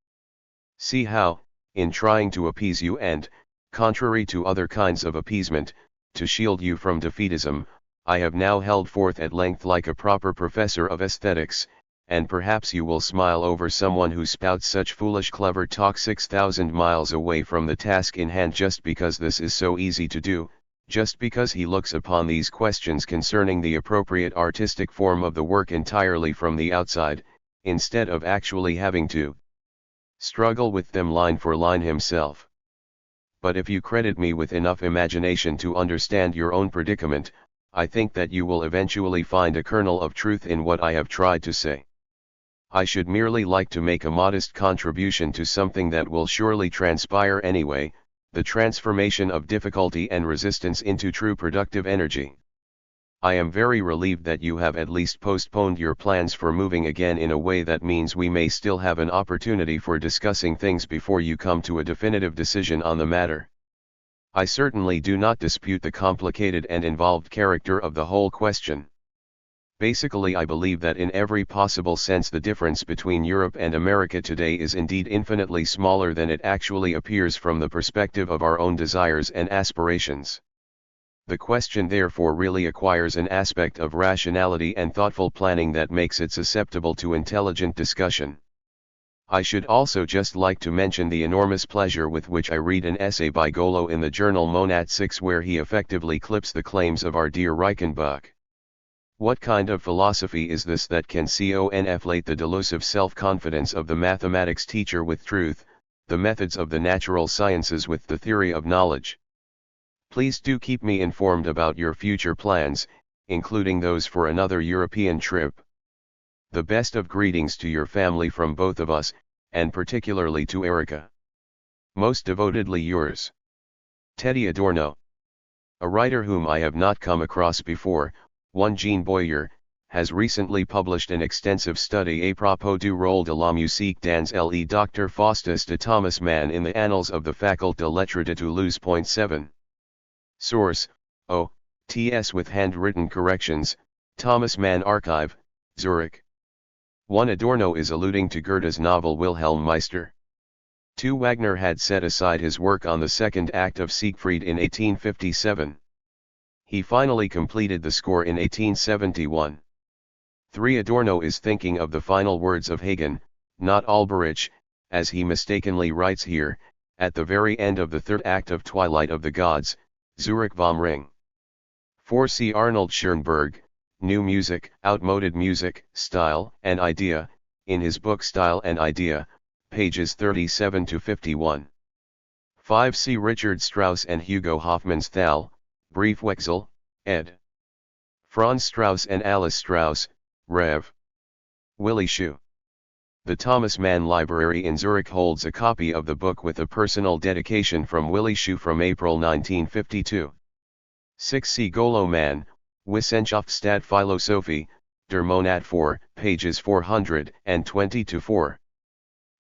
See how, in trying to appease you and, contrary to other kinds of appeasement, to shield you from defeatism, I have now held forth at length like a proper professor of aesthetics, and perhaps you will smile over someone who spouts such foolish clever talk 6,000 miles away from the task in hand, just because this is so easy to do, just because he looks upon these questions concerning the appropriate artistic form of the work entirely from the outside, instead of actually having to struggle with them line for line himself. But if you credit me with enough imagination to understand your own predicament, I think that you will eventually find a kernel of truth in what I have tried to say. I should merely like to make a modest contribution to something that will surely transpire anyway, the transformation of difficulty and resistance into true productive energy. I am very relieved that you have at least postponed your plans for moving again in a way that means we may still have an opportunity for discussing things before you come to a definitive decision on the matter. I certainly do not dispute the complicated and involved character of the whole question. Basically, I believe that in every possible sense the difference between Europe and America today is indeed infinitely smaller than it actually appears from the perspective of our own desires and aspirations. The question therefore really acquires an aspect of rationality and thoughtful planning that makes it susceptible to intelligent discussion. I should also just like to mention the enormous pleasure with which I read an essay by Golo in the journal Monat 6, where he effectively clips the claims of our dear Reichenbach. What kind of philosophy is this that can conflate the delusive self-confidence of the mathematics teacher with truth, the methods of the natural sciences with the theory of knowledge? Please do keep me informed about your future plans, including those for another European trip. The best of greetings to your family from both of us, and particularly to Erica. Most devotedly yours, Teddy Adorno. A writer whom I have not come across before, one Jean Boyer, has recently published an extensive study à propos du rôle de la musique dans le Dr. Faustus de Thomas Mann in the Annals of the Faculté de Lettres de Toulouse. 7. Source: O.T.S. with handwritten corrections, Thomas Mann Archive, Zurich. 1. Adorno is alluding to Goethe's novel Wilhelm Meister. 2. Wagner had set aside his work on the second act of Siegfried in 1857. He finally completed the score in 1871. 3. Adorno is thinking of the final words of Hagen, not Alberich, as he mistakenly writes here, at the very end of the third act of Twilight of the Gods, Zurich vom Ring. 4. See Arnold Schoenberg, New Music, Outmoded Music, Style and Idea, in his book Style and Idea, pages 37 to 51. 5. See Richard Strauss and Hugo Hoffmann's Thal, Briefwechsel, ed. Franz Strauss and Alice Strauss, Rev. Willi Schuh. The Thomas Mann Library in Zurich holds a copy of the book with a personal dedication from Willi Schuh from April 1952. 6. See Golo Mann, Wissenschaft Philosophie, der Monat 4, pages 420 to 4.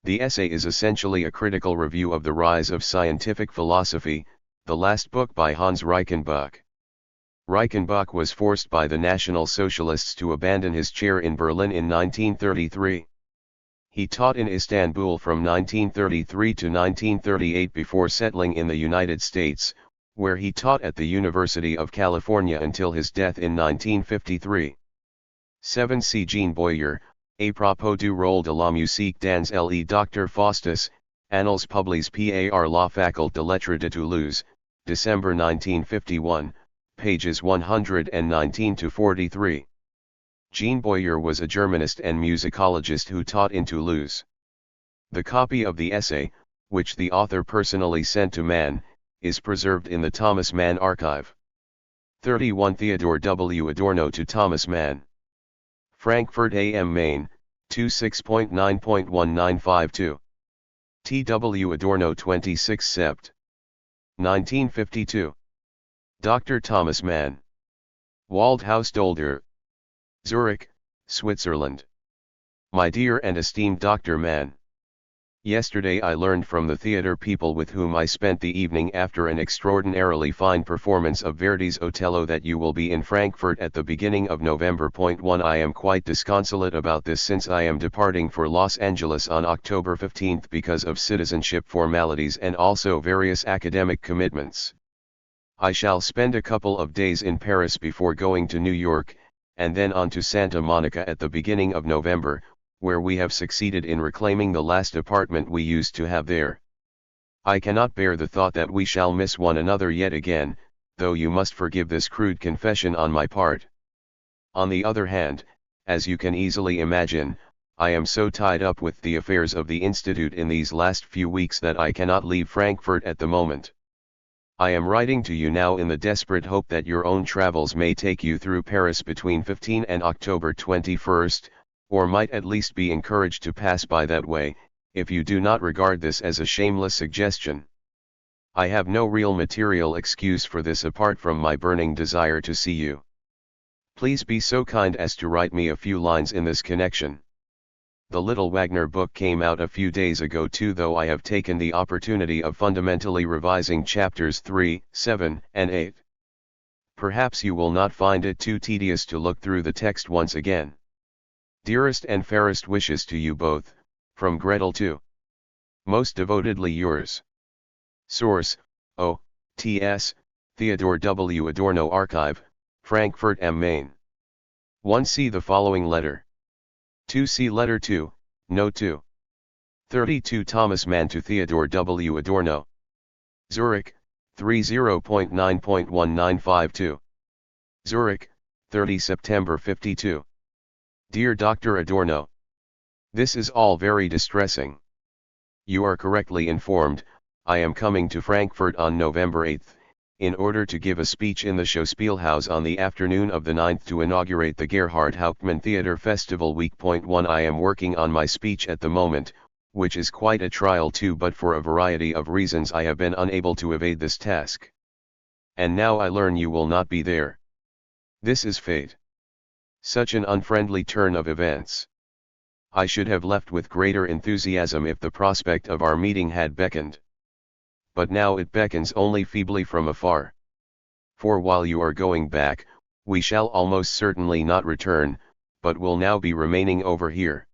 The essay is essentially a critical review of The Rise of Scientific Philosophy, the last book by Hans Reichenbach. Reichenbach was forced by the National Socialists to abandon his chair in Berlin in 1933. He taught in Istanbul from 1933 to 1938 before settling in the United States, where he taught at the University of California until his death in 1953. 7. C. Jean Boyer, à propos du rôle de la musique dans le Dr. Faustus, Annales publiées par la Faculté de Lettres de Toulouse, December 1951, pages 119 to 43. Jean Boyer was a Germanist and musicologist who taught in Toulouse. The copy of the essay, which the author personally sent to Mann, is preserved in the Thomas Mann archive. 31. Theodor W. Adorno to Thomas Mann. Frankfurt am Main, 26.9.1952. T.W. Adorno 26 Sept. 1952. Dr. Thomas Mann. Waldhausdolder, Zurich, Switzerland. My dear and esteemed Dr. Mann. Yesterday I learned from the theater people with whom I spent the evening after an extraordinarily fine performance of Verdi's Otello that you will be in Frankfurt at the beginning of November. 1. I am quite disconsolate about this since I am departing for Los Angeles on October 15 because of citizenship formalities and also various academic commitments. I shall spend a couple of days in Paris before going to New York, and then on to Santa Monica at the beginning of November, where we have succeeded in reclaiming the last apartment we used to have there. I cannot bear the thought that we shall miss one another yet again, though you must forgive this crude confession on my part. On the other hand, as you can easily imagine, I am so tied up with the affairs of the Institute in these last few weeks that I cannot leave Frankfurt at the moment. I am writing to you now in the desperate hope that your own travels may take you through Paris between 15 and October 21, or might at least be encouraged to pass by that way, if you do not regard this as a shameless suggestion. I have no real material excuse for this apart from my burning desire to see you. Please be so kind as to write me a few lines in this connection. The little Wagner book came out a few days ago too, though I have taken the opportunity of fundamentally revising chapters 3, 7, and 8. Perhaps you will not find it too tedious to look through the text once again. Dearest and fairest wishes to you both, from Gretel to. Most devotedly yours. Source, O.T.S., Theodor W. Adorno Archive, Frankfurt am Main. 1. See the following letter. 2. See letter 2, note 2. 32. Thomas Mann to Theodor W. Adorno. Zurich, 30.9.1952. Zurich, 30 September 52. Dear Dr. Adorno. This is all very distressing. You are correctly informed, I am coming to Frankfurt on November 8, in order to give a speech in the Schauspielhaus on the afternoon of the 9th to inaugurate the Gerhard Hauptmann Theater Festival Week. 1. I am working on my speech at the moment, which is quite a trial too, but for a variety of reasons I have been unable to evade this task. And now I learn you will not be there. This is fate. Such an unfriendly turn of events. I should have left with greater enthusiasm if the prospect of our meeting had beckoned. But now it beckons only feebly from afar. For while you are going back, we shall almost certainly not return, but will now be remaining over here.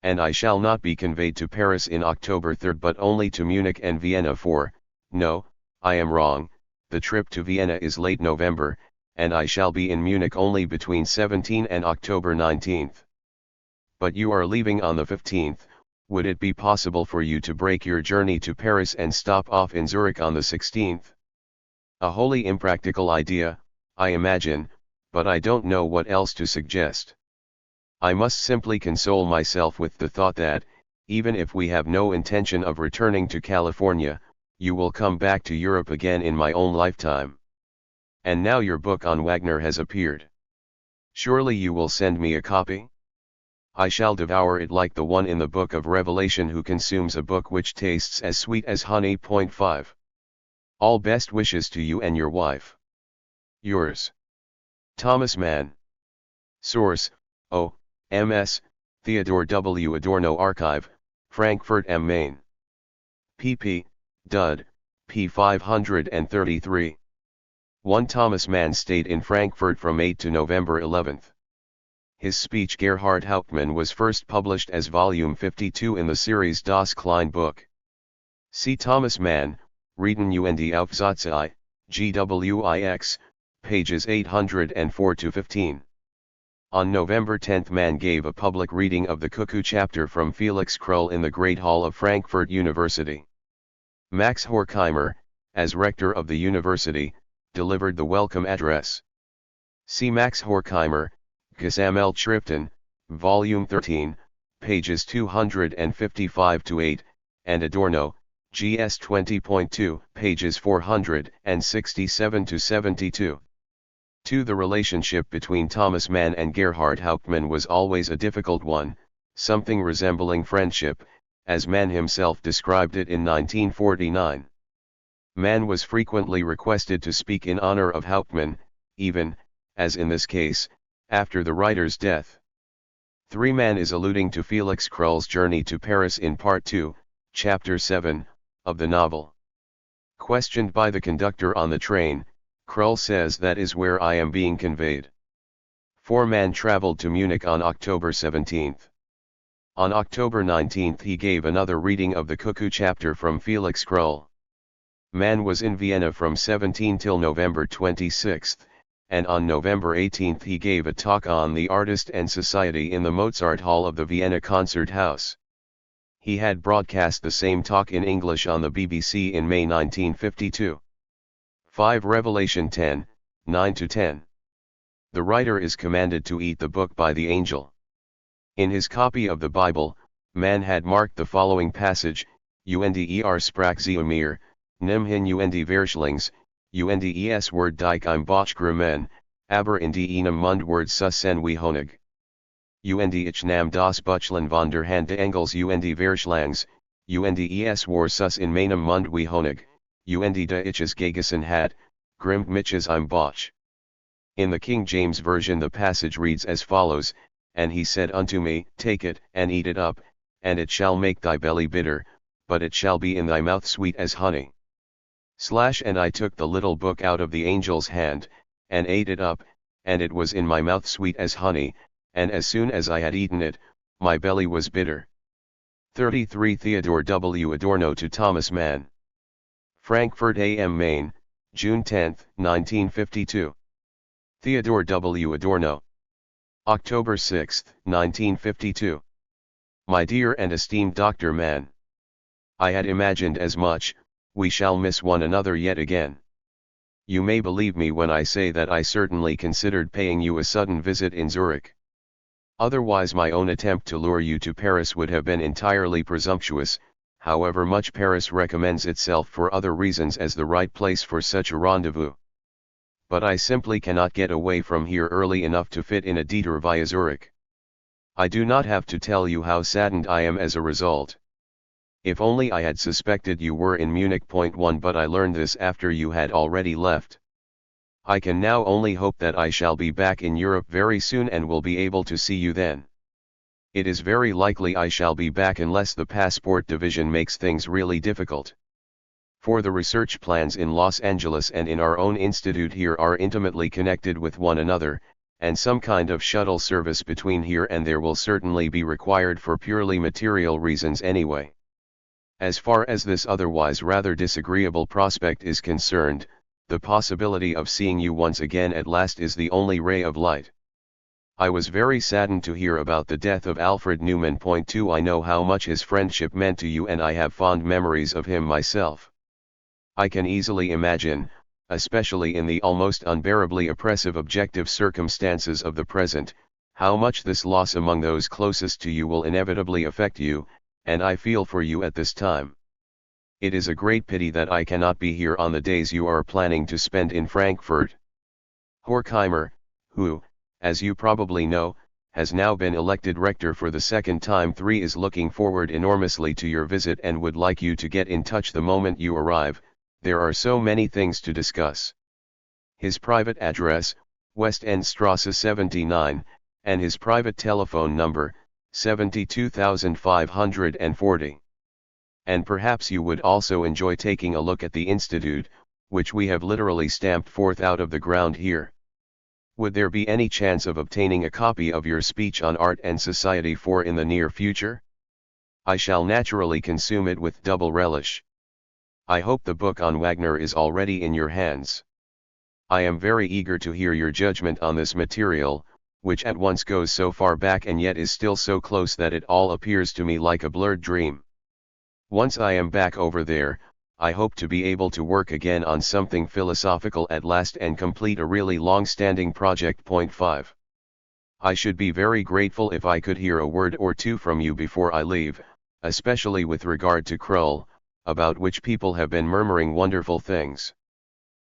And I shall not be conveyed to Paris in October 3 but only to Munich and Vienna for, no, I am wrong, the trip to Vienna is late November, and I shall be in Munich only between 17 and October 19. But you are leaving on the 15th, would it be possible for you to break your journey to Paris and stop off in Zurich on the 16th? A wholly impractical idea, I imagine, but I don't know what else to suggest. I must simply console myself with the thought that, even if we have no intention of returning to California, you will come back to Europe again in my own lifetime. And now your book on Wagner has appeared. Surely you will send me a copy? I shall devour it like the one in the book of Revelation who consumes a book which tastes as sweet as honey. 5. All best wishes to you and your wife. Yours. Thomas Mann. Source, O.M.S., Theodor W. Adorno Archive, Frankfurt am Main. pp. Dud, p. 533. 1. Thomas Mann stayed in Frankfurt from 8 to November 11. His speech Gerhard Hauptmann was first published as volume 52 in the series Das Kleine Buch. See Thomas Mann, Reden und Aufsätze, GWIX, pages 804-15. On November 10 Mann gave a public reading of the Cuckoo chapter from Felix Krull in the Great Hall of Frankfurt University. Max Horkheimer, as rector of the university, delivered the welcome address. See Max Horkheimer, Gesammeltschriften, Volume 13, pages 255-8, and Adorno, GS 20.2, pages 467-72. 2. The relationship between Thomas Mann and Gerhard Hauptmann was always a difficult one, something resembling friendship, as Mann himself described it in 1949. Mann was frequently requested to speak in honor of Hauptmann, even, as in this case, after the writer's death. 3. Mann is alluding to Felix Krull's journey to Paris in Part 2, Chapter 7, of the novel. Questioned by the conductor on the train, Krull says that is where I am being conveyed. 4. Mann traveled to Munich on October 17. On October 19 he gave another reading of the Cuckoo chapter from Felix Krull. Mann was in Vienna from 17 till November 26, and on November 18 he gave a talk on the artist and society in the Mozart Hall of the Vienna Concert House. He had broadcast the same talk in English on the BBC in May 1952. 5. Revelation 10, 9-10. The writer is commanded to eat the book by the angel. In his copy of the Bible, Mann had marked the following passage: "Under sprach sie mir, nimm hin und Verschlings, und es word dich im Bauch gemen, aber in deinem Mund word sussen wie Honig. Und ich nahm das Buchlein von der Hand des Engels und Verschlangs, und es war sus in meinem Mund wie Honig, und da ich es gegessen hat, grimmt mich es im Bauch." In the King James Version the passage reads as follows: "And he said unto me, Take it, and eat it up, and it shall make thy belly bitter, but it shall be in thy mouth sweet as honey." And I took the little book out of the angel's hand, and ate it up, and it was in my mouth sweet as honey, and as soon as I had eaten it, my belly was bitter. 33. Theodor W. Adorno to Thomas Mann. Frankfurt am Main, June 10, 1952. Theodor W. Adorno. October 6, 1952. My dear and esteemed Dr. Mann. I had imagined as much. We shall miss one another yet again. You may believe me when I say that I certainly considered paying you a sudden visit in Zurich. Otherwise my own attempt to lure you to Paris would have been entirely presumptuous, however much Paris recommends itself for other reasons as the right place for such a rendezvous. But I simply cannot get away from here early enough to fit in a detour via Zurich. I do not have to tell you how saddened I am as a result. If only I had suspected you were in Munich. 1 But I learned this after you had already left. I can now only hope that I shall be back in Europe very soon and will be able to see you then. It is very likely I shall be back unless the passport division makes things really difficult. For the research plans in Los Angeles and in our own institute here are intimately connected with one another, and some kind of shuttle service between here and there will certainly be required for purely material reasons anyway. As far as this otherwise rather disagreeable prospect is concerned, the possibility of seeing you once again at last is the only ray of light. I was very saddened to hear about the death of Alfred Newman. 2 I know how much his friendship meant to you and I have fond memories of him myself. I can easily imagine, especially in the almost unbearably oppressive objective circumstances of the present, how much this loss among those closest to you will inevitably affect you, and I feel for you at this time. It is a great pity that I cannot be here on the days you are planning to spend in Frankfurt. Horkheimer, who, as you probably know, has now been elected rector for the second time, is looking forward enormously to your visit and would like you to get in touch the moment you arrive. There are so many things to discuss. His private address, West End Strasse 79, and his private telephone number, 72540. And perhaps you would also enjoy taking a look at the Institute, which we have literally stamped forth out of the ground here. Would there be any chance of obtaining a copy of your speech on art and society for in the near future? I shall naturally consume it with double relish. I hope the book on Wagner is already in your hands. I am very eager to hear your judgment on this material, which at once goes so far back and yet is still so close that it all appears to me like a blurred dream. Once I am back over there, I hope to be able to work again on something philosophical at last and complete a really long-standing project. Point 5. I should be very grateful if I could hear a word or two from you before I leave, especially with regard to Krull, about which people have been murmuring wonderful things.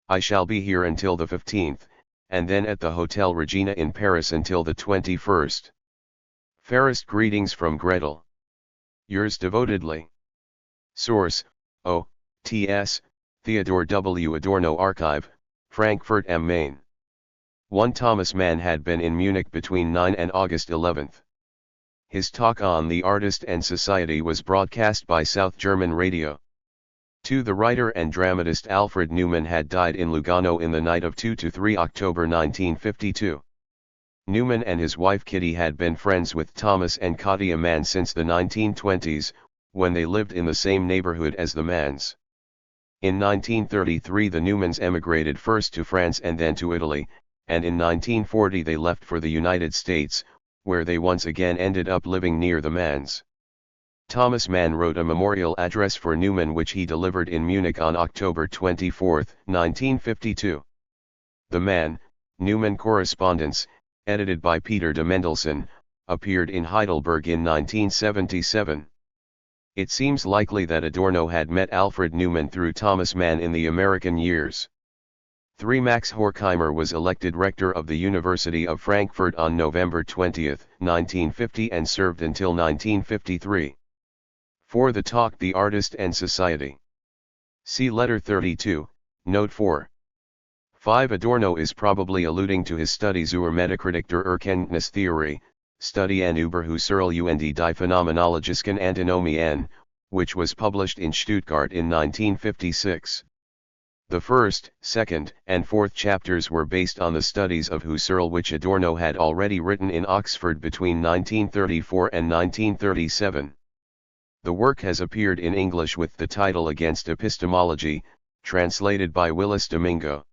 I shall be here until the 15th, and then at the Hotel Regina in Paris until the 21st. Fairest greetings from Gretel. Yours devotedly. Source: O.T.S., Theodor W. Adorno Archive, Frankfurt am Main. 1. Thomas Mann had been in Munich between 9 and August 11. His talk on the artist and society was broadcast by South German radio. 2. The writer and dramatist Alfred Newman had died in Lugano in the night of 2 to 3 October 1952. Newman and his wife Kitty had been friends with Thomas and Katja Mann since the 1920s, when they lived in the same neighborhood as the Manns. In 1933 the Newmans emigrated first to France and then to Italy, and in 1940 they left for the United States, where they once again ended up living near the Manns. Thomas Mann wrote a memorial address for Newman which he delivered in Munich on October 24, 1952. The Mann-Newman Correspondence, edited by Peter de Mendelssohn, appeared in Heidelberg in 1977. It seems likely that Adorno had met Alfred Newman through Thomas Mann in the American years. 3. Max Horkheimer was elected rector of the University of Frankfurt on November 20, 1950 and served until 1953. 4. The talk The Artist and Society. See Letter 32, Note 4. 5. Adorno is probably alluding to his Studie zur Metakritik der Erkenntnistheorie, Studien über Husserl und die phänomenologischen Antinomien, which was published in Stuttgart in 1956. The first, second, and fourth chapters were based on the studies of Husserl which Adorno had already written in Oxford between 1934 and 1937. The work has appeared in English with the title Against Epistemology, translated by Willis Domingo.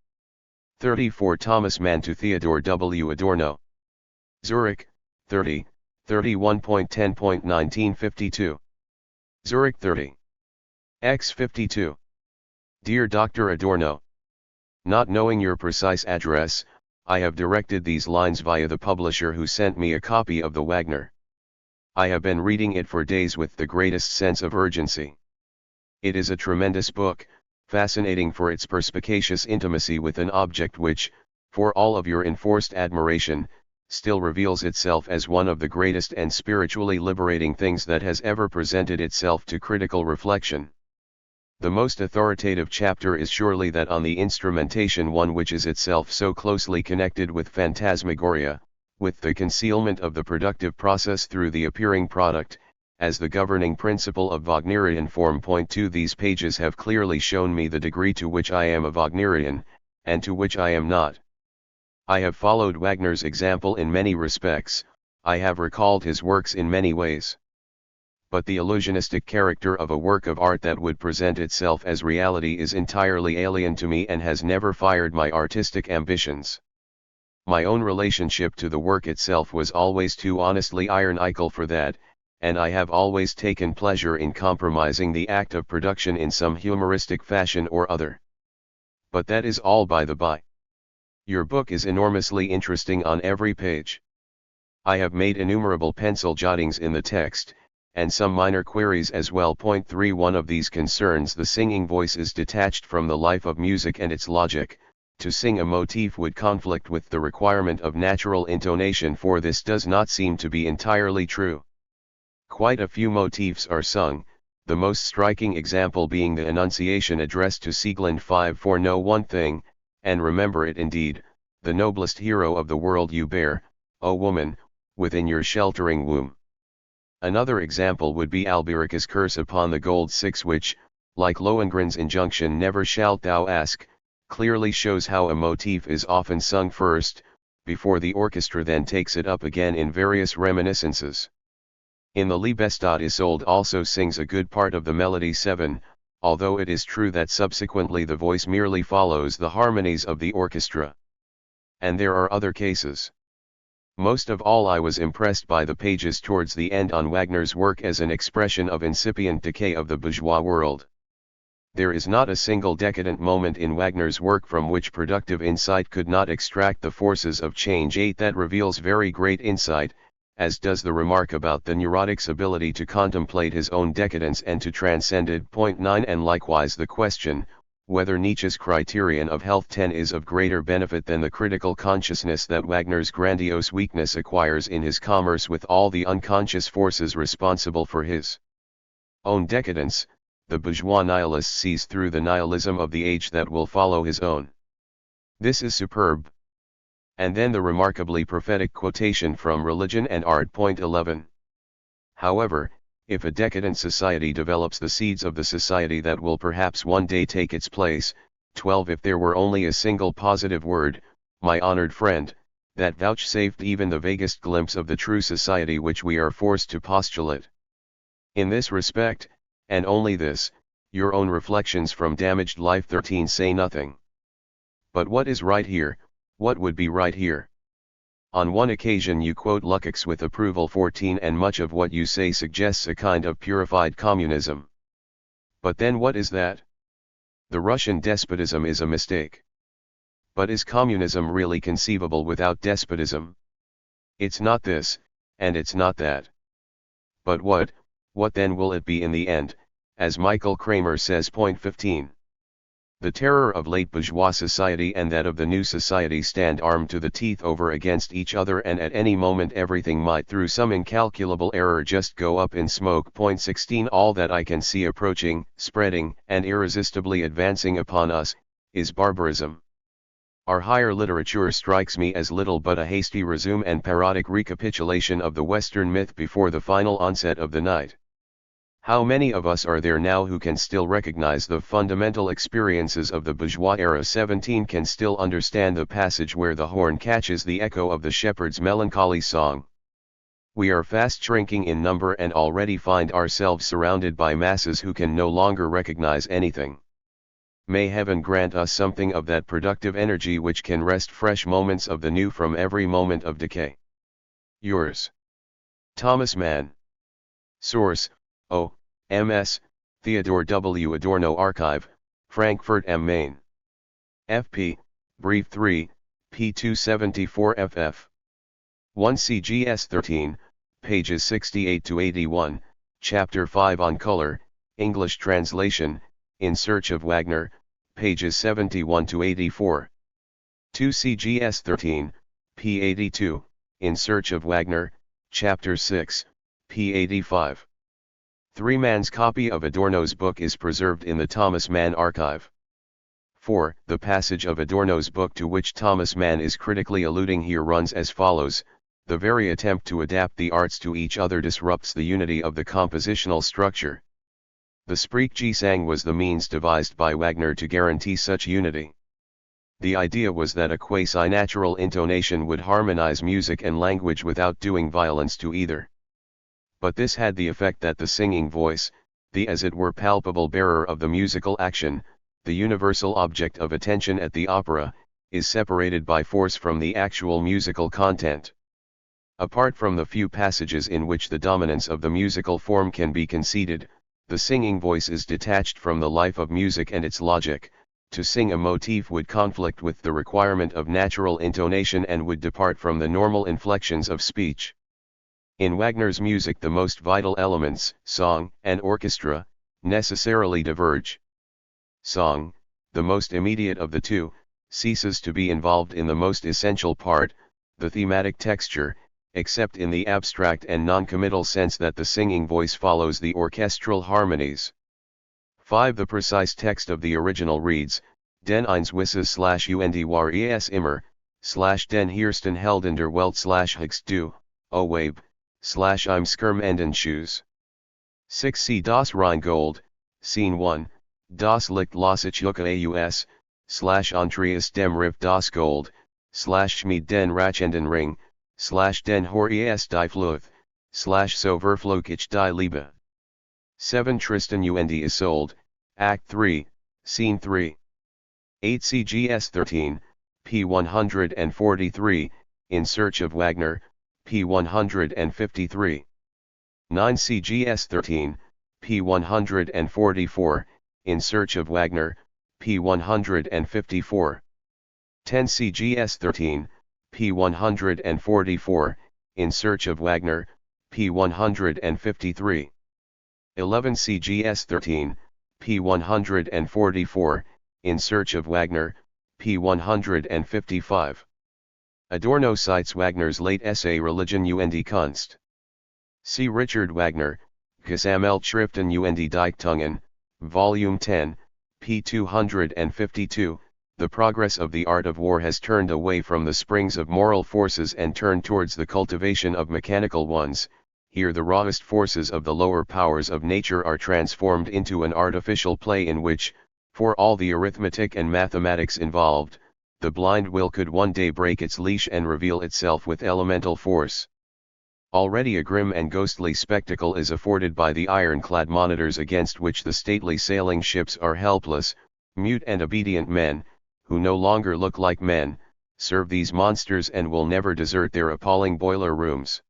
34. Thomas Mann to Theodor W. Adorno. Zurich, 30, 31.10.1952. Zurich 30. X 52. Dear Dr. Adorno, not knowing your precise address, I have directed these lines via the publisher who sent me a copy of the Wagner. I have been reading it for days with the greatest sense of urgency. It is a tremendous book, fascinating for its perspicacious intimacy with an object which, for all of your enforced admiration, still reveals itself as one of the greatest and spiritually liberating things that has ever presented itself to critical reflection. The most authoritative chapter is surely that on the instrumentation, one which is itself so closely connected with phantasmagoria, with the concealment of the productive process through the appearing product, as the governing principle of Wagnerian form. 2. These pages have clearly shown me the degree to which I am a Wagnerian, and to which I am not. I have followed Wagner's example in many respects, I have recalled his works in many ways. But the illusionistic character of a work of art that would present itself as reality is entirely alien to me and has never fired my artistic ambitions. My own relationship to the work itself was always too honestly ironical for that, and I have always taken pleasure in compromising the act of production in some humoristic fashion or other. But that is all by the by. Your book is enormously interesting on every page. I have made innumerable pencil jottings in the text, and some minor queries as well. 3. One of these concerns the singing voices detached from the life of music and its logic. To sing a motif would conflict with the requirement of natural intonation, for this does not seem to be entirely true. Quite a few motifs are sung, the most striking example being the Annunciation addressed to Sieglinde 5. For know one thing, and remember it indeed, the noblest hero of the world you bear, O woman, within your sheltering womb. Another example would be Alberica's curse upon the gold 6, which, like Lohengrin's injunction never shalt thou ask, clearly shows how a motif is often sung first, before the orchestra then takes it up again in various reminiscences. In the Liebestod Isolde also sings a good part of the melody 7, although it is true that subsequently the voice merely follows the harmonies of the orchestra. And there are other cases. Most of all I was impressed by the pages towards the end on Wagner's work as an expression of incipient decay of the bourgeois world. There is not a single decadent moment in Wagner's work from which productive insight could not extract the forces of change. 8 That reveals very great insight, as does the remark about the neurotic's ability to contemplate his own decadence and to transcend it. 9 And likewise the question, whether Nietzsche's criterion of health 10 is of greater benefit than the critical consciousness that Wagner's grandiose weakness acquires in his commerce with all the unconscious forces responsible for his own decadence. The bourgeois nihilist sees through the nihilism of the age that will follow his own. This is superb. And then the remarkably prophetic quotation from Religion and Art. 11. However, if a decadent society develops the seeds of the society that will perhaps one day take its place. 12 If there were only a single positive word, my honored friend, that vouchsafed even the vaguest glimpse of the true society which we are forced to postulate. In this respect, and only this, your own reflections from Damaged Life 13 say nothing. But what is right here? What would be right here? On one occasion you quote Lukács with approval 14 and much of what you say suggests a kind of purified communism. But then what is that? The Russian despotism is a mistake. But is communism really conceivable without despotism? It's not this, and it's not that. But what then will it be in the end, as Michael Kramer says. 15. The terror of late bourgeois society and that of the new society stand armed to the teeth over against each other, and at any moment everything might through some incalculable error just go up in smoke. 16 All that I can see approaching, spreading, and irresistibly advancing upon us, is barbarism. Our higher literature strikes me as little but a hasty resume and parodic recapitulation of the Western myth before the final onset of the night. How many of us are there now who can still recognize the fundamental experiences of the bourgeois era? 17 Can still understand the passage where the horn catches the echo of the shepherd's melancholy song? We are fast shrinking in number and already find ourselves surrounded by masses who can no longer recognize anything. May heaven grant us something of that productive energy which can wrest fresh moments of the new from every moment of decay. Yours, Thomas Mann. Source: O.M.S., Theodor W. Adorno Archive, Frankfurt am Main. Fp. Brief 3, p. 274 ff. 1 CGS 13, pages 68-81, Chapter 5 on Color, English translation, In Search of Wagner, pages 71-84. 2 CGS 13, p. 82, In Search of Wagner, Chapter 6, p. 85. 3 Mann's copy of Adorno's book is preserved in the Thomas Mann archive. 4. The passage of Adorno's book to which Thomas Mann is critically alluding here runs as follows: the very attempt to adapt the arts to each other disrupts the unity of the compositional structure. The Sprechgesang was the means devised by Wagner to guarantee such unity. The idea was that a quasi-natural intonation would harmonize music and language without doing violence to either. But this had the effect that the singing voice, the as it were palpable bearer of the musical action, the universal object of attention at the opera, is separated by force from the actual musical content. Apart from the few passages in which the dominance of the musical form can be conceded, the singing voice is detached from the life of music and its logic. To sing a motif would conflict with the requirement of natural intonation and would depart from the normal inflections of speech. In Wagner's music the most vital elements, song and orchestra, necessarily diverge. Song, the most immediate of the two, ceases to be involved in the most essential part, the thematic texture, except in the abstract and non-committal sense that the singing voice follows the orchestral harmonies. 5. The precise text of the original reads, Den eins wisses /und war es immer, /den Hiersten Helden der Welt /Higst du, o Wabe, /im Skirmenden Shoes. 6. See Das Rheingold, Scene 1, Das Licht Lossich Yucca Aus, /Andreas dem Riff das Gold, /Schmied den Rachenden Ring, /den Horias die Fluth, /so verflokich die Liebe. 7 Tristan und Isolde, Act 3, Scene 3. 8 CGS 13, p. 143, In Search of Wagner, p. 153. 9 CGS 13, p. 144, In Search of Wagner, p. 154. 10 CGS 13, p. 144, In Search of Wagner, p. 153. 11 CGS 13, p. 144, In Search of Wagner, p. 155. Adorno cites Wagner's late essay Religion und Kunst. See Richard Wagner, Gesammeltschriften und Dichtungen, Volume 10, p. 252. The progress of the art of war has turned away from the springs of moral forces and turned towards the cultivation of mechanical ones. Here the rawest forces of the lower powers of nature are transformed into an artificial play in which, for all the arithmetic and mathematics involved, the blind will could one day break its leash and reveal itself with elemental force. Already a grim and ghostly spectacle is afforded by the ironclad monitors against which the stately sailing ships are helpless, mute and obedient men, who no longer look like men, serve these monsters and will never desert their appalling boiler rooms.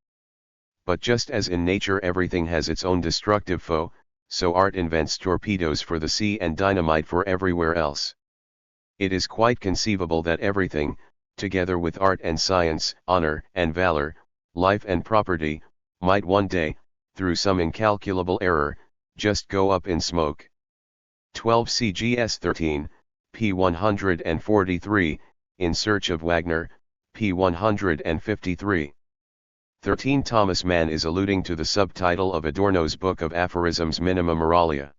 But just as in nature everything has its own destructive foe, so art invents torpedoes for the sea and dynamite for everywhere else. It is quite conceivable that everything, together with art and science, honor and valor, life and property, might one day, through some incalculable error, just go up in smoke. 12 CGS 13, p. 143, In Search of Wagner, p. 153. 13 Thomas Mann is alluding to the subtitle of Adorno's book of aphorisms Minima Moralia.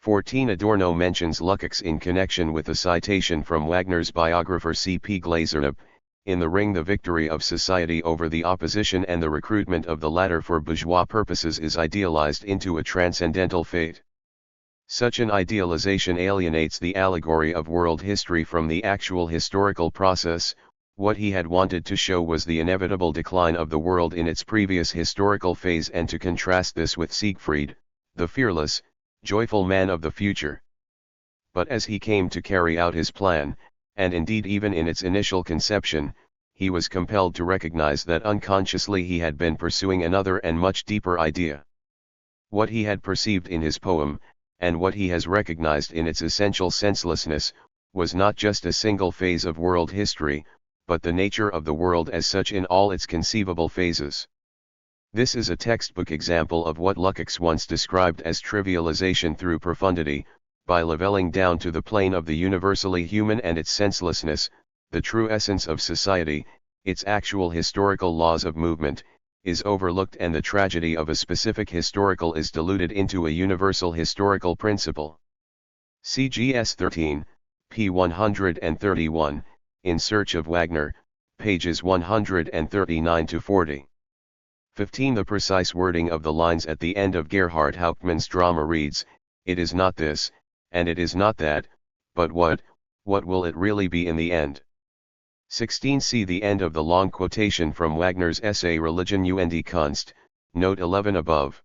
14 Adorno mentions Lukács in connection with a citation from Wagner's biographer C. P. Glazerknapp, in The Ring. The victory of society over the opposition and the recruitment of the latter for bourgeois purposes is idealized into a transcendental fate. Such an idealization alienates the allegory of world history from the actual historical process. What he had wanted to show was the inevitable decline of the world in its previous historical phase, and to contrast this with Siegfried, the fearless, joyful man of the future. But as he came to carry out his plan, and indeed even in its initial conception, he was compelled to recognize that unconsciously he had been pursuing another and much deeper idea. What he had perceived in his poem, and what he has recognized in its essential senselessness, was not just a single phase of world history, but the nature of the world as such in all its conceivable phases. This is a textbook example of what Lukács once described as trivialization through profundity. By leveling down to the plane of the universally human and its senselessness, the true essence of society, its actual historical laws of movement, is overlooked, and the tragedy of a specific historical is diluted into a universal historical principle. CGS 13, p. 131, In Search of Wagner, pages 139-40. 15 The precise wording of the lines at the end of Gerhard Hauptmann's drama reads, "It is not this, and it is not that, but what will it really be in the end?" 16 See the end of the long quotation from Wagner's essay Religion und Kunst, note 11 above.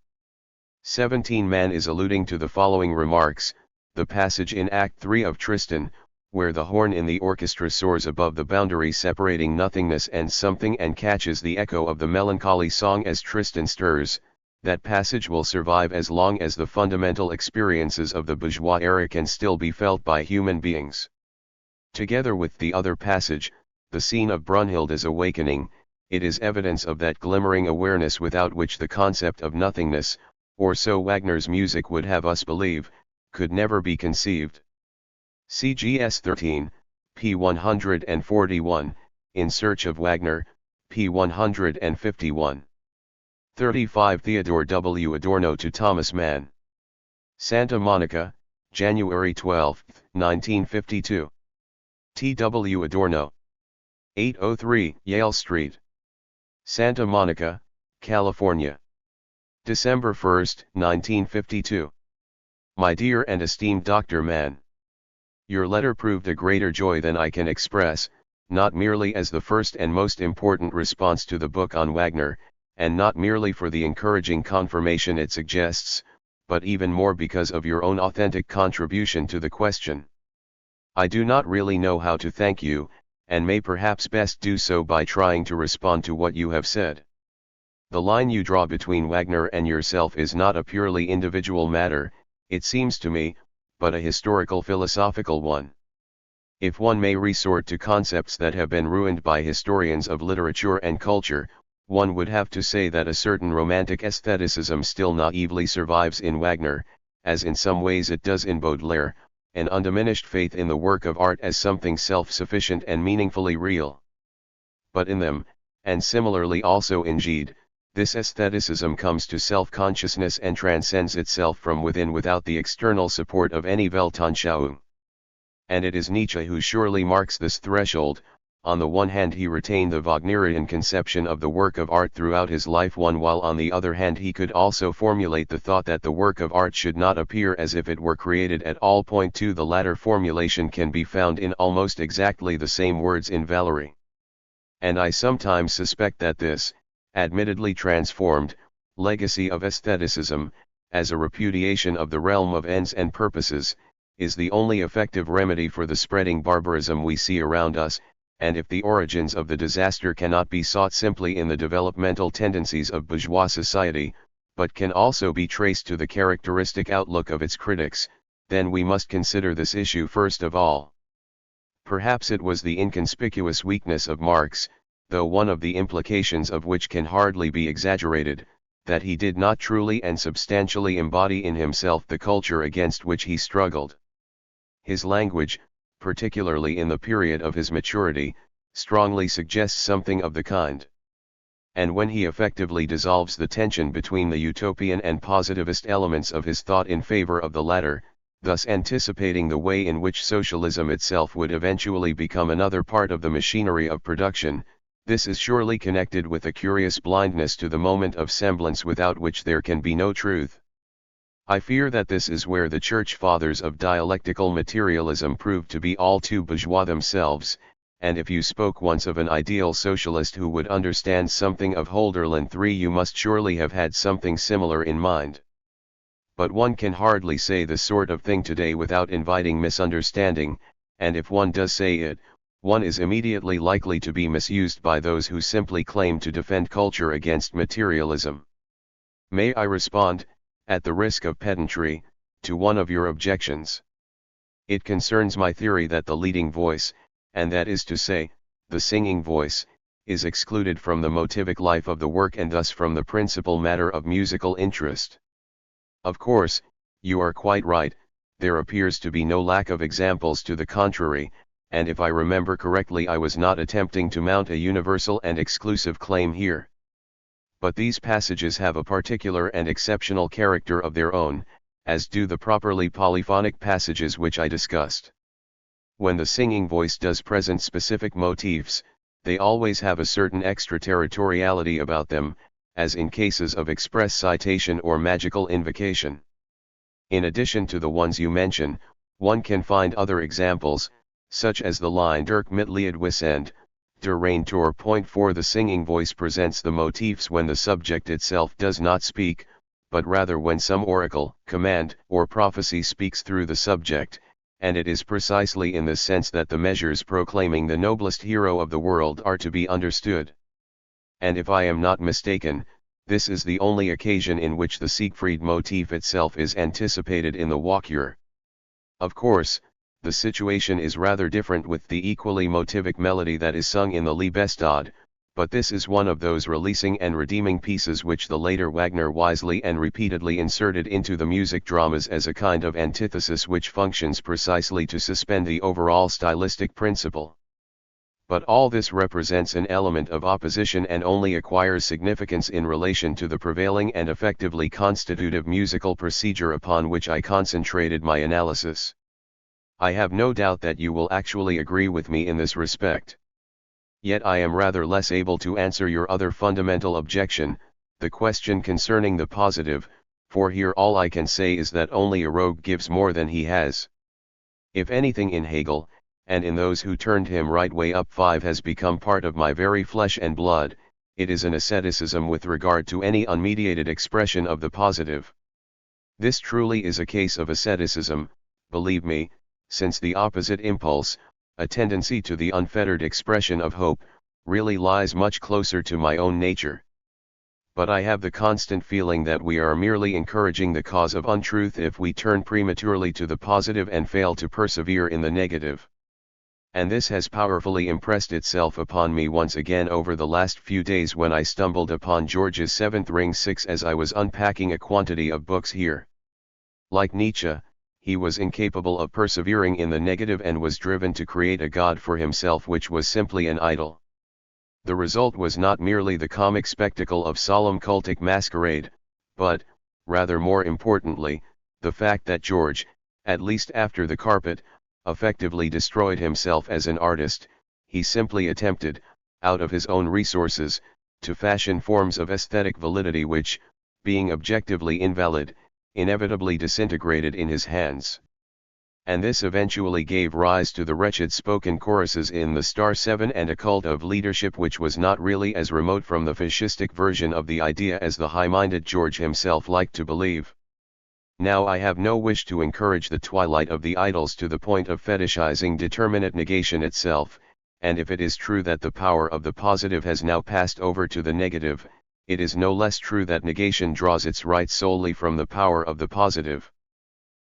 17 Mann is alluding to the following remarks: the passage in Act 3 of Tristan, where the horn in the orchestra soars above the boundary separating nothingness and something and catches the echo of the melancholy song as Tristan stirs, that passage will survive as long as the fundamental experiences of the bourgeois era can still be felt by human beings. Together with the other passage, the scene of Brunhilde's awakening, it is evidence of that glimmering awareness without which the concept of nothingness, or so Wagner's music would have us believe, could never be conceived. CGS 13, p. 141, In Search of Wagner, p. 151. 35 Theodor W. Adorno to Thomas Mann. Santa Monica, January 12, 1952. T. W. Adorno. 803 Yale Street, Santa Monica, California. December 1, 1952. My dear and esteemed Dr. Mann. Your letter proved a greater joy than I can express, not merely as the first and most important response to the book on Wagner, and not merely for the encouraging confirmation it suggests, but even more because of your own authentic contribution to the question. I do not really know how to thank you, and may perhaps best do so by trying to respond to what you have said. The line you draw between Wagner and yourself is not a purely individual matter, it seems to me, but a historical philosophical one. If one may resort to concepts that have been ruined by historians of literature and culture, one would have to say that a certain romantic aestheticism still naively survives in Wagner, as in some ways it does in Baudelaire, an undiminished faith in the work of art as something self-sufficient and meaningfully real. But in them, and similarly also in Gide, this aestheticism comes to self-consciousness and transcends itself from within without the external support of any Weltanschauung. And it is Nietzsche who surely marks this threshold. On the one hand he retained the Wagnerian conception of the work of art throughout his life, while on the other hand he could also formulate the thought that the work of art should not appear as if it were created at all. Point 2. The latter formulation can be found in almost exactly the same words in Valery. And I sometimes suspect that this, admittedly transformed, legacy of aestheticism, as a repudiation of the realm of ends and purposes, is the only effective remedy for the spreading barbarism we see around us, and if the origins of the disaster cannot be sought simply in the developmental tendencies of bourgeois society, but can also be traced to the characteristic outlook of its critics, then we must consider this issue first of all. Perhaps it was the inconspicuous weakness of Marx, though one of the implications of which can hardly be exaggerated, that he did not truly and substantially embody in himself the culture against which he struggled. His language, particularly in the period of his maturity, strongly suggests something of the kind. And when he effectively dissolves the tension between the utopian and positivist elements of his thought in favor of the latter, thus anticipating the way in which socialism itself would eventually become another part of the machinery of production, this is surely connected with a curious blindness to the moment of semblance without which there can be no truth. I fear that this is where the church fathers of dialectical materialism proved to be all too bourgeois themselves, and if you spoke once of an ideal socialist who would understand something of Hölderlin III, you must surely have had something similar in mind. But one can hardly say this sort of thing today without inviting misunderstanding, and if one does say it, one is immediately likely to be misused by those who simply claim to defend culture against materialism. May I respond, at the risk of pedantry, to one of your objections? It concerns my theory that the leading voice, and that is to say, the singing voice, is excluded from the motivic life of the work and thus from the principal matter of musical interest. Of course, you are quite right, there appears to be no lack of examples to the contrary, and if I remember correctly I was not attempting to mount a universal and exclusive claim here. But these passages have a particular and exceptional character of their own, as do the properly polyphonic passages which I discussed. When the singing voice does present specific motifs, they always have a certain extraterritoriality about them, as in cases of express citation or magical invocation. In addition to the ones you mention, one can find other examples, such as the line Dirk mit Liedwissend, Der Reintor. Point 4. The singing voice presents the motifs when the subject itself does not speak, but rather when some oracle, command, or prophecy speaks through the subject, and it is precisely in this sense that the measures proclaiming the noblest hero of the world are to be understood. And if I am not mistaken, this is the only occasion in which the Siegfried motif itself is anticipated in the Walküre. Of course, the situation is rather different with the equally motivic melody that is sung in the Liebestod, but this is one of those releasing and redeeming pieces which the later Wagner wisely and repeatedly inserted into the music dramas as a kind of antithesis which functions precisely to suspend the overall stylistic principle. But all this represents an element of opposition and only acquires significance in relation to the prevailing and effectively constitutive musical procedure upon which I concentrated my analysis. I have no doubt that you will actually agree with me in this respect. Yet I am rather less able to answer your other fundamental objection, the question concerning the positive, for here all I can say is that only a rogue gives more than he has. If anything in Hegel, and in those who turned him right way up 5 has become part of my very flesh and blood. It is an asceticism with regard to any unmediated expression of the positive. This truly is a case of asceticism, believe me, since the opposite impulse, a tendency to the unfettered expression of hope, really lies much closer to my own nature. But I have the constant feeling that we are merely encouraging the cause of untruth if we turn prematurely to the positive and fail to persevere in the negative. And this has powerfully impressed itself upon me once again over the last few days when I stumbled upon George's 7th Ring 6 as I was unpacking a quantity of books here. Like Nietzsche, he was incapable of persevering in the negative and was driven to create a god for himself which was simply an idol. The result was not merely the comic spectacle of solemn cultic masquerade, but, rather more importantly, the fact that George, at least after the carpet, effectively destroyed himself as an artist. He simply attempted, out of his own resources, to fashion forms of aesthetic validity which, being objectively invalid, inevitably disintegrated in his hands. And this eventually gave rise to the wretched spoken choruses in the Star 7 and a cult of leadership which was not really as remote from the fascistic version of the idea as the high-minded George himself liked to believe. Now I have no wish to encourage the twilight of the idols to the point of fetishizing determinate negation itself, and if it is true that the power of the positive has now passed over to the negative, it is no less true that negation draws its right solely from the power of the positive.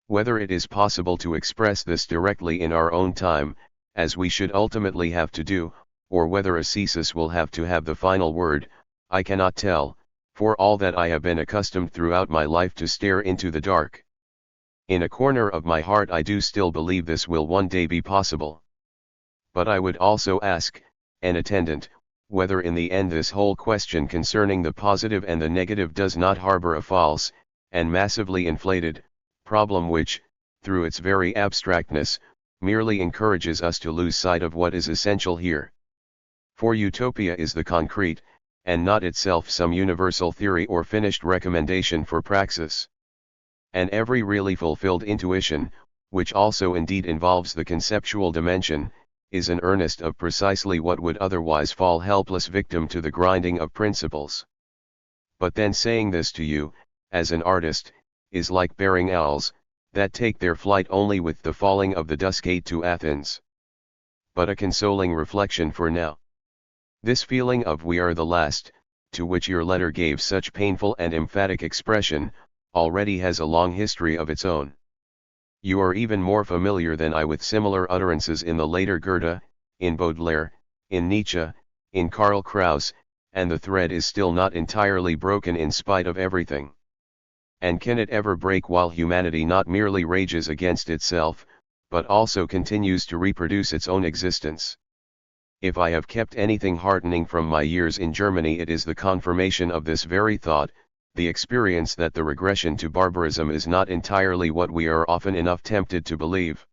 Whether it is possible to express this directly in our own time, as we should ultimately have to do, or whether ascesis will have to have the final word, I cannot tell, for all that I have been accustomed throughout my life to stare into the dark. In a corner of my heart I do still believe this will one day be possible. But I would also ask, an attendant, whether in the end this whole question concerning the positive and the negative does not harbor a false, and massively inflated, problem which, through its very abstractness, merely encourages us to lose sight of what is essential here. For utopia is the concrete, and not itself some universal theory or finished recommendation for praxis. And every really fulfilled intuition, which also indeed involves the conceptual dimension, is an earnest of precisely what would otherwise fall helpless victim to the grinding of principles. But then saying this to you, as an artist, is like bearing owls, that take their flight only with the falling of the dusk gate to Athens. But a consoling reflection for now. This feeling of we are the last, to which your letter gave such painful and emphatic expression, already has a long history of its own. You are even more familiar than I with similar utterances in the later Goethe, in Baudelaire, in Nietzsche, in Karl Kraus, and the thread is still not entirely broken in spite of everything. And can it ever break while humanity not merely rages against itself, but also continues to reproduce its own existence? If I have kept anything heartening from my years in Germany, it is the confirmation of this very thought, the experience that the regression to barbarism is not entirely what we are often enough tempted to believe.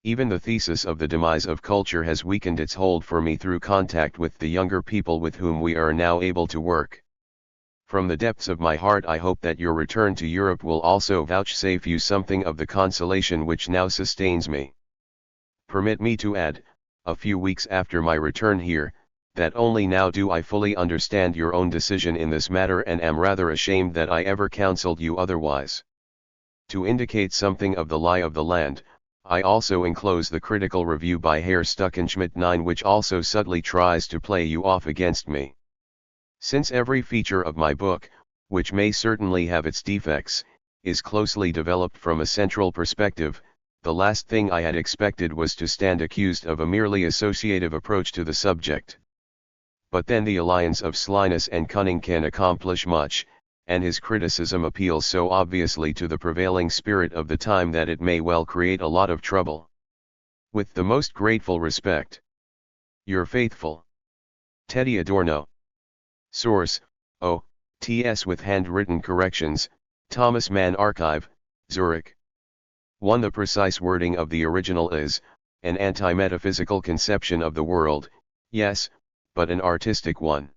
Even the thesis of the demise of culture has weakened its hold for me through contact with the younger people with whom we are now able to work. From the depths of my heart I hope that your return to Europe will also vouchsafe you something of the consolation which now sustains me. Permit me to add, a few weeks after my return here, that only now do I fully understand your own decision in this matter and am rather ashamed that I ever counseled you otherwise. To indicate something of the lie of the land, I also enclose the critical review by Herr Stuckenschmidt 9 which also subtly tries to play you off against me. Since every feature of my book, which may certainly have its defects, is closely developed from a central perspective, the last thing I had expected was to stand accused of a merely associative approach to the subject. But then the alliance of slyness and cunning can accomplish much, and his criticism appeals so obviously to the prevailing spirit of the time that it may well create a lot of trouble. With the most grateful respect. Your faithful Teddy Adorno. Source, O.T.S. with handwritten corrections, Thomas Mann Archive, Zurich. 1. The precise wording of the original is, an anti-metaphysical conception of the world, yes, but an artistic one.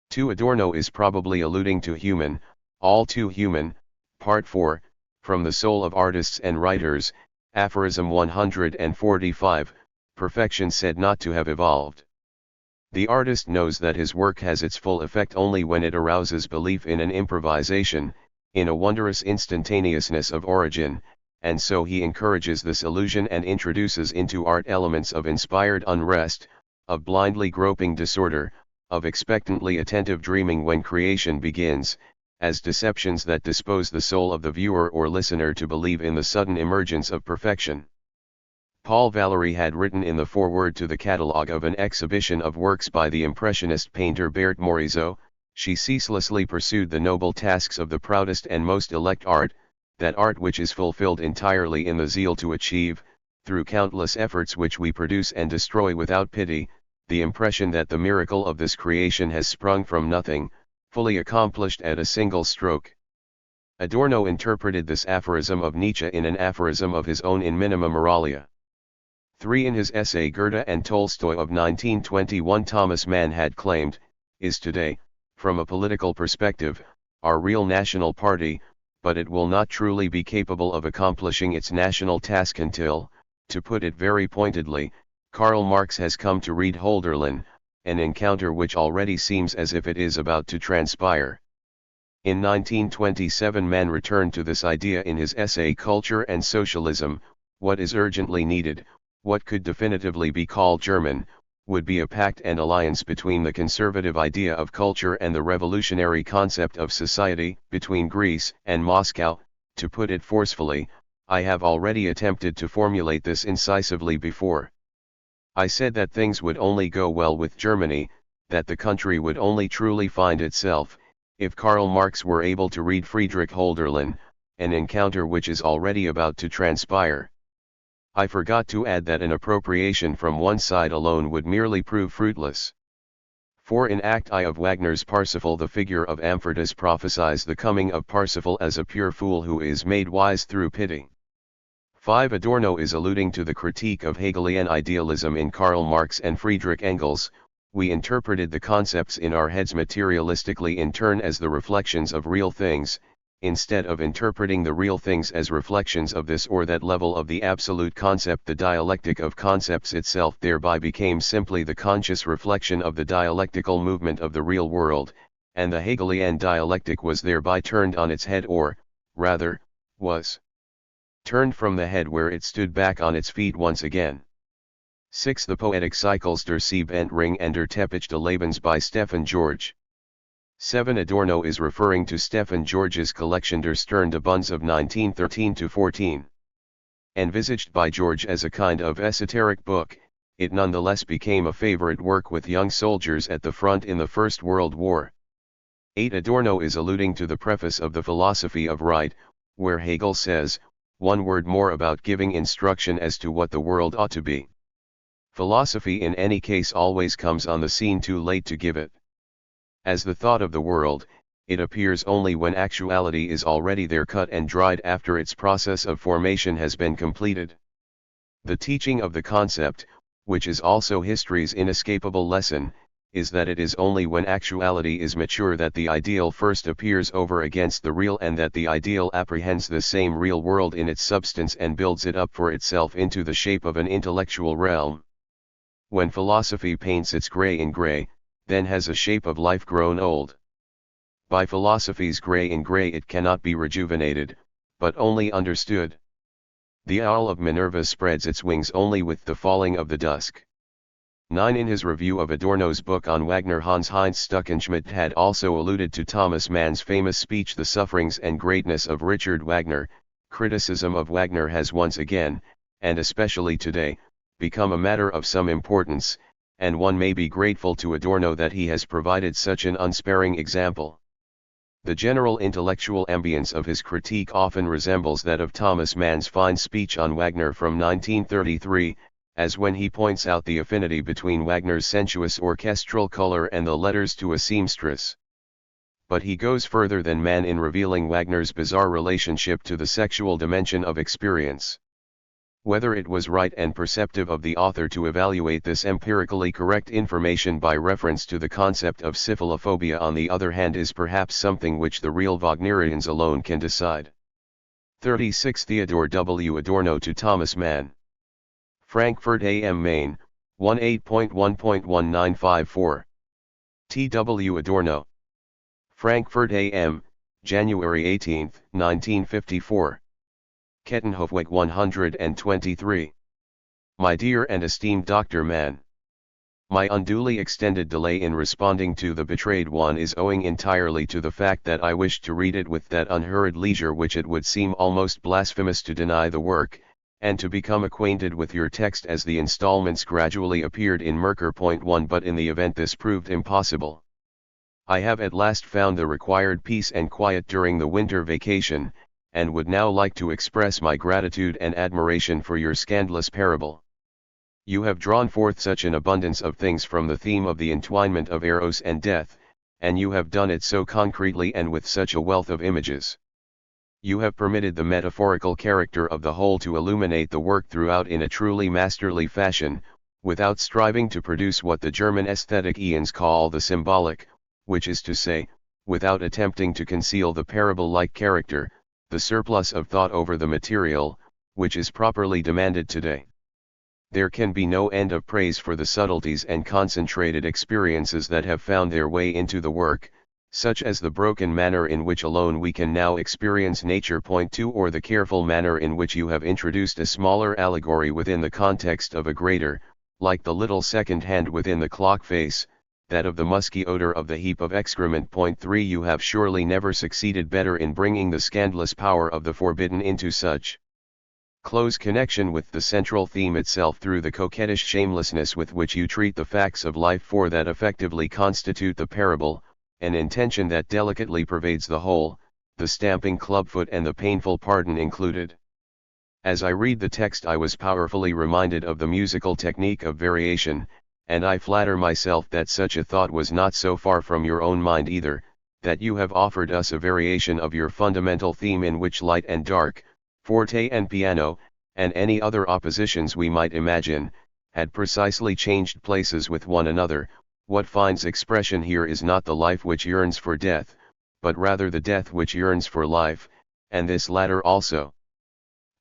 2. Adorno is probably alluding to Human, All Too Human, Part 4, From the Soul of Artists and Writers, Aphorism 145, perfection said not to have evolved. The artist knows that his work has its full effect only when it arouses belief in an improvisation, in a wondrous instantaneousness of origin, and so he encourages this illusion and introduces into art elements of inspired unrest, of blindly groping disorder, of expectantly attentive dreaming when creation begins, as deceptions that dispose the soul of the viewer or listener to believe in the sudden emergence of perfection. Paul Valéry had written in the foreword to the catalogue of an exhibition of works by the Impressionist painter Berthe Morisot, she ceaselessly pursued the noble tasks of the proudest and most elect art, that art which is fulfilled entirely in the zeal to achieve, through countless efforts which we produce and destroy without pity, the impression that the miracle of this creation has sprung from nothing, fully accomplished at a single stroke. Adorno interpreted this aphorism of Nietzsche in an aphorism of his own in Minima Moralia. 3. In his essay Goethe and Tolstoy of 1921, Thomas Mann had claimed, is today, from a political perspective, our real national party, but it will not truly be capable of accomplishing its national task until, to put it very pointedly, Karl Marx has come to read Hölderlin, an encounter which already seems as if it is about to transpire. In 1927 Mann returned to this idea in his essay Culture and Socialism. What is urgently needed, what could definitively be called German, would be a pact and alliance between the conservative idea of culture and the revolutionary concept of society, between Greece and Moscow. To put it forcefully, I have already attempted to formulate this incisively before. I said that things would only go well with Germany, that the country would only truly find itself, if Karl Marx were able to read Friedrich Hölderlin, an encounter which is already about to transpire. I forgot to add that an appropriation from one side alone would merely prove fruitless. For in Act I of Wagner's Parsifal the figure of Amfortas prophesies the coming of Parsifal as a pure fool who is made wise through pity. 5. Adorno is alluding to the critique of Hegelian idealism in Karl Marx and Friedrich Engels. We interpreted the concepts in our heads materialistically in turn as the reflections of real things, instead of interpreting the real things as reflections of this or that level of the absolute concept. The dialectic of concepts itself thereby became simply the conscious reflection of the dialectical movement of the real world, and the Hegelian dialectic was thereby turned on its head, or, rather, was turned from the head where it stood back on its feet once again. 6. The Poetic Cycles der Siebentring and der Teppichte Lebens by Stefan George. 7. Adorno is referring to Stefan George's collection Der Stern de Bunz of 1913-14. Envisaged by George as a kind of esoteric book, it nonetheless became a favorite work with young soldiers at the front in the First World War. 8. Adorno is alluding to the preface of the Philosophy of Right, where Hegel says, one word more about giving instruction as to what the world ought to be. Philosophy in any case always comes on the scene too late to give it. As the thought of the world, it appears only when actuality is already there, cut and dried after its process of formation has been completed. The teaching of the concept, which is also history's inescapable lesson, is that it is only when actuality is mature that the ideal first appears over against the real, and that the ideal apprehends the same real world in its substance and builds it up for itself into the shape of an intellectual realm. When philosophy paints its gray in gray, then has a shape of life grown old. By philosophy's gray in gray it cannot be rejuvenated, but only understood. The owl of Minerva spreads its wings only with the falling of the dusk. 9. In his review of Adorno's book on Wagner, Hans-Heinz Stuckenschmidt had also alluded to Thomas Mann's famous speech The Sufferings and Greatness of Richard Wagner. Criticism of Wagner has once again, and especially today, become a matter of some importance, and one may be grateful to Adorno that he has provided such an unsparing example. The general intellectual ambience of his critique often resembles that of Thomas Mann's fine speech on Wagner from 1933, as when he points out the affinity between Wagner's sensuous orchestral color and the letters to a seamstress. But he goes further than Mann in revealing Wagner's bizarre relationship to the sexual dimension of experience. Whether it was right and perceptive of the author to evaluate this empirically correct information by reference to the concept of syphilophobia on the other hand is perhaps something which the real Wagnerians alone can decide. 36. Theodor W. Adorno to Thomas Mann. Frankfurt am Main, 18.1.1954. T.W. Adorno. Frankfurt am, January 18, 1954. Kettenhofweg 123. My dear and esteemed Dr. Mann. My unduly extended delay in responding to The Betrayed One is owing entirely to the fact that I wished to read it with that unhurried leisure which it would seem almost blasphemous to deny the work, and to become acquainted with your text as the installments gradually appeared in Merkur.1, but in the event this proved impossible. I have at last found the required peace and quiet during the winter vacation, and would now like to express my gratitude and admiration for your scandalous parable. You have drawn forth such an abundance of things from the theme of the entwinement of eros and death, and you have done it so concretely and with such a wealth of images. You have permitted the metaphorical character of the whole to illuminate the work throughout in a truly masterly fashion, without striving to produce what the German aesthetic eons call the symbolic, which is to say, without attempting to conceal the parable-like character, the surplus of thought over the material, which is properly demanded today. There can be no end of praise for the subtleties and concentrated experiences that have found their way into the work, such as the broken manner in which alone we can now experience nature. Point 2, or the careful manner in which you have introduced a smaller allegory within the context of a greater, like the little second hand within the clock face, that of the musky odor of the heap of excrement. Point 3, you have surely never succeeded better in bringing the scandalous power of the forbidden into such close connection with the central theme itself through the coquettish shamelessness with which you treat the facts of life for that effectively constitute the parable, an intention that delicately pervades the whole, the stamping clubfoot and the painful pardon included. As I read the text I was powerfully reminded of the musical technique of variation, and I flatter myself that such a thought was not so far from your own mind either, that you have offered us a variation of your fundamental theme in which light and dark, forte and piano, and any other oppositions we might imagine, had precisely changed places with one another. What finds expression here is not the life which yearns for death, but rather the death which yearns for life, and this latter also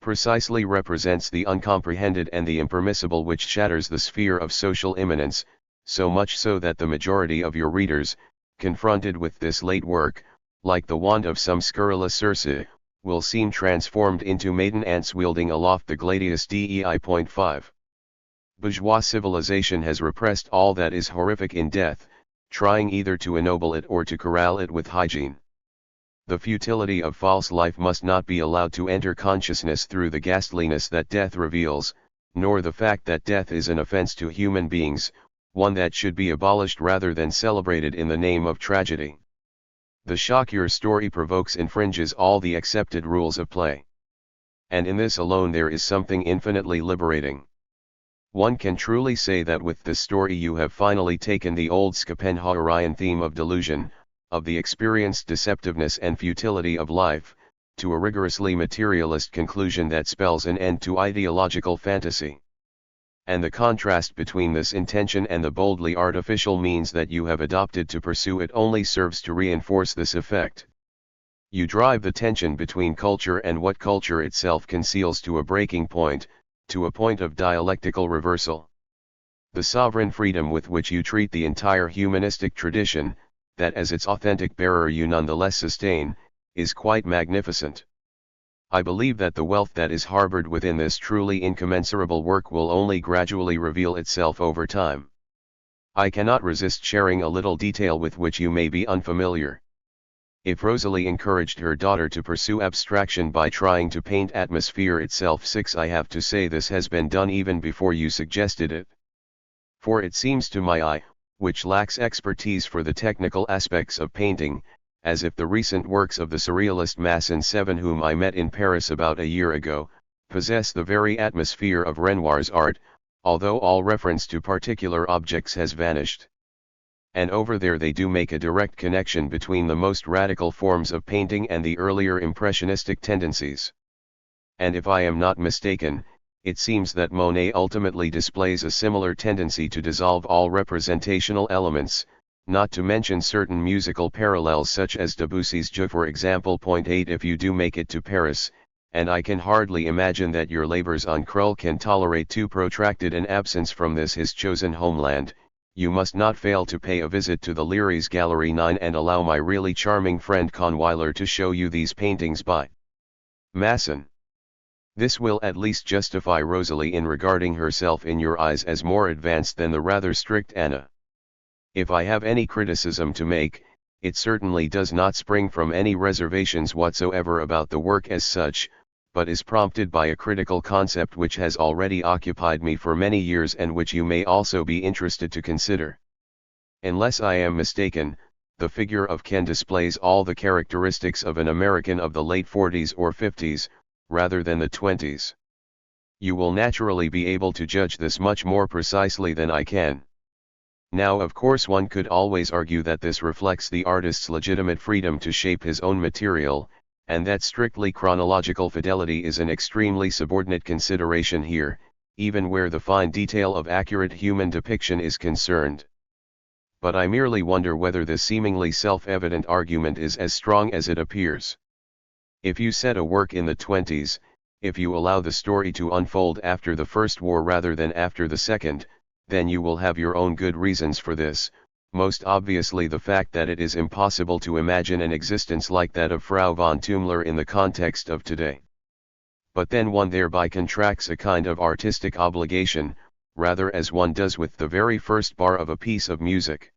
precisely represents the uncomprehended and the impermissible which shatters the sphere of social immanence, so much so that the majority of your readers, confronted with this late work, like the wand of some scurrilous Circe, will seem transformed into maiden ants wielding aloft the gladius dei. Point 5. Bourgeois civilization has repressed all that is horrific in death, trying either to ennoble it or to corral it with hygiene. The futility of false life must not be allowed to enter consciousness through the ghastliness that death reveals, nor the fact that death is an offense to human beings, one that should be abolished rather than celebrated in the name of tragedy. The shock your story provokes infringes all the accepted rules of play. And in this alone there is something infinitely liberating. One can truly say that with this story you have finally taken the old Schopenhauerian theme of delusion, of the experienced deceptiveness and futility of life, to a rigorously materialist conclusion that spells an end to ideological fantasy. And the contrast between this intention and the boldly artificial means that you have adopted to pursue it only serves to reinforce this effect. You drive the tension between culture and what culture itself conceals to a breaking point, to a point of dialectical reversal. The sovereign freedom with which you treat the entire humanistic tradition, that as its authentic bearer you nonetheless sustain, is quite magnificent. I believe that the wealth that is harbored within this truly incommensurable work will only gradually reveal itself over time. I cannot resist sharing a little detail with which you may be unfamiliar. If Rosalie encouraged her daughter to pursue abstraction by trying to paint atmosphere itself, 6, I have to say this has been done even before you suggested it. For it seems to my eye, which lacks expertise for the technical aspects of painting, as if the recent works of the surrealist Masson 7 whom I met in Paris about a year ago, possess the very atmosphere of Renoir's art, although all reference to particular objects has vanished. And over there they do make a direct connection between the most radical forms of painting and the earlier impressionistic tendencies. And if I am not mistaken, it seems that Monet ultimately displays a similar tendency to dissolve all representational elements, not to mention certain musical parallels such as Debussy's Jeu, for example. Point 8, if you do make it to Paris, and I can hardly imagine that your labors on Krull can tolerate too protracted an absence from this his chosen homeland. You must not fail to pay a visit to the Leary's Gallery 9 and allow my really charming friend Conweiler to show you these paintings by Masson. This will at least justify Rosalie in regarding herself in your eyes as more advanced than the rather strict Anna. If I have any criticism to make, it certainly does not spring from any reservations whatsoever about the work as such, but is prompted by a critical concept which has already occupied me for many years and which you may also be interested to consider. Unless I am mistaken, the figure of Ken displays all the characteristics of an American of the late 40s or 50s, rather than the 20s. You will naturally be able to judge this much more precisely than I can. Now of course one could always argue that this reflects the artist's legitimate freedom to shape his own material, and that strictly chronological fidelity is an extremely subordinate consideration here, even where the fine detail of accurate human depiction is concerned. But I merely wonder whether this seemingly self-evident argument is as strong as it appears. If you set a work in the 20s, if you allow the story to unfold after the First War rather than after the Second, then you will have your own good reasons for this, most obviously the fact that it is impossible to imagine an existence like that of Frau von Tümler in the context of today. But then one thereby contracts a kind of artistic obligation, rather as one does with the very first bar of a piece of music.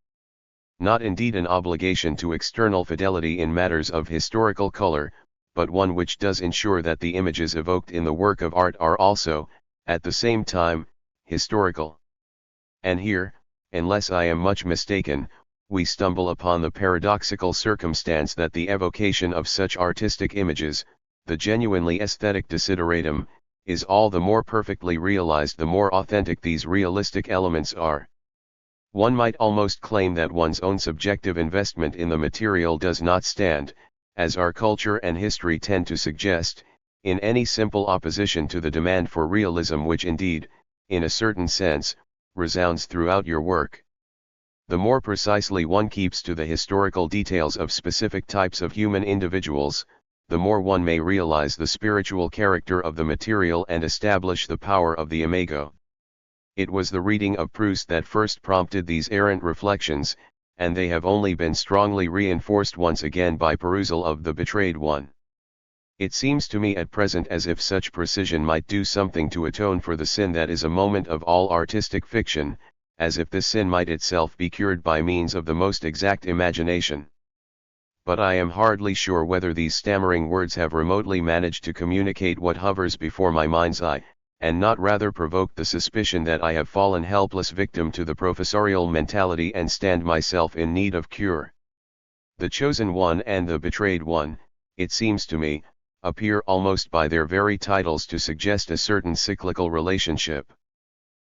Not indeed an obligation to external fidelity in matters of historical color, but one which does ensure that the images evoked in the work of art are also, at the same time, historical. And here, unless I am much mistaken, we stumble upon the paradoxical circumstance that the evocation of such artistic images, the genuinely aesthetic desideratum, is all the more perfectly realized the more authentic these realistic elements are. One might almost claim that one's own subjective investment in the material does not stand, as our culture and history tend to suggest, in any simple opposition to the demand for realism which indeed, in a certain sense, resounds throughout your work. The more precisely one keeps to the historical details of specific types of human individuals, the more one may realize the spiritual character of the material and establish the power of the imago. It was the reading of Proust that first prompted these errant reflections, and they have only been strongly reinforced once again by perusal of The Betrayed One. It seems to me at present as if such precision might do something to atone for the sin that is a moment of all artistic fiction, as if this sin might itself be cured by means of the most exact imagination. But I am hardly sure whether these stammering words have remotely managed to communicate what hovers before my mind's eye, and not rather provoked the suspicion that I have fallen helpless victim to the professorial mentality and stand myself in need of cure. The Chosen One and the Betrayed One, it seems to me, appear almost by their very titles to suggest a certain cyclical relationship.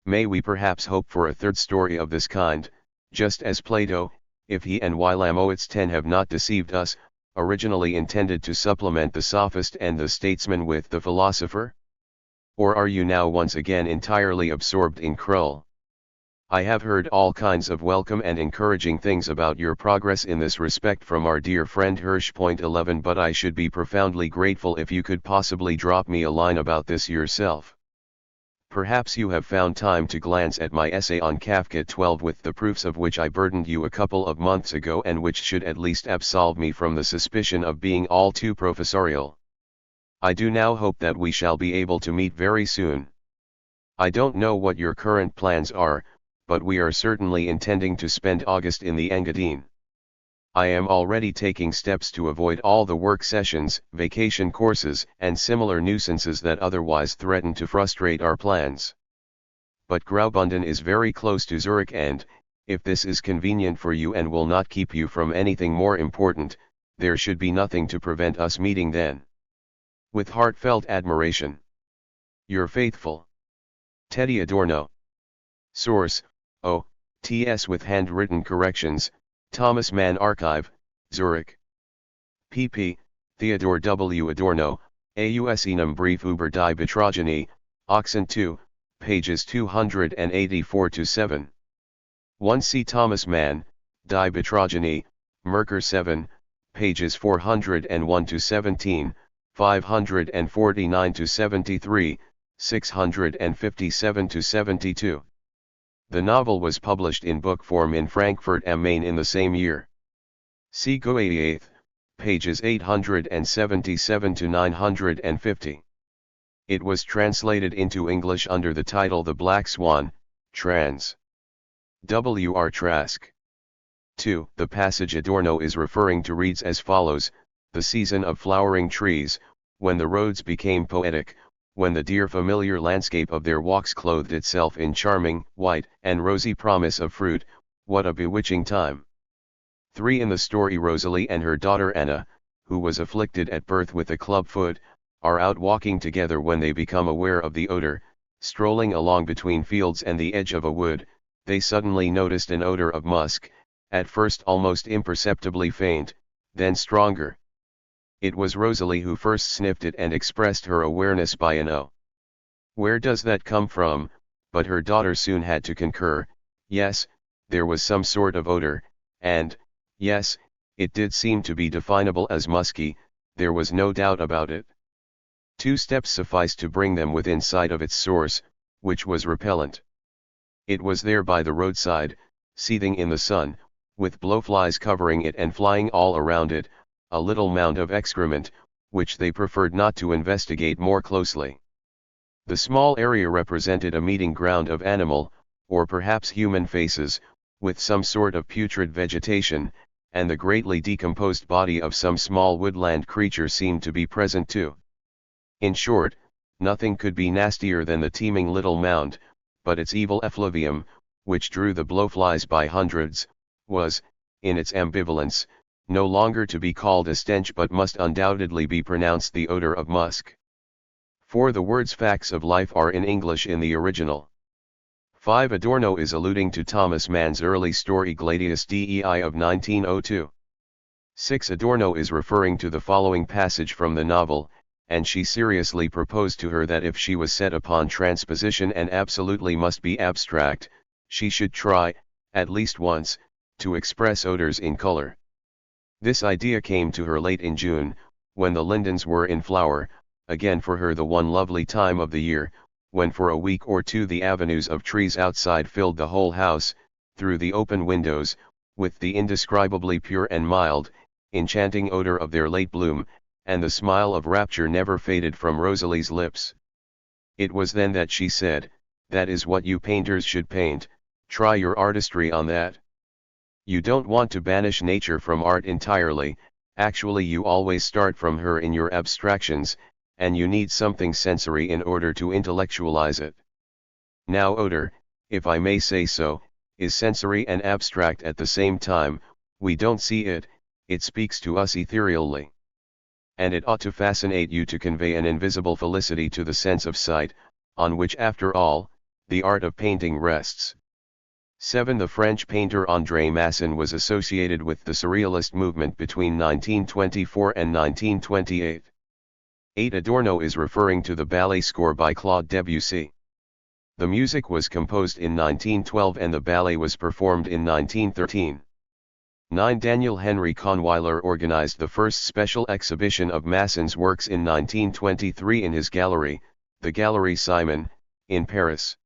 May we perhaps hope for a third story of this kind, just as Plato, if he and Wilamowitz 10 have not deceived us, originally intended to supplement the sophist and the statesman with the philosopher? Or are you now once again entirely absorbed in Krull? I have heard all kinds of welcome and encouraging things about your progress in this respect from our dear friend Hirsch.11, but I should be profoundly grateful if you could possibly drop me a line about this yourself. Perhaps you have found time to glance at my essay on Kafka 12 with the proofs of which I burdened you a couple of months ago and which should at least absolve me from the suspicion of being all too professorial. I do now hope that we shall be able to meet very soon. I don't know what your current plans are, but we are certainly intending to spend August in the Engadine. I am already taking steps to avoid all the work sessions, vacation courses, and similar nuisances that otherwise threaten to frustrate our plans. But Graubünden is very close to Zurich and, if this is convenient for you and will not keep you from anything more important, there should be nothing to prevent us meeting then. With heartfelt admiration. Your faithful Teddy Adorno. Source, O.T.S. with handwritten corrections, Thomas Mann Archive, Zurich. pp. Theodor W. Adorno, Aus einem Brief über die Betrogene, Oxen 2, pages 284-7. 1 C. Thomas Mann, Die Betrogene, Merker 7, pages 401-17, 549-73, 657-72. The novel was published in book form in Frankfurt am Main in the same year. See Goethe, pages 877-950. It was translated into English under the title The Black Swan, trans. W. R. Trask. 2. The passage Adorno is referring to reads as follows: the season of flowering trees, when the roads became poetic, when the dear familiar landscape of their walks clothed itself in charming, white, and rosy promise of fruit, what a bewitching time. 3. In the story Rosalie and her daughter Anna, who was afflicted at birth with a club foot, are out walking together when they become aware of the odor. Strolling along between fields and the edge of a wood, they suddenly noticed an odor of musk, at first almost imperceptibly faint, then stronger. It was Rosalie who first sniffed it and expressed her awareness by an "Oh. Where does that come from?" But her daughter soon had to concur, yes, there was some sort of odor, and, yes, it did seem to be definable as musky, there was no doubt about it. 2 steps sufficed to bring them within sight of its source, which was repellent. It was there by the roadside, seething in the sun, with blowflies covering it and flying all around it, a little mound of excrement, which they preferred not to investigate more closely. The small area represented a meeting ground of animal, or perhaps human faces, with some sort of putrid vegetation, and the greatly decomposed body of some small woodland creature seemed to be present too. In short, nothing could be nastier than the teeming little mound, but its evil effluvium, which drew the blowflies by hundreds, was, in its ambivalence, no longer to be called a stench but must undoubtedly be pronounced the odor of musk. 4. The words facts of life are in English in the original. 5. Adorno is alluding to Thomas Mann's early story Gladius Dei of 1902. 6. Adorno is referring to the following passage from the novel, and she seriously proposed to her that if she was set upon transposition and absolutely must be abstract, she should try, at least once, to express odors in color. This idea came to her late in June, when the lindens were in flower, again for her the one lovely time of the year, when for a week or two the avenues of trees outside filled the whole house, through the open windows, with the indescribably pure and mild, enchanting odor of their late bloom, and the smile of rapture never faded from Rosalie's lips. It was then that she said, "That is what you painters should paint, try your artistry on that. You don't want to banish nature from art entirely, actually you always start from her in your abstractions, and you need something sensory in order to intellectualize it. Now odor, if I may say so, is sensory and abstract at the same time, we don't see it, it speaks to us ethereally. And it ought to fascinate you to convey an invisible felicity to the sense of sight, on which after all, the art of painting rests." 7. The French painter André Masson was associated with the Surrealist movement between 1924 and 1928. 8. Adorno is referring to the ballet score by Claude Debussy. The music was composed in 1912 and the ballet was performed in 1913. 9. Daniel Henry Kahnweiler organized the first special exhibition of Masson's works in 1923 in his gallery, the Galerie Simon, in Paris.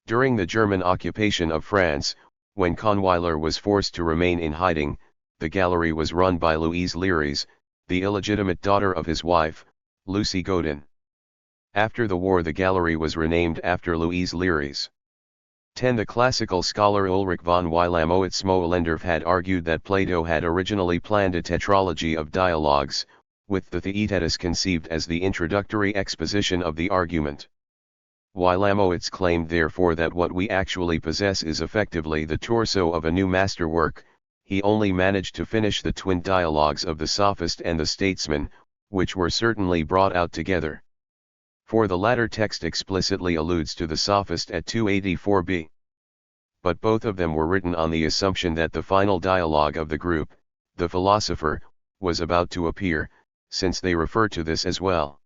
During the German occupation of France, when Kahnweiler was forced to remain in hiding, the gallery was run by Louise Léris, the illegitimate daughter of his wife, Lucy Godin. After the war the gallery was renamed after Louise Léris. 10. The classical scholar Ulrich von Wilamowitz-Moellendorff had argued that Plato had originally planned a tetralogy of dialogues, with the Theaetetus conceived as the introductory exposition of the argument. Wilamowitz claimed therefore that what we actually possess is effectively the torso of a new masterwork. He only managed to finish the twin dialogues of the Sophist and the Statesman, which were certainly brought out together. For the latter text explicitly alludes to the Sophist at 284b. But both of them were written on the assumption that the final dialogue of the group, the philosopher, was about to appear, since they refer to this as well.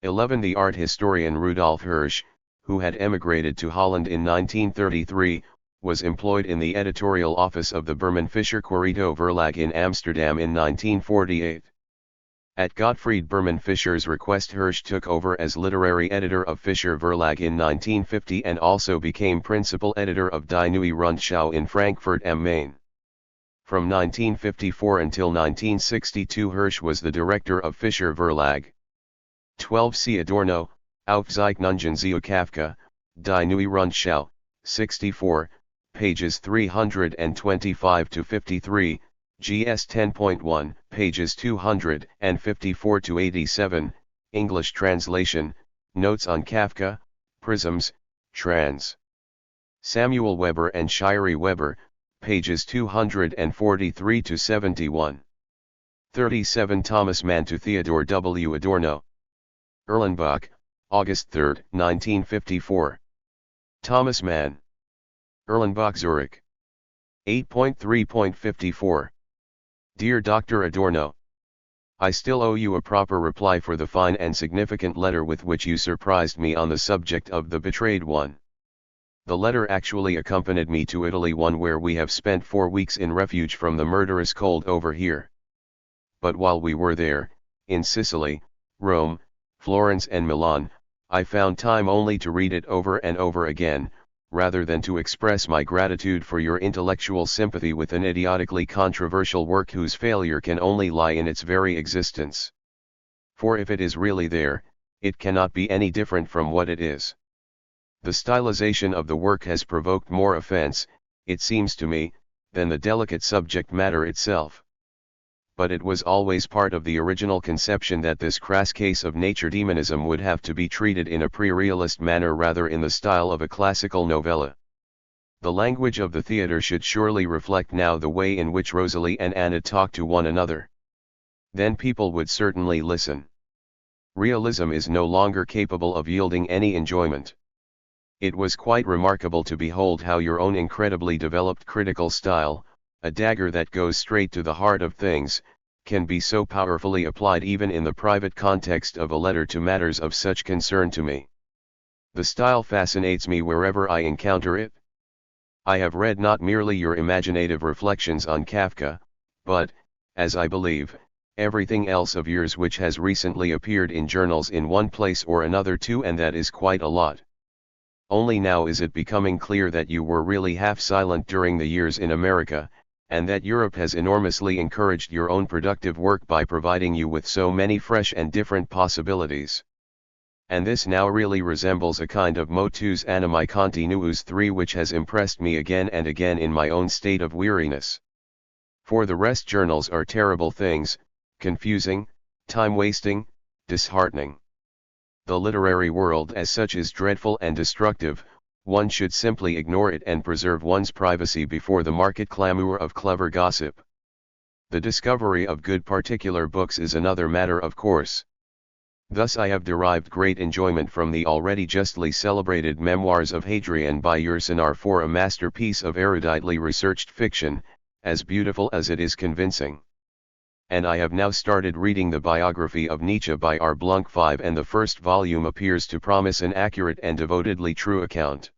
11. The art historian Rudolf Hirsch, who had emigrated to Holland in 1933, was employed in the editorial office of the Berman Fischer Corrado Verlag in Amsterdam in 1948. At Gottfried Berman Fischer's request, Hirsch took over as literary editor of Fischer Verlag in 1950 and also became principal editor of Die Neue Rundschau in Frankfurt am Main. From 1954 until 1962 Hirsch was the director of Fischer Verlag. 12 See Adorno, Aufzeichnungen zu Kafka, Die Neue Rundschau, 64, pages 325-53, GS 10.1, pages 254-87, English translation, Notes on Kafka, Prisms, trans. Samuel Weber and Shiri Weber, pages 243-71. 37 Thomas Mann to Theodor W. Adorno. Erlenbach, August 3, 1954. Thomas Mann. Erlenbach, Zurich. 8.3.54. Dear Dr. Adorno, I still owe you a proper reply for the fine and significant letter with which you surprised me on the subject of the betrayed one. The letter actually accompanied me to Italy, one where we have spent 4 weeks in refuge from the murderous cold over here. But while we were there, in Sicily, Rome, Florence and Milan, I found time only to read it over and over again, rather than to express my gratitude for your intellectual sympathy with an idiotically controversial work whose failure can only lie in its very existence. For if it is really there, it cannot be any different from what it is. The stylization of the work has provoked more offense, it seems to me, than the delicate subject matter itself. But it was always part of the original conception that this crass case of nature demonism would have to be treated in a pre-realist manner rather in the style of a classical novella. The language of the theatre should surely reflect now the way in which Rosalie and Anna talk to one another. Then people would certainly listen. Realism is no longer capable of yielding any enjoyment. It was quite remarkable to behold how your own incredibly developed critical style, a dagger that goes straight to the heart of things, can be so powerfully applied even in the private context of a letter to matters of such concern to me. The style fascinates me wherever I encounter it. I have read not merely your imaginative reflections on Kafka, but, as I believe, everything else of yours which has recently appeared in journals in one place or another too, and that is quite a lot. Only now is it becoming clear that you were really half silent during the years in America, and that Europe has enormously encouraged your own productive work by providing you with so many fresh and different possibilities. And this now really resembles a kind of motus animae continuus 3 which has impressed me again and again in my own state of weariness. For the rest, journals are terrible things, confusing, time-wasting, disheartening. The literary world as such is dreadful and destructive. One should simply ignore it and preserve one's privacy before the market clamour of clever gossip. The discovery of good particular books is another matter, of course. Thus I have derived great enjoyment from the already justly celebrated Memoirs of Hadrian by Yourcenar, for a masterpiece of eruditely researched fiction, as beautiful as it is convincing. And I have now started reading the biography of Nietzsche by R. Blunk 5, and the first volume appears to promise an accurate and devotedly true account.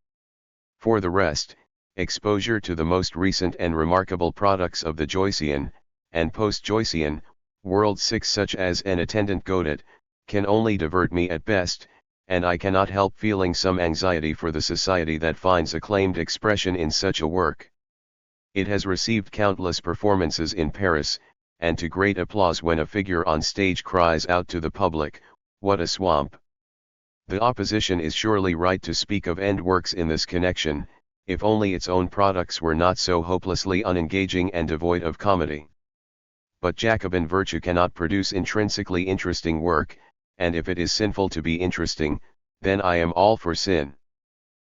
For the rest, exposure to the most recent and remarkable products of the Joycean, and post-Joycean, world 6 such as An Attendant Godet, can only divert me at best, and I cannot help feeling some anxiety for the society that finds acclaimed expression in such a work. It has received countless performances in Paris, and to great applause when a figure on stage cries out to the public, "What a swamp!" The opposition is surely right to speak of end works in this connection, if only its own products were not so hopelessly unengaging and devoid of comedy. But Jacobin virtue cannot produce intrinsically interesting work, and if it is sinful to be interesting, then I am all for sin.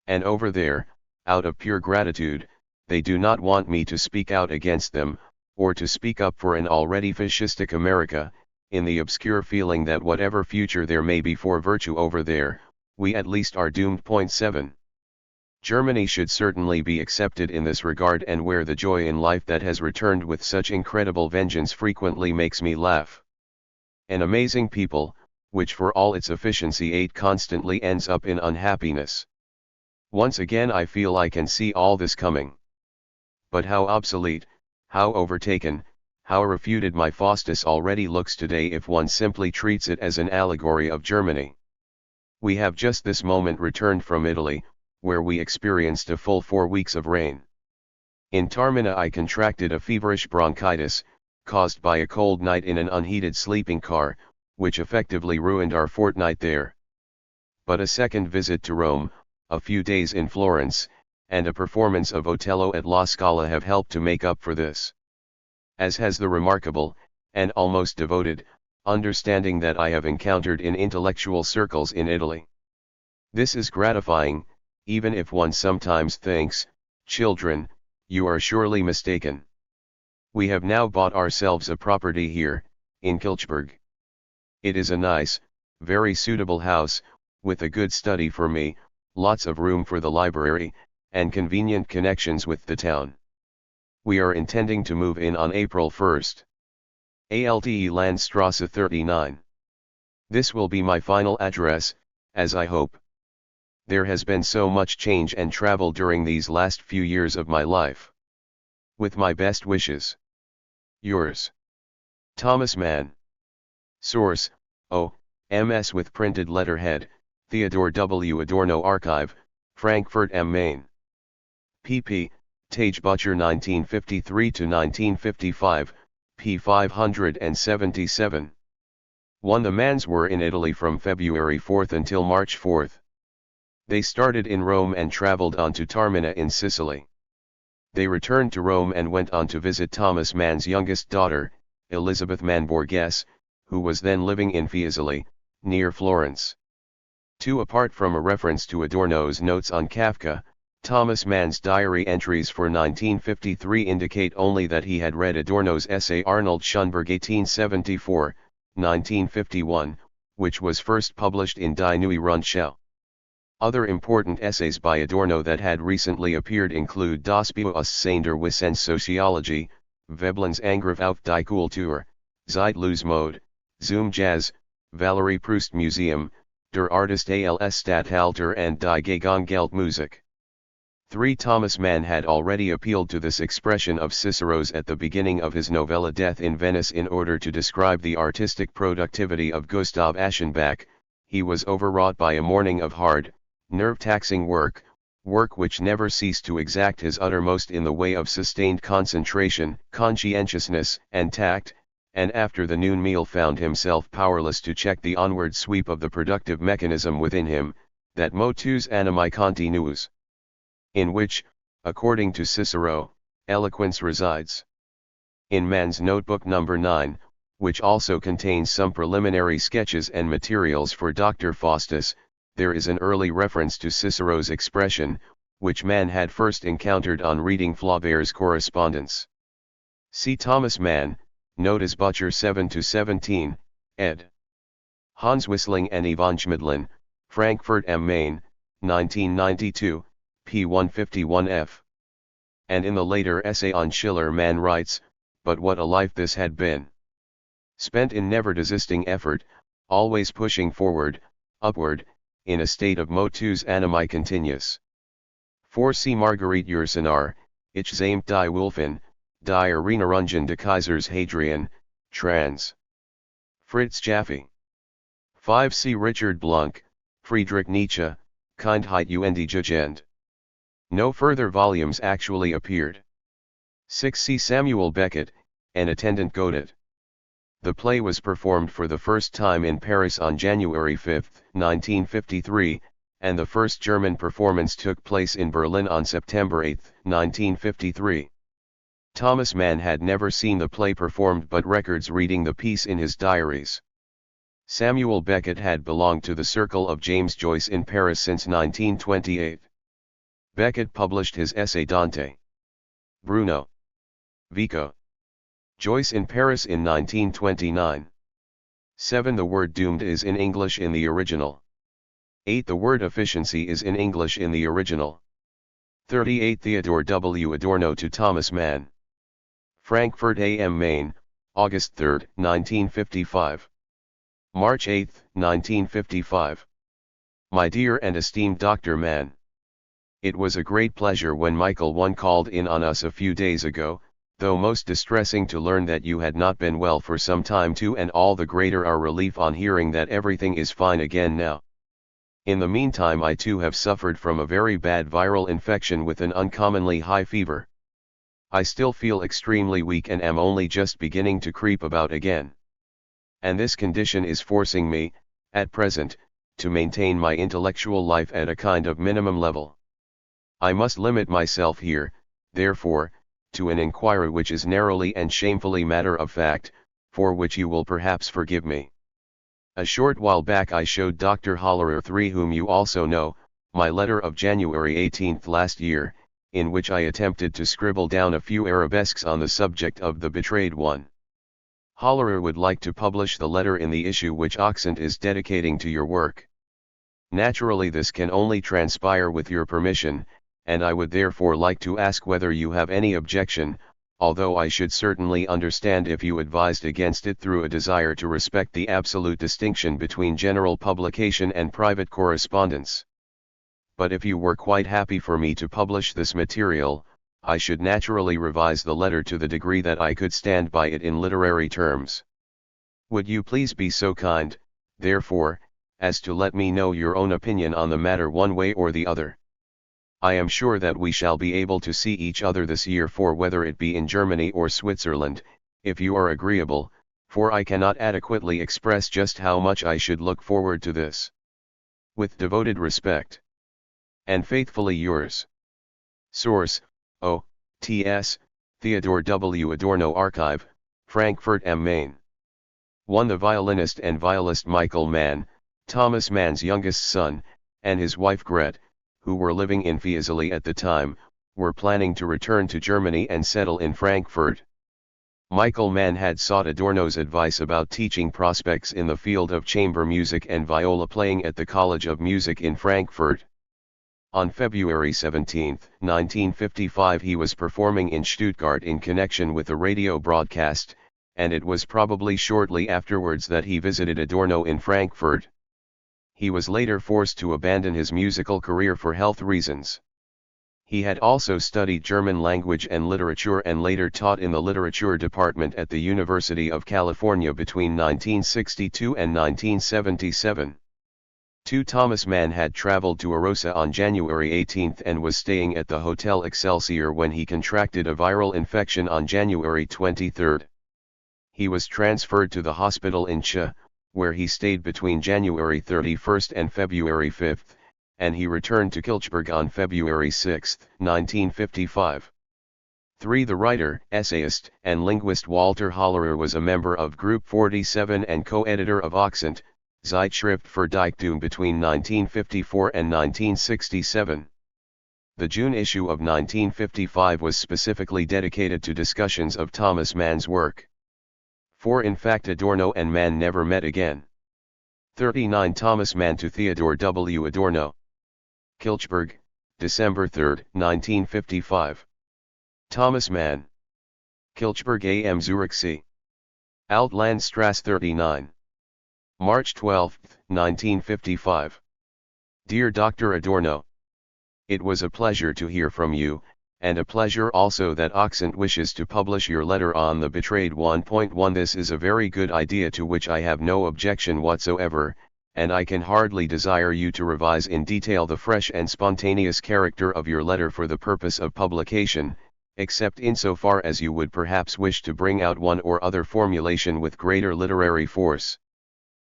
And over there, out of pure gratitude, they do not want me to speak out against them, or to speak up for an already fascistic America, in the obscure feeling that whatever future there may be for virtue over there, we at least are doomed. 7. Germany should certainly be accepted in this regard, and where the joy in life that has returned with such incredible vengeance frequently makes me laugh. An amazing people, which for all its efficiency constantly ends up in unhappiness. Once again I feel I can see all this coming. But how obsolete, how overtaken, how refuted my Faustus already looks today if one simply treats it as an allegory of Germany. We have just this moment returned from Italy, where we experienced a full 4 weeks of rain. In Taormina I contracted a feverish bronchitis, caused by a cold night in an unheated sleeping car, which effectively ruined our fortnight there. But a second visit to Rome, a few days in Florence, and a performance of Otello at La Scala have helped to make up for this. As has the remarkable, and almost devoted, understanding that I have encountered in intellectual circles in Italy. This is gratifying, even if one sometimes thinks, children, you are surely mistaken. We have now bought ourselves a property here, in Kilchberg. It is a nice, very suitable house, with a good study for me, lots of room for the library, and convenient connections with the town. We are intending to move in on April 1st. ALTE Landstrasse 39. This will be my final address, as I hope. There has been so much change and travel during these last few years of my life. With my best wishes. Yours. Thomas Mann. Source, O.M.S. with printed letterhead, Theodor W. Adorno Archive, Frankfurt am Main. pp. Tage Butcher 1953-1955, p. 577. 1. The Manns were in Italy from February 4 until March 4. They started in Rome and traveled on to Taormina in Sicily. They returned to Rome and went on to visit Thomas Mann's youngest daughter, Elizabeth Mann Borghese, who was then living in Fiesole, near Florence. 2. Apart from a reference to Adorno's notes on Kafka, Thomas Mann's diary entries for 1953 indicate only that he had read Adorno's essay Arnold Schönberg 1874-1951, which was first published in Die Neue Rundschau. Other important essays by Adorno that had recently appeared include Das Bewusstsein der Wissenssoziologie, Veblen's Angriff auf die Kultur, Zeitlose-Mode, Zum Jazz, Valerie Proust Museum, Der Artist als Statthalter and Die Gegengeltmusik. 3. Thomas Mann had already appealed to this expression of Cicero's at the beginning of his novella Death in Venice in order to describe the artistic productivity of Gustav Aschenbach. He was overwrought by a morning of hard, nerve-taxing work which never ceased to exact his uttermost in the way of sustained concentration, conscientiousness, and tact, and after the noon meal found himself powerless to check the onward sweep of the productive mechanism within him, that motus animae continuus, in which, according to Cicero, eloquence resides. In Mann's Notebook No. 9, which also contains some preliminary sketches and materials for Dr. Faustus, there is an early reference to Cicero's expression, which Mann had first encountered on reading Flaubert's Correspondence. See Thomas Mann, Notes Butcher 7-17, ed. Hans Wissling and Yvonne Schmidlin, Frankfurt am Main, 1992, p. 151f. And in the later essay on Schiller Mann writes, "But what a life this had been! Spent in never desisting effort, always pushing forward, upward, in a state of motus animae continuus." 4. See Marguerite Yourcenar, Ich zähmt die Wölfin, die Erinnerungen des Kaisers Hadrian, trans. Fritz Jaffe. 5. See Richard Blunk, Friedrich Nietzsche, Kindheit und Jugend. No further volumes actually appeared. 6. See Samuel Beckett, An Attendant Godot. The play was performed for the first time in Paris on January 5, 1953, and the first German performance took place in Berlin on September 8, 1953. Thomas Mann had never seen the play performed but records reading the piece in his diaries. Samuel Beckett had belonged to the circle of James Joyce in Paris since 1928. Beckett published his essay Dante. Bruno. Vico. Joyce in Paris in 1929. 7. The word doomed is in English in the original. 8. The word efficiency is in English in the original. 38. Theodor W. Adorno to Thomas Mann. Frankfurt am Main, August 3, 1955. March 8, 1955. My dear and esteemed Dr. Mann. It was a great pleasure when Michael 1 called in on us a few days ago, though most distressing to learn that you had not been well for some time too, and all the greater our relief on hearing that everything is fine again now. In the meantime I too have suffered from a very bad viral infection with an uncommonly high fever. I still feel extremely weak and am only just beginning to creep about again. And this condition is forcing me, at present, to maintain my intellectual life at a kind of minimum level. I must limit myself here, therefore, to an inquiry which is narrowly and shamefully matter of fact, for which you will perhaps forgive me. A short while back I showed Dr. Hollerer III, whom you also know, my letter of January 18 last year, in which I attempted to scribble down a few arabesques on the subject of the betrayed one. Hollerer would like to publish the letter in the issue which Oxent is dedicating to your work. Naturally this can only transpire with your permission, and I would therefore like to ask whether you have any objection, although I should certainly understand if you advised against it through a desire to respect the absolute distinction between general publication and private correspondence. But if you were quite happy for me to publish this material, I should naturally revise the letter to the degree that I could stand by it in literary terms. Would you please be so kind, therefore, as to let me know your own opinion on the matter one way or the other? I am sure that we shall be able to see each other this year, for whether it be in Germany or Switzerland, if you are agreeable, for I cannot adequately express just how much I should look forward to this. With devoted respect. And faithfully yours. Source: O.T.S., Theodor W. Adorno Archive, Frankfurt am Main. 1. The violinist and violist Michael Mann, Thomas Mann's youngest son, and his wife Gret, who were living in Fiesole at the time, were planning to return to Germany and settle in Frankfurt. Michael Mann had sought Adorno's advice about teaching prospects in the field of chamber music and viola playing at the College of Music in Frankfurt. On February 17, 1955 he was performing in Stuttgart in connection with a radio broadcast, and it was probably shortly afterwards that he visited Adorno in Frankfurt. He was later forced to abandon his musical career for health reasons. He had also studied German language and literature and later taught in the literature department at the University of California between 1962 and 1977. 2. Thomas Mann had traveled to Arosa on January 18 and was staying at the Hotel Excelsior when he contracted a viral infection on January 23. He was transferred to the hospital in Ch, where he stayed between January 31 and February 5, and he returned to Kilchberg on February 6, 1955. 3. The writer, essayist, and linguist Walter Hollerer was a member of Group 47 and co-editor of Oxent, Zeitschrift für Dichtung between 1954 and 1967. The June issue of 1955 was specifically dedicated to discussions of Thomas Mann's work. 4. In fact Adorno and Mann never met again. 39. Thomas Mann to Theodor W. Adorno. Kilchberg, December 3, 1955. Thomas Mann. Kilchberg am Zürichsee. Altlandstrasse 39. March 12, 1955. Dear Dr. Adorno, it was a pleasure to hear from you, and a pleasure also that Oxent wishes to publish your letter on the betrayed 1.1. This is a very good idea to which I have no objection whatsoever, and I can hardly desire you to revise in detail the fresh and spontaneous character of your letter for the purpose of publication, except insofar as you would perhaps wish to bring out one or other formulation with greater literary force.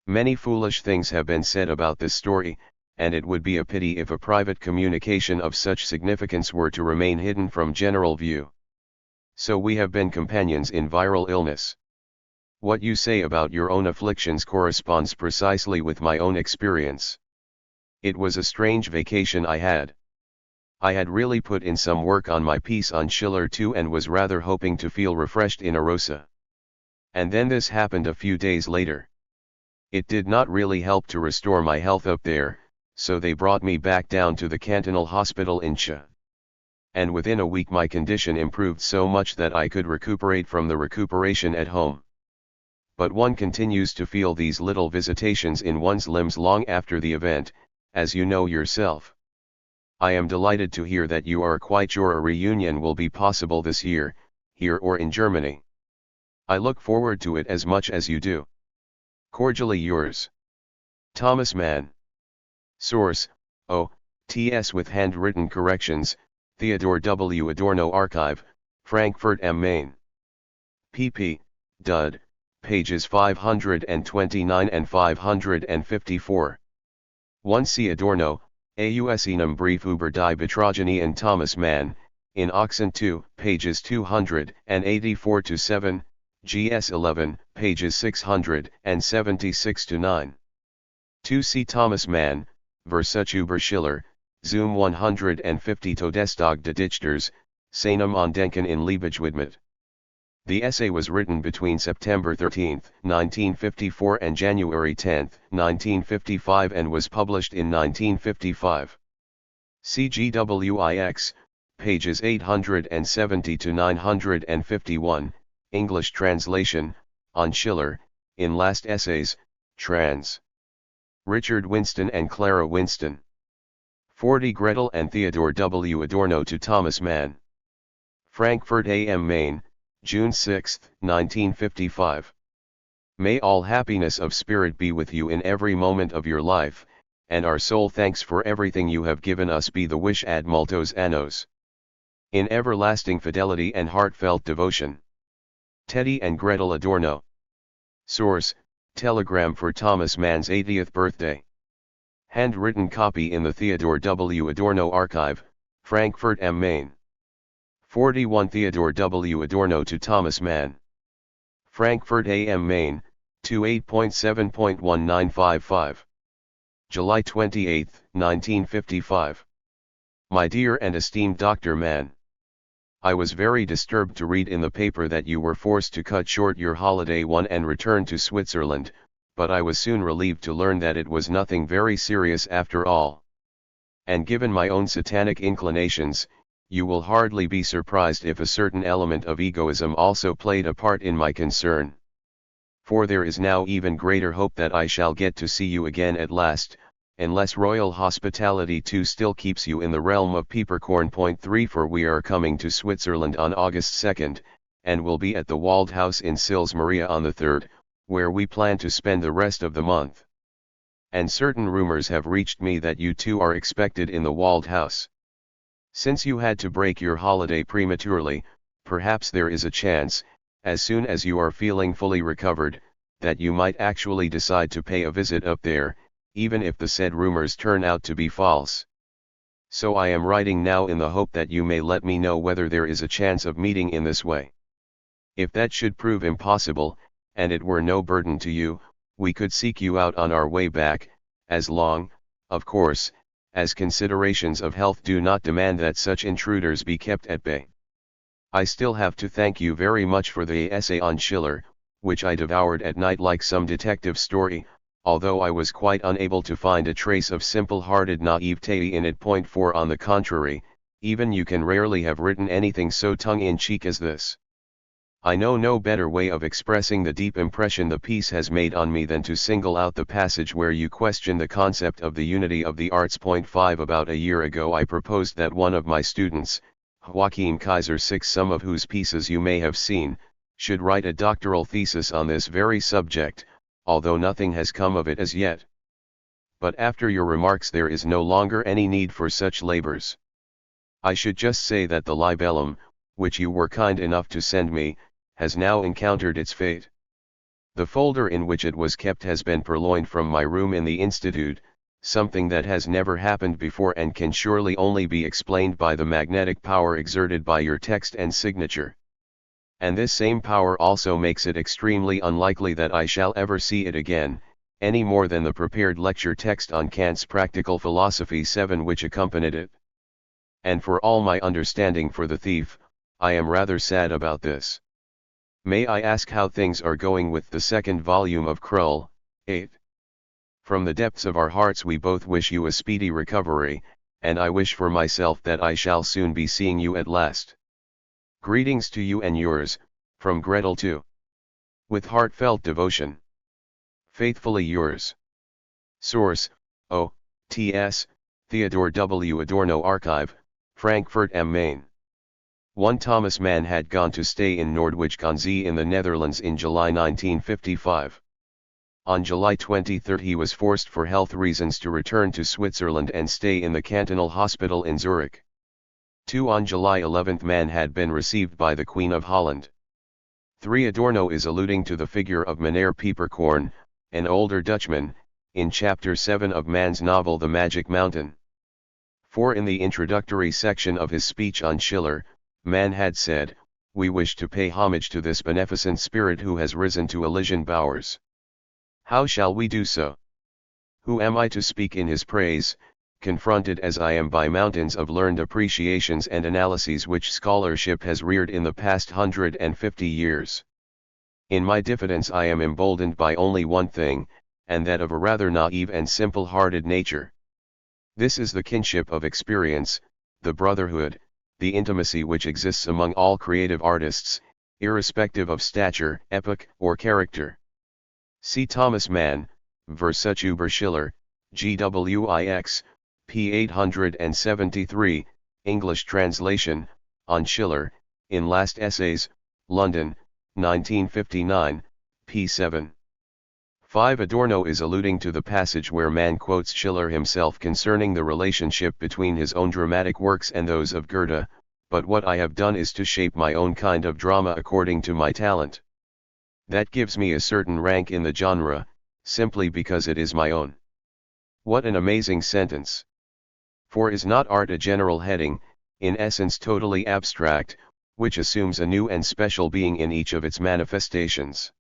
Many foolish things have been said about this story, and it would be a pity if a private communication of such significance were to remain hidden from general view. So we have been companions in viral illness. What you say about your own afflictions corresponds precisely with my own experience. It was a strange vacation I had. I had really put in some work on my piece on Schiller too and was rather hoping to feel refreshed in Arosa. And then this happened a few days later. It did not really help to restore my health up there, so they brought me back down to the cantonal hospital in Ch. And within a week my condition improved so much that I could recuperate from the recuperation at home. But one continues to feel these little visitations in one's limbs long after the event, as you know yourself. I am delighted to hear that you are quite sure a reunion will be possible this year, here or in Germany. I look forward to it as much as you do. Cordially yours. Thomas Mann. Source: O.T.S. with handwritten corrections, Theodor W. Adorno Archive, Frankfurt am Main. pp. Dud. Pages 529 and 554. 1. See Adorno, Aus einem Brief über die Betrogenie and Thomas Mann, in Ochsen 2, pages 284 to 7, GS 11, pages 676 to 9. 2. See Thomas Mann, Versuch über Schiller, Zoom 150 Todestag des Dichters, seinem Andenken in Liebeswidmet. The essay was written between September 13, 1954 and January 10, 1955 and was published in 1955. CGWIX, pages 870 to 951, English translation, on Schiller, in Last Essays, trans. Richard Winston and Clara Winston. 40 Gretel and Theodor W. Adorno to Thomas Mann. Frankfurt am Main, June 6, 1955. May all happiness of spirit be with you in every moment of your life, and our soul thanks for everything you have given us be the wish ad multos annos. In everlasting fidelity and heartfelt devotion. Teddy and Gretel Adorno. Source: Telegram for Thomas Mann's 80th birthday. Handwritten copy in the Theodor W. Adorno Archive, Frankfurt am Main. 41 Theodor W. Adorno to Thomas Mann. Frankfurt am Main, 28.7.1955. July 28, 1955. My dear and esteemed Dr. Mann, I was very disturbed to read in the paper that you were forced to cut short your holiday one and return to Switzerland, but I was soon relieved to learn that it was nothing very serious after all. And given my own satanic inclinations, you will hardly be surprised if a certain element of egoism also played a part in my concern. For there is now even greater hope that I shall get to see you again at last, unless royal hospitality too still keeps you in the realm of peppercorn. 3 For we are coming to Switzerland on August 2nd, and will be at the Waldhaus in Sils Maria on the 3rd, where we plan to spend the rest of the month. And certain rumors have reached me that you too are expected in the Waldhaus. Since you had to break your holiday prematurely, perhaps there is a chance, as soon as you are feeling fully recovered, that you might actually decide to pay a visit up there, even if the said rumors turn out to be false. So I am writing now in the hope that you may let me know whether there is a chance of meeting in this way. If that should prove impossible, and it were no burden to you, we could seek you out on our way back, as long, of course, as considerations of health do not demand that such intruders be kept at bay. I still have to thank you very much for the essay on Schiller, which I devoured at night like some detective story, although I was quite unable to find a trace of simple-hearted naivete in it. 4 On the contrary, even you can rarely have written anything so tongue-in-cheek as this. I know no better way of expressing the deep impression the piece has made on me than to single out the passage where you question the concept of the unity of the arts. 5 About a year ago I proposed that one of my students, Joachim Kaiser, some of whose pieces you may have seen, should write a doctoral thesis on this very subject, although nothing has come of it as yet. But after your remarks there is no longer any need for such labors. I should just say that the libellum, which you were kind enough to send me, has now encountered its fate. The folder in which it was kept has been purloined from my room in the Institute, something that has never happened before and can surely only be explained by the magnetic power exerted by your text and signature. And this same power also makes it extremely unlikely that I shall ever see it again, any more than the prepared lecture text on Kant's Practical Philosophy 7 which accompanied it. And for all my understanding for the thief, I am rather sad about this. May I ask how things are going with the second volume of Krull, 8? From the depths of our hearts we both wish you a speedy recovery, and I wish for myself that I shall soon be seeing you at last. Greetings to you and yours, from Gretel too. With heartfelt devotion. Faithfully yours. Source: O.T.S., Theodor W. Adorno Archive, Frankfurt am Main. 1 Thomas Mann had gone to stay in Noordwijk aan Zee in the Netherlands in July 1955. On July 23 he was forced for health reasons to return to Switzerland and stay in the cantonal hospital in Zurich. 2 On July 11 Mann had been received by the Queen of Holland. 3 Adorno is alluding to the figure of Meneer Peperkorn, an older Dutchman, in chapter 7 of Mann's novel The Magic Mountain. 4 In the introductory section of his speech on Schiller, Mann had said, "We wish to pay homage to this beneficent spirit who has risen to Elysian bowers. How shall we do so? Who am I to speak in his praise, confronted as I am by mountains of learned appreciations and analyses which scholarship has reared in the past 150 years? In my diffidence I am emboldened by only one thing, and that of a rather naive and simple-hearted nature. This is the kinship of experience, the brotherhood, the intimacy which exists among all creative artists, irrespective of stature, epoch, or character." See Thomas Mann, Versuch über Schiller, GWIX, p. 873, English translation, on Schiller, in Last Essays, London, 1959, p. 7. 5 Adorno is alluding to the passage where Mann quotes Schiller himself concerning the relationship between his own dramatic works and those of Goethe, "But what I have done is to shape my own kind of drama according to my talent. That gives me a certain rank in the genre, simply because it is my own." What an amazing sentence! For is not art a general heading, in essence totally abstract, which assumes a new and special being in each of its manifestations?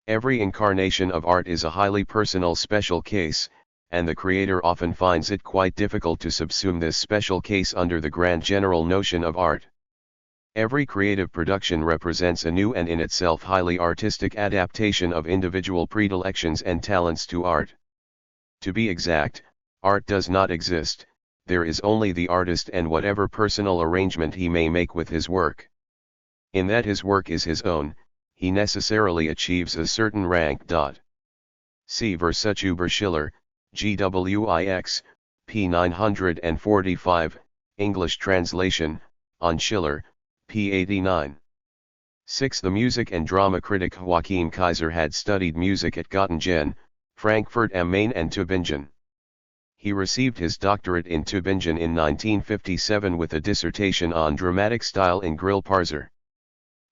Every incarnation of art is a highly personal special case, and the creator often finds it quite difficult to subsume this special case under the grand general notion of art. Every creative production represents a new and in itself highly artistic adaptation of individual predilections and talents to art. To be exact, art does not exist, there is only the artist and whatever personal arrangement he may make with his work. In that his work is his own, he necessarily achieves a certain rank. See Versuch über Schiller, GWIX, p. 945, English translation, on Schiller, p. 89. 6 The music and drama critic Joachim Kaiser had studied music at Göttingen, Frankfurt am Main and Tübingen. He received his doctorate in Tübingen in 1957 with a dissertation on dramatic style in Grillparzer.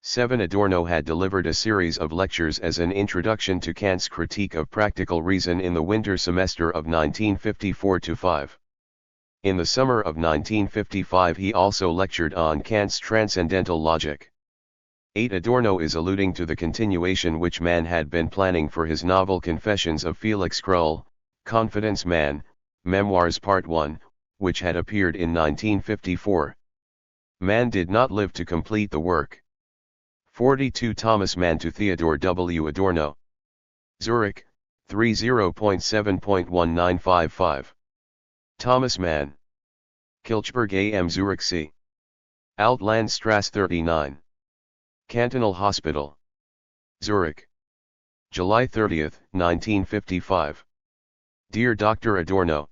7 Adorno had delivered a series of lectures as an introduction to Kant's critique of practical reason in the winter semester of 1954-5. In the summer of 1955 he also lectured on Kant's transcendental logic. 8 Adorno is alluding to the continuation which Mann had been planning for his novel Confessions of Felix Krull, Confidence Man, Memoirs Part 1, which had appeared in 1954. Mann did not live to complete the work. 42 Thomas Mann to Theodor W. Adorno. Zurich, 30.7.1955. Thomas Mann. Kilchberg am Zurichsee. Altlandstrasse 39. Cantonal Hospital. Zurich. July 30, 1955. Dear Dr. Adorno.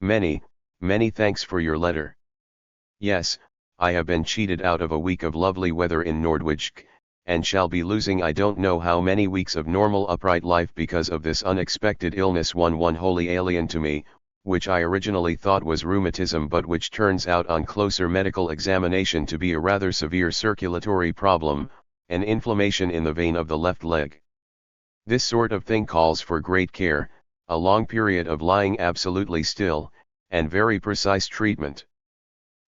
Many, many thanks for your letter. Yes, I have been cheated out of a week of lovely weather in Noordwijk, and shall be losing I don't know how many weeks of normal upright life because of this unexpected illness, one wholly alien to me, which I originally thought was rheumatism but which turns out on closer medical examination to be a rather severe circulatory problem, an inflammation in the vein of the left leg. This sort of thing calls for great care, a long period of lying absolutely still, and very precise treatment.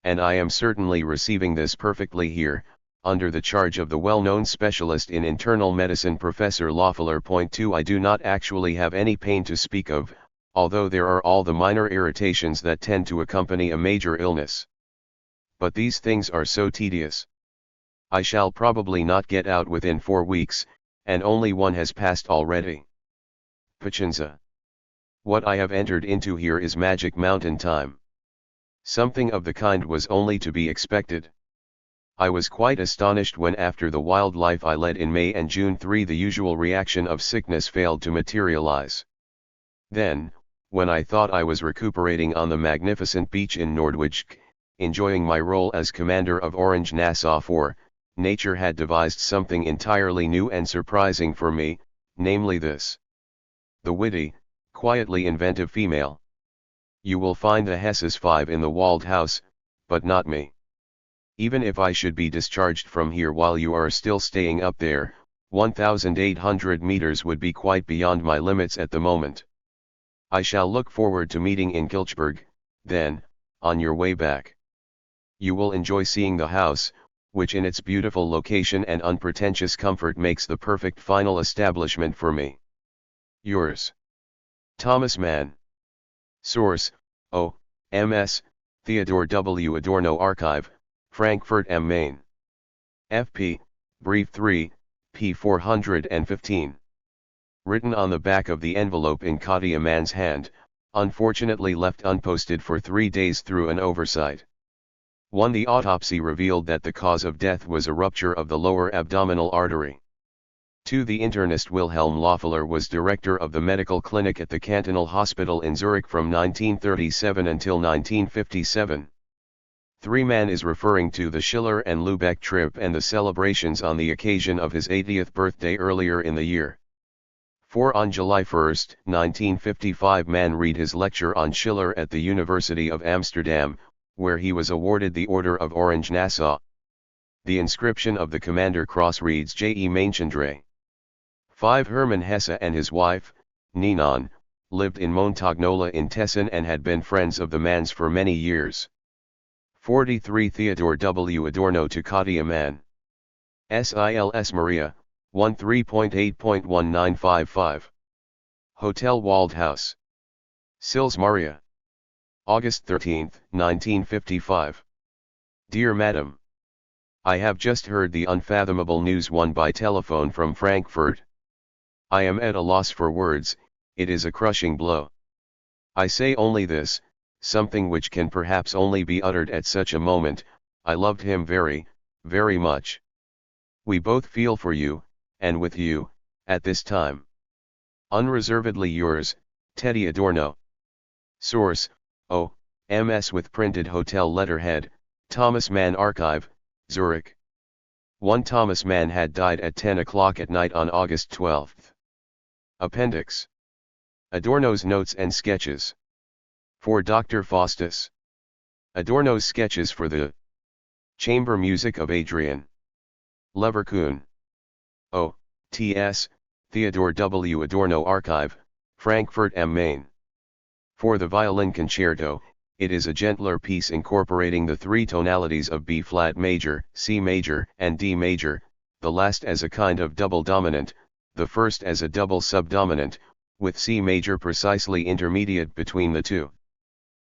And I am certainly receiving this perfectly here, under the charge of the well-known specialist in internal medicine Professor Loeffler. 2 I do not actually have any pain to speak of, although there are all the minor irritations that tend to accompany a major illness. But these things are so tedious. I shall probably not get out within 4 weeks, and only one has passed already. Pazienza. What I have entered into here is magic mountain time. Something of the kind was only to be expected. I was quite astonished when after the wild life I led in May and June the usual reaction of sickness failed to materialize. Then, when I thought I was recuperating on the magnificent beach in Noordwijk, enjoying my role as commander of Orange Nassau, for nature had devised something entirely new and surprising for me, namely this: the witty, quietly inventive female. You will find the Hesses 5 in the walled house, but not me. Even if I should be discharged from here while you are still staying up there, 1,800 meters would be quite beyond my limits at the moment. I shall look forward to meeting in Kilchberg, then, on your way back. You will enjoy seeing the house, which in its beautiful location and unpretentious comfort makes the perfect final establishment for me. Yours, Thomas Mann. Source: O.M.S. Theodor W. Adorno Archive, Frankfurt am Main. F.P. Brief 3, p. 415. Written on the back of the envelope in Katja Mann's hand, unfortunately left unposted for 3 days through an oversight. 1. The autopsy revealed that the cause of death was a rupture of the lower abdominal artery. 2. The internist Wilhelm Loeffler was director of the medical clinic at the Cantonal Hospital in Zurich from 1937 until 1957. 3. Mann is referring to the Schiller and Lübeck trip and the celebrations on the occasion of his 80th birthday earlier in the year. 4. On July 1, 1955, Mann read his lecture on Schiller at the University of Amsterdam, where he was awarded the Order of Orange Nassau. The inscription of the Commander Cross reads J.E. Mainchendré. 5. Hermann Hesse and his wife, Ninon, lived in Montagnola in Tessin and had been friends of the Manns for many years. 43. Theodor W. Adorno to Katja Mann. Sils Maria, 13.8.1955. Hotel Waldhaus. Sils Maria. August 13, 1955. Dear Madam, I have just heard the unfathomable news won by telephone from Frankfurt. I am at a loss for words, it is a crushing blow. I say only this, something which can perhaps only be uttered at such a moment: I loved him very, very much. We both feel for you, and with you, at this time. Unreservedly yours, Teddy Adorno. Source: O.M.S. with printed hotel letterhead, Thomas Mann Archive, Zurich. 1. Thomas Mann had died at 10 o'clock at night on August 12. Appendix: Adorno's Notes and Sketches. For Dr. Faustus. Adorno's Sketches for the Chamber Music of Adrian Leverkusen. O.T.S., Theodor W. Adorno Archive, Frankfurt am Main. For the Violin Concerto, it is a gentler piece incorporating the 3 tonalities of B-flat major, C major, and D major, the last as a kind of double dominant, the first as a double subdominant, with C major precisely intermediate between the two.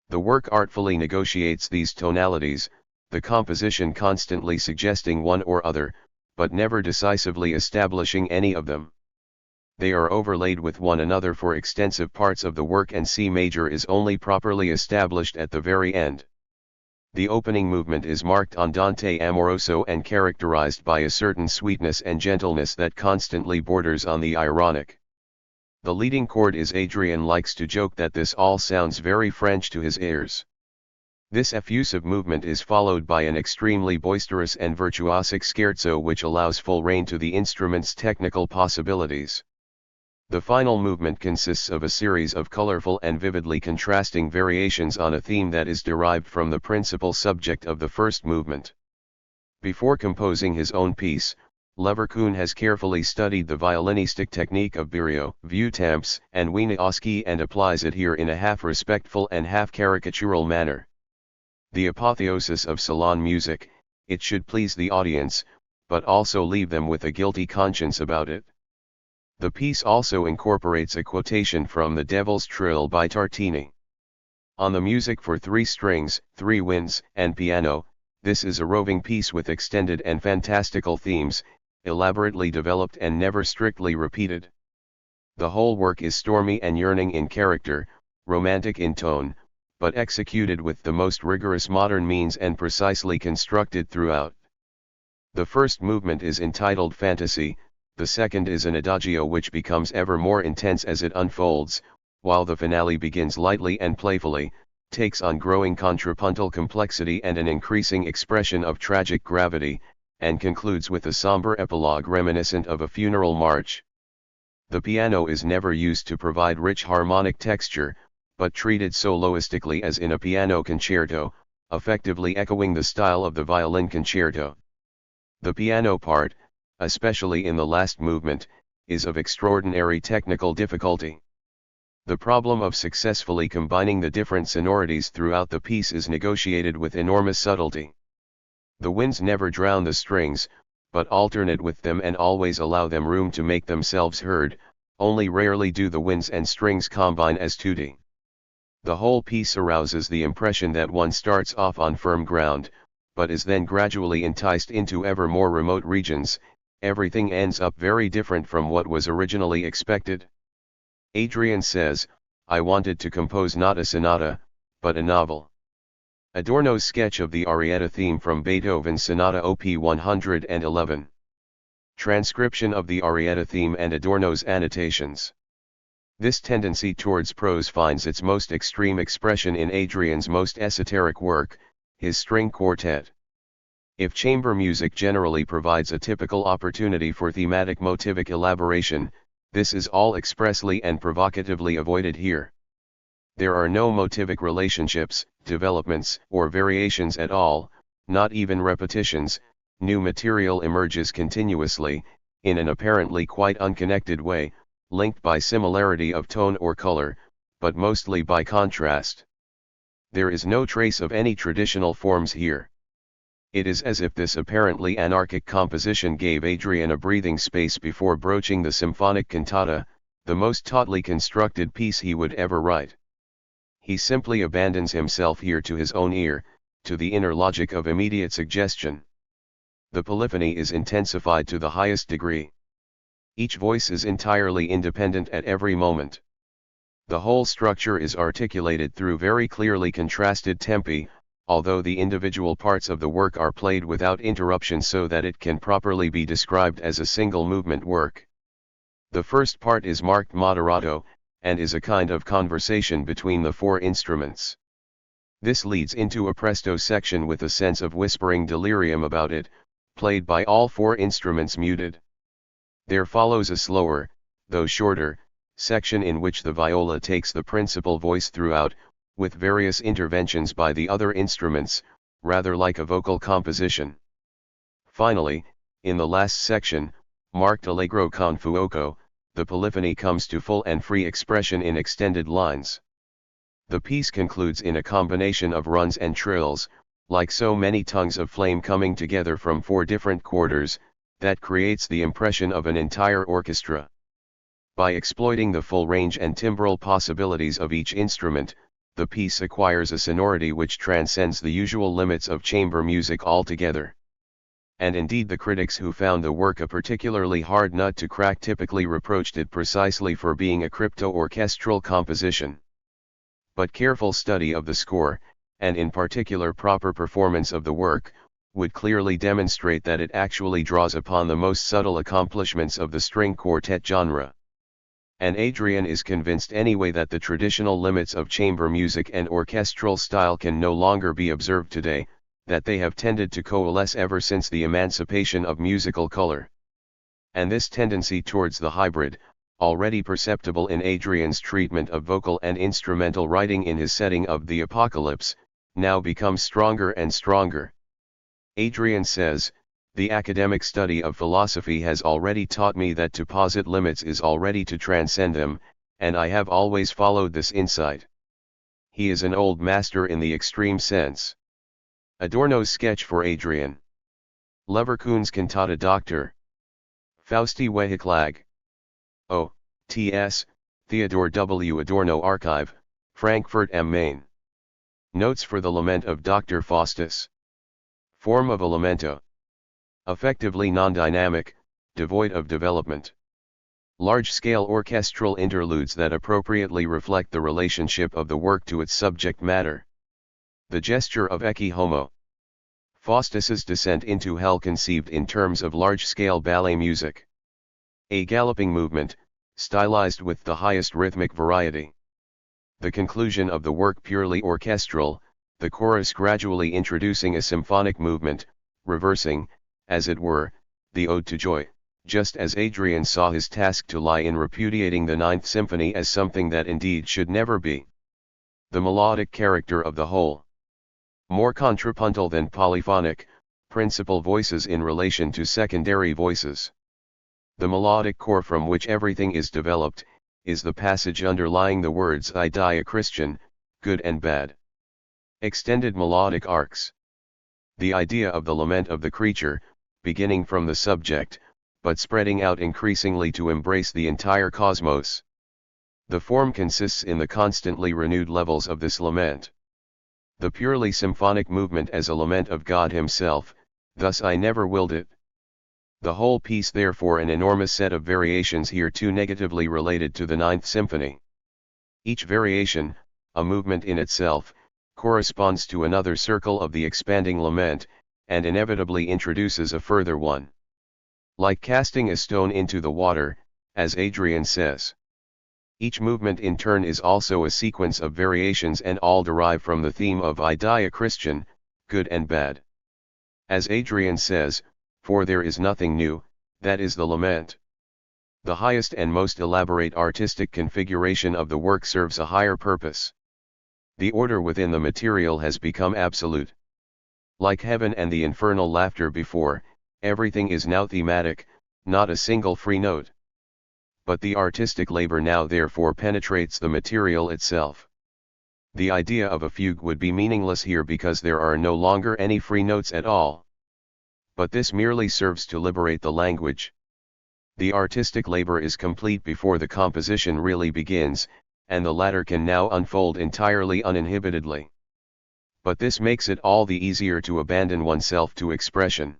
The work artfully negotiates these tonalities, the composition constantly suggesting one or other, but never decisively establishing any of them. They are overlaid with one another for extensive parts of the work, and C major is only properly established at the very end. The opening movement is marked andante amoroso and characterized by a certain sweetness and gentleness that constantly borders on the ironic. The leading chord is Adrian likes to joke that this all sounds very French to his ears. This effusive movement is followed by an extremely boisterous and virtuosic scherzo which allows full rein to the instrument's technical possibilities. The final movement consists of a series of colorful and vividly contrasting variations on a theme that is derived from the principal subject of the first movement. Before composing his own piece, Leverkusen has carefully studied the violinistic technique of Berio, Vuetamps, and Wieniawski and applies it here in a half respectful and half caricatural manner. The apotheosis of salon music, it should please the audience, but also leave them with a guilty conscience about it. The piece also incorporates a quotation from The Devil's Trill by Tartini. On the music for 3 strings, 3 winds, and piano, this is a roving piece with extended and fantastical themes, elaborately developed and never strictly repeated. The whole work is stormy and yearning in character, romantic in tone, but executed with the most rigorous modern means and precisely constructed throughout. The first movement is entitled Fantasy, the second is an adagio which becomes ever more intense as it unfolds, while the finale begins lightly and playfully, takes on growing contrapuntal complexity and an increasing expression of tragic gravity, and concludes with a somber epilogue reminiscent of a funeral march. The piano is never used to provide rich harmonic texture, but treated soloistically as in a piano concerto, effectively echoing the style of the violin concerto. The piano part, especially in the last movement, is of extraordinary technical difficulty. The problem of successfully combining the different sonorities throughout the piece is negotiated with enormous subtlety. The winds never drown the strings, but alternate with them and always allow them room to make themselves heard, only rarely do the winds and strings combine as tutti. The whole piece arouses the impression that one starts off on firm ground, but is then gradually enticed into ever more remote regions. Everything ends up very different from what was originally expected. Adrian says, "I wanted to compose not a sonata, but a novel." Adorno's sketch of the Arietta theme from Beethoven's Sonata Op. 111. Transcription of the Arietta theme and Adorno's annotations. This tendency towards prose finds its most extreme expression in Adrian's most esoteric work, his string quartet. If chamber music generally provides a typical opportunity for thematic motivic elaboration, this is all expressly and provocatively avoided here. There are no motivic relationships, developments, or variations at all, not even repetitions. New material emerges continuously, in an apparently quite unconnected way, linked by similarity of tone or color, but mostly by contrast. There is no trace of any traditional forms here. It is as if this apparently anarchic composition gave Adrian a breathing space before broaching the symphonic cantata, the most tautly constructed piece he would ever write. He simply abandons himself here to his own ear, to the inner logic of immediate suggestion. The polyphony is intensified to the highest degree. Each voice is entirely independent at every moment. The whole structure is articulated through very clearly contrasted tempi, although the individual parts of the work are played without interruption so that it can properly be described as a single movement work. The first part is marked moderato, and is a kind of conversation between the four instruments. This leads into a presto section with a sense of whispering delirium about it, played by all four instruments muted. There follows a slower, though shorter, section in which the viola takes the principal voice throughout, with various interventions by the other instruments, rather like a vocal composition. Finally, in the last section, marked allegro con fuoco, the polyphony comes to full and free expression in extended lines. The piece concludes in a combination of runs and trills, like so many tongues of flame coming together from four different quarters, that creates the impression of an entire orchestra. By exploiting the full range and timbral possibilities of each instrument, the piece acquires a sonority which transcends the usual limits of chamber music altogether. And indeed the critics who found the work a particularly hard nut to crack typically reproached it precisely for being a crypto-orchestral composition. But careful study of the score, and in particular proper performance of the work, would clearly demonstrate that it actually draws upon the most subtle accomplishments of the string quartet genre. And Adrian is convinced anyway that the traditional limits of chamber music and orchestral style can no longer be observed today, that they have tended to coalesce ever since the emancipation of musical color. And this tendency towards the hybrid, already perceptible in Adrian's treatment of vocal and instrumental writing in his setting of the Apocalypse, now becomes stronger and stronger. Adrian says, "The academic study of philosophy has already taught me that to posit limits is already to transcend them, and I have always followed this insight." He is an old master in the extreme sense. Adorno's sketch for Adrian. Leverkusen's Cantata Doctor. Fausti Weheklag. O. T.S., Theodor W. Adorno Archive, Frankfurt am Main. Notes for the Lament of Dr. Faustus. Form of a lamento. Effectively non-dynamic, devoid of development. Large-scale orchestral interludes that appropriately reflect the relationship of the work to its subject matter. The gesture of Ecce Homo. Faustus's descent into hell conceived in terms of large-scale ballet music. A galloping movement, stylized with the highest rhythmic variety. The conclusion of the work purely orchestral, the chorus gradually introducing a symphonic movement, reversing, as it were, the ode to joy, just as Adrian saw his task to lie in repudiating the Ninth Symphony as something that indeed should never be. The melodic character of the whole. More contrapuntal than polyphonic, principal voices in relation to secondary voices. The melodic core from which everything is developed, is the passage underlying the words I die a Christian, good and bad. Extended melodic arcs. The idea of the lament of the creature, beginning from the subject, but spreading out increasingly to embrace the entire cosmos. The form consists in the constantly renewed levels of this lament. The purely symphonic movement as a lament of God himself, thus I never willed it. The whole piece therefore an enormous set of variations here too negatively related to the Ninth Symphony. Each variation, a movement in itself, corresponds to another circle of the expanding lament, and inevitably introduces a further one. Like casting a stone into the water, as Adrian says. Each movement in turn is also a sequence of variations and all derive from the theme of I die a Christian, good and bad. As Adrian says, for there is nothing new, that is the lament. The highest and most elaborate artistic configuration of the work serves a higher purpose. The order within the material has become absolute. Like heaven and the infernal laughter before, everything is now thematic, not a single free note. But the artistic labor now therefore penetrates the material itself. The idea of a fugue would be meaningless here because there are no longer any free notes at all. But this merely serves to liberate the language. The artistic labor is complete before the composition really begins, and the latter can now unfold entirely uninhibitedly. But this makes it all the easier to abandon oneself to expression.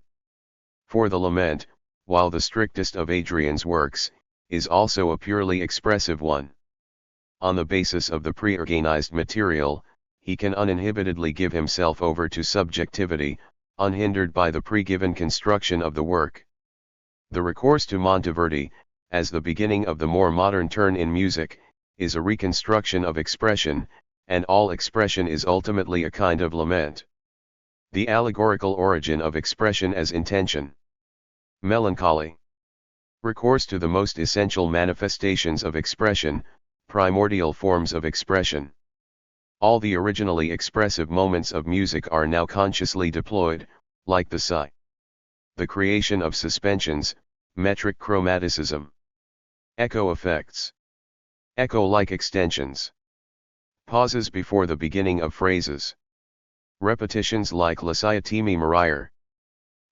For the lament, while the strictest of Adrian's works, is also a purely expressive one. On the basis of the pre-organized material, he can uninhibitedly give himself over to subjectivity, unhindered by the pre-given construction of the work. The recourse to Monteverdi, as the beginning of the more modern turn in music, is a reconstruction of expression, and all expression is ultimately a kind of lament. The allegorical origin of expression as intention. Melancholy. Recourse to the most essential manifestations of expression, primordial forms of expression. All the originally expressive moments of music are now consciously deployed, like the sigh. The creation of suspensions, metric chromaticism. Echo effects. Echo-like extensions. Pauses before the beginning of phrases. Repetitions like Lasciatemi morire.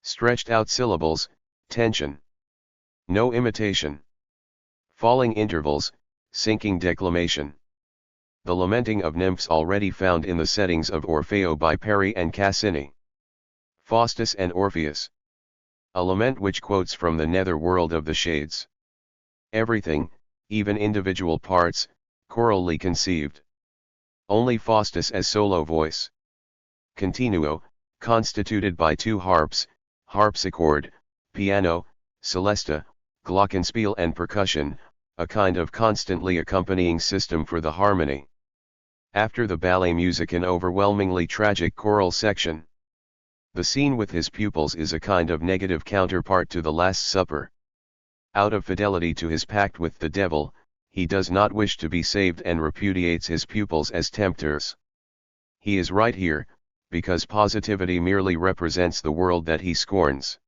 Stretched out syllables, tension. No imitation. Falling intervals, sinking declamation. The lamenting of nymphs already found in the settings of Orfeo by Peri and Cassini. Faustus and Orpheus. A lament which quotes from the nether world of the shades. Everything, even individual parts, chorally conceived. Only Faustus as solo voice. Continuo, constituted by two harps, harpsichord, piano, celesta, glockenspiel and percussion, a kind of constantly accompanying system for the harmony. After the ballet music an overwhelmingly tragic choral section. The scene with his pupils is a kind of negative counterpart to the Last Supper. Out of fidelity to his pact with the devil, he does not wish to be saved and repudiates his pupils as tempters. He is right here, because positivity merely represents the world that he scorns.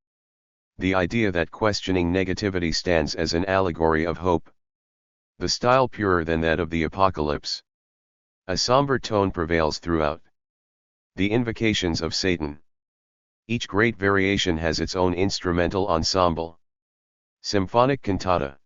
The idea that questioning negativity stands as an allegory of hope. The style purer than that of the Apocalypse. A somber tone prevails throughout. The invocations of Satan. Each great variation has its own instrumental ensemble. Symphonic cantata.